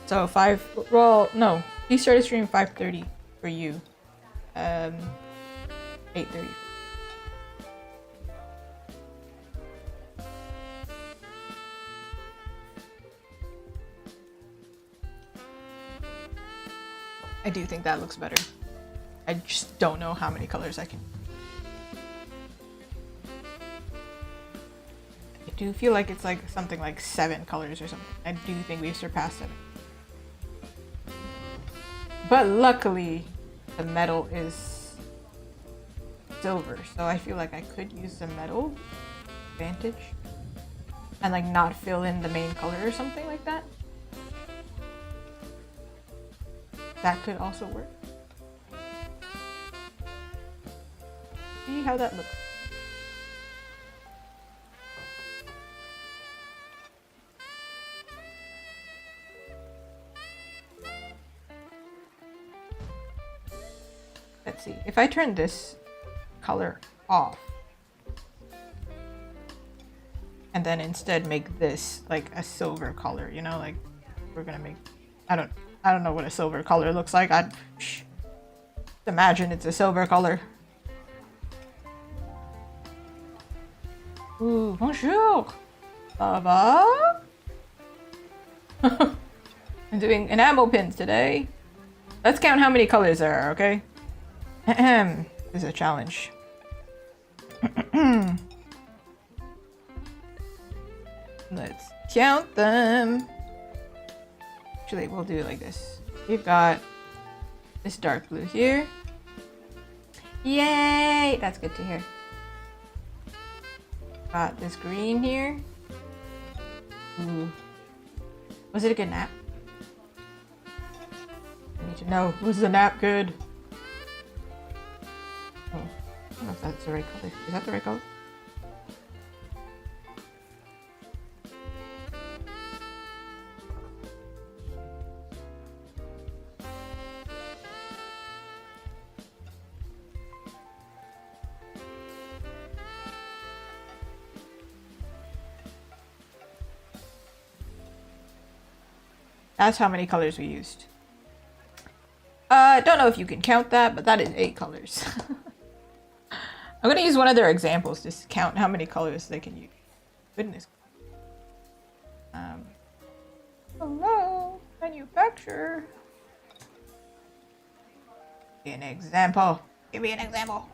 So she started streaming 5:30 for you. 8:30. I do think that looks better. I just don't know how many colors I can. I do feel like it's like something like 7 colors or something. I do think we've surpassed 7. But luckily, the metal is silver, so I feel like I could use the metal advantage and like not fill in the main color or something like that. That could also work. See how that looks. Let's see, if I turn this color off and then instead make this like a silver color, you know, like we're gonna make, I don't know what a silver color looks like. I'd imagine it's a silver color. Ooh, bonjour. Ça va? I'm doing enamel pins today. Let's count how many colors there are, okay? This is a challenge. Let's count them. Actually, we'll do it like this. We've got this dark blue here. Yay! That's good to hear. Got this green here. Ooh. Was it a good nap? I need to know. Was the nap good? Oh, I don't know if that's the right color. Is that the right color? That's how many colors we used. I don't know if you can count that, but that is 8 colors. I'm gonna use one of their examples to count how many colors they can use. Goodness. Hello, manufacturer. Give me an example. Give me an example.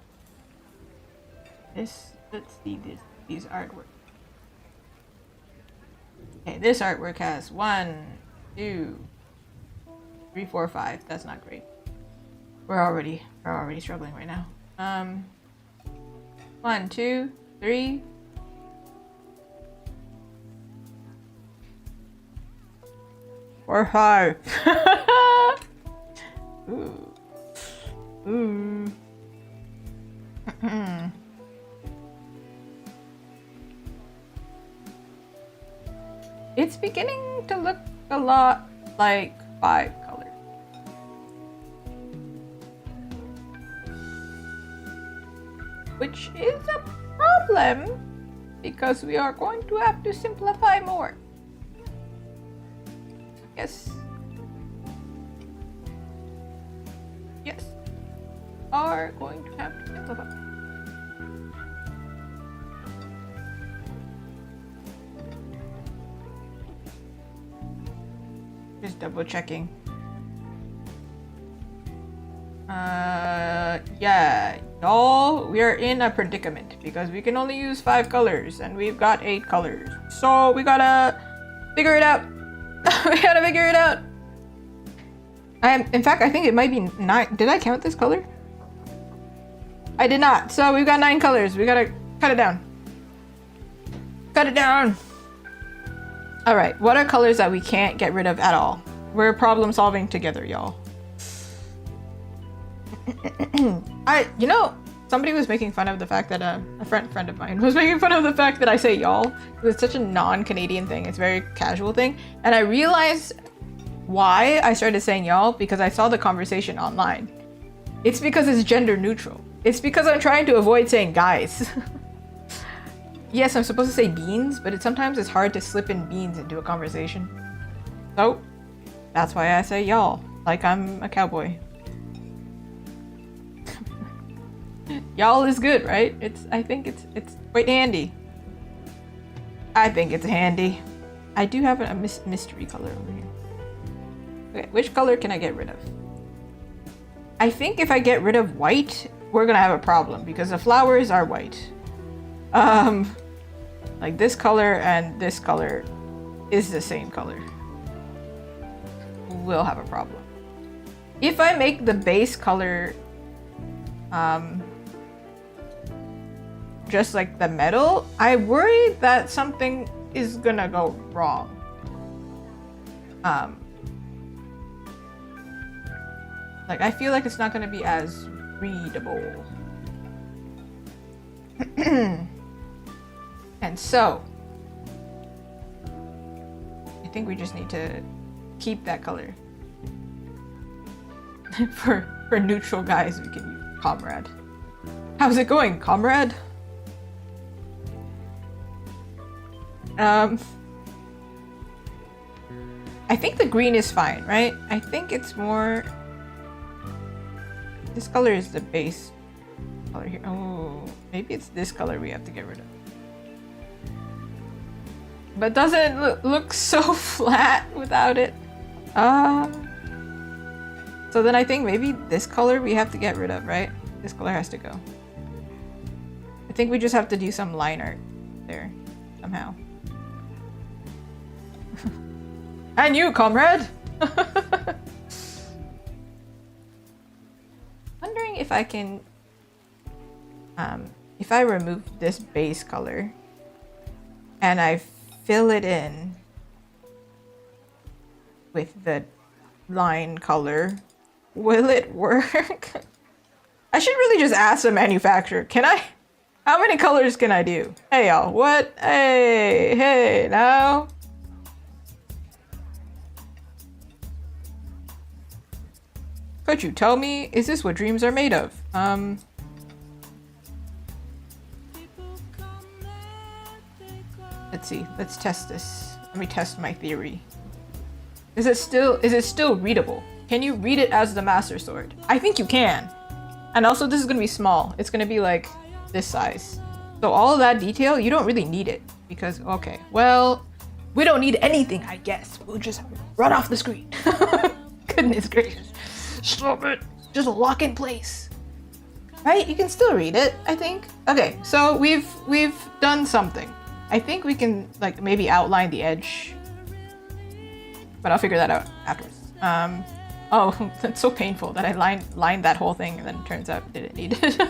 Let's see these artwork. Okay, this artwork has 1, 2, 3, 4, 5. That's not great. We're already struggling right now. 1, 2, 3. 4, 5. Ooh. Ooh. It's beginning to look a lot like 5 colors. Which is a problem because we are going to have to simplify more. Yes. Yes. Are going to have to simplify. Just double checking. Yeah, y'all, we are in a predicament because we can only use 5 colors and we've got 8 colors. So we gotta figure it out. We gotta figure it out. In fact, I think it might be 9. Did I count this color? I did not. So we've got 9 colors. We gotta cut it down. Cut it down. All right, what are colors that we can't get rid of at all? We're problem solving together, y'all. You know, somebody was making fun of the fact that a friend of mine was making fun of the fact that I say y'all. It's such a non-Canadian thing. It's a very casual thing. And I realized why I started saying y'all because I saw the conversation online. It's because it's gender neutral. It's because I'm trying to avoid saying guys. Yes, I'm supposed to say beans, but sometimes it's hard to slip in beans into a conversation. So, that's why I say y'all, like I'm a cowboy. Y'all is good, right? I think it's quite handy. I think it's handy. I do have a mystery color over here. Okay, which color can I get rid of? I think if I get rid of white, we're gonna have a problem because the flowers are white. Like this color and this color is the same color. We'll have a problem. If I make the base color just like the metal, I worry that something is gonna go wrong. Like I feel like it's not gonna be as readable. And so I think we just need to keep that color. For neutral guys, we can use comrade. How's it going, comrade? I think the green is fine, right? I think it's more... This color is the base color here. Oh, maybe it's this color we have to get rid of. But doesn't it look so flat without it? So then I think maybe this color we have to get rid of, right? This color has to go. I think we just have to do some line art there somehow. And you, comrade! Wondering if I can... if I remove this base color and I fill it in with the line color, will it work? I should really just ask the manufacturer. Can I? How many colors can I do? Hey y'all, what? Hey now. Could you tell me, is this what dreams are made of? Let's see, let's test this. Let me test my theory. Is it still readable? Can you read it as the Master Sword? I think you can. And also this is gonna be small. It's gonna be like this size. So all of that detail, you don't really need it because, okay, well, we don't need anything, I guess. We'll just run off the screen. Goodness gracious. Stop it. Just lock in place. Right? You can still read it, I think. Okay, so we've done something. I think we can like maybe outline the edge. But I'll figure that out afterwards. Oh, that's so painful that I lined that whole thing and then it turns out it didn't need it.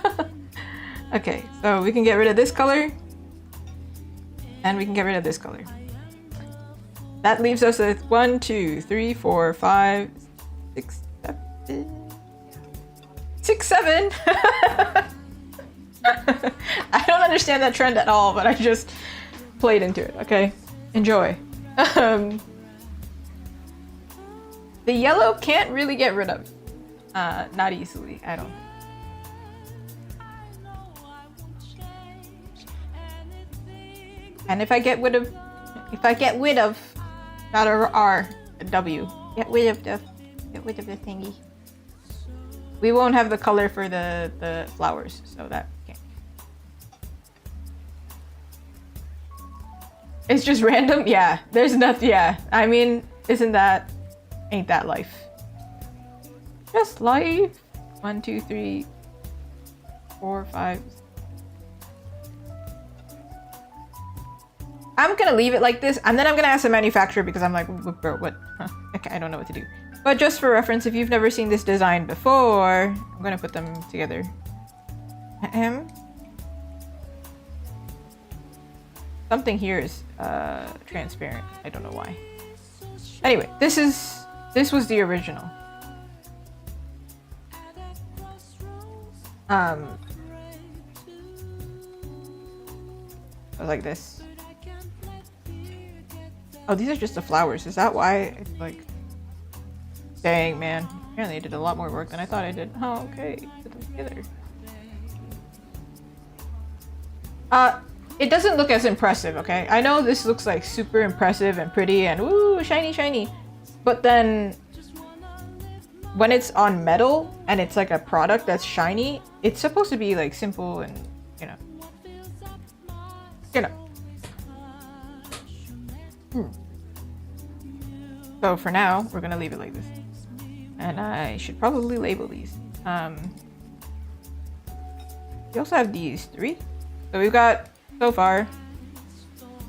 Okay, so we can get rid of this color. And we can get rid of this color. That leaves us with 1, 2, 3, 4, 5, 6, 7. 6, 7! I don't understand that trend at all, but I just played into it, okay? Enjoy. The yellow can't really get rid of. Not easily, I don't. And if I get rid of, not a R, a W. Get rid of the thingy. We won't have the color for the flowers, so that can't. It's just random? Yeah, there's nothing, yeah. I mean, isn't that Ain't that life? Just life. 1, 2, 3, 4, 5. I'm gonna leave it like this, and then I'm gonna ask the manufacturer because I'm like, bro, what? Huh. Okay, I don't know what to do. But just for reference, if you've never seen this design before, I'm gonna put them together. Something here is transparent. I don't know why. Anyway, this was the original. It was like this. Oh, these are just the flowers. Is that why it's like... Dang, man. Apparently I did a lot more work than I thought I did. Oh, okay. Put them together. It doesn't look as impressive, okay? I know this looks like super impressive and pretty and woo, shiny, shiny. But then when it's on metal and it's like a product that's shiny, it's supposed to be like simple and, you know. So for now, we're gonna leave it like this. And I should probably label these. We also have these 3. So we've got, so far,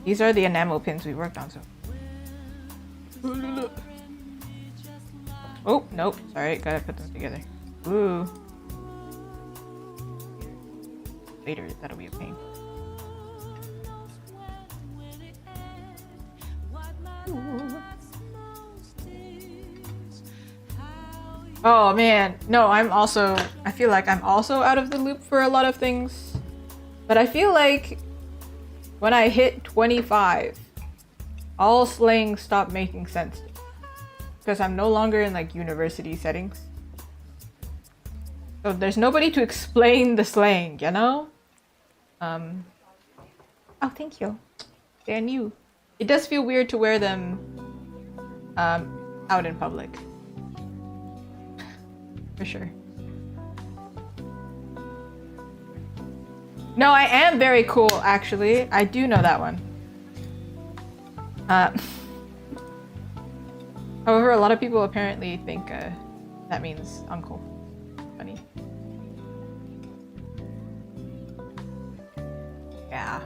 these are the enamel pins we worked on. So, oh, nope, sorry, gotta put them together. Ooh. Later, that'll be a pain. Ooh. Oh man, no, I feel like I'm also out of the loop for a lot of things. But I feel like when I hit 25, all slang stopped making sense. Because I'm no longer in like university settings. So there's nobody to explain the slang, you know? Oh, thank you. They're new. It does feel weird to wear them out in public. For sure. No, I am very cool, actually. I do know that one. However, a lot of people apparently think that means uncle. Funny. Yeah.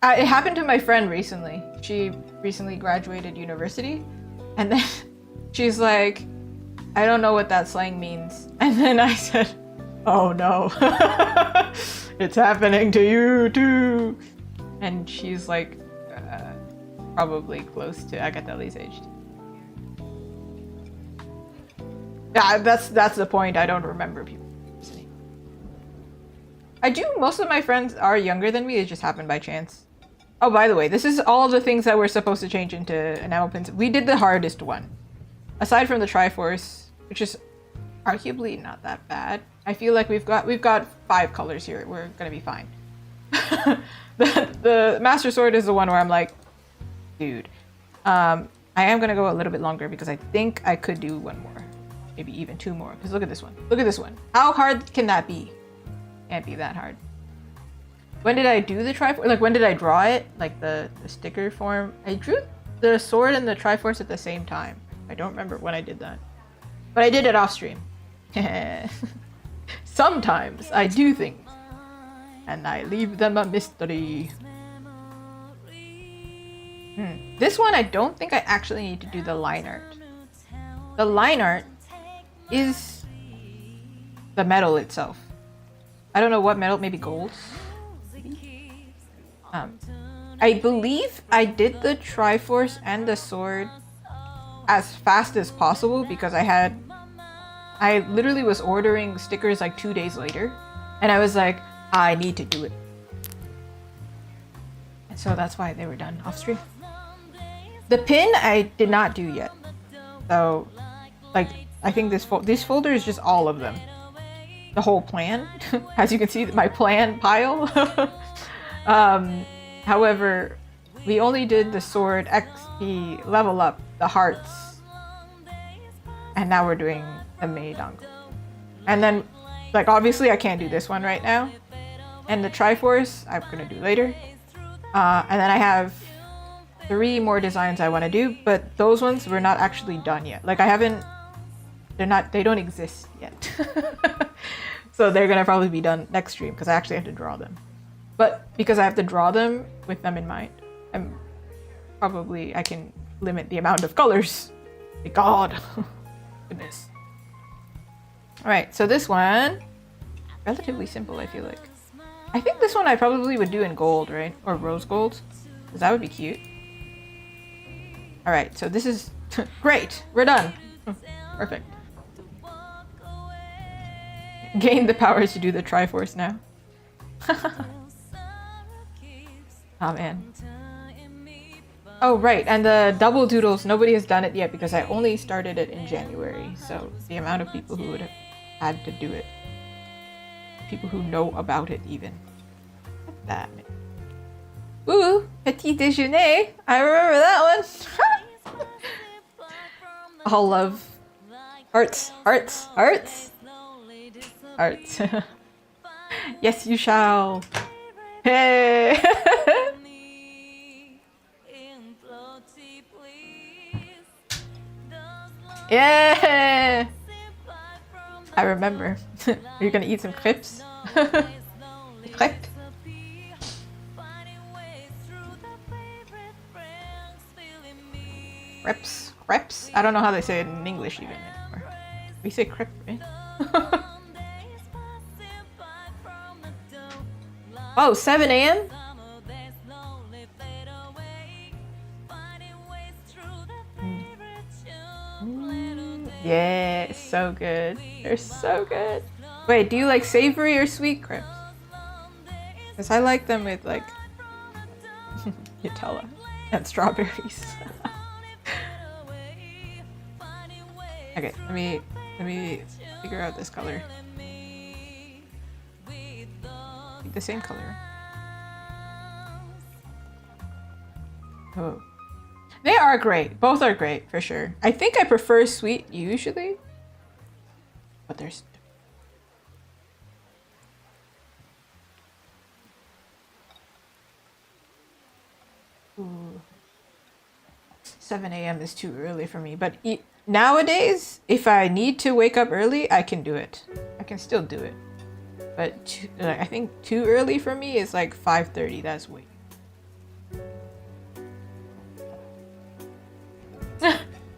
It happened to my friend recently. She recently graduated university. And then she's like, I don't know what that slang means. And then I said, oh no. It's happening to you too. And she's like, probably close to Agateli's age. Yeah, that's the point. I don't remember people. I do. Most of my friends are younger than me. It just happened by chance. Oh, by the way, this is all the things that we're supposed to change into enamel pins. We did the hardest one. Aside from the Triforce, which is arguably not that bad. I feel like we've got 5 colors here. We're gonna be fine. The Master Sword is the one where I'm like, dude. I am gonna go a little bit longer because I think I could do 1 more. Maybe even 2 more. Because look at this one. Look at this one. How hard can that be? Can't be that hard. When did I do the Triforce? Like, when did I draw it? Like, the sticker form? I drew the sword and the Triforce at the same time. I don't remember when I did that. But I did it off stream. Sometimes I do things. And I leave them a mystery. This one, I don't think I actually need to do the line art. The line art is the metal itself. I don't know what metal, maybe gold. I believe I did the Triforce and the sword as fast as possible because I literally was ordering stickers like 2 days later, and I was like, I need to do it. And so that's why they were done off stream. The pin I did not do yet. So, like, I think this folder is just all of them. The whole plan. As you can see, my plan pile. However, we only did the sword, XP, level up, the hearts. And now we're doing the maid uncle. And then, like, obviously I can't do this one right now. And the Triforce, I'm gonna do later. And then I have 3 more designs I want to do, but those ones were not actually done yet. Like I haven't, they don't exist yet. So they're gonna probably be done next stream because I actually have to draw them. But because I have to draw them with them in mind, I can limit the amount of colors. Thank God. Goodness. Alright, so this one, relatively simple, I feel like. I think this one I probably would do in gold, right? Or rose gold, because that would be cute. Alright, so this is great. We're done. Perfect. Gain the powers to do the Triforce now. Oh man. Oh right, and the double doodles, nobody has done it yet because I only started it in January. So the amount of people who would have had to do it. People who know about it even. Look at that. Ooh, petit déjeuner. I remember that one. All love. Hearts, hearts, hearts. Hearts. Yes, you shall. Hey. Yeah. I remember. You're gonna eat some crepes. Crepe. Crepes. Crepes? I don't know how they say it in English even anymore. We say crepe, right? Oh, 7 a.m.? Yeah, it's so good. They're so good. Wait, do you like savory or sweet crepes? Because I like them with like Nutella and strawberries. Okay, let me figure out this color. The same color. Oh. They are great. Both are great, for sure. I think I prefer sweet usually. But there's... Ooh. 7 a.m. is too early for me. But nowadays, if I need to wake up early, I can do it. I can still do it. But I think too early for me is like 5:30. That's way.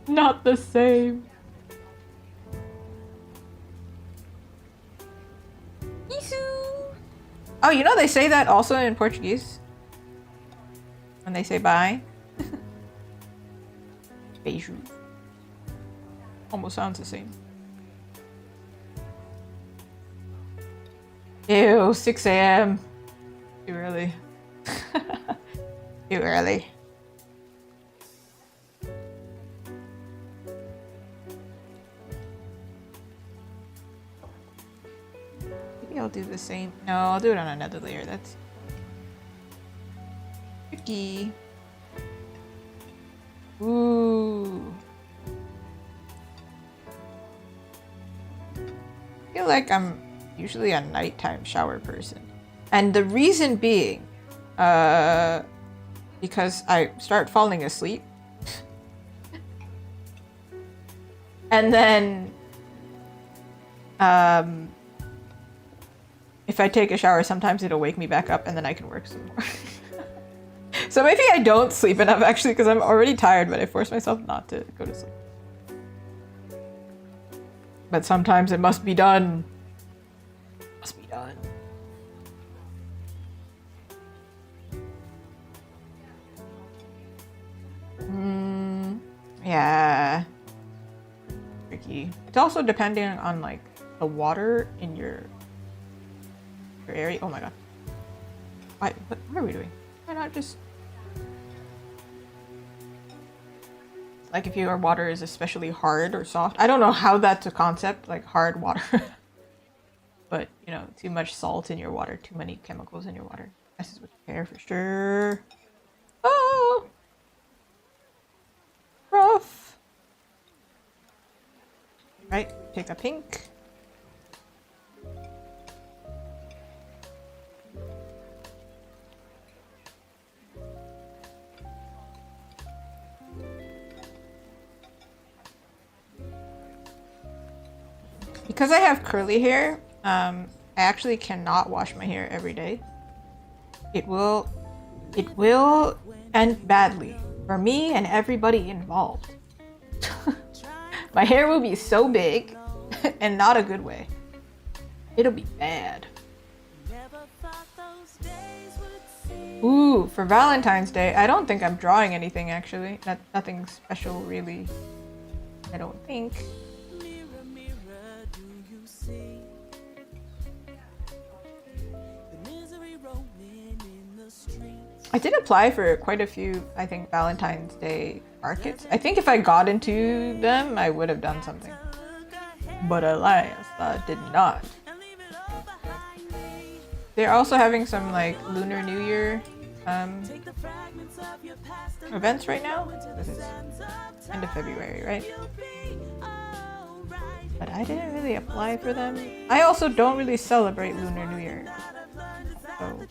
Not the same. Isu. Oh, you know they say that also in Portuguese when they say bye. Beijo. Almost sounds the same. Ew, 6 a.m. Too early. Too early. Maybe I'll do the same. No, I'll do it on another layer. That's tricky. Ooh. I feel like I'm usually a nighttime shower person. And the reason being, because I start falling asleep. And then, if I take a shower, sometimes it'll wake me back up and then I can work some more. So maybe I don't sleep enough actually because I'm already tired, but I force myself not to go to sleep. But sometimes it must be done. Must be done. Yeah. Tricky. It's also depending on like the water in your area. Oh my god. What are we doing? Why not just like if your water is especially hard or soft? I don't know how that's a concept, like hard water. But, you know, too much salt in your water, too many chemicals in your water. Messes with your hair for sure. Oh! Rough. Right, pick a pink. Because I have curly hair, I actually cannot wash my hair every day. It will end badly for me and everybody involved. My hair will be so big and not a good way. It'll be bad. Ooh, for Valentine's Day, I don't think I'm drawing anything actually. Nothing special really. I don't think. I did apply for quite a few, I think, Valentine's Day markets. I think if I got into them, I would have done something. But alas, I did not. They're also having some like Lunar New Year events right now. This is end of February, right? But I didn't really apply for them. I also don't really celebrate Lunar New Year. So,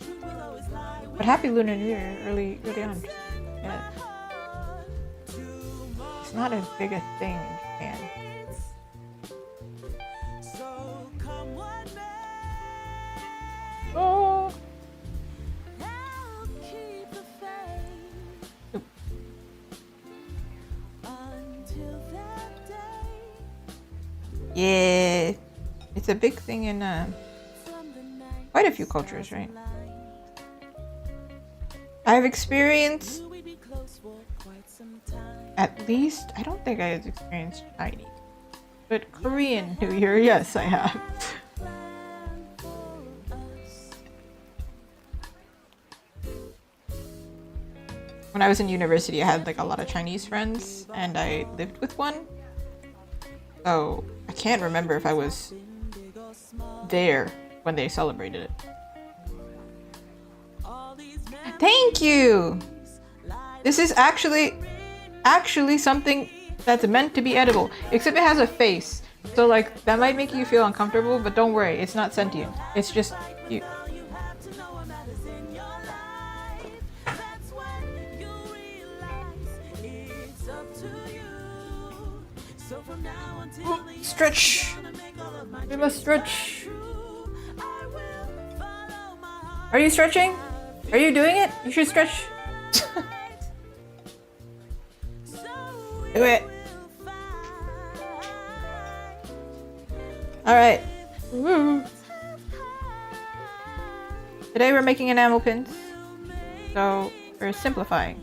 but happy Lunar New Year early on. Yeah. It's not as big a thing in Japan. Oh. Yeah, it's a big thing in quite a few cultures, right? I've experienced, at least, I don't think I have experienced Chinese, but Korean New Year, yes, I have. When I was in university, I had like a lot of Chinese friends, and I lived with one. So I can't remember if I was there when they celebrated it. Thank you! This is actually something that's meant to be edible, except it has a face. So like, that might make you feel uncomfortable, but don't worry, it's not sentient. It's just you. Stretch! We must stretch. Are you stretching? Are you doing it? You should stretch. Do it. Alright. Today we're making enamel pins. So we're simplifying.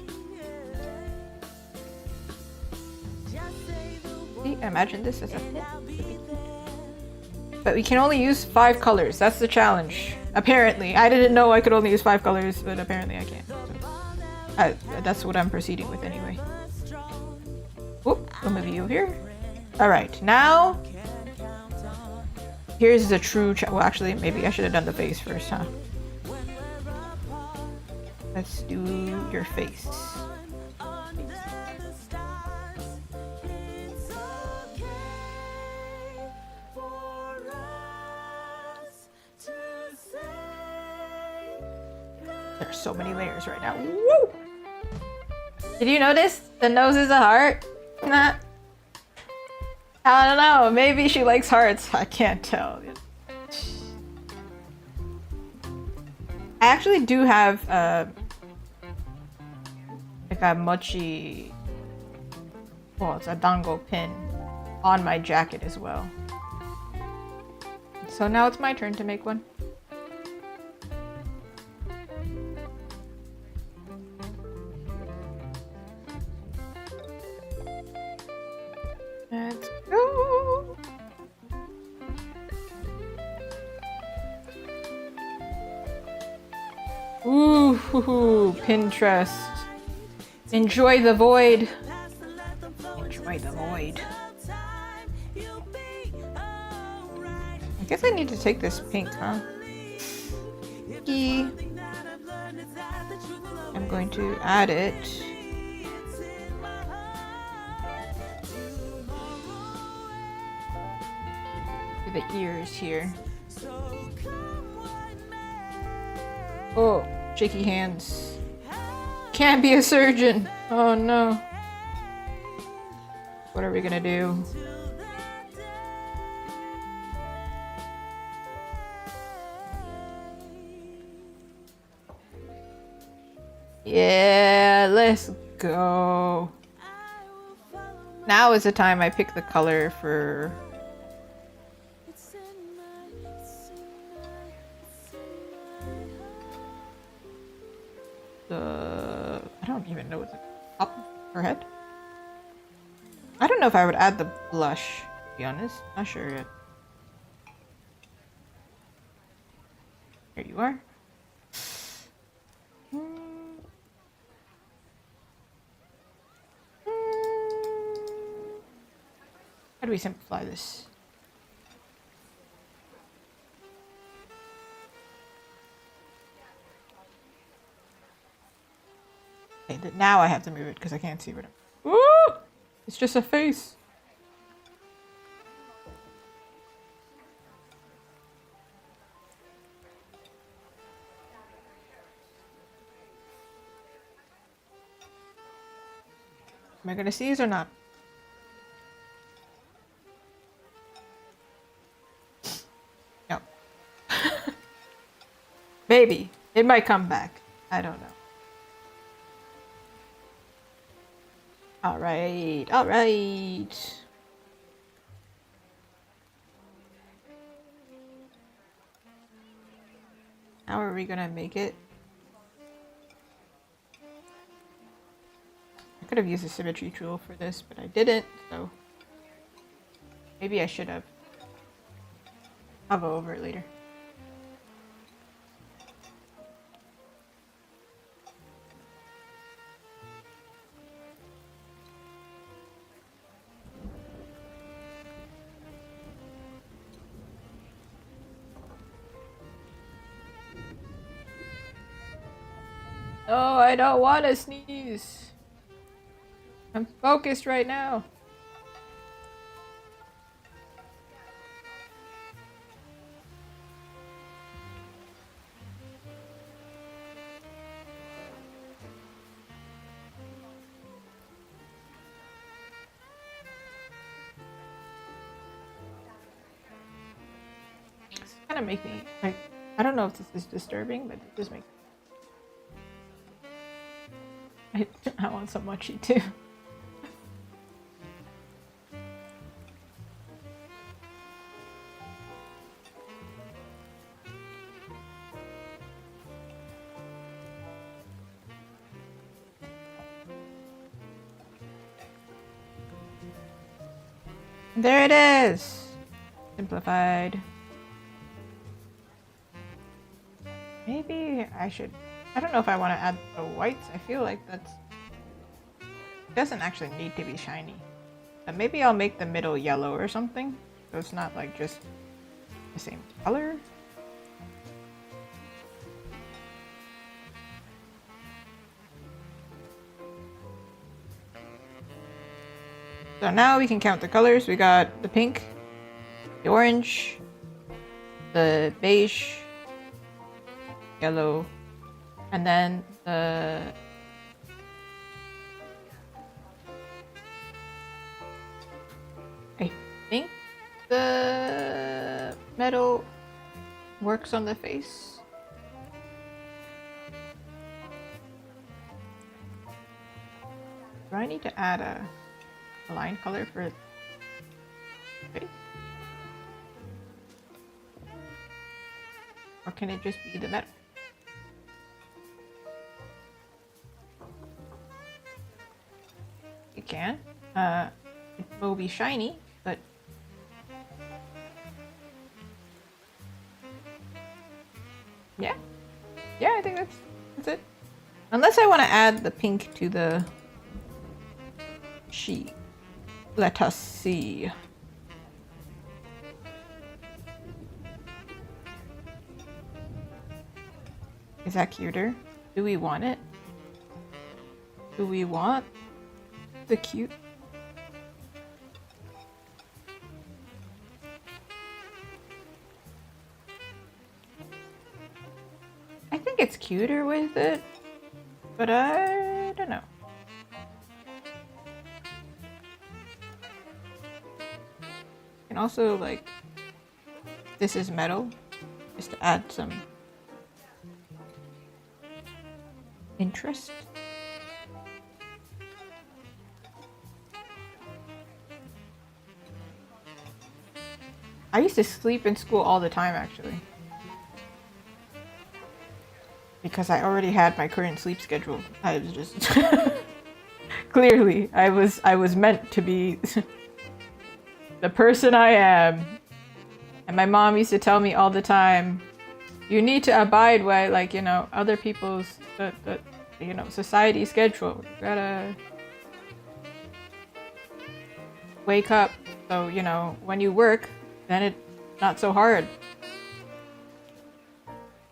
See, imagine this as a pin. But we can only use 5 colors. That's the challenge. Apparently. I didn't know I could only use 5 colors, but apparently I can. So, that's what I'm proceeding with anyway. Whoop, we'll move you here. Alright, now... Here's the true well, actually, maybe I should have done the face first, huh? Let's do your face. There's so many layers right now. Woo! Did you notice the nose is a heart? Nah. I don't know. Maybe she likes hearts. I can't tell. I actually do have like a mochi. Well, it's a dango pin on my jacket as well. So now it's my turn to make one. Let's go! Ooh, Pinterest. Enjoy the void. Enjoy the void. I guess I need to take this pink, huh? I'm going to add it. The ears here. Oh, shaky hands. Can't be a surgeon. Oh no. What are we gonna do? Yeah, let's go. I will follow. Now is the time I pick the color for. It's in my, it's in my, it's in my heart. The. I don't even know what's up her head. I don't know if I would add the blush, to be honest. Not sure yet. Here you are. How do we simplify this? Okay, now I have to move it because I can't see what I'm. Ooh! It's just a face. Am I gonna sneeze or not? No. Maybe. It might come back. I don't know. Alright, alright. How are we gonna make it? I could have used a symmetry tool for this, but I didn't, so maybe I should have. I'll go over it later. No, I don't want to sneeze. I'm focused right now. It's kind of make me like, I don't know if this is disturbing, but it does make. I want some mochi too. There it is! Simplified. Maybe I should. I don't know if I want to add the whites. I feel like that's. It doesn't actually need to be shiny. But maybe I'll make the middle yellow or something. So it's not like just the same color. So now we can count the colors. We got the pink, the orange, the beige, yellow, and then the I think the metal works on the face. Do I need to add a line color for the face? Or can it just be the metal? It can. It will be shiny, but yeah. Yeah, I think that's it. Unless I want to add the pink to the sheet. Let us see. Is that cuter? Do we want it? Do we want the cute? I think it's cuter with it, but I don't know. And also, like, this is metal, just to add some interest. I used to sleep in school all the time, actually. Because I already had my current sleep schedule. I was just... Clearly, I was meant to be the person I am. And my mom used to tell me all the time, you need to abide by, like, you know, other people's, you know, society schedule. You gotta wake up. So, you know, when you work, then it's not so hard.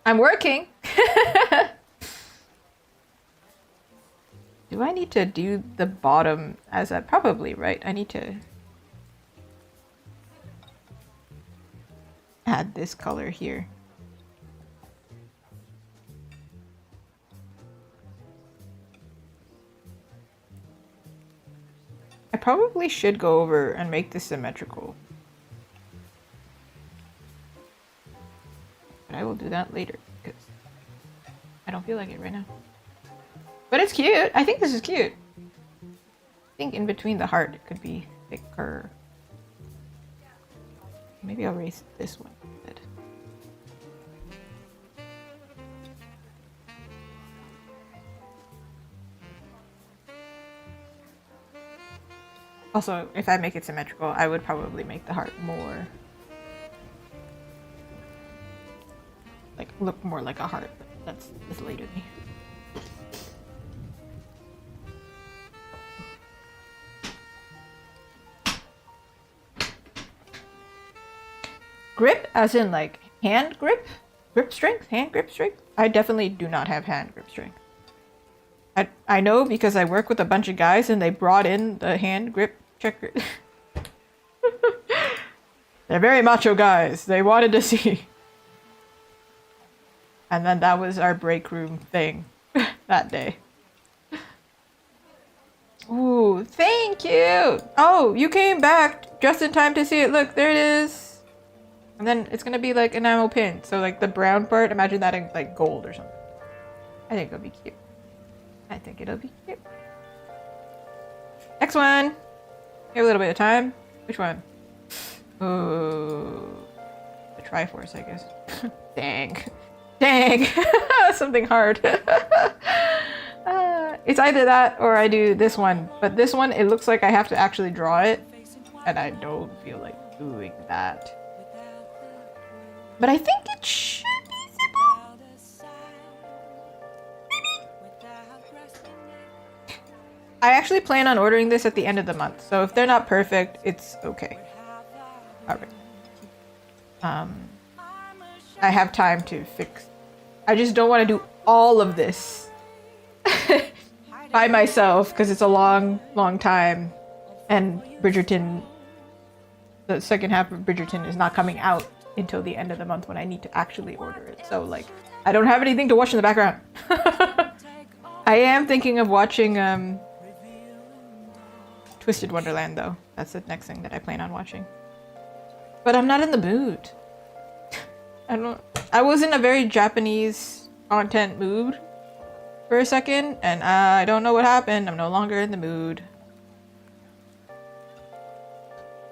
I'm working. Do I need to do the bottom as a... Probably, right? I need to add this color here. I probably should go over and make this symmetrical. But I will do that later, because I don't feel like it right now. But it's cute! I think this is cute! I think in between the heart it could be thicker. Maybe I'll erase this one instead. Also, if I make it symmetrical, I would probably make the heart more... like, look more like a heart, but that's later me. Grip, as in like hand grip? Grip strength? Hand grip strength? I definitely do not have hand grip strength. I know because I work with a bunch of guys and they brought in the hand grip checker. They're very macho guys. They wanted to see. And then that was our break room thing that day. Ooh, thank you! Oh, you came back just in time to see it. Look, there it is. And then it's gonna be like enamel pin. So like the brown part, imagine that in like gold or something. I think it'll be cute. I think it'll be cute. Next one! You have a little bit of time. Which one? Oh, the Triforce, I guess. Dang. Dang! Something hard. It's either that or I do this one. But this one, it looks like I have to actually draw it. And I don't feel like doing that. But I think it should be simple. I actually plan on ordering this at the end of the month. So if they're not perfect, it's okay. Alright. I have time to fix. I just don't want to do all of this by myself because it's a long, long time. And Bridgerton, the second half of Bridgerton is not coming out until the end of the month when I need to actually order it. So like, I don't have anything to watch in the background. I am thinking of watching Twisted Wonderland though. That's the next thing that I plan on watching. But I'm not in the mood. I was in a very Japanese content mood for a second and I don't know what happened. I'm no longer in the mood.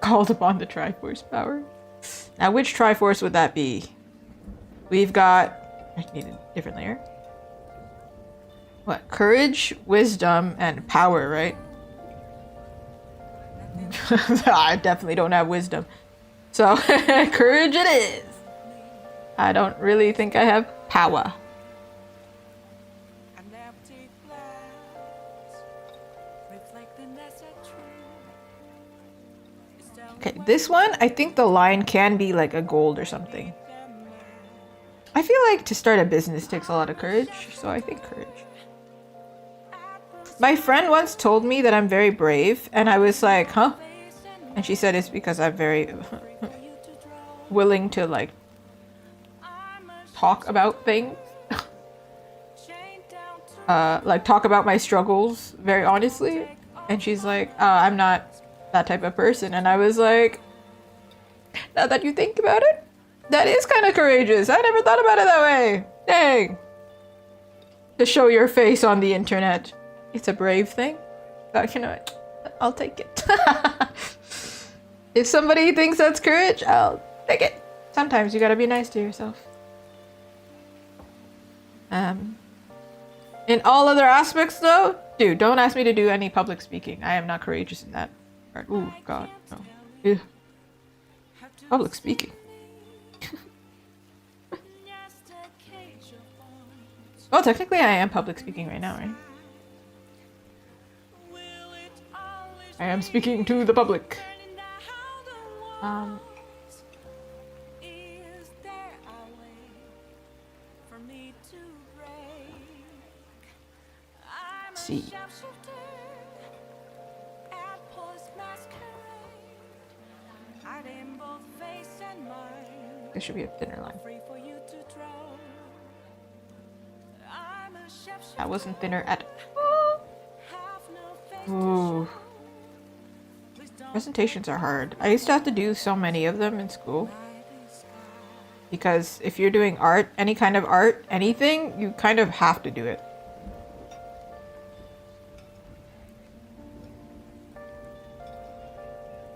Called upon the Triforce power. Now, which Triforce would that be? We've got... I need a different layer. What? Courage, wisdom, and power, right? I definitely don't have wisdom. So, courage it is. I don't really think I have power. Okay, this one, I think the line can be like a gold or something. I feel like to start a business takes a lot of courage, so I think courage. My friend once told me that I'm very brave, and I was like, huh? And she said it's because I'm very willing to like talk about things. Like talk about my struggles very honestly. And she's like, I'm not that type of person. And I was like, now that you think about it, that is kind of courageous. I never thought about it that way. Dang. to show your face on the internet. It's a brave thing. But you know what? I'll take it. If somebody thinks that's courage, I'll take it. Sometimes you gotta be nice to yourself. In all other aspects though, dude, don't ask me to do any public speaking. I am not courageous in that part. Ooh, God, no. Ew. Public speaking. Well, technically I am public speaking right now, right? I am speaking to the public. See. There should be a thinner line. That wasn't thinner at all. Ooh. Presentations are hard. I used to have to do so many of them in school. Because if you're doing art, any kind of art, anything, you kind of have to do it.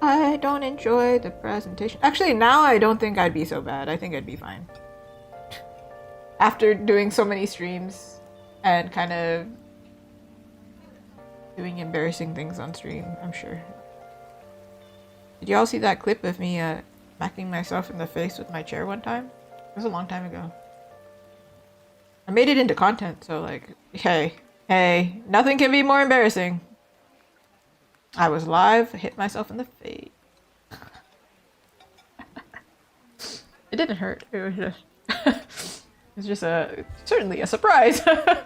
I don't enjoy the presentation. Actually, now I don't think I'd be so bad. I think I'd be fine. After doing so many streams and kind of doing embarrassing things on stream, I'm sure. Did y'all see that clip of me smacking myself in the face with my chair one time? It was a long time ago. I made it into content, so like, hey, nothing can be more embarrassing. I was live, hit myself in the face. It didn't hurt. It was just, it's just certainly a surprise. I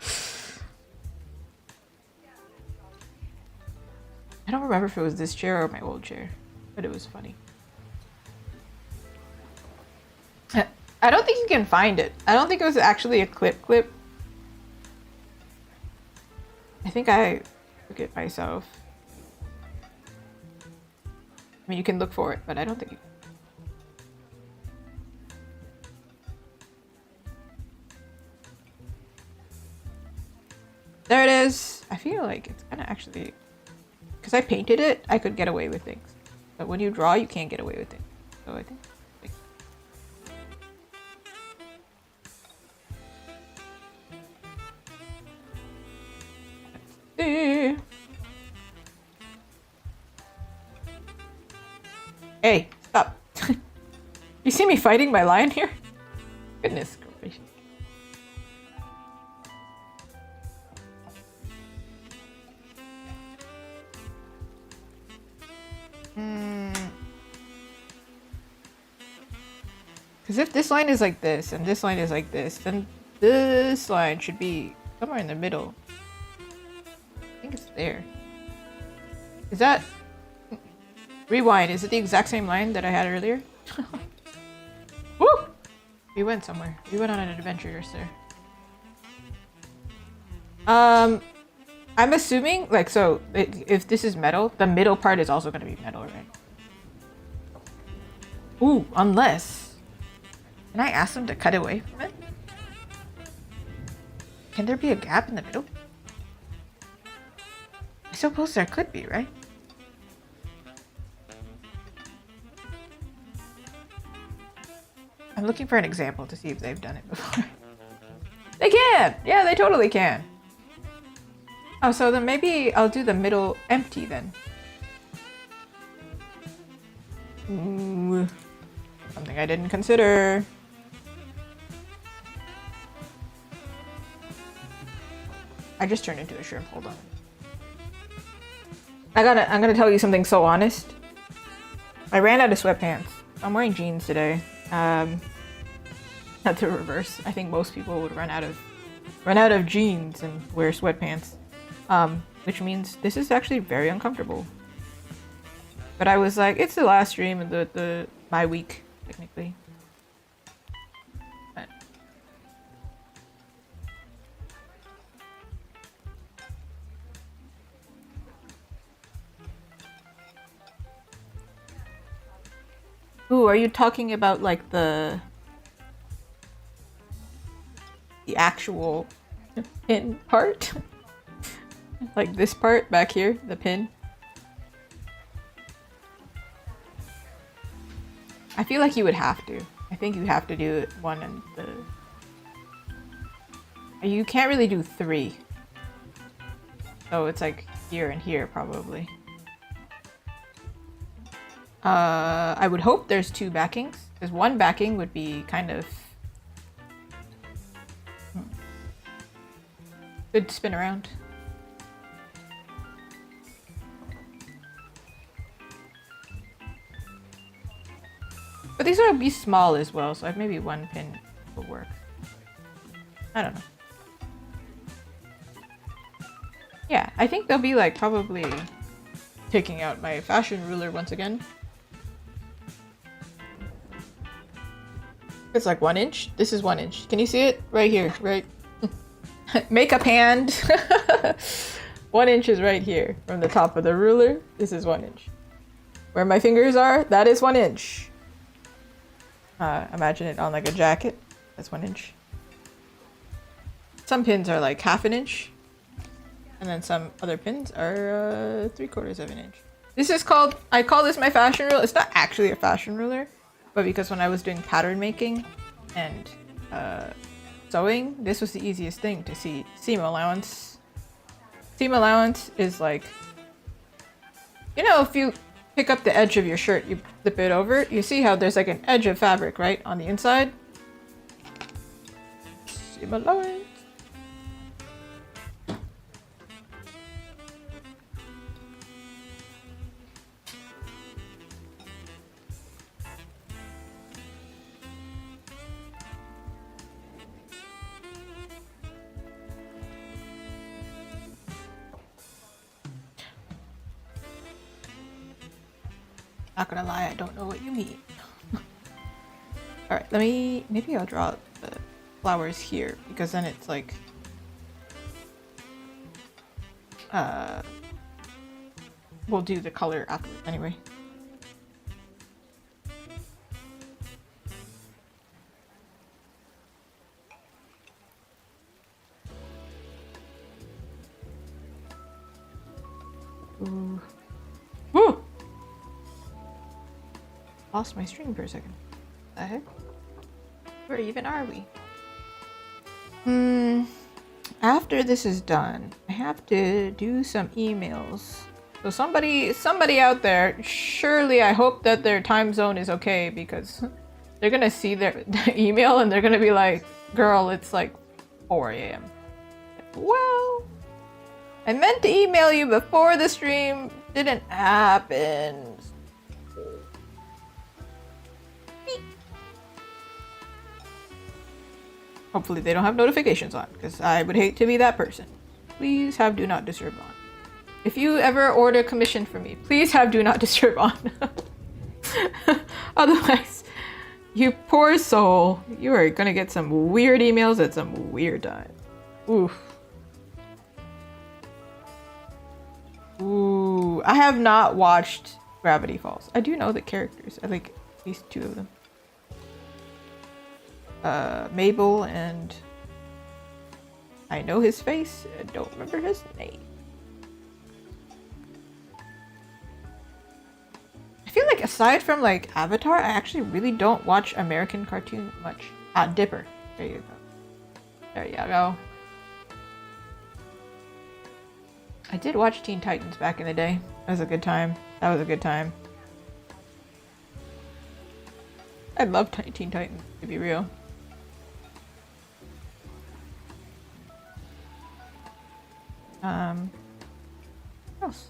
don't remember if it was this chair or my old chair, but it was funny. I don't think you can find it. I don't think it was actually a clip. I think I took it myself. I mean, you can look for it, but I don't think you... There it is! I feel like it's kind of actually... Because I painted it, I could get away with things. But when you draw, you can't get away with things. So I think... Let's see. Hey, stop. You see me fighting my lion here? Goodness gracious. Because if this line is like this, and this line is like this, then this line should be somewhere in the middle. I think it's there. Is that... Rewind, is it the exact same line that I had earlier? Woo! We went somewhere. We went on an adventure, sir. I'm assuming, like, so, if this is metal, the middle part is also gonna be metal, right? Ooh, unless... Can I ask them to cut away from it? Can there be a gap in the middle? I suppose there could be, right? I'm looking for an example to see if they've done it before. They can! Yeah, they totally can. Oh, so then maybe I'll do the middle empty then. Ooh, something I didn't consider. I just turned into a shrimp, hold on. I'm gonna tell you something so honest. I ran out of sweatpants. I'm wearing jeans today. Not the reverse. I think most people would run out of jeans and wear sweatpants. Which means this is actually very uncomfortable. But I was like, it's the last stream of my week, technically. But. Ooh, are you talking about like the actual pin part. Like this part back here, the pin. I feel like you would have to. I think you have to do it one and the... You can't really do 3. So it's like here and here probably. I would hope there's 2 backings, because 1 backing would be kind of... Good spin around. But these will be small as well, so maybe 1 pin will work. I don't know. Yeah, I think they'll be like probably taking out my fashion ruler once again. It's like 1 inch. This is 1 inch. Can you see it? Right here, right? Makeup hand. 1 inch is right here from the top of the ruler. This is 1 inch. Where my fingers are, that is 1 inch. Imagine it on like a jacket. That's 1 inch. Some pins are like 1/2 inch. And then some other pins are 3/4 of an inch. This is called, I call this my fashion ruler. It's not actually a fashion ruler, but because when I was doing pattern making and sewing, this was the easiest thing to see. Seam allowance. Seam allowance is like, you know, if you pick up the edge of your shirt, you flip it over, you see how there's like an edge of fabric, right, on the inside? Seam allowance. Not gonna lie, I don't know what you mean. Alright, maybe I'll draw the flowers here, because then it's like... we'll do the color afterwards anyway. Ooh. Woo! Lost my stream for a second. What the heck? Where even are we? After this is done, I have to do some emails. So somebody out there, surely I hope that their time zone is okay, because they're gonna see their email and they're gonna be like, girl, it's like 4 a.m. Well, I meant to email you before the stream didn't happen. Hopefully they don't have notifications on, because I would hate to be that person. Please have do not disturb on. If you ever order commission from me, please have do not disturb on. Otherwise, you poor soul, you are gonna get some weird emails at some weird time. Oof. Ooh, I have not watched Gravity Falls. I do know the characters. I like at least 2 of them. Mabel, and I know his face. I don't remember his name. I feel like aside from like Avatar, I actually really don't watch American cartoon much. Dipper. There you go. There you go. I did watch Teen Titans back in the day. That was a good time. That was a good time. I love Teen Titans, to be real. What else?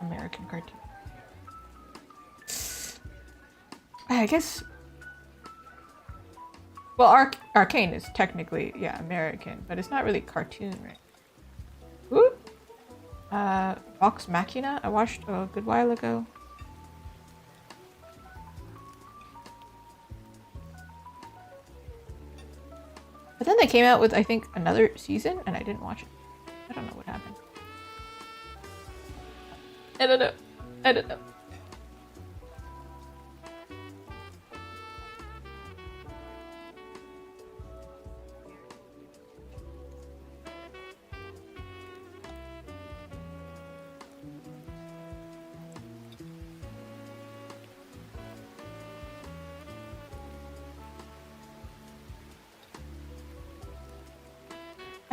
American cartoon. I guess. Well, Arcane is technically, yeah, American, but it's not really cartoon, right? Ooh. Vox Machina, I watched a good while ago. But then they came out with, I think, another season, and I didn't watch it. I don't know what happened. I don't know. I don't know.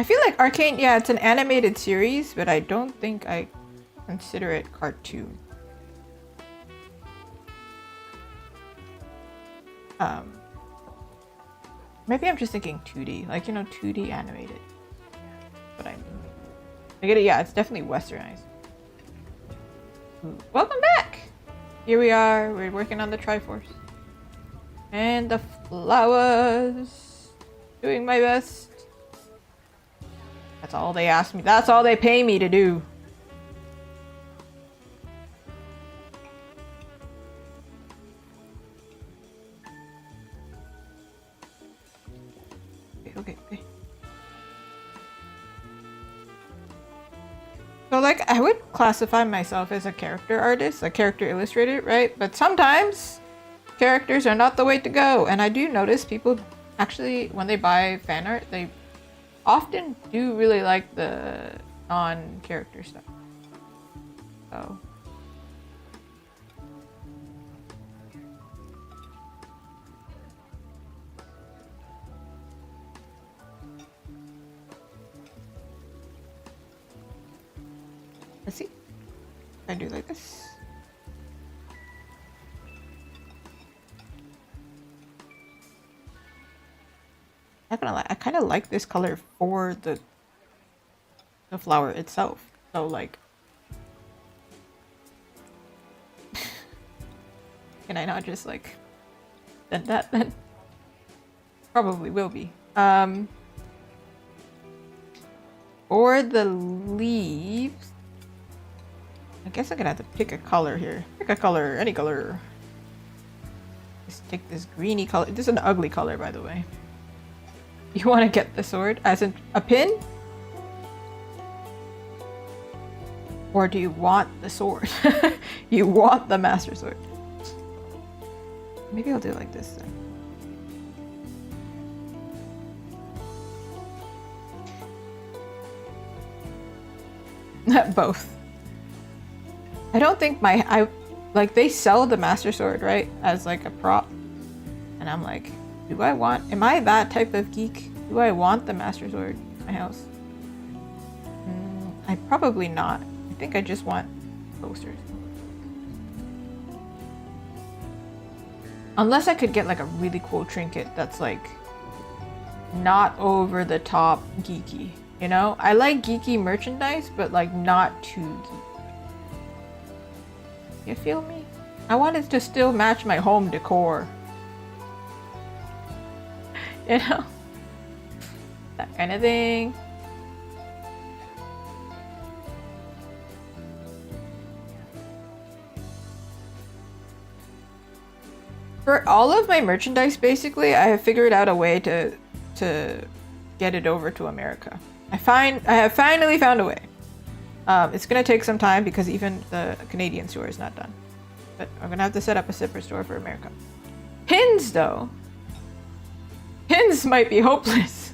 I feel like Arcane, yeah, it's an animated series, but I don't think I consider it cartoon. Maybe I'm just thinking 2D, like, you know, 2D animated. But I mean, I get it. Yeah, it's definitely westernized. Ooh, welcome back. Here we are. We're working on the Triforce and the flowers. Doing my best. That's all they ask me. That's all they pay me to do. Okay. So, like, I would classify myself as a character artist, a character illustrator, right? But sometimes characters are not the way to go. And I do notice people actually, when they buy fan art, they often do really like the non-character stuff. So. Let's see. I do like this. Not gonna lie, I kind of like this color for the flower itself. So like, can I not just like send that then? Probably will be. For the leaves, I guess I'm gonna have to pick a color here. Pick a color, any color. Just take this greeny color. This is an ugly color, by the way. You want to get the sword as in a pin? Or do you want the sword? You want the master sword. Maybe I'll do it like this then. Both. I don't think like they sell the master sword, right? As like a prop. And I'm like, am I that type of geek? Do I want the master sword in my house? I probably not. I think I just want posters. Unless I could get like a really cool trinket that's like not over the top geeky, you know? I like geeky merchandise, but like not too geeky. You feel me? I want it to still match my home decor. You know? That kind of thing. For all of my merchandise, basically, I have figured out a way to get it over to America. I have finally found a way. It's gonna take some time because even the Canadian store is not done. But I'm gonna have to set up a separate store for America. Pins, though. Pins might be hopeless.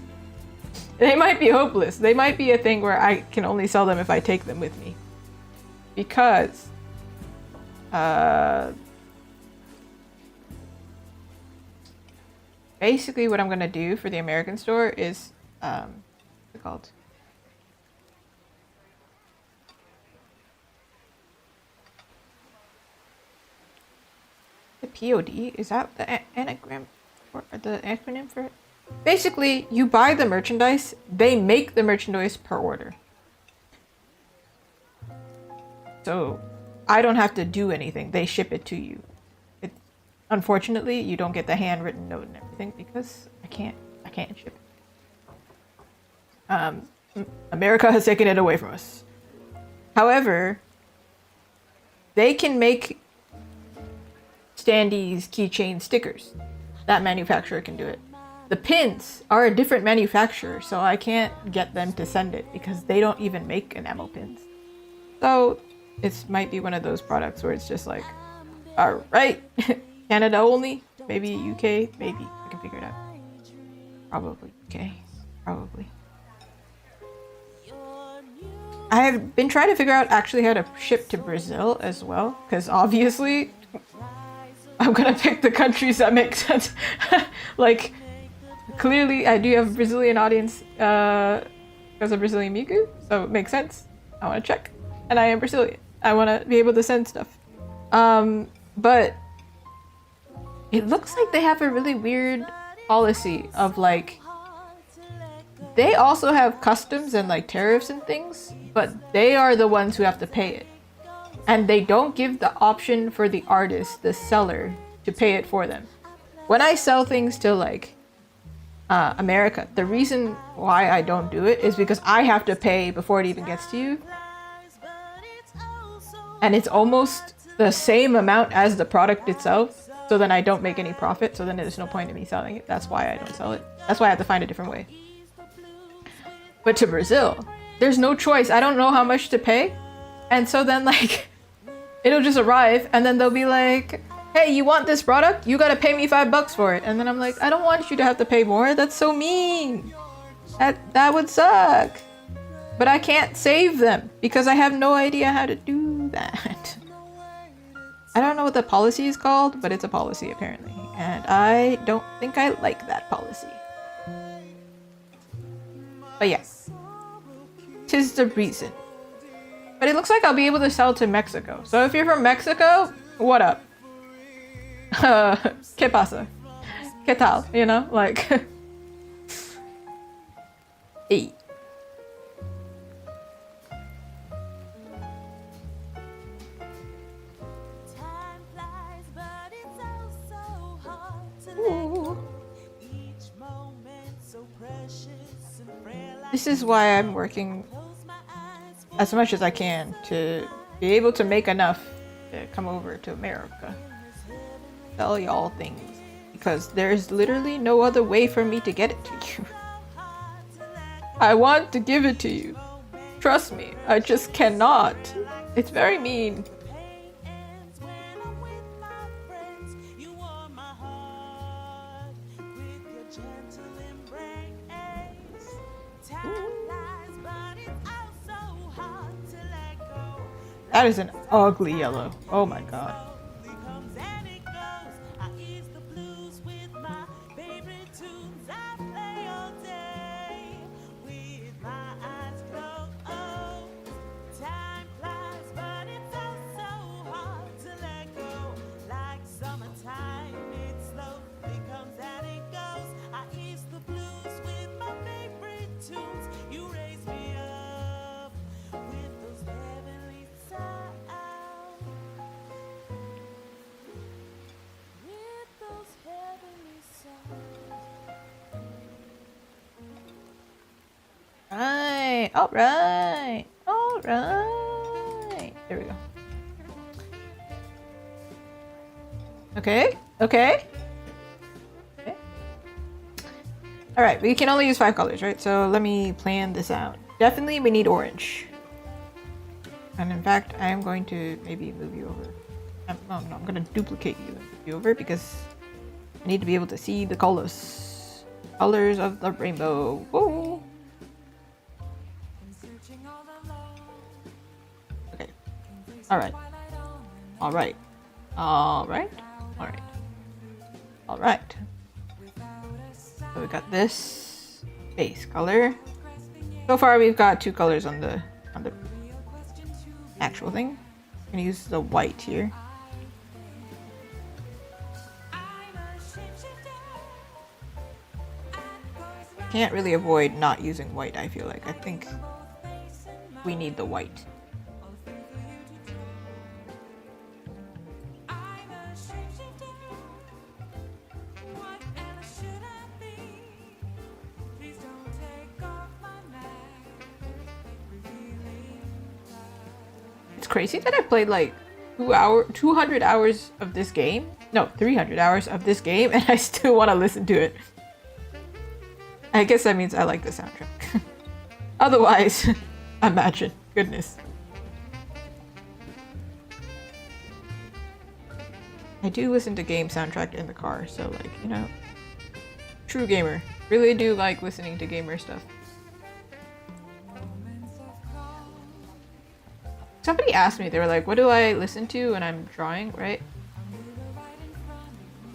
They might be hopeless. They might be a thing where I can only sell them if I take them with me. Because basically what I'm gonna do for the American store is what's it called? The POD? Is that the anagram or the acronym for it? Basically, you buy the merchandise, they make the merchandise per order. So I don't have to do anything. They ship it to you. Unfortunately, you don't get the handwritten note and everything because I can't ship it. America has taken it away from us. However, they can make standees, keychain, stickers. That manufacturer can do it. The pins are a different manufacturer, so I can't get them to send it because they don't even make enamel pins. So it might be one of those products where it's just like, all right, Canada only, maybe UK, maybe I can figure it out. Probably UK, probably. I have been trying to figure out actually how to ship to Brazil as well, because obviously I'm gonna pick the countries that make sense. Like, clearly I do have a Brazilian audience. because of Brazilian Miku, so it makes sense. I want to check. And I am Brazilian. I want to be able to send stuff. But it looks like they have a really weird policy of like, they also have customs and like tariffs and things, but they are the ones who have to pay it. And they don't give the option for the artist, the seller, to pay it for them. When I sell things to like America, the reason why I don't do it is because I have to pay before it even gets to you. And it's almost the same amount as the product itself. So then I don't make any profit. So then there's no point in me selling it. That's why I don't sell it. That's why I have to find a different way. But to Brazil, there's no choice. I don't know how much to pay. And so then like, it'll just arrive and then they'll be like, hey, you want this product? You gotta pay me $5 for it. And then I'm like, I don't want you to have to pay more. That's so mean. That would suck. But I can't save them because I have no idea how to do that. I don't know what the policy is called, but it's a policy apparently. And I don't think I like that policy. But yeah, 'tis the reason. But it looks like I'll be able to sell to Mexico. So if you're from Mexico, what up? ¿Qué pasa? ¿Qué tal? You know, like. Hey. Time flies, but it's oh so hard to let Ooh. go. Each moment so precious and frail. This is why I'm working Close my eyes for as much as I can to be able to make enough to come over to America. Sell y'all things. Because there's literally no other way for me to get it to you. I want to give it to you. Trust me, I just cannot. It's very mean. ends when I'm with my friends. You warm my heart with your gentle embrace. Time flies, but it's oh so hard to let go. That is an ugly yellow. Oh my god. Comes and it goes. I ease the blues with my favorite tunes. I play all day with my eyes closed. Oh, time flies, but it's oh so hard to let go. Like summertime, it slowly comes and it goes. I ease the blues with my favorite tunes. You raise me up with those heavenly sounds. With those heavenly sounds. Right. Alright. Alright. There we go. Okay. Okay. Okay. Alright, we can only use 5 colors, right? So let me plan this out. Definitely we need orange. And in fact, I am going to maybe move you over. No, I'm going to duplicate you and move you over because I need to be able to see the colors. Colors of the rainbow. Whoa. Okay. Alright. Alright. Alright. Alright. Alright. So we got this base color. So far we've got 2 colors on the actual thing. I'm gonna use the white here. Can't really avoid not using white, I feel like. I think we need the white. It's crazy that I played like 200 hours of this game. No, 300 hours of this game, and I still want to listen to it. I guess that means I like the soundtrack. Otherwise, imagine. Goodness. I do listen to game soundtrack in the car, so like, you know, true gamer. Really do like listening to gamer stuff. Somebody asked me, they were like, what do I listen to when I'm drawing, right?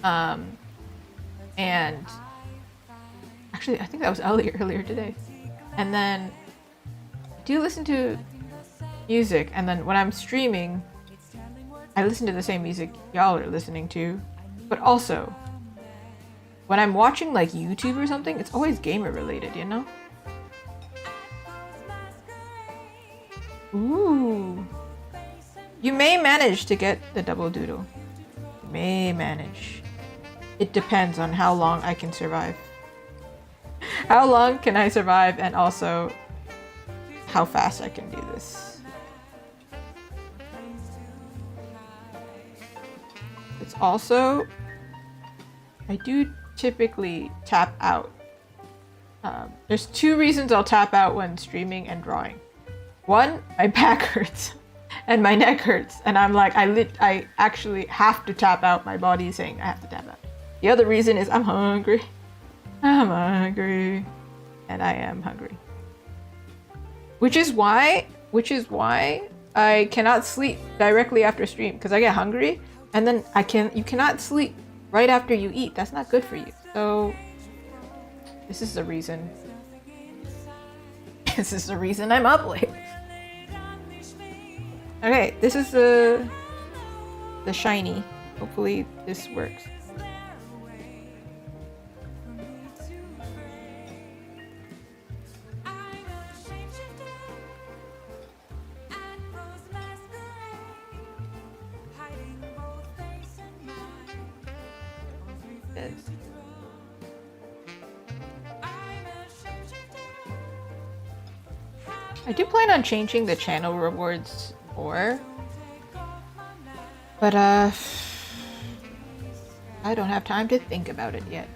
And actually, I think that was earlier today. And then do listen to music, and then when I'm streaming, I listen to the same music y'all are listening to. But also, when I'm watching like YouTube or something, it's always gamer related, you know? Ooh. You may manage to get the double doodle. You may manage. It depends on how long I can survive. How long can I survive, and also how fast I can do this. It's also, I do typically tap out. There's two reasons I'll tap out when streaming and drawing. One, my back hurts and my neck hurts, and I'm like, I actually have to tap out. My body is saying I have to tap out. The other reason is I'm hungry. I'm hungry, and I am hungry. Which is why I cannot sleep directly after stream, because I get hungry, and then you cannot sleep right after you eat. That's not good for you. So this is the reason. This is the reason I'm up late. Okay, this is the shiny. Hopefully this works. I do plan on changing the channel rewards more, but I don't have time to think about it yet.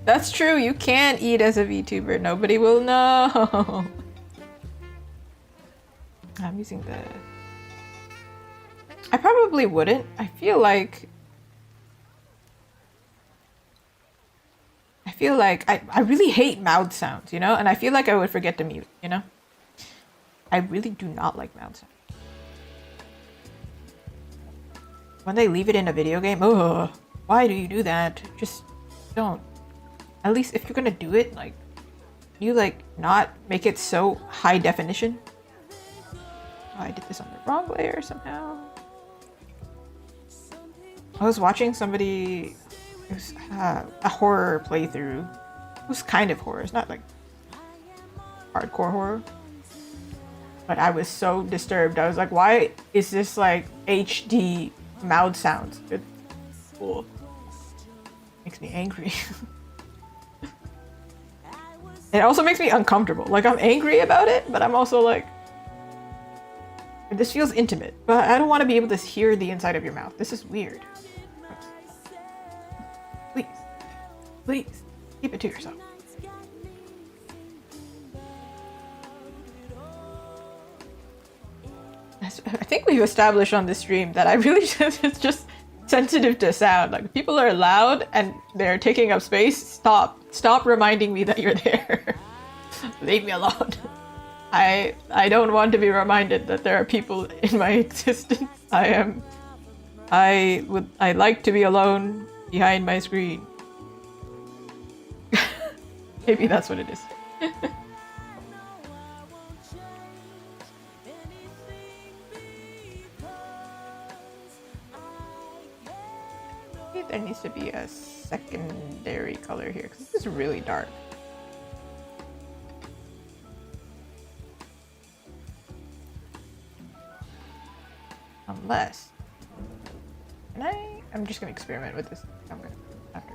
That's true, you can eat as a VTuber, nobody will know. I'm using the... I probably wouldn't. I feel like I really hate mouth sounds, you know? And I feel like I would forget to mute, you know? I really do not like mouth sounds. When they leave it in a video game, oh, why do you do that? Just don't. At least if you're gonna do it, like, you like not make it so high definition. Oh, I did this on the wrong layer somehow. I was watching somebody, it was a horror playthrough. It was kind of horror. It's not like hardcore horror. But I was so disturbed. I was like, why is this like HD mouth sounds? It's cool. Makes me angry. It also makes me uncomfortable. Like, I'm angry about it, but I'm also like, this feels intimate. But I don't want to be able to hear the inside of your mouth. This is weird. Please. Please. Keep it to yourself. I think we've established on this stream that I really it's just sensitive to sound. Like, if people are loud and they're taking up space, stop reminding me that you're there. Leave me alone. I don't want to be reminded that there are people in my existence. I like to be alone behind my screen. Maybe that's what it is. There needs to be a secondary color here because this is really dark. Unless, I'm just gonna experiment with this. I'm gonna after.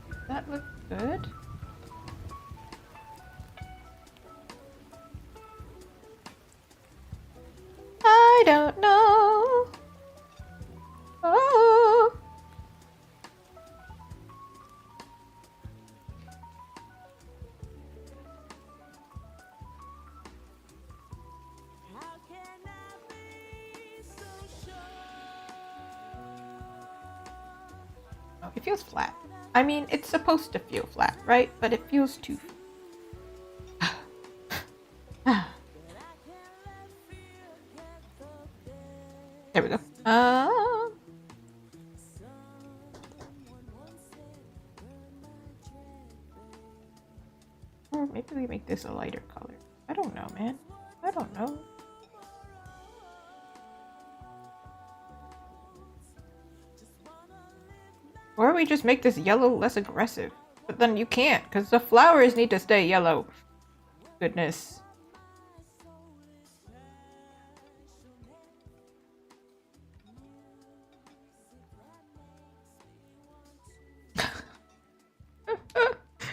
Does that look good? I don't know. Oh. Oh, it feels flat. I mean, it's supposed to feel flat, right? But it feels too. There we go. maybe we make this a lighter color. I don't know, man. I don't know. Or we just make this yellow less aggressive. But then you can't, because the flowers need to stay yellow. Goodness.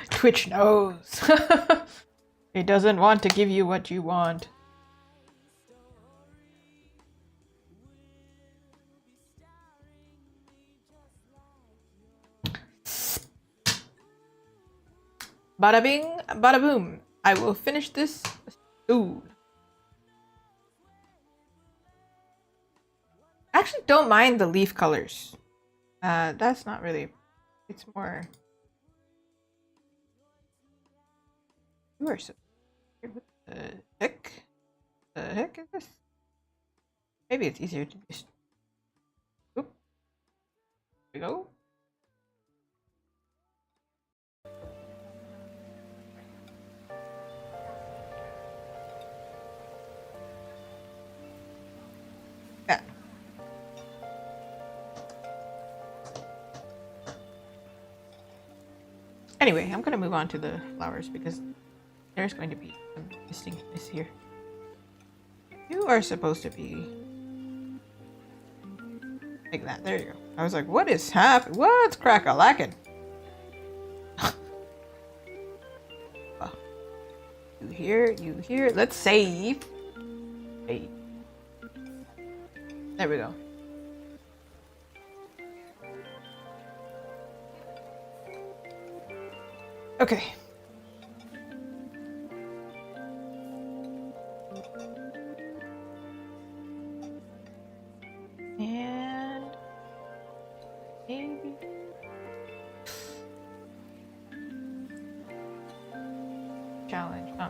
Twitch knows. It doesn't want to give you what you want. Bada bing, bada boom. I will finish this soon. I actually don't mind the leaf colors. That's not really... It's more... You are so... What the heck? The heck is this? Maybe it's easier to just... Oop. There we go. Yeah. Anyway, I'm gonna move on to the flowers because there's going to be some distinctness here. You are supposed to be like that. There you go. I was like, what is happening? What's crack-a-lackin'? Oh. You here. Let's save. Hey. There we go. Okay. And maybe challenge, huh?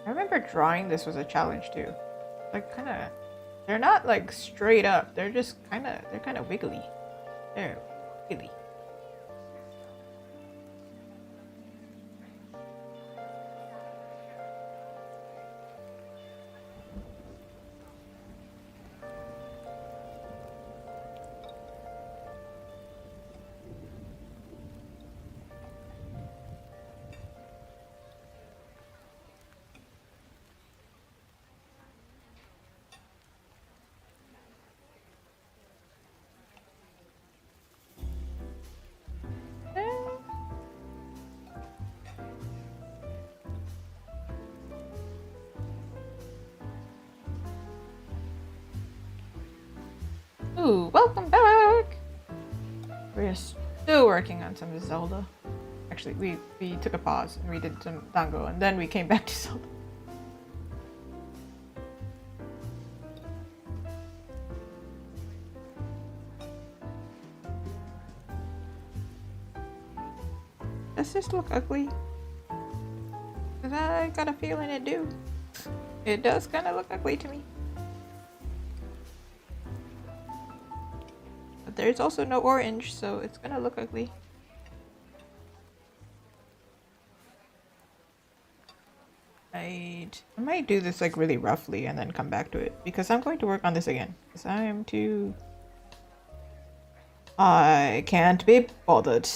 I remember drawing this was a challenge too. Like kind of, they're not like straight up. They're just kind of wiggly. They're wiggly. Ooh, welcome back! We're still working on some Zelda. Actually, we took a pause and we did some Dango and then we came back to Zelda. Does this look ugly? Cause I got a feeling it do. It does kind of look ugly to me. But there's also no orange, so it's gonna look ugly. I might do this like really roughly and then come back to it because I'm going to work on this again. Because I can't be bothered.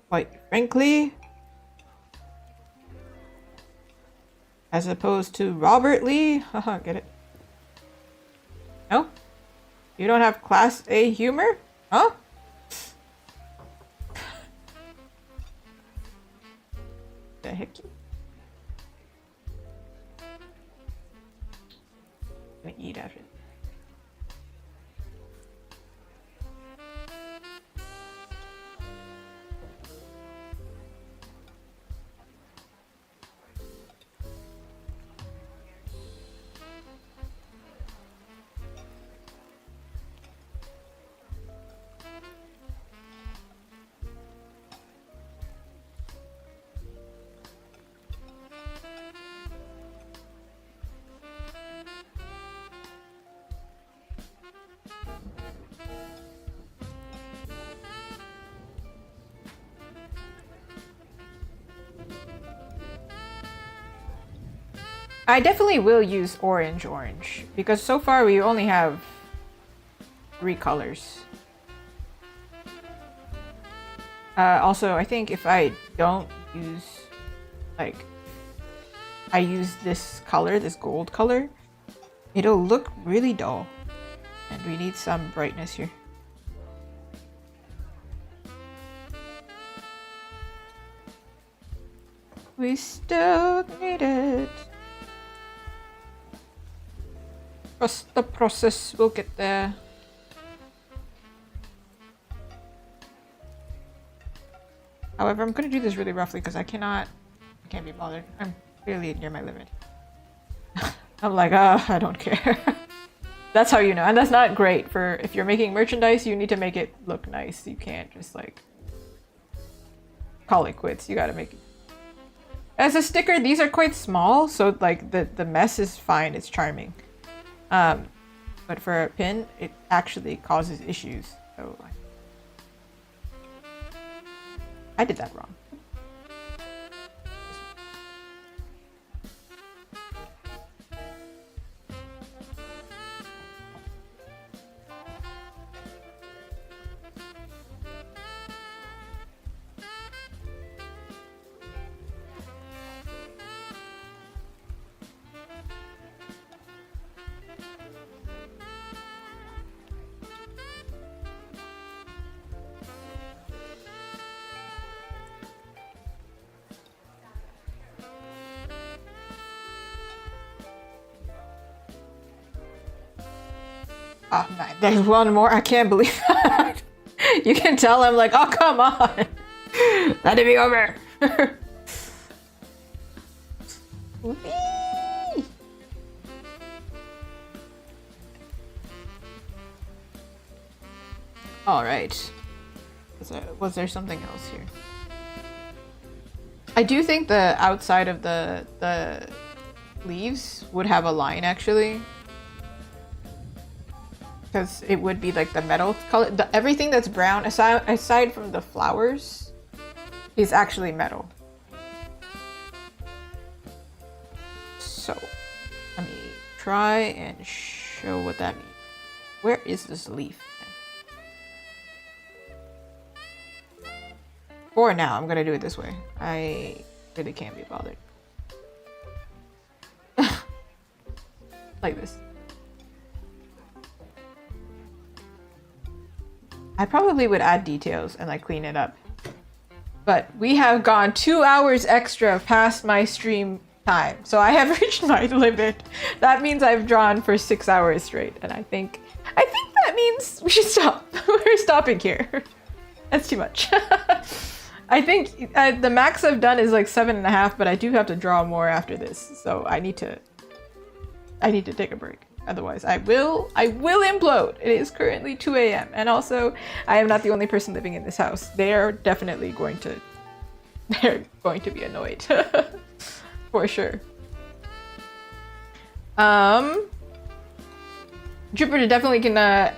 Quite frankly. As opposed to Robert Lee. Haha, get it? No? You don't have class A humor? Huh? The heck? I'm gonna eat after. I definitely will use orange because so far we only have 3 colors. Also, I think if I don't use, like, I use this color, this gold color, it'll look really dull. And we need some brightness here. We still need it. Trust the process, we'll get there. However, I'm gonna do this really roughly because I can't be bothered. I'm clearly near my limit. I'm like, I don't care. That's how you know. And that's not great for, if you're making merchandise, you need to make it look nice. You can't just like call it quits. You gotta make it. As a sticker, these are quite small, so like the mess is fine, it's charming. But for a pin, it actually causes issues. So I did that wrong. Oh man, there's one more. I can't believe that. You can tell I'm like, oh come on. Let it be over. All right. Was there something else here? I do think the outside of the leaves would have a line actually. Because it would be like the metal color. Everything that's brown, aside from the flowers, is actually metal. So, let me try and show what that means. Where is this leaf? For now, I'm gonna do it this way. I really can't be bothered. Like this. I probably would add details and like clean it up. But we have gone 2 hours extra past my stream time. So I have reached my limit. That means I've drawn for 6 hours straight. And I think that means we should stop. We're stopping here. That's too much. I think the max I've done is like 7.5, but I do have to draw more after this. So I need to take a break. Otherwise, I will implode. It is currently 2 a.m. And also, I am not the only person living in this house. They're definitely going to be annoyed. For sure. Jupiter definitely can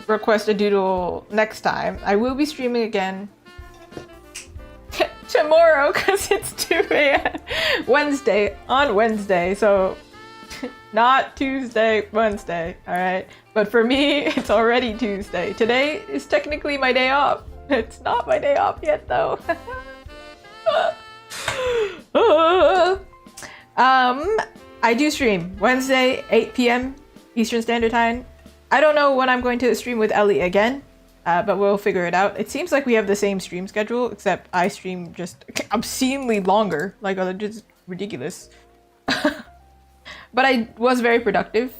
request a doodle next time. I will be streaming again tomorrow because it's 2 a.m. on Wednesday, so not Tuesday, Wednesday, all right? But for me, it's already Tuesday. Today is technically my day off. It's not my day off yet, though. I do stream Wednesday, 8 p.m. Eastern Standard Time. I don't know when I'm going to stream with Ellie again, but we'll figure it out. It seems like we have the same stream schedule, except I stream just obscenely longer. Like, just ridiculous. But I was very productive.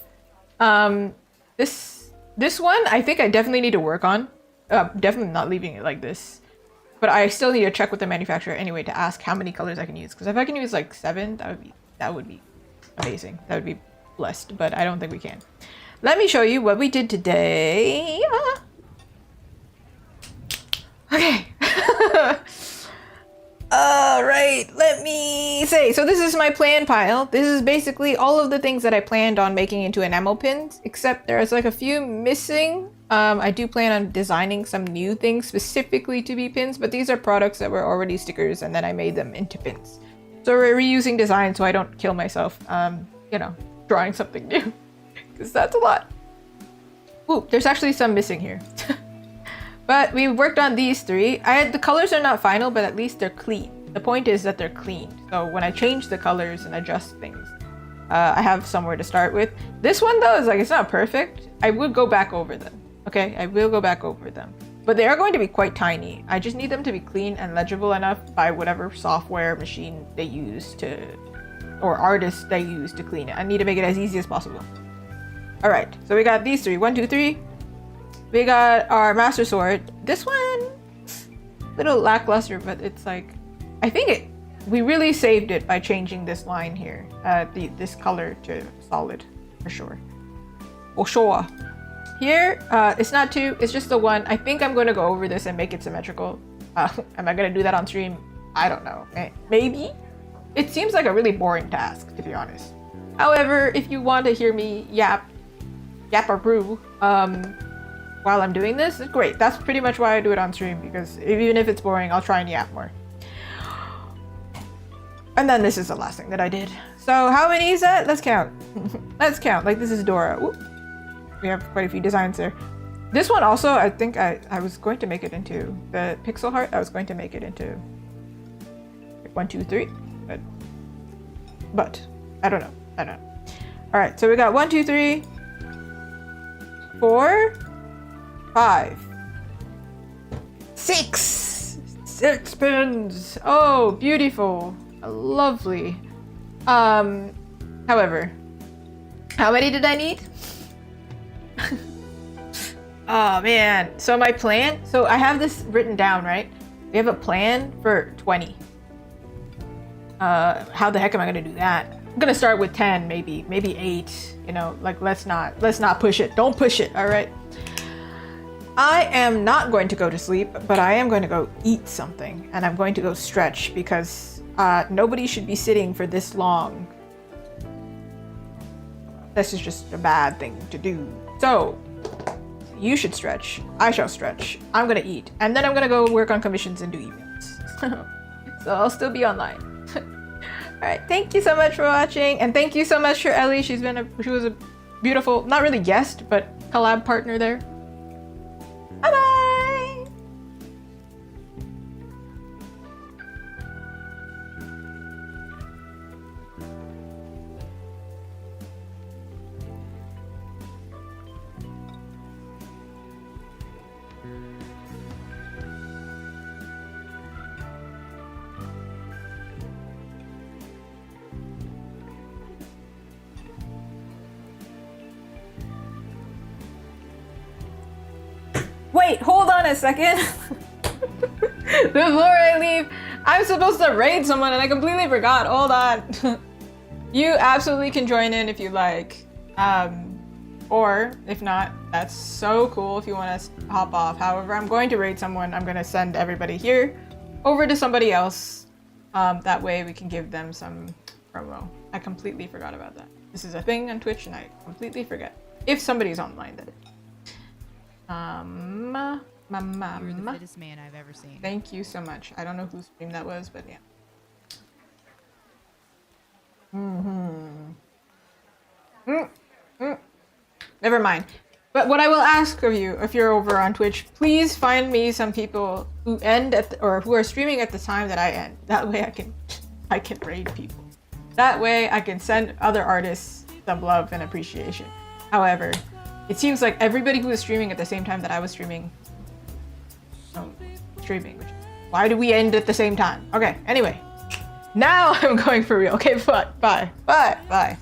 This one, I think I definitely need to work on. Definitely not leaving it like this. But I still need to check with the manufacturer anyway to ask how many colors I can use. Because if I can use like 7, that would be amazing. That would be blessed, but I don't think we can. Let me show you what we did today. Okay. All right, let me say. So this is my plan pile. This is basically all of the things that I planned on making into enamel pins, except there's like a few missing. I do plan on designing some new things specifically to be pins, but these are products that were already stickers and then I made them into pins. So we're reusing design so I don't kill myself. you know, drawing something new. Because that's a lot. Ooh, there's actually some missing here. But we worked on these 3. The colors are not final, but at least they're clean. The point is that they're clean. So when I change the colors and adjust things, I have somewhere to start with. This one though is like, it's not perfect. I would go back over them. Okay, I will go back over them. But they are going to be quite tiny. I just need them to be clean and legible enough by whatever software machine they use to, or artist they use to clean it. I need to make it as easy as possible. All right, so we got these 3. 1, 2, 3. We got our Master Sword. This one, a little lackluster, but it's like, I think we really saved it by changing this line here, this color to solid, for sure. For sure. Here, it's not 2, it's just the 1. I think I'm going to go over this and make it symmetrical. Am I going to do that on stream? I don't know. Maybe? It seems like a really boring task, to be honest. However, if you want to hear me yap-a-brew, while I'm doing this, it's great. That's pretty much why I do it on stream, because even if it's boring, I'll try and yap more. And then this is the last thing that I did. So how many is that? Let's count. Let's count. Like, this is Dora. Ooh. We have quite a few designs there. This one also, I think I was going to make it into the pixel heart. I was going to make it into 1, 2, 3, but I don't know. All right, so we got 1, 2, 3, 4, 5, 6. 6 pins. Oh, beautiful. Lovely. However, how many did I need? Oh man. So my plan, so I have this written down, right? We have a plan for 20. How the heck am I gonna do that? I'm gonna start with 10, maybe 8, you know, like let's not push it. Don't push it, all right? I am not going to go to sleep, but I am going to go eat something, and I'm going to go stretch because nobody should be sitting for this long. This is just a bad thing to do. So, you should stretch. I shall stretch. I'm gonna eat, and then I'm gonna go work on commissions and do emails. So I'll still be online. All right, thank you so much for watching, and thank you so much for Ellie. She was a beautiful, not really guest, but collab partner there. Bye bye. Wait, hold on a second. Before I leave, I'm supposed to raid someone and I completely forgot. Hold on. You absolutely can join in if you like. Or if not, that's so cool if you want to hop off. However, I'm going to raid someone. I'm going to send everybody here over to somebody else. That way we can give them some promo. I completely forgot about that. This is a thing on Twitch and I completely forget. If somebody's online, that is. You're the fittest man I've ever seen. Thank you so much. I don't know whose stream that was, but yeah. Never mind. But what I will ask of you, if you're over on Twitch, please find me some people who end at or who are streaming at the time that I end. That way I can raid people. That way I can send other artists some love and appreciation. However, it seems like everybody who was streaming at the same time that I was streaming. Why do we end at the same time? Okay, anyway. Now I'm going for real. Okay, bye. Bye.